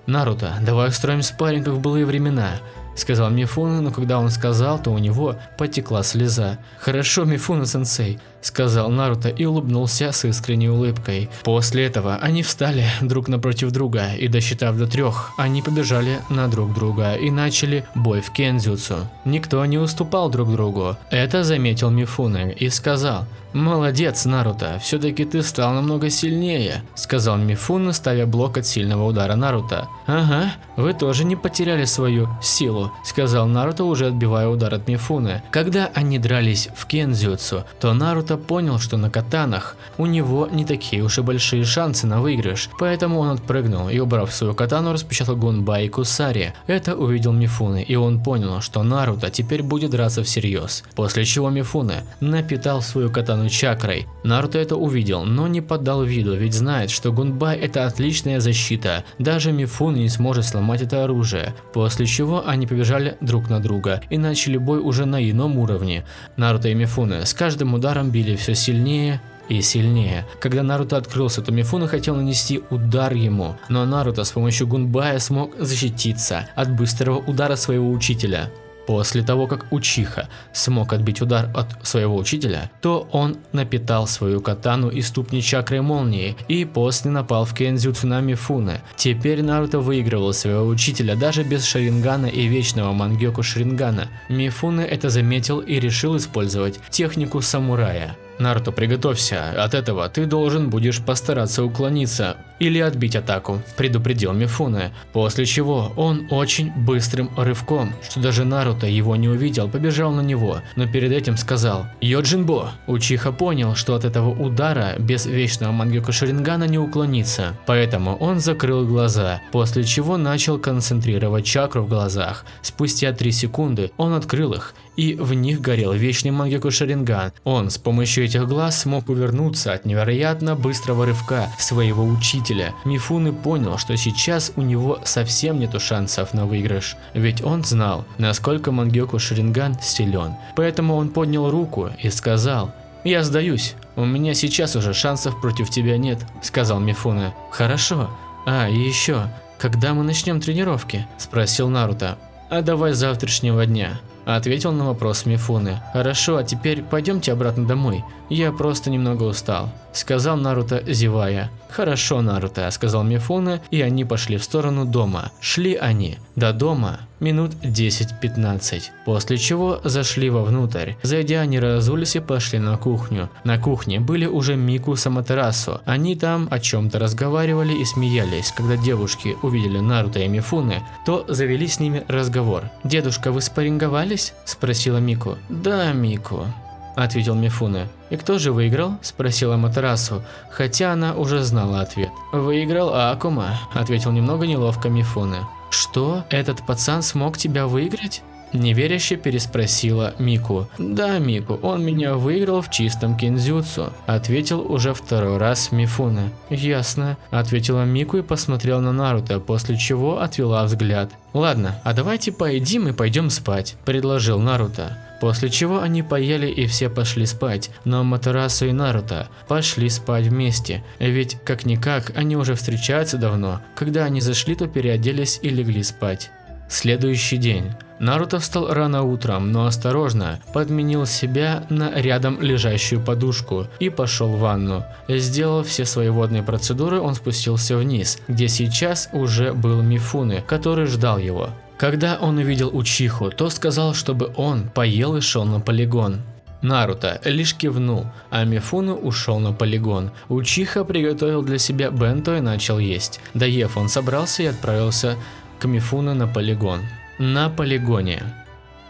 «Наруто, давай устроим спарринг, как в былые времена», – сказал Мифуне, но когда он сказал, то у него потекла слеза. «Хорошо, Мифуне-сенсей», – сказал Наруто и улыбнулся с искренней улыбкой. После этого они встали друг напротив друга и, досчитав до 3, они побежали на друг друга и начали бой в кендзюцу. Никто не уступал друг другу. Это заметил Мифуне и сказал: «Молодец, Наруто, все-таки ты стал намного сильнее», – сказал Мифуне, ставя блок от сильного удара Наруто. «Ага, вы тоже не потеряли свою силу», – сказал Наруто, уже отбивая удар от Мифуне. Когда они дрались в кендзюцу, то Наруто понял, что на катанах у него не такие уж и большие шансы на выигрыш, поэтому он отпрыгнул и, убрав свою катану, распечатал Гунбай и Кусари. Это увидел Мифуне, и он понял, что Наруто теперь будет драться всерьез. После чего Мифуне напитал свою катану чакрой. Наруто это увидел, но не подал виду, ведь знает, что Гунбай – это отличная защита. Даже Мифуне не сможет сломать это оружие. После чего они побежали друг на друга и начали бой уже на ином уровне. Наруто и Мифуне с каждым ударом били все сильнее и сильнее. Когда Наруто открылся, то Мифуне хотел нанести удар ему, но Наруто с помощью Гунбая смог защититься от быстрого удара своего учителя. После того, как Учиха смог отбить удар от своего учителя, то он напитал свою катану и ступни чакрой молнии и после напал в кендзюцу на Мифуне. Теперь Наруто выигрывал своего учителя даже без Шарингана и вечного Мангёку Шарингана. Мифуне это заметил и решил использовать технику самурая. «Наруто, приготовься, от этого ты должен будешь постараться уклониться или отбить атаку», – предупредил Мифуне, после чего он очень быстрым рывком, что даже Наруто его не увидел, побежал на него, но перед этим сказал: «Йоджинбо». Учиха понял, что от этого удара без вечного Мангёку Шарингана не уклониться, поэтому он закрыл глаза, после чего начал концентрировать чакру в глазах. Спустя 3 секунды он открыл их, и в них горел вечный Мангёку Шаринган. Он с помощью этих глаз смог увернуться от невероятно быстрого рывка своего учителя. Мифуне понял, что сейчас у него совсем нету шансов на выигрыш, ведь он знал, насколько Мангёку Шаринган силен. Поэтому он поднял руку и сказал: «Я сдаюсь, у меня сейчас уже шансов против тебя нет», – сказал Мифуне. «Хорошо. И еще, когда мы начнем тренировки?» – спросил Наруто. «А давай с завтрашнего дня», – ответил на вопрос Мифуне. «Хорошо, а теперь пойдемте обратно домой. Я просто немного устал», – сказал Наруто, зевая. «Хорошо, Наруто», – сказал Мифуне, и они пошли в сторону дома. Шли они до дома минут 10-15, после чего зашли вовнутрь. Зайдя, они разулись и пошли на кухню. На кухне были уже Мику с Аматерасу. Они там о чем-то разговаривали и смеялись. Когда девушки увидели Наруто и Мифуне, то завели с ними разговор. «Дедушка, вы спарринговались?» – спросила Мику. «Да, Мику», – ответил Мифуне. «И кто же выиграл?» – спросила Аматерасу, хотя она уже знала ответ. «Выиграл Акума», – ответил немного неловко Мифуне. Что? Этот пацан смог тебя выиграть? Неверяще переспросила Мику. Да, Мику, он меня выиграл в чистом кинзюцу, ответил уже второй раз Мифуне. Ясно, ответила Мику и посмотрела на Наруто, после чего отвела взгляд. Ладно, а давайте поедим и пойдем спать, предложил Наруто. После чего они поели и все пошли спать, но Аматерасу и Наруто пошли спать вместе, ведь как-никак они уже встречаются давно. Когда они зашли, то переоделись и легли спать. Следующий день. Наруто встал рано утром, но осторожно подменил себя на рядом лежащую подушку и пошел в ванну. Сделав все свои водные процедуры, он спустился вниз, где сейчас уже был Мифуне, который ждал его. Когда он увидел Учиху, то сказал, чтобы он поел и шел на полигон. Наруто лишь кивнул, а Мифуне ушел на полигон. Учиха приготовил для себя бенто и начал есть. Доев, он собрался и отправился к Мифуне на полигон. На полигоне.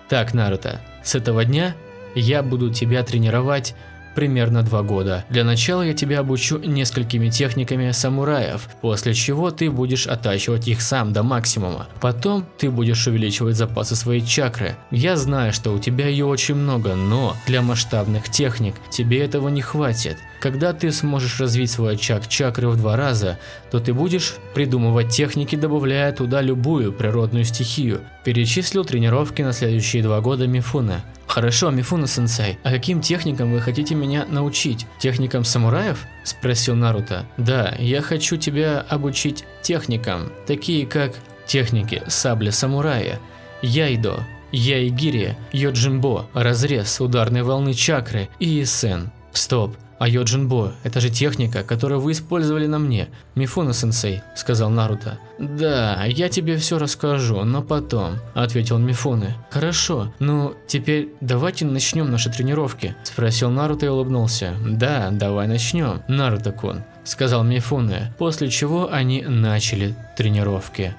Так, Наруто, с этого дня я буду тебя тренировать примерно 2 года. Для начала я тебя обучу несколькими техниками самураев, после чего ты будешь оттачивать их сам до максимума. Потом ты будешь увеличивать запасы своей чакры. Я знаю, что у тебя ее очень много, но для масштабных техник тебе этого не хватит. Когда ты сможешь развить свой очаг чакры в 2 раза, то ты будешь придумывать техники, добавляя туда любую природную стихию. Перечислил тренировки на следующие 2 года Мифуне. Хорошо, Мифуне-сенсей, а каким техникам вы хотите меня научить? Техникам самураев? Спросил Наруто. Да, я хочу тебя обучить техникам, такие как техники сабли самурая, яйдо, яйгири, йоджинбо, разрез ударной волны чакры и исен. Стоп. А йоджинбо – это же техника, которую вы использовали на мне, Мифуне-сенсей, сказал Наруто. Да, я тебе все расскажу, но потом, ответил Мифуне. Хорошо, ну теперь давайте начнем наши тренировки, спросил Наруто и улыбнулся. Да, давай начнем, Наруто-кун, сказал Мифуне, после чего они начали тренировки.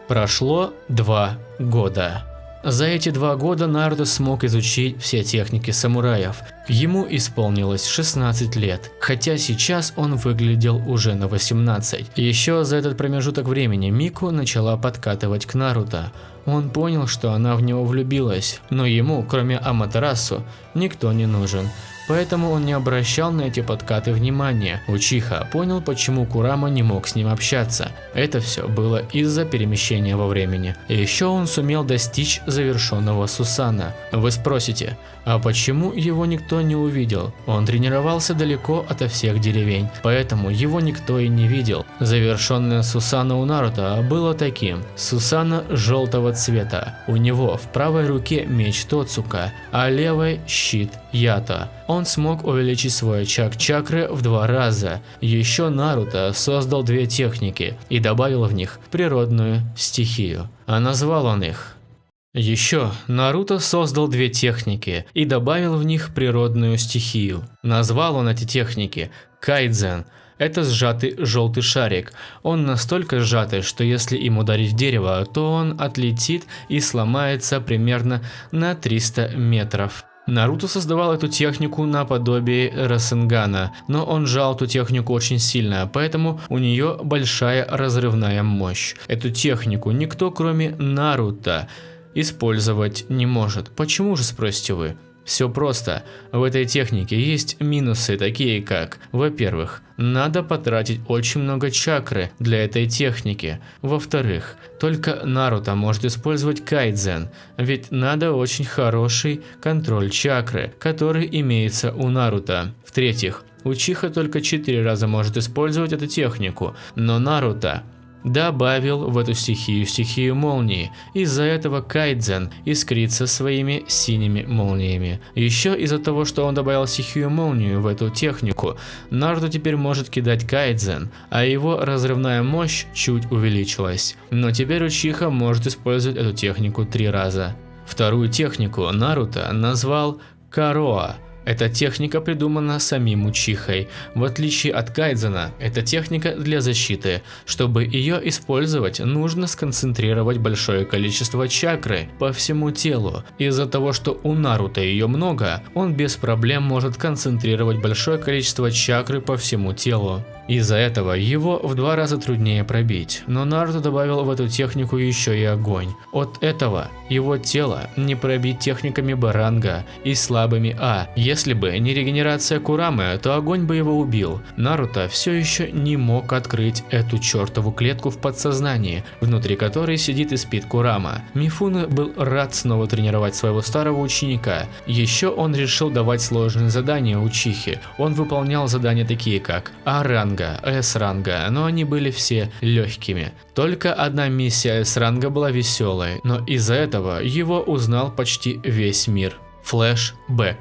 Прошло 2 года. За эти 2 года Наруто смог изучить все техники самураев. Ему исполнилось 16 лет, хотя сейчас он выглядел уже на 18. Еще за этот промежуток времени Мику начала подкатывать к Наруто. Он понял, что она в него влюбилась, но ему, кроме Аматерасу, никто не нужен. Поэтому он не обращал на эти подкаты внимания. Учиха понял, почему Курама не мог с ним общаться. Это все было из-за перемещения во времени. И еще он сумел достичь завершенного Сусана. Вы спросите, а почему его никто не увидел? Он тренировался далеко ото всех деревень, поэтому его никто и не видел. Завершенное Сусана у Наруто было таким. Сусана желтого цвета. У него в правой руке меч Тоцука, а левой щит Ято. Он смог увеличить свой очаг чакры в 2 раза. Еще Наруто создал 2 техники и добавил в них природную стихию. А назвал он их. Еще Наруто создал 2 техники и добавил в них природную стихию. Назвал он эти техники Кайдзен. Это сжатый желтый шарик. Он настолько сжатый, что если им ударить в дерево, то он отлетит и сломается примерно на 300 метров. Наруто создавал эту технику наподобие Расенгана, но он жал эту технику очень сильно, поэтому у нее большая разрывная мощь. Эту технику никто, кроме Наруто, использовать не может. Почему же, спросите вы? Все просто. В этой технике есть минусы, такие как: во-первых, надо потратить очень много чакры для этой техники. Во-вторых, только Наруто может использовать кайдзен, ведь надо очень хороший контроль чакры, который имеется у Наруто. В-третьих, Учиха только 4 раза может использовать эту технику, но Наруто добавил в эту стихию молнии. Из-за этого кайдзен искрится своими синими молниями. Еще из-за того, что он добавил стихию молнию в эту технику, Наруто теперь может кидать кайдзен, а его разрывная мощь чуть увеличилась. Но теперь Учиха может использовать эту технику 3 раза. Вторую технику Наруто назвал Кароа. Эта техника придумана самим Учихой. В отличие от Кайдзена, это техника для защиты. Чтобы ее использовать, нужно сконцентрировать большое количество чакры по всему телу. Из-за того, что у Наруто ее много, он без проблем может концентрировать большое количество чакры по всему телу. Из-за этого его в 2 раза труднее пробить, но Наруто добавил в эту технику еще и огонь. От этого его тело не пробить техниками Б-ранга и слабыми А. Если бы не регенерация Курамы, то огонь бы его убил. Наруто все еще не мог открыть эту чертову клетку в подсознании, внутри которой сидит и спит Курама. Мифуне был рад снова тренировать своего старого ученика. Еще он решил давать сложные задания Учихе. Он выполнял задания такие как А-ранга, С-ранга, но они были все легкими. Только одна миссия С-ранга была веселой, но из-за этого его узнал почти весь мир. Флэшбэк.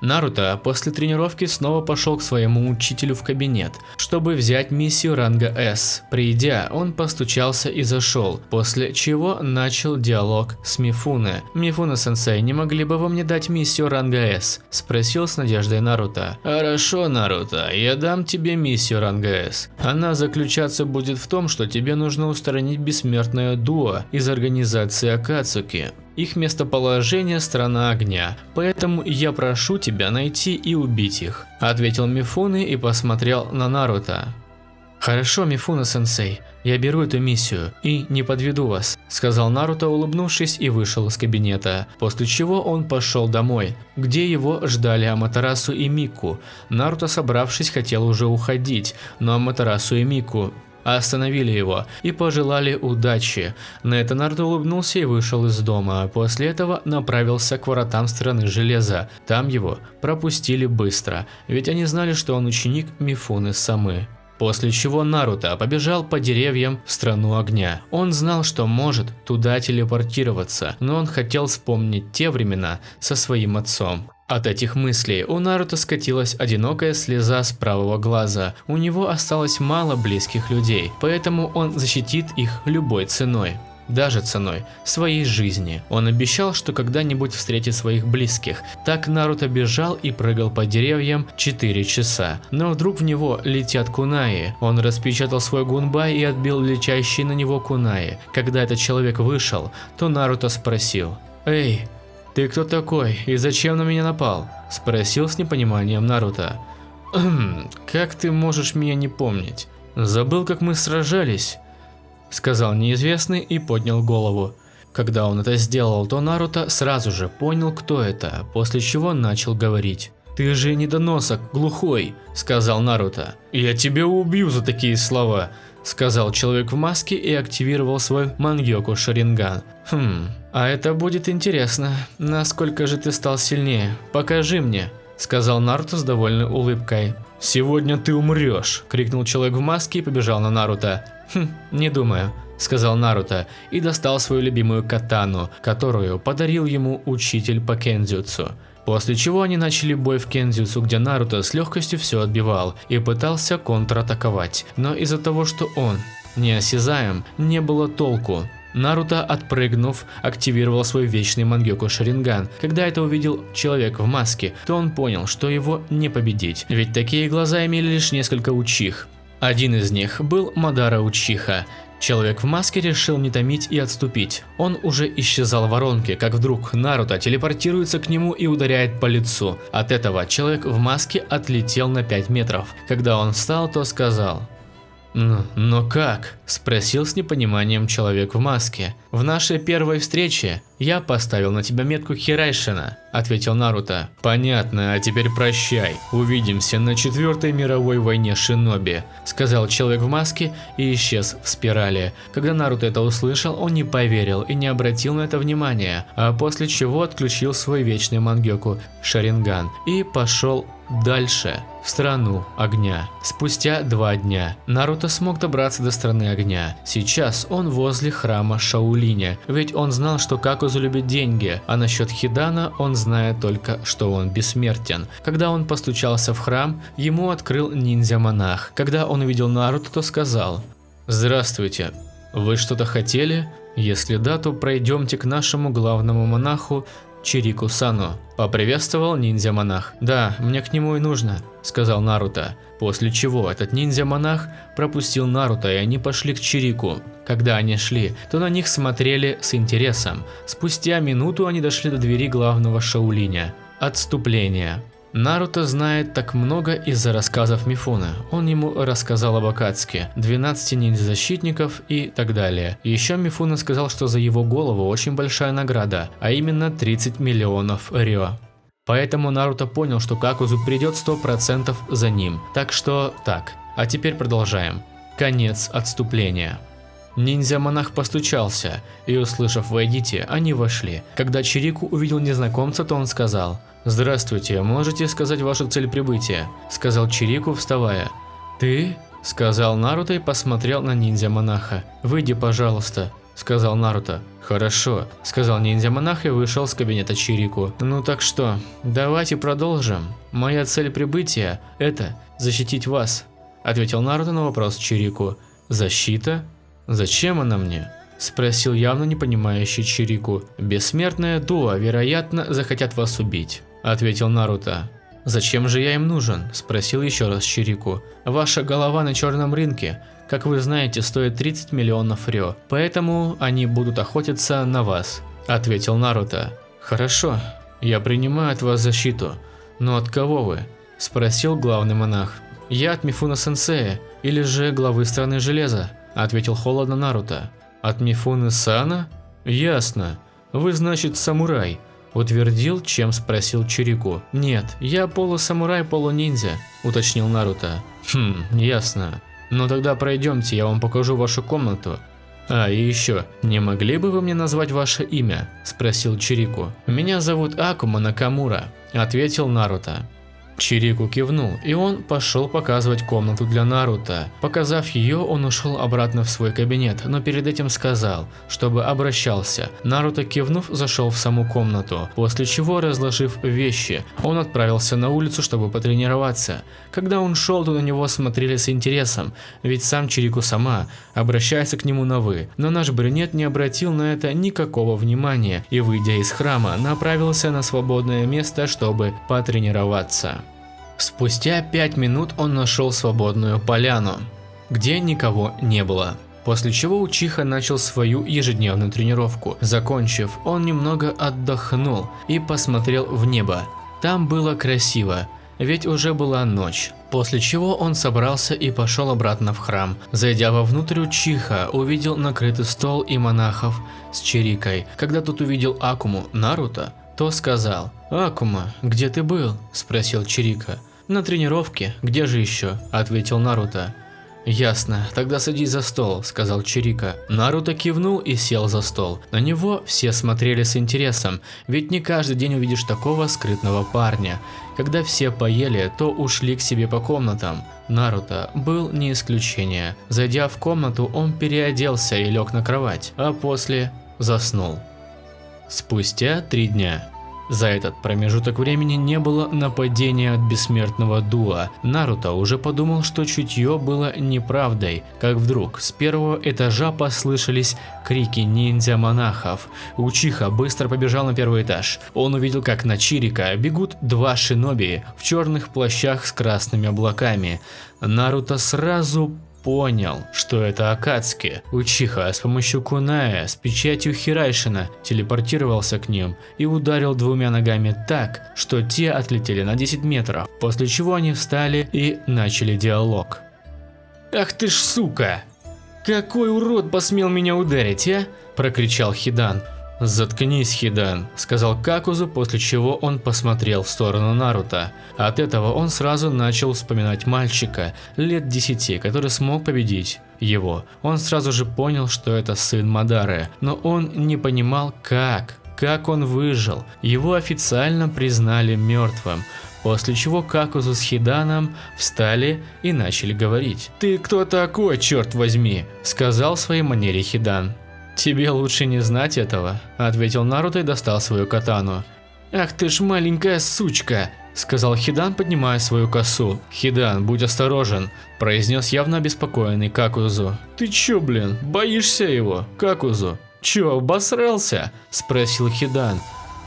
Наруто после тренировки снова пошел к своему учителю в кабинет, чтобы взять миссию ранга С. Придя, он постучался и зашел, после чего начал диалог с Мифуне. «Мифуне-сенсей, не могли бы вы мне дать миссию ранга С?» – спросил с надеждой Наруто. «Хорошо, Наруто, я дам тебе миссию ранга С. Она заключаться будет в том, что тебе нужно устранить бессмертное дуо из организации Акацуки. Их местоположение – страна огня, поэтому я прошу тебя найти и убить их», – ответил Мифуне и посмотрел на Наруто. «Хорошо, Мифуне-сенсей, я беру эту миссию и не подведу вас», – сказал Наруто, улыбнувшись, и вышел из кабинета, после чего он пошел домой, где его ждали Аматерасу и Мику. Наруто, собравшись, хотел уже уходить, но Аматерасу и Мику остановили его и пожелали удачи. На это Наруто улыбнулся и вышел из дома. После этого направился к воротам страны железа. Там его пропустили быстро, ведь они знали, что он ученик Мифуне-самы. После чего Наруто побежал по деревьям в страну огня. Он знал, что может туда телепортироваться, но он хотел вспомнить те времена со своим отцом. От этих мыслей у Наруто скатилась одинокая слеза с правого глаза. У него осталось мало близких людей, поэтому он защитит их любой ценой. Даже ценой своей жизни. Он обещал, что когда-нибудь встретит своих близких. Так Наруто бежал и прыгал по деревьям 4 часа. Но вдруг в него летят кунаи. Он распечатал свой гунбай и отбил летящие на него кунаи. Когда этот человек вышел, то Наруто спросил: «Эй, ты кто такой и зачем на меня напал?» – спросил с непониманием Наруто. «Как ты можешь меня не помнить? Забыл, как мы сражались?» – сказал неизвестный и поднял голову. Когда он это сделал, то Наруто сразу же понял, кто это, после чего начал говорить. «Ты же недоносок, глухой», – сказал Наруто. «Я тебя убью за такие слова», – сказал человек в маске и активировал свой Мангёку Шаринган. «А это будет интересно. Насколько же ты стал сильнее? Покажи мне», – сказал Наруто с довольной улыбкой. «Сегодня ты умрешь», – крикнул человек в маске и побежал на Наруто. «Не думаю», – сказал Наруто и достал свою любимую катану, которую подарил ему учитель по кендзюцу. После чего они начали бой в кендзюцу, где Наруто с легкостью все отбивал и пытался контратаковать, но из-за того, что он неосязаем, не было толку. Наруто, отпрыгнув, активировал свой вечный Мангёку Шаринган. Когда это увидел человек в маске, то он понял, что его не победить, ведь такие глаза имели лишь несколько учих. Один из них был Мадара Учиха. Человек в маске решил не томить и отступить. Он уже исчезал в воронке, как вдруг Наруто телепортируется к нему и ударяет по лицу. От этого человек в маске отлетел на 5 метров. Когда он встал, то сказал: «Но как?» – спросил с непониманием человек в маске. «В нашей первой встрече я поставил на тебя метку Хирайшина», – ответил Наруто. «Понятно, а теперь прощай. Увидимся на 4-й мировой войне шиноби», – сказал человек в маске и исчез в спирали. Когда Наруто это услышал, он не поверил и не обратил на это внимания, а после чего отключил свой вечный Мангёку Шаринган и пошел дальше, в страну огня. Спустя 2 дня Наруто смог добраться до страны огня. Сейчас он возле храма Шаолиня, ведь он знал, что Какузу любит деньги, а насчет Хидана он знает только, что он бессмертен. Когда он постучался в храм, ему открыл ниндзя-монах. Когда он увидел Наруто, то сказал: «Здравствуйте, вы что-то хотели? Если да, то пройдемте к нашему главному монаху Чирику-сану», – поприветствовал ниндзя-монах. «Да, мне к нему и нужно», – сказал Наруто. После чего этот ниндзя-монах пропустил Наруто, и они пошли к Чирику. Когда они шли, то на них смотрели с интересом. Спустя минуту они дошли до двери главного Шаолиня. Отступление. Наруто знает так много из-за рассказов Мифуны. Он ему рассказал об Акатsuki, 12 ниндзя-защитников и так далее. Еще Мифуна сказал, что за его голову очень большая награда, а именно 30 миллионов рё. Поэтому Наруто понял, что Какузу придет 100% за ним. Так что так. А теперь продолжаем. Конец отступления. Ниндзя-монах постучался, и услышав «войдите», они вошли. Когда Чирику увидел незнакомца, то он сказал: «Здравствуйте, можете сказать вашу цель прибытия?» – сказал Чирику, вставая. «Ты?» – сказал Наруто и посмотрел на ниндзя-монаха. «Выйди, пожалуйста», – сказал Наруто. «Хорошо», – сказал ниндзя-монах и вышел с кабинета Чирику. «Ну так что, давайте продолжим. Моя цель прибытия – это защитить вас», – ответил Наруто на вопрос Чирику. «Защита? Зачем она мне?» – спросил явно не понимающий Чирику. «Бессмертное дуо, вероятно, захотят вас убить», – ответил Наруто. «Зачем же я им нужен?» – спросил еще раз Чирику. «Ваша голова на черном рынке, как вы знаете, стоит 30 миллионов рё, поэтому они будут охотиться на вас», – ответил Наруто. «Хорошо, я принимаю от вас защиту, но от кого вы?» – спросил главный монах. «Я от Мифуна-сенсея, или же главы страны железа», – ответил холодно Наруто. «От Мифуны-сана? Ясно. Вы, значит, самурай», – утвердил, чем спросил Чирику. «Нет, я полусамурай, полуниндзя», – уточнил Наруто. Ясно. Ну тогда пройдемте, я вам покажу вашу комнату. А, и еще, не могли бы вы мне назвать ваше имя?» – спросил Чирику. «Меня зовут Акума Накамура», – ответил Наруто. Чирику кивнул, и он пошел показывать комнату для Наруто. Показав ее, он ушел обратно в свой кабинет, но перед этим сказал, чтобы обращался. Наруто, кивнув, зашел в саму комнату, после чего, разложив вещи, он отправился на улицу, чтобы потренироваться. Когда он шел, то на него смотрели с интересом, ведь сам Чирику сама обращается к нему на «вы». Но наш брюнет не обратил на это никакого внимания и, выйдя из храма, направился на свободное место, чтобы потренироваться. Спустя 5 минут он нашел свободную поляну, где никого не было. После чего Учиха начал свою ежедневную тренировку. Закончив, он немного отдохнул и посмотрел в небо. Там было красиво, ведь уже была ночь. После чего он собрался и пошел обратно в храм. Зайдя вовнутрь, Учиха увидел накрытый стол и монахов с Чирикой. Когда тот увидел Акуму Наруто, то сказал: «Акума, где ты был?» – спросил Чирика. «На тренировке, где же еще?» – ответил Наруто. «Ясно, тогда садись за стол», – сказал Чирика. Наруто кивнул и сел за стол. На него все смотрели с интересом, ведь не каждый день увидишь такого скрытного парня. Когда все поели, то ушли к себе по комнатам. Наруто был не исключение. Зайдя в комнату, он переоделся и лег на кровать, а после заснул. Спустя 3 дня. За этот промежуток времени не было нападения от бессмертного дуа. Наруто уже подумал, что чутье было неправдой, как вдруг с первого этажа послышались крики ниндзя-монахов. Учиха быстро побежал на первый этаж. Он увидел, как на Чирика бегут 2 шиноби в черных плащах с красными облаками. Наруто сразу понял, что это Акатsuki. Учиха с помощью куная с печатью Хирайшина телепортировался к ним и ударил 2 ногами так, что те отлетели на 10 метров, после чего они встали и начали диалог. «Ах ты ж сука! Какой урод посмел меня ударить, а?» – прокричал Хидан. «Заткнись, Хидан», – сказал Какузу, после чего он посмотрел в сторону Наруто. От этого он сразу начал вспоминать мальчика лет 10, который смог победить его. Он сразу же понял, что это сын Мадары, но он не понимал, как он выжил. Его официально признали мертвым. После чего Какузу с Хиданом встали и начали говорить. «Ты кто такой, черт возьми?» – сказал в своей манере Хидан. «Тебе лучше не знать этого», – ответил Наруто и достал свою катану. «Ах ты ж маленькая сучка», – сказал Хидан, поднимая свою косу. «Хидан, будь осторожен», – произнес явно обеспокоенный Какузу. «Ты чё, блин, боишься его, Какузу? Чё, обосрался?» – спросил Хидан.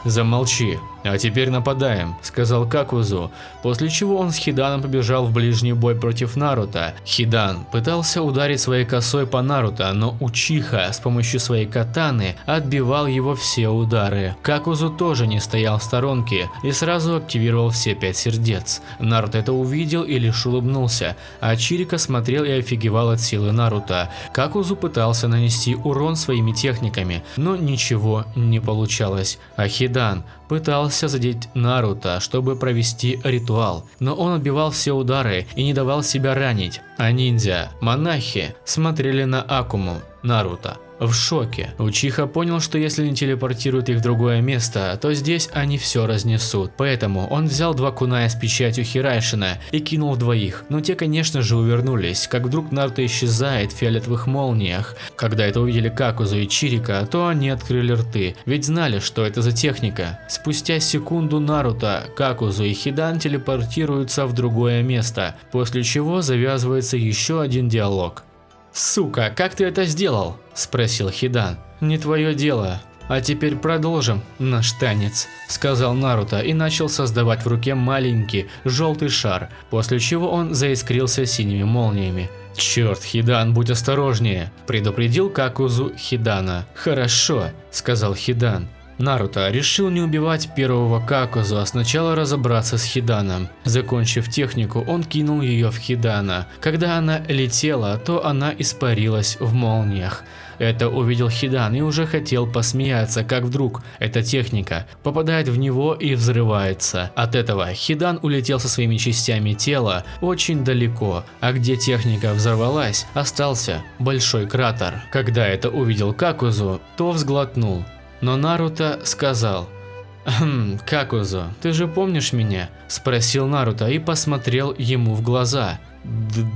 Замолчи. А теперь нападаем, сказал Какузу, после чего он с Хиданом побежал в ближний бой против Наруто. Хидан пытался ударить своей косой по Наруто, но Учиха с помощью своей катаны отбивал его все удары. Какузу тоже не стоял в сторонке и сразу активировал все 5 сердец. Наруто это увидел и лишь улыбнулся, а Чирико смотрел и офигевал от силы Наруто. Какузу пытался нанести урон своими техниками, но ничего не получалось, а Хидан пытался задеть Наруто, чтобы провести ритуал, но он отбивал все удары и не давал себя ранить. А ниндзя, монахи смотрели на Акуму, Наруто, в шоке. Учиха понял, что если не телепортирует их в другое место, то здесь они все разнесут. Поэтому он взял 2 куная с печатью Хирайшина и кинул в двоих. Но те, конечно же, увернулись, как вдруг Наруто исчезает в фиолетовых молниях. Когда это увидели Какузу и Чирико, то они открыли рты, ведь знали, что это за техника. Спустя секунду Наруто, Какузу и Хидан телепортируются в другое место, после чего завязывается еще один диалог. «Сука, как ты это сделал?» – спросил Хидан. «Не твое дело. А теперь продолжим наш танец», – сказал Наруто и начал создавать в руке маленький желтый шар, после чего он заискрился синими молниями. «Черт, Хидан, будь осторожнее», – предупредил Какузу Хидана. «Хорошо», – сказал Хидан. Наруто решил не убивать первого Какузу, а сначала разобраться с Хиданом. Закончив технику, он кинул ее в Хидана. Когда она летела, то она испарилась в молниях. Это увидел Хидан и уже хотел посмеяться, как вдруг эта техника попадает в него и взрывается. От этого Хидан улетел со своими частями тела очень далеко, а где техника взорвалась, остался большой кратер. Когда это увидел Какузу, то взглотнул. Но Наруто сказал: «Какузу, ты же помнишь меня?» – спросил Наруто и посмотрел ему в глаза.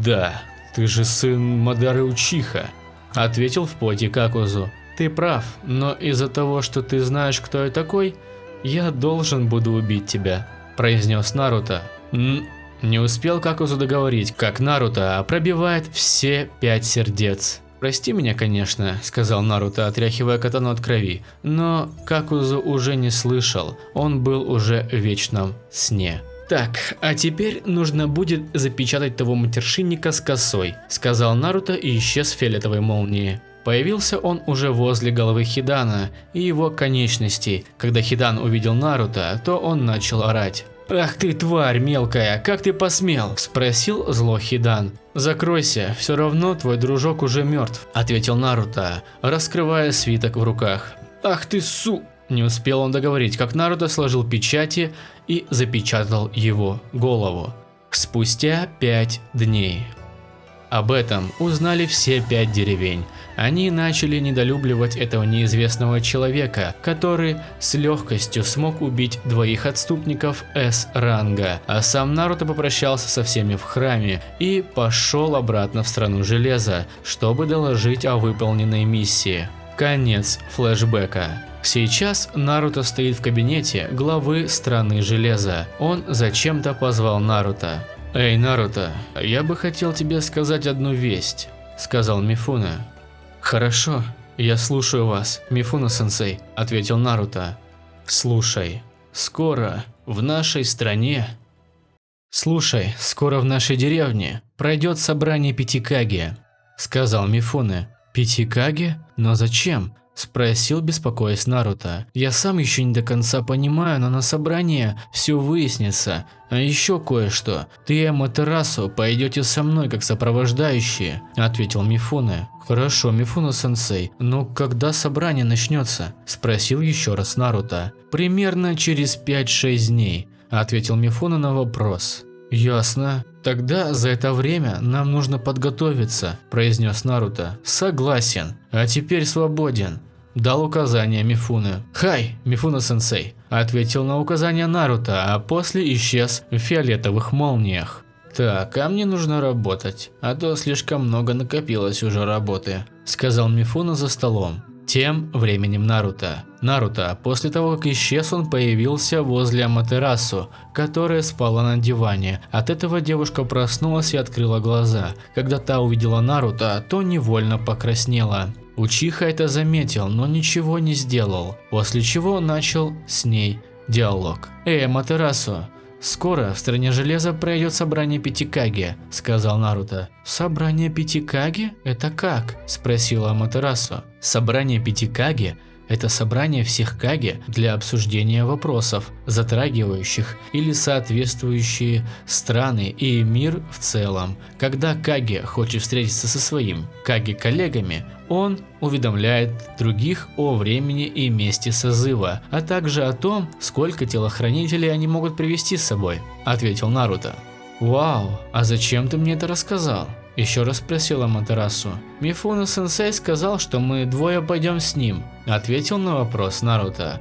«Да, ты же сын Мадары Учиха», – ответил в поте Какузу. «Ты прав, но из-за того, что ты знаешь, кто я такой, я должен буду убить тебя», – произнес Наруто. Не успел Какузу договорить, как Наруто пробивает все 5 сердец. «Прости меня, конечно», – сказал Наруто, отряхивая катану от крови, но Какузу уже не слышал, он был уже в вечном сне. «Так, а теперь нужно будет запечатать того матершинника с косой», – сказал Наруто и исчез в фиолетовой молнии. Появился он уже возле головы Хидана и его конечностей. Когда Хидан увидел Наруто, то он начал орать. «Ах ты, тварь мелкая, как ты посмел?» – спросил зло Хидан. «Закройся, все равно твой дружок уже мертв», – ответил Наруто, раскрывая свиток в руках. «Ах ты, Не успел он договорить, как Наруто сложил печати и запечатал его голову. Спустя 5 дней. Об этом узнали все 5 деревень. Они начали недолюбливать этого неизвестного человека, который с легкостью смог убить 2 отступников С-ранга, а сам Наруто попрощался со всеми в храме и пошел обратно в страну железа, чтобы доложить о выполненной миссии. Конец флешбека. Сейчас Наруто стоит в кабинете главы страны железа. Он зачем-то позвал Наруто. «Эй, Наруто, я бы хотел тебе сказать одну весть», – сказал Мифуна. «Хорошо, я слушаю вас, Мифуна-сенсей», – ответил Наруто. «Слушай, скоро в нашей деревне пройдет собрание 5 Каге», – сказал Мифуна. 5 Каге? Но зачем? – спросил, беспокоясь Наруто. «Я сам еще не до конца понимаю, но на собрании все выяснится. А еще кое-что. Ты и Аматерасу пойдете со мной как сопровождающие», – ответил Мифуна. «Хорошо, Мифуна-сенсей, но когда собрание начнется?» – спросил еще раз Наруто. «Примерно через 5-6 дней», – ответил Мифуна на вопрос. «Ясно. Тогда за это время нам нужно подготовиться», – произнес Наруто. «Согласен. А теперь свободен», – дал указание Мифуна. «Хай, Мифуна-сенсей», – ответил на указание Наруто, а после исчез в фиолетовых молниях. «Так, а мне нужно работать, а то слишком много накопилось уже работы», – сказал Мифуна за столом. Тем временем Наруто, после того как исчез, он появился возле Аматерасу, которая спала на диване. От этого девушка проснулась и открыла глаза. Когда та увидела Наруто, то невольно покраснела. Учиха это заметил, но ничего не сделал, после чего начал с ней диалог. Аматерасу, скоро в стране железа пройдет собрание 5 Каге, сказал Наруто. Собрание 5 Каге? Это как? Спросила Аматерасу. Собрание 5 Каге – это собрание всех Каге для обсуждения вопросов, затрагивающих или соответствующие страны и мир в целом. Когда Каге хочет встретиться со своим Каге-коллегами, он уведомляет других о времени и месте созыва, а также о том, сколько телохранителей они могут привести с собой, ответил Наруто. Вау, а зачем ты мне это рассказал? Еще раз спросила Аматерасу. Мифуна-сенсей сказал, что мы двое пойдем с ним, ответил на вопрос Наруто.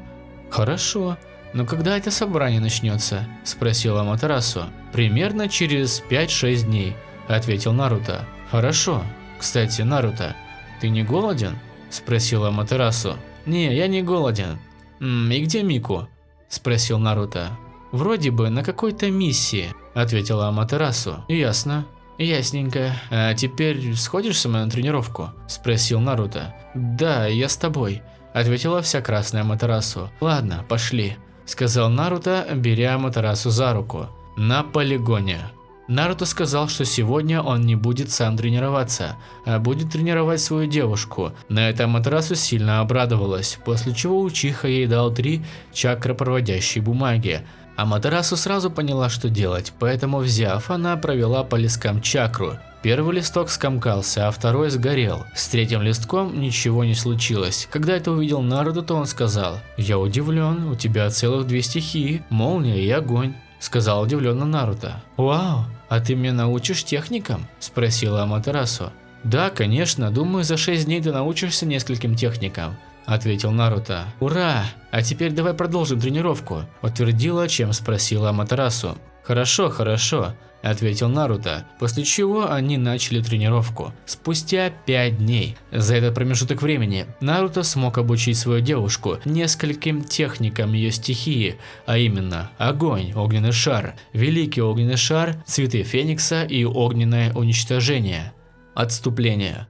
Хорошо, но когда это собрание начнется? Спросила Аматерасу. Примерно через 5-6 дней, ответил Наруто. Хорошо. Кстати, Наруто, ты не голоден? Спросила Аматерасу. Не, я не голоден. И где Мику? Спросил Наруто. Вроде бы на какой-то миссии, ответила Аматерасу. Ясно. Ясненько. А теперь сходишь со мной на тренировку? Спросил Наруто. Да, я с тобой, ответила вся красная Аматерасу. Ладно, пошли, сказал Наруто, беря Аматерасу за руку. На полигоне. Наруто сказал, что сегодня он не будет сам тренироваться, а будет тренировать свою девушку. На это Аматерасу сильно обрадовалась, после чего Учиха ей дал 3 чакропроводящие бумаги. Аматерасу сразу поняла, что делать, поэтому, взяв, она провела по листкам чакру. Первый листок скомкался, а второй сгорел. С третьим листком ничего не случилось. Когда это увидел Наруто, то он сказал: «Я удивлен, у тебя целых 2 стихии, молния и огонь», сказал удивленно Наруто. «Вау, а ты меня научишь техникам?» спросила Аматерасу. «Да, конечно, думаю, за 6 дней ты научишься нескольким техникам», ответил Наруто. «Ура! А теперь давай продолжим тренировку», утвердила, чем спросила Аматерасу. «Хорошо, хорошо», ответил Наруто, после чего они начали тренировку. Спустя 5 дней. За этот промежуток времени Наруто смог обучить свою девушку нескольким техникам ее стихии, а именно огонь, огненный шар, великий огненный шар, цветы феникса и огненное уничтожение. Отступление.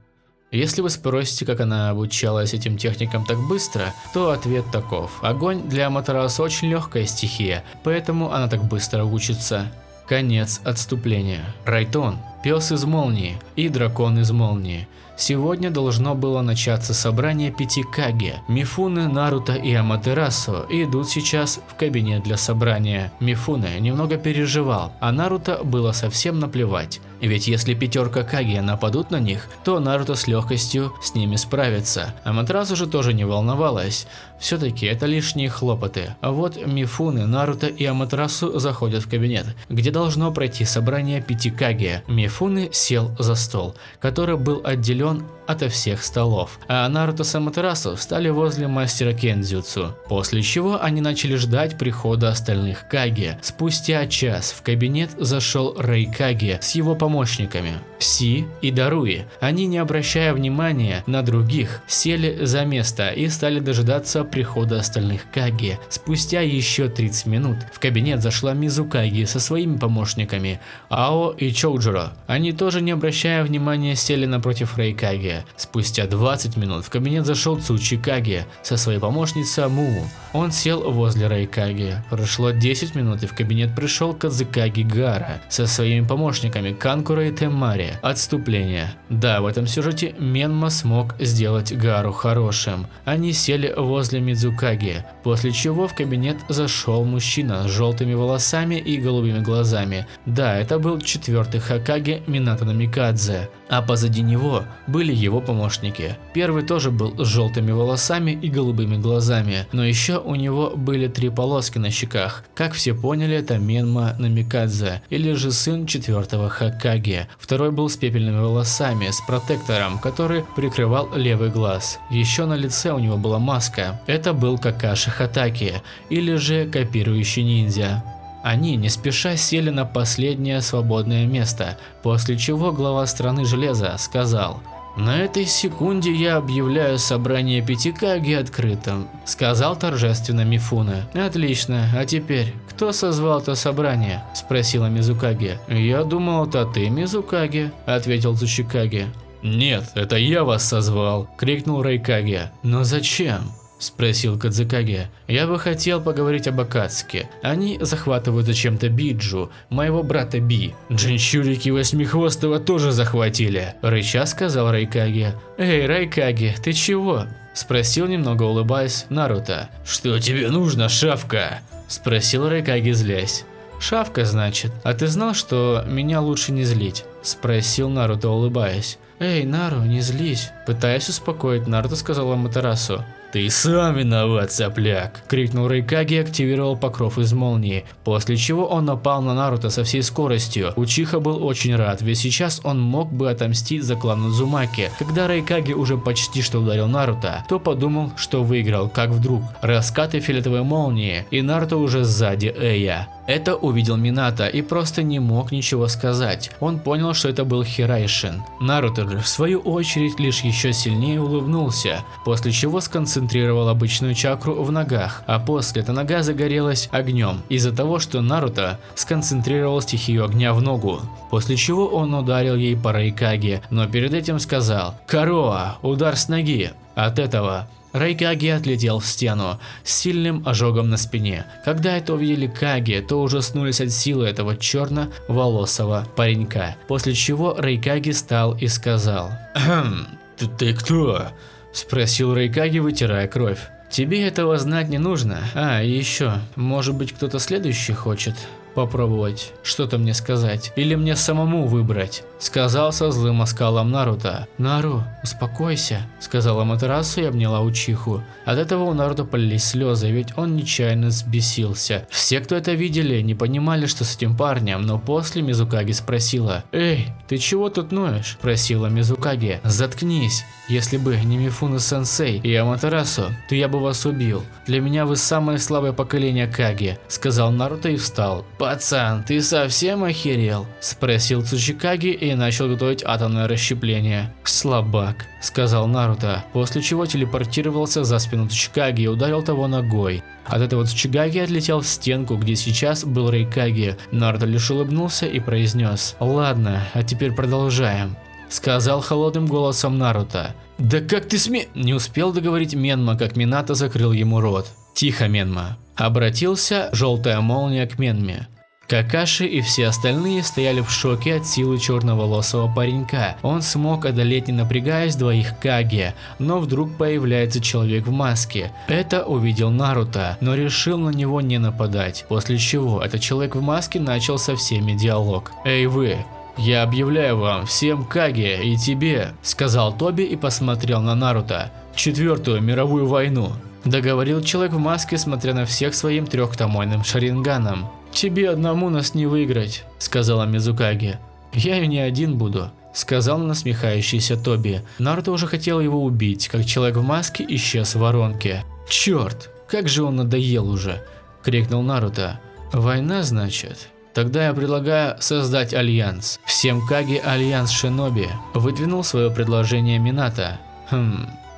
Если вы спросите, как она обучалась этим техникам так быстро, то ответ таков. Огонь для Аматерасу очень легкая стихия, поэтому она так быстро учится. Конец отступления. Райтон, пес из молнии и дракон из молнии. Сегодня должно было начаться собрание 5 Каге. Мифуне, Наруто и Аматерасу идут сейчас в кабинет для собрания. Мифуне немного переживал, а Наруто было совсем наплевать. Ведь если 5 Каге нападут на них, то Наруто с легкостью с ними справится. Аматерасу же тоже не волновалась. Все-таки это лишние хлопоты. А вот Мифуне, Наруто и Аматерасу заходят в кабинет, где должно пройти собрание 5 Каге. Мифуне сел за стол, который был отделен ото всех столов, а Наруто с Аматерасу встали возле мастера кендзюцу, после чего они начали ждать прихода остальных Каге. Спустя час в кабинет зашел Рэй Каге с его помощниками Пси и Даруи. Они, не обращая внимания на других, сели за место и стали дожидаться прихода остальных Каге. Спустя еще 30 минут в кабинет зашла Мизукаги со своими помощниками Ао и Чоуджиро. Они тоже, не обращая внимания, сели напротив Рэй Каге. Спустя 20 минут в кабинет зашел Цучи Каге со своей помощницей Муу. Он сел возле Рэй Каге. Прошло 10 минут, и в кабинет пришел Кадзукаги Гара со своими помощниками Канкуро и Теммари. Отступление. Да, в этом сюжете Менма смог сделать Гару хорошим. Они сели возле Мидзукаги, после чего в кабинет зашел мужчина с желтыми волосами и голубыми глазами. Да, это был 4-й Хокаге Минато Намикадзе, а позади него были его помощники. Первый тоже был с желтыми волосами и голубыми глазами, но еще у него были 3 полоски на щеках. Как все поняли, это Менма Намикадзе, или же сын 4-го Хокаге. Второй был с пепельными волосами, с протектором, который прикрывал левый глаз. Еще на лице у него была маска. Это был Какаши Хатаки, или же копирующий ниндзя. Они не спеша сели на последнее свободное место, после чего глава страны железа сказал: «На этой секунде я объявляю собрание 5 Каге открытым», — сказал торжественно Мифуне. «Отлично, а теперь, кто созвал это собрание?» — спросила Мизукаги. «Я думал, это ты, Мизукаги», — ответил Цучикаги. «Нет, это я вас созвал!» – крикнул Райкаге. «Но зачем?» – спросил Кадзикаге. «Я бы хотел поговорить об Акатsuki. Они захватывают зачем-то Биджу, моего брата Би. Джинчурики Восьмихвостого тоже захватили», – рыча сказал Райкаге. «Эй, Райкаге, ты чего?» – спросил, немного улыбаясь, Наруто. «Что тебе нужно, шавка?» – спросил Райкаге, злясь. «Шавка, значит? А ты знал, что меня лучше не злить?» – спросил Наруто, улыбаясь. «Эй, Нару, не злись!» Пытаясь успокоить Наруто, сказал Аматерасу. «Ты сам виноват, сопляк!» – крикнул Райкаге и активировал покров из молнии, после чего он напал на Наруто со всей скоростью. Учиха был очень рад, ведь сейчас он мог бы отомстить за клан Удзумаки. Когда Райкаге уже почти что ударил Наруто, то подумал, что выиграл, как вдруг раскаты фиолетовой молнии, и Наруто уже сзади Эя. Это увидел Минато и просто не мог ничего сказать. Он понял, что это был Хирайшин. Наруто же, в свою очередь, лишь еще сильнее улыбнулся, после чего сконцентрировал обычную чакру в ногах, а после эта нога загорелась огнем из-за того, что Наруто сконцентрировал стихию огня в ногу, после чего он ударил ей по Райкаге, но перед этим сказал «Кароа, удар с ноги». От этого Райкаге отлетел в стену с сильным ожогом на спине. Когда это увидели Каге, то ужаснулись от силы этого черно-волосого паренька, после чего Райкаге встал и сказал: «Ты кто?» – спросил Райкаге, вытирая кровь. «Тебе этого знать не нужно. А, и еще, может быть, кто-то следующий хочет попробовать что-то мне сказать, или мне самому выбрать», – сказал со злым оскалом Наруто. «Нару, успокойся», – сказала Аматерасу и обняла Учиху. От этого у Наруто полились слезы, ведь он нечаянно взбесился. Все, кто это видели, не понимали, что с этим парнем, но после Мизукаги спросила: «Эй, ты чего тут ноешь?» – просила Мизукаги. «Заткнись. Если бы не Мифуна-сенсей и Аматерасу, то я бы вас убил. Для меня вы самое слабое поколение Каги», – сказал Наруто и встал. «Пацан, ты совсем охерел?» – спросил Цучикаги и начал готовить атомное расщепление. «Слабак», – сказал Наруто, после чего телепортировался за спину Цучикаги и ударил того ногой. От этого Цучикаги отлетел в стенку, где сейчас был Райкаге. Наруто лишь улыбнулся и произнес: «Ладно, а теперь продолжаем», – сказал холодным голосом Наруто. «Да как ты Не успел договорить Менма, как Минато закрыл ему рот. «Тихо, Менма», – обратился желтая молния к Менме. Какаши и все остальные стояли в шоке от силы черноволосого паренька. Он смог одолеть, не напрягаясь, двоих Каге, но вдруг появляется человек в маске. Это увидел Наруто, но решил на него не нападать, после чего этот человек в маске начал со всеми диалог. «Эй вы! Я объявляю вам всем Каге и тебе», – сказал Тоби и посмотрел на Наруто, – «4-ю мировую войну», – договорил человек в маске, смотря на всех своим трехтомойным шаринганом. «Тебе одному нас не выиграть», – сказала Мизукаги. «Я и не один буду», – сказал насмехающийся Тоби. Наруто уже хотел его убить, как человек в маске исчез в воронке. «Черт, как же он надоел уже», – крикнул Наруто. «Война, значит? Тогда я предлагаю создать альянс. Всем Каге альянс Шиноби», – выдвинул свое предложение Минато.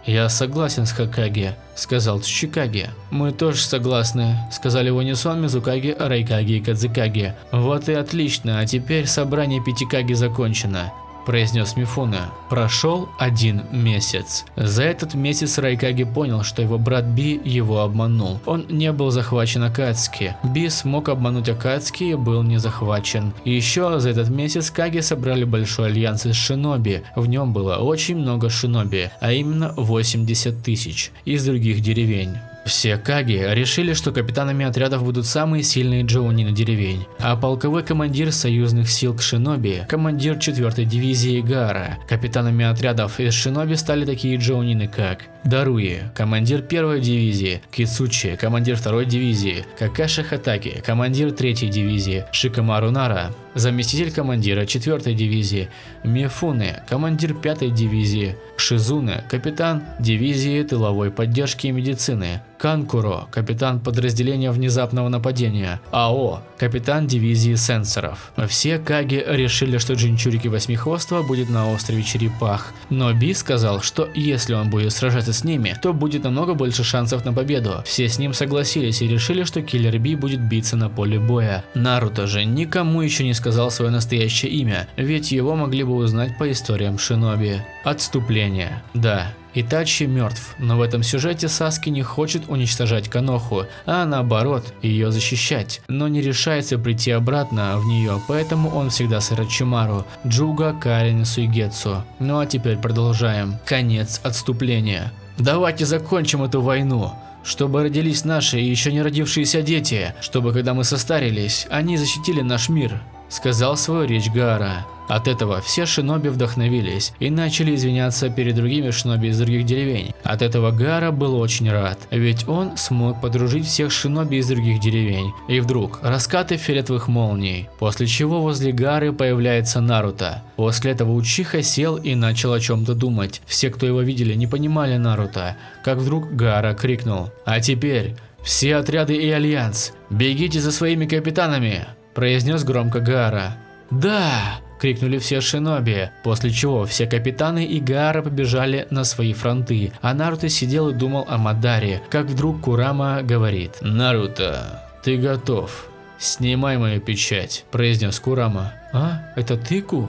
«Я согласен с Хокаге», – сказал Цучикаги. «Мы тоже согласны», – сказали в унисон Мизукаги, Райкаги и Кадзикаги. «Вот и отлично, а теперь собрание 5 Каги закончено», – произнес Мифуна. Прошел 1 месяц. За этот месяц Райкаги понял, что его брат Би его обманул. Он не был захвачен Акатsuki. Би смог обмануть Акатsuki и был не захвачен. И еще за этот месяц Каги собрали большой альянс из шиноби. В нем было очень много шиноби, а именно 80 тысяч из других деревень. Все Каги решили, что капитанами отрядов будут самые сильные джоунины деревень, а полковой командир союзных сил к шиноби, командир 4-й дивизии Гара. Капитанами отрядов из шиноби стали такие джоунины, как Даруи, командир 1-й дивизии, Кицучи, командир 2-й дивизии, Какаши Хатаки, командир 3-й дивизии, Шикамару Нара, заместитель командира 4-й дивизии, Мифуне, командир 5-й дивизии, Шизуне, капитан дивизии тыловой поддержки и медицины, Канкуро, капитан подразделения внезапного нападения, Ао, капитан дивизии сенсоров. Все Каги решили, что Джинчурики Восьмихвостого будет на острове Черепах, но Би сказал, что если он будет сражаться с ними, то будет намного больше шансов на победу. Все с ним согласились и решили, что Киллер Би будет биться на поле боя. Наруто же никому еще не сказал свое настоящее имя, ведь его могли бы узнать по историям шиноби. Отступление. Да, Итачи мертв, но в этом сюжете Саски не хочет уничтожать Каноху, а наоборот, ее защищать, но не решается прийти обратно в нее, поэтому он всегда с Орочимару, Джуга, Карен и Суигетсу. Ну а теперь продолжаем. Конец отступления. Давайте закончим эту войну. Чтобы родились наши и еще не родившиеся дети, чтобы когда мы состарились, они защитили наш мир, сказал свою речь Гаара. От этого все шиноби вдохновились и начали извиняться перед другими шиноби из других деревень. От этого Гаара был очень рад, ведь он смог подружить всех шиноби из других деревень. И вдруг раскаты фиолетовых молний, после чего возле Гаары появляется Наруто. После этого Учиха сел и начал о чем-то думать. Все, кто его видели, не понимали Наруто, как вдруг Гаара крикнул: «А теперь все отряды и Альянс, бегите за своими капитанами!» произнес громко Гаара. «Да!» – крикнули все шиноби, после чего все капитаны и Гаара побежали на свои фронты, а Наруто сидел и думал о Мадаре, как вдруг Курама говорит: «Наруто, ты готов? Снимай мою печать», – произнес Курама. «А, это ты, Ку?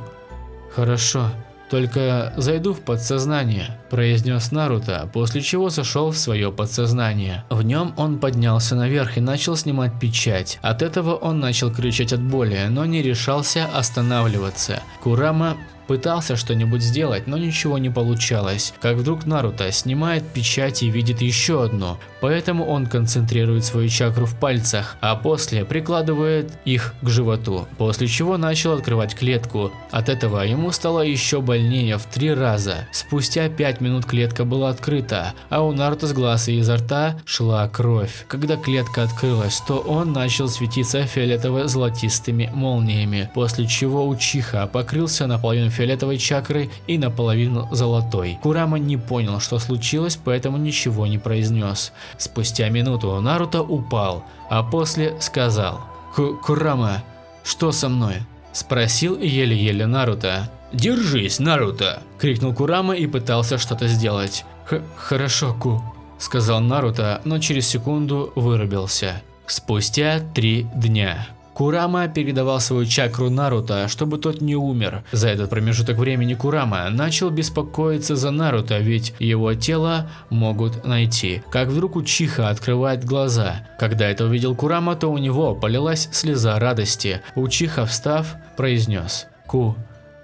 Хорошо. Только зайду в подсознание», – произнес Наруто, после чего зашел в свое подсознание. В нем он поднялся наверх и начал снимать печать. От этого он начал кричать от боли, но не решался останавливаться. Курама пытался что-нибудь сделать, но ничего не получалось. Как вдруг Наруто снимает печать и видит еще одну, поэтому он концентрирует свою чакру в пальцах, а после прикладывает их к животу, после чего начал открывать клетку. От этого ему стало еще больнее в 3 раза. Спустя 5 минут клетка была открыта, а у Наруто с глаз и изо рта шла кровь. Когда клетка открылась, то он начал светиться фиолетово-золотистыми молниями, после чего Учиха покрылся наполовину фиолетовой чакрой и наполовину золотой. Курама не понял, что случилось, поэтому ничего не произнес. Спустя минуту Наруто упал, а после сказал: «Курама, что со мной?» – спросил еле-еле Наруто. «Держись, Наруто!» – крикнул Курама и пытался что-то сделать. «Хорошо, Ку», – сказал Наруто, но через секунду вырубился. Спустя 3 дня. Курама передавал свою чакру Наруто, чтобы тот не умер. За этот промежуток времени Курама начал беспокоиться за Наруто, ведь его тело могут найти. Как вдруг Учиха открывает глаза. Когда это увидел Курама, то у него полилась слеза радости. Учиха, встав, произнес: «Ку,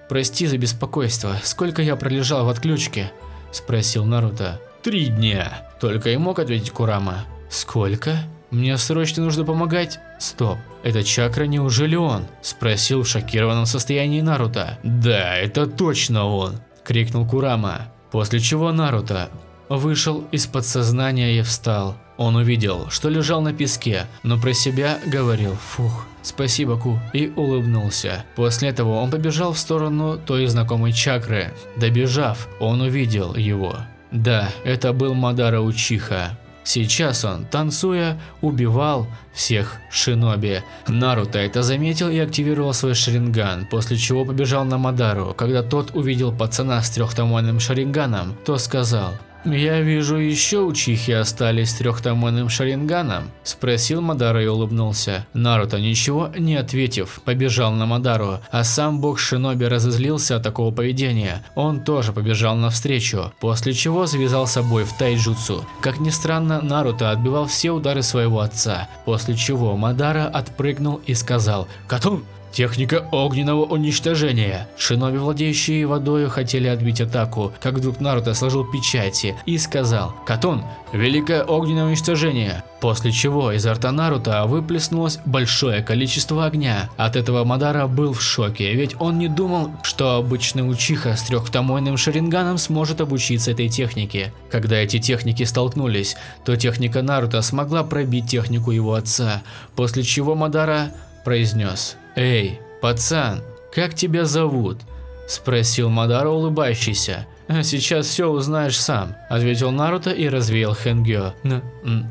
прости за беспокойство. Сколько я пролежал в отключке?» – спросил Наруто. 3 дня. Только и мог ответить Курама. «Сколько? Мне срочно нужно помогать?» «Стоп, это чакра, неужели он?» – спросил в шокированном состоянии Наруто. «Да, это точно он!» – крикнул Курама. После чего Наруто вышел из подсознания и встал. Он увидел, что лежал на песке, но про себя говорил: «Фух, спасибо, Ку», и улыбнулся. После этого он побежал в сторону той знакомой чакры. Добежав, он увидел его. Да, это был Мадара Учиха. Сейчас он, танцуя, убивал всех шиноби. Наруто это заметил и активировал свой шаринган, после чего побежал на Мадару. Когда тот увидел пацана с 3-томойным шаринганом, то сказал: «Я вижу, еще Учихи остались с 3-томойным шаринганом», – спросил Мадара и улыбнулся. Наруто, ничего не ответив, побежал на Мадару, а сам бог шиноби разозлился от такого поведения. Он тоже побежал навстречу, после чего завязался бой в тайджутсу. Как ни странно, Наруто отбивал все удары своего отца, после чего Мадара отпрыгнул и сказал: «Катун! Техника огненного уничтожения!» Шиноби, владеющие водой, хотели отбить атаку, как вдруг Наруто сложил печати и сказал: «Катун, великое огненное уничтожение!» После чего изо рта Наруто выплеснулось большое количество огня. От этого Мадара был в шоке, ведь он не думал, что обычный Учиха с 3-томойным шаринганом сможет обучиться этой технике. Когда эти техники столкнулись, то техника Наруто смогла пробить технику его отца, после чего Мадара произнес: «Эй, пацан, как тебя зовут?» – спросил Мадара, улыбающийся. Сейчас все узнаешь сам, ответил Наруто и развеял Хэнгё.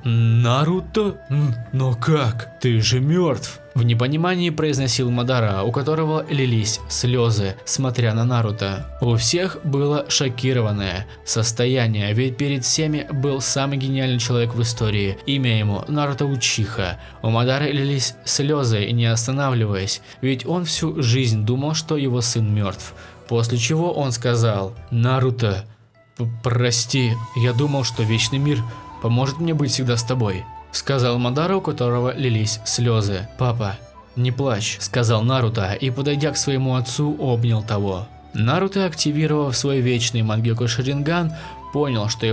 Наруто? Но как? Ты же мертв. В непонимании произносил Мадара, у которого лились слезы, смотря на Наруто. У всех было шокированное состояние, ведь перед всеми был самый гениальный человек в истории. Имя ему Наруто Учиха. У Мадары лились слезы, не останавливаясь, ведь он всю жизнь думал, что его сын мертв. После чего он сказал: «Наруто, прости, я думал, что Вечный мир поможет мне быть всегда с тобой», сказал Мадара, у которого лились слезы. «Папа, не плачь», сказал Наруто и, подойдя к своему отцу, обнял того. Наруто, активировав свой вечный Мангёку Шаринган, понял, что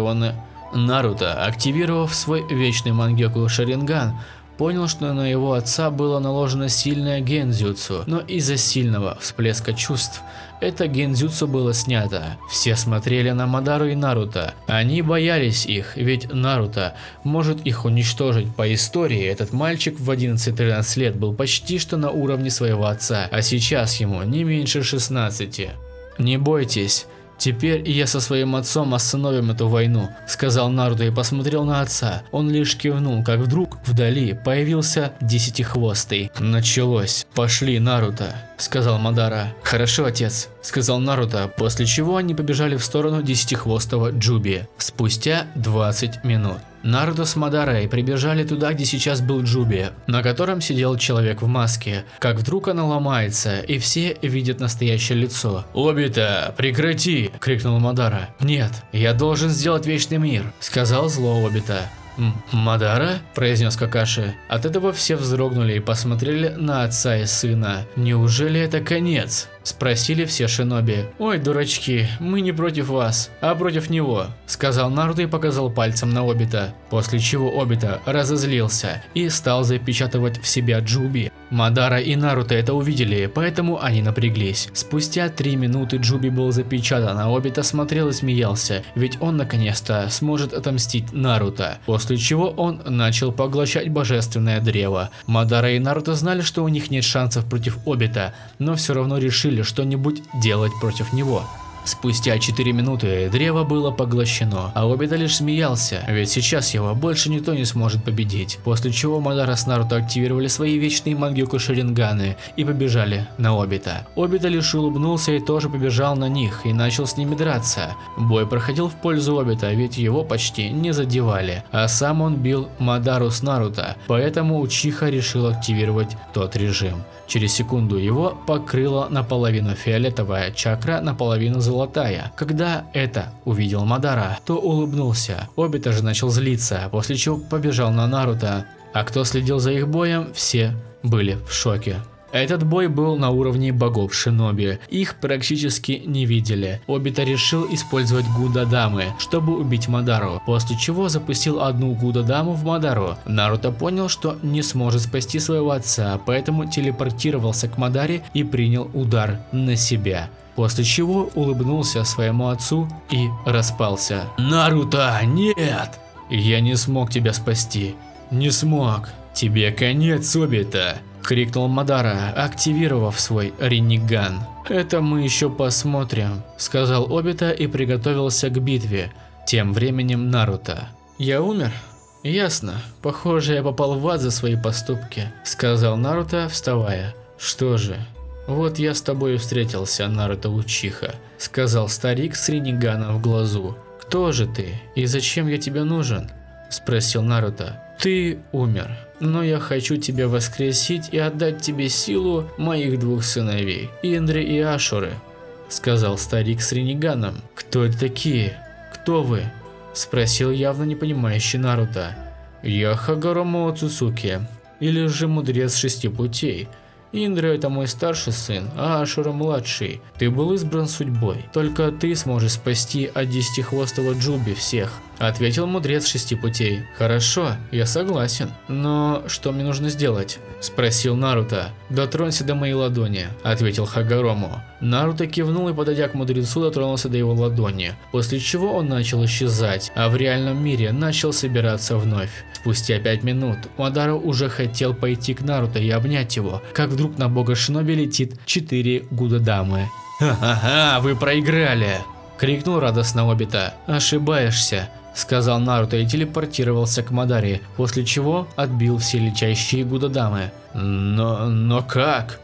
на его отца было наложено сильное гензюцу, но из-за сильного всплеска чувств это гензюцу было снято. Все смотрели на Мадару и Наруто. Они боялись их, ведь Наруто может их уничтожить. По истории, этот мальчик в 11-13 лет был почти что на уровне своего отца, а сейчас ему не меньше 16. «Не бойтесь. Теперь я со своим отцом остановим эту войну», сказал Наруто и посмотрел на отца. Он лишь кивнул, как вдруг вдали появился Десятихвостый. «Началось. Пошли, Наруто», сказал Мадара. «Хорошо, отец», сказал Наруто, после чего они побежали в сторону Десятихвостого Джуби. Спустя 20 минут. Наруто с Мадарой прибежали туда, где сейчас был Джуби, на котором сидел человек в маске. Как вдруг она ломается, и все видят настоящее лицо. «Обита, прекрати!» – крикнул Мадара. «Нет, я должен сделать Вечный мир», – сказал зло Обита. «Мадара?» – произнес Какаши. От этого все вздрогнули и посмотрели на отца и сына. «Неужели это конец?» – спросили все шиноби. «Ой, дурачки, мы не против вас, а против него», – сказал Наруто и показал пальцем на Обита. После чего Обита разозлился и стал запечатывать в себя Джуби. Мадара и Наруто это увидели, поэтому они напряглись. Спустя 3 минуты Джуби был запечатан, а Обита смотрел и смеялся, ведь он наконец-то сможет отомстить Наруто. После чего он начал поглощать божественное древо. Мадара и Наруто знали, что у них нет шансов против Обита, но все равно решили что-нибудь делать против него. Спустя 4 минуты древо было поглощено, а Обита лишь смеялся, ведь сейчас его больше никто не сможет победить. После чего Мадара с Наруто активировали свои вечные Мангёку Шаринганы и побежали на Обита. Обита лишь улыбнулся и тоже побежал на них и начал с ними драться. Бой проходил в пользу Обита, ведь его почти не задевали, а сам он бил Мадару с Наруто, поэтому Учиха решил активировать тот режим. Через секунду его покрыла наполовину фиолетовая чакра, наполовину золотая. Когда это увидел Мадара, то улыбнулся. Обита же начал злиться, после чего побежал на Наруто. А кто следил за их боем, все были в шоке. Этот бой был на уровне богов шиноби, их практически не видели. Обита решил использовать Гудадамы, чтобы убить Мадару, после чего запустил одну Гудадаму в Мадару. Наруто понял, что не сможет спасти своего отца, поэтому телепортировался к Мадаре и принял удар на себя. После чего улыбнулся своему отцу и распался. «Наруто, нет! Я не смог тебя спасти. Не смог. Тебе конец, Обита!» – крикнул Мадара, активировав свой Ринниган. «Это мы еще посмотрим», – сказал Обита и приготовился к битве. Тем временем Наруто. «Я умер? Ясно. Похоже, я попал в ад за свои поступки», – сказал Наруто, вставая. «Что же, вот я с тобой и встретился, Наруто Учиха», – сказал старик с Ринниганом в глазу. «Кто же ты и зачем я тебе нужен?» – спросил Наруто. «Ты умер, но я хочу тебя воскресить и отдать тебе силу моих 2 сыновей, Индри и Ашуры», – сказал старик с Ринниганом. «Кто это такие? Кто вы?» – спросил явно не понимающий Наруто. «Я Хагаромо Оцуцуки, или же мудрец 6 путей. Индра – это мой старший сын, а Ашура – младший. Ты был избран судьбой. Только ты сможешь спасти от Десятихвостого Джуби всех», – ответил мудрец 6 путей. «Хорошо, я согласен. Но что мне нужно сделать?» – спросил Наруто. «Дотронься до моей ладони», – ответил Хагарому. Наруто кивнул и, подойдя к мудрецу, дотронулся до его ладони, после чего он начал исчезать, а в реальном мире начал собираться вновь. Спустя 5 минут Мадара уже хотел пойти к Наруто и обнять его, как вдруг на бога шиноби летит 4 Гудадамы. «Ха-ха-ха, вы проиграли!» крикнул радостно Обита. Ошибаешься, сказал Наруто и телепортировался к Мадаре, после чего отбил все летящие гудодамы. Но как?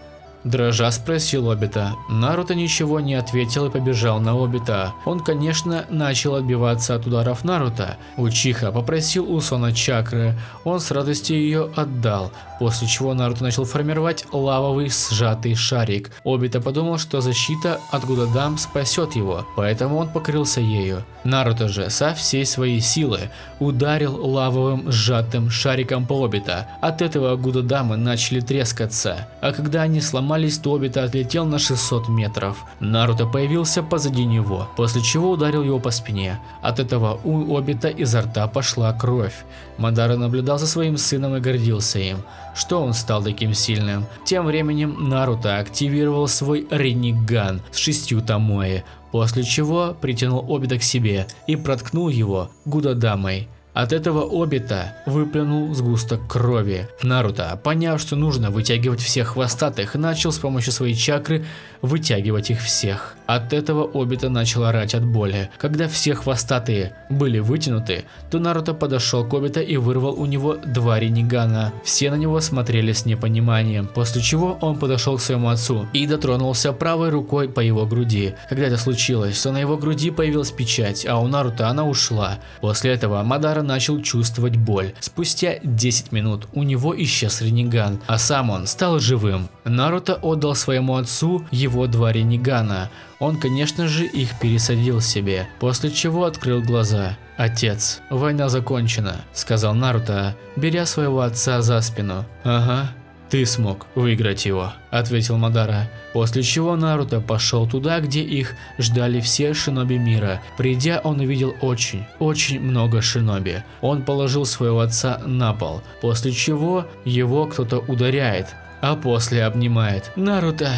Дрожа спросил Обита. Наруто ничего не ответил и побежал на Обита. Он, конечно, начал отбиваться от ударов Наруто. Учиха попросил у Сона чакры, он с радостью ее отдал, после чего Наруто начал формировать лавовый сжатый шарик. Обита подумал, что защита от гудодам спасет его, поэтому он покрылся ею. Наруто же со всей своей силы ударил лавовым сжатым шариком по Обита. От этого гудодамы начали трескаться, а когда они сломались, то Обита отлетел на 600 метров. Наруто появился позади него, после чего ударил его по спине. От этого у Обита изо рта пошла кровь. Мадара наблюдал за своим сыном и гордился им, что он стал таким сильным. Тем временем Наруто активировал свой Риниган с 6 томои, после чего притянул Обита к себе и проткнул его гудодамой. От этого Обита выплюнул сгусток крови. Наруто, поняв, что нужно вытягивать всех хвостатых, начал с помощью своей чакры вытягивать их всех. От этого Обита начал орать от боли. Когда все хвостатые были вытянуты, то Наруто подошел к Обита и вырвал у него 2 ринигана. Все на него смотрели с непониманием, после чего он подошел к своему отцу и дотронулся правой рукой по его груди. Когда это случилось, то на его груди появилась печать, а у Наруто она ушла. После этого Мадара начал чувствовать боль. Спустя 10 минут у него исчез риниган, а сам он стал живым. Наруто отдал своему отцу его 2 ринигана. Он, конечно же, их пересадил себе, после чего открыл глаза. «Отец, война закончена», – сказал Наруто, беря своего отца за спину. «Ага, ты смог выиграть его», – ответил Мадара. После чего Наруто пошел туда, где их ждали все шиноби мира. Придя, он увидел очень много шиноби. Он положил своего отца на пол, после чего его кто-то ударяет, а после обнимает. «Наруто,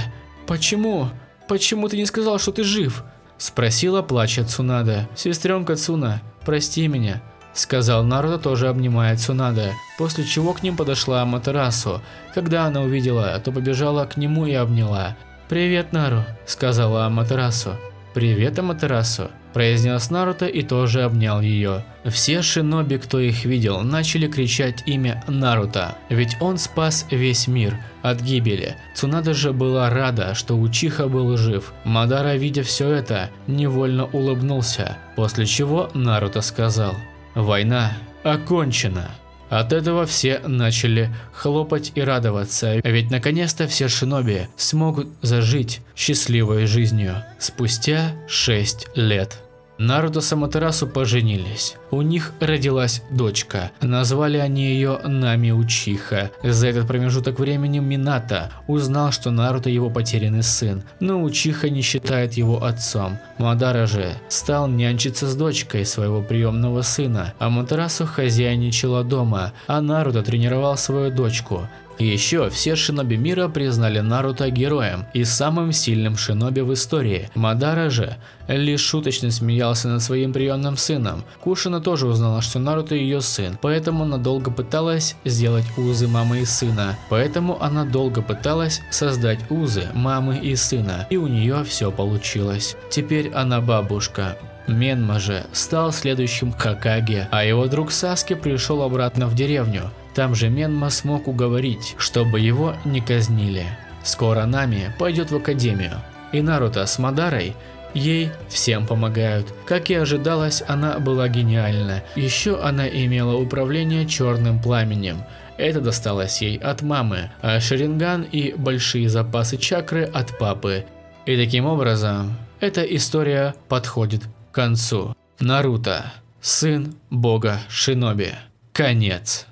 почему ты не сказал, что ты жив?» – спросила, плача Цунада. «Сестренка Цуна, прости меня», – сказал Наруто, тоже обнимая Цунада. После чего к ним подошла Аматерасу. Когда она увидела, то побежала к нему и обняла. «Привет, Нару», – сказала Аматерасу. «Привет, Аматерасу», – произнес Наруто и тоже обнял ее. Все шиноби, кто их видел, начали кричать имя Наруто, ведь он спас весь мир от гибели. Цунада же была рада, что Учиха был жив. Мадара, видя все это, невольно улыбнулся, после чего Наруто сказал: «Война окончена». От этого все начали хлопать и радоваться, ведь наконец-то все шиноби смогут зажить счастливой жизнью. Спустя 6 лет. Наруто с Аматерасу поженились. У них родилась дочка. Назвали они ее Нами Учиха. За этот промежуток времени Минато узнал, что Наруто его потерянный сын, но Учиха не считает его отцом. Мадара же стал нянчиться с дочкой своего приемного сына. Аматерасу хозяйничала дома, а Наруто тренировал свою дочку. Еще все шиноби мира признали Наруто героем и самым сильным шиноби в истории. Мадара же лишь шуточно смеялся над своим приемным сыном. Кушина тоже узнала, что Наруто ее сын, поэтому она долго пыталась сделать узы мамы и сына. Поэтому она долго пыталась создать узы мамы и сына, и у нее все получилось. Теперь она бабушка. Менма же стал следующим Хокаге, а его друг Саски пришел обратно в деревню. Там же Менма смог уговорить, чтобы его не казнили. Скоро Нами пойдет в академию, и Наруто с Мадарой ей всем помогают. Как и ожидалось, она была гениальна. Еще она имела управление черным пламенем. Это досталось ей от мамы, а Шаринган и большие запасы чакры от папы. И таким образом, эта история подходит к концу. Наруто, сын бога шиноби. Конец.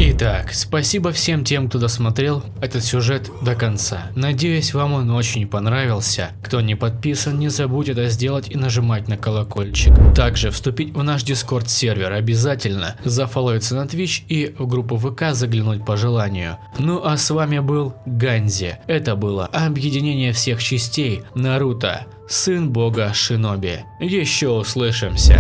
Итак, спасибо всем тем, кто досмотрел этот сюжет до конца. Надеюсь, вам он очень понравился. Кто не подписан, не забудь это сделать и нажимать на колокольчик. Также вступить в наш Discord сервер обязательно, зафолловиться на Twitch и в группу ВК заглянуть по желанию. Ну а с вами был Ганзи. Это было объединение всех частей Наруто, сын бога шиноби. Еще услышимся.